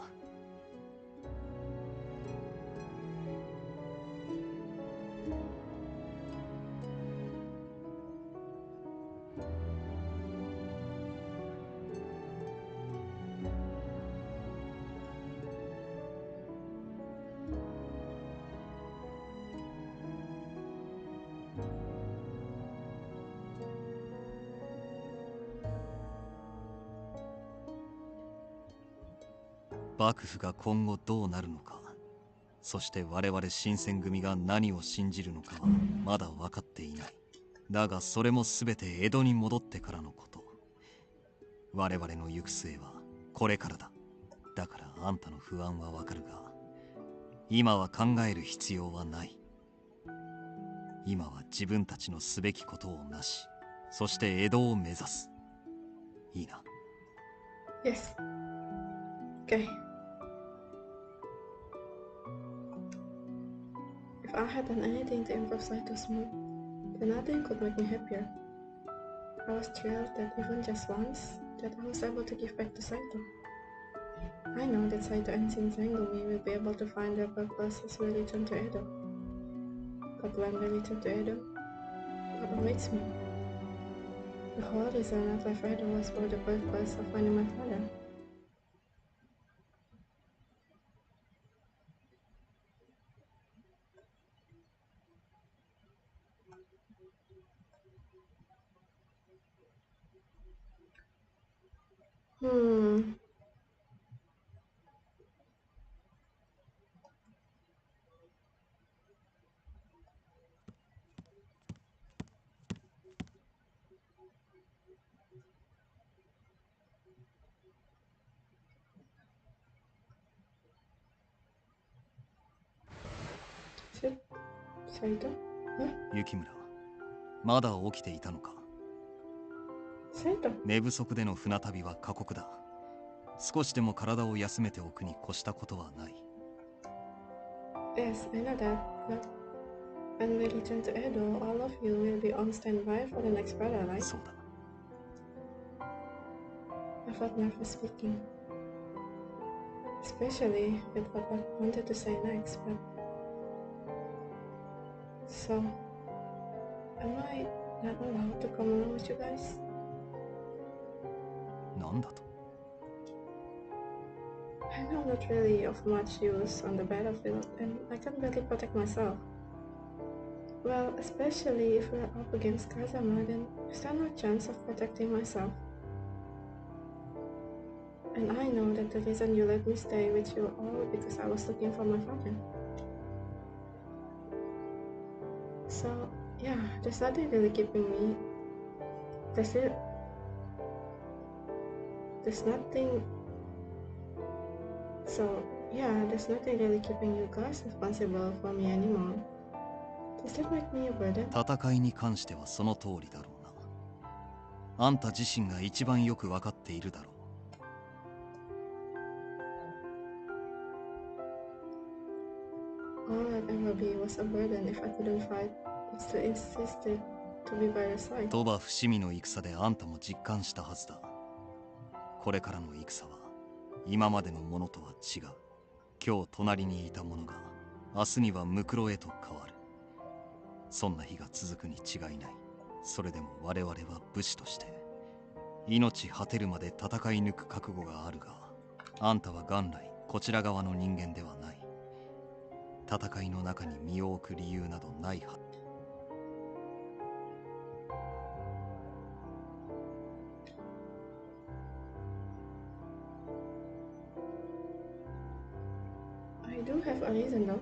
幕府が今後どうなるのか、そして我々新選組が何を信じるのかはまだ分かっていない。だがそれも全て江戸に戻ってからのこと。我々の行く末はこれからだ。だからあんたの不安はわかるが、今は考える必要はない。今は自分たちのすべきことをなし、そして江戸を目指す。いいな。 Yes. Okay. If I had done anything to improve Saito's mood, then nothing could make me happier. I was thrilled that even just once, that I was able to give back to Saito. I know that Saito and Shinsengumi will be able to find their purpose as we return to Edo. But when we return to Edo, what awaits me? The whole reason I left Edo was for the purpose of finding my father. Saito? Huh? 雪村、まだ起きていたのか。Saito? 寝不足での船旅は過酷だ。少しでも体を休めておくに越したことはない。Yes, I know that, but when we return to Edo, all of you will be on standby for the next battle, right? そうだ。I felt nervous speaking, especially with what I wanted to say next, but... So, am I not allowed to come along with you guys? なんだと？ I'm not really of much use on the battlefield, and I can't really protect myself. Well, especially if we're up against Kazama, then I stand no chance of protecting myself. And I know that the reason you let me stay with you all because I was looking for my father. So, yeah, there's nothing really keeping me. There's nothing. So, yeah, there's nothing really keeping you guys responsible for me anymore. Does that make me a burden? 戦いに関してはその通りだろうな。あんた自身が一番よく分かっているだろう。All I'd ever be was a burden if I couldn't fight. I still insisted to be by your side. 鳥羽伏見の戦であんたも実感したはずだ。これからの戦は今までのものとは違う。今日隣にいた者が明日にはムクロへと変わる。そんな日が続くに違いない。それでも我々は武士として命果てるまで戦い抜く覚悟があるが、あんたは元来こちら側の人間ではない。戦いの中に身を置く理由などないはず。I do have a reason though.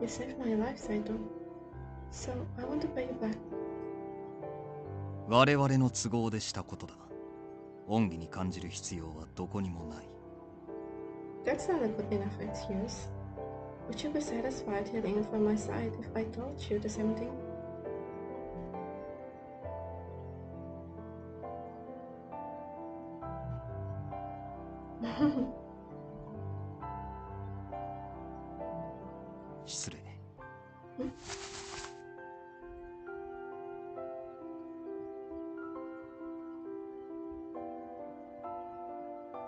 You saved my life, Saito. So I want to pay you back. 我々の都合でしたことだ。恩義に感じる必要はどこにもない。That's not a good enough excuse. Would you be satisfied hearing from my side if I told you the same thing? Hmm? 失礼。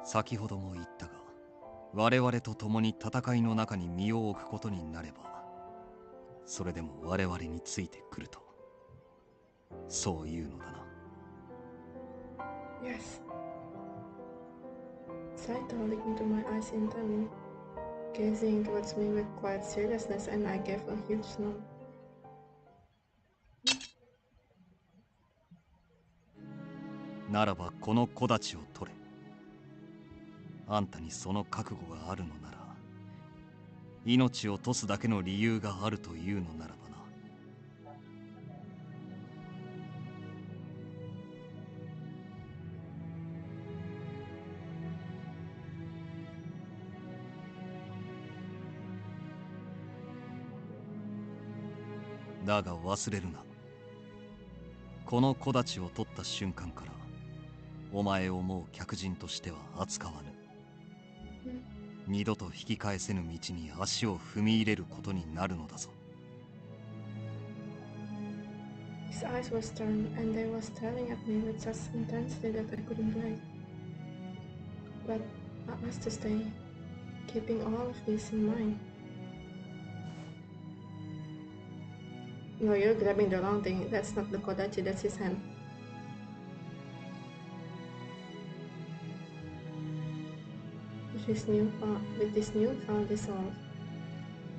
先ほども言ったが、我々と共に戦いの中に身を置くことになれば、それでも我々についてくると、そういうのだな。Yes. Saito looked into my eyes intently, gazing towards me with quiet seriousness, and I gave a huge nod. ならばこの木立を取れ。あんたにその覚悟があるのなら、命を落とすだけの理由があるというのならばな。だが忘れるな。この木立を取った瞬間からお前をもう客人としては扱わぬ。二度と引き返せぬ道に足を踏み入れることになるのだぞ。His eyes were stern, and they were staring at me with such intensity that I couldn't breathe. But I was to stay, keeping all of this in mind. No, you're grabbing the wrong thing. That's not the kodachi, that's his hand. With this newfound resolve,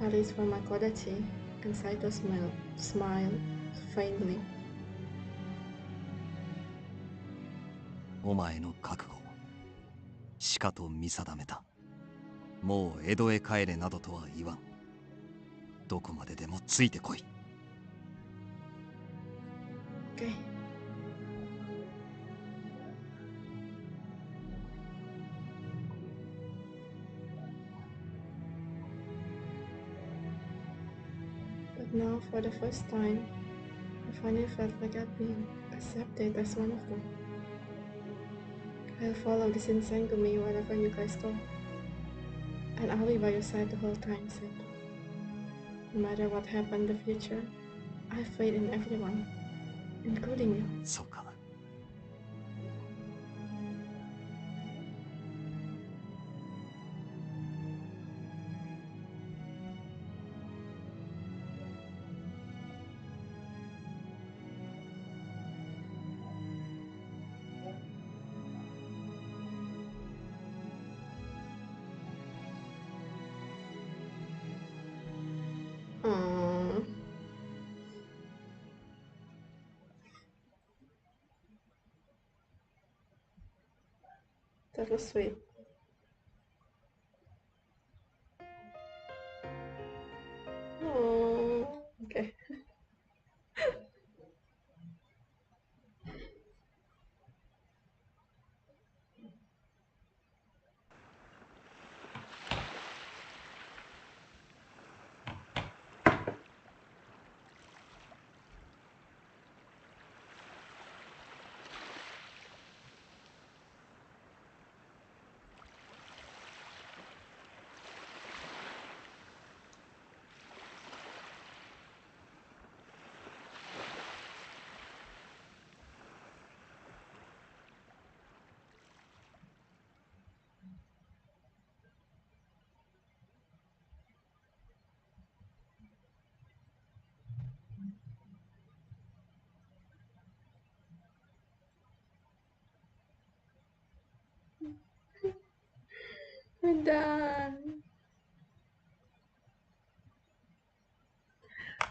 I reached for my kodachi, and Saito smiled faintly. お前の覚悟、しかと見定めた。もう江戸へ帰れなどとは言わん。どこまででもついてこい。Okay. But now, for the first time, I finally felt like I'd been accepted as one of them. I'll follow the Shinsengumi wherever you guys go. And I'll be by your side the whole time, Saito. No matter what happens in the future, I have faith in everyone, including you. そうか。That was sweet. Oh, okay. We're done.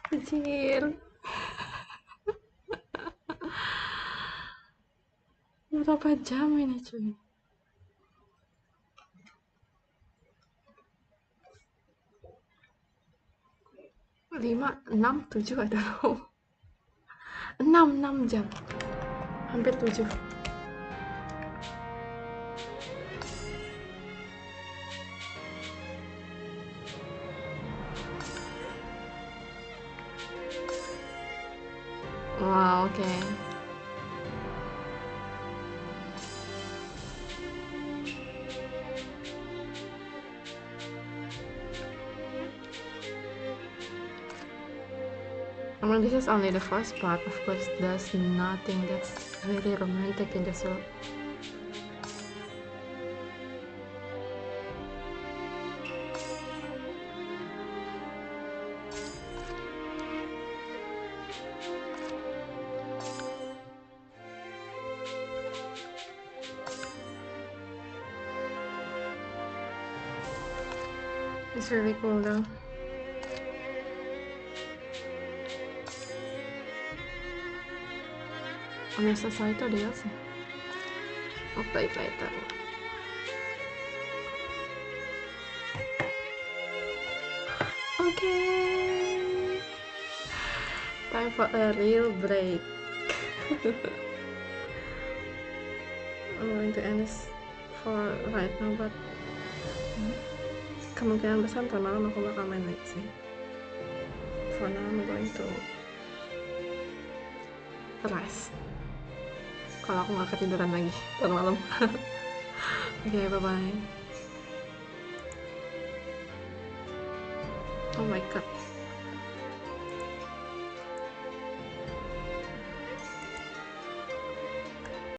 Kecil. Berapa jam ini cuy? 5, 6, 7 ada loh. 6 jam. Hampir 7. Wow, okay. I mean, this is only the first part. Of course, there's nothing that's really romantic in this world. It's really cool though. Honestly, Saito DLC. I'll play it later. Okay. Time for a real break. I'm going to end this for right now, but kemungkinan besar ntar malam aku bakal main lagi sih. For now I'm going to rest. Kalau aku nggak ketiduran lagi ntar malam. Okay, bye bye. Oh my god.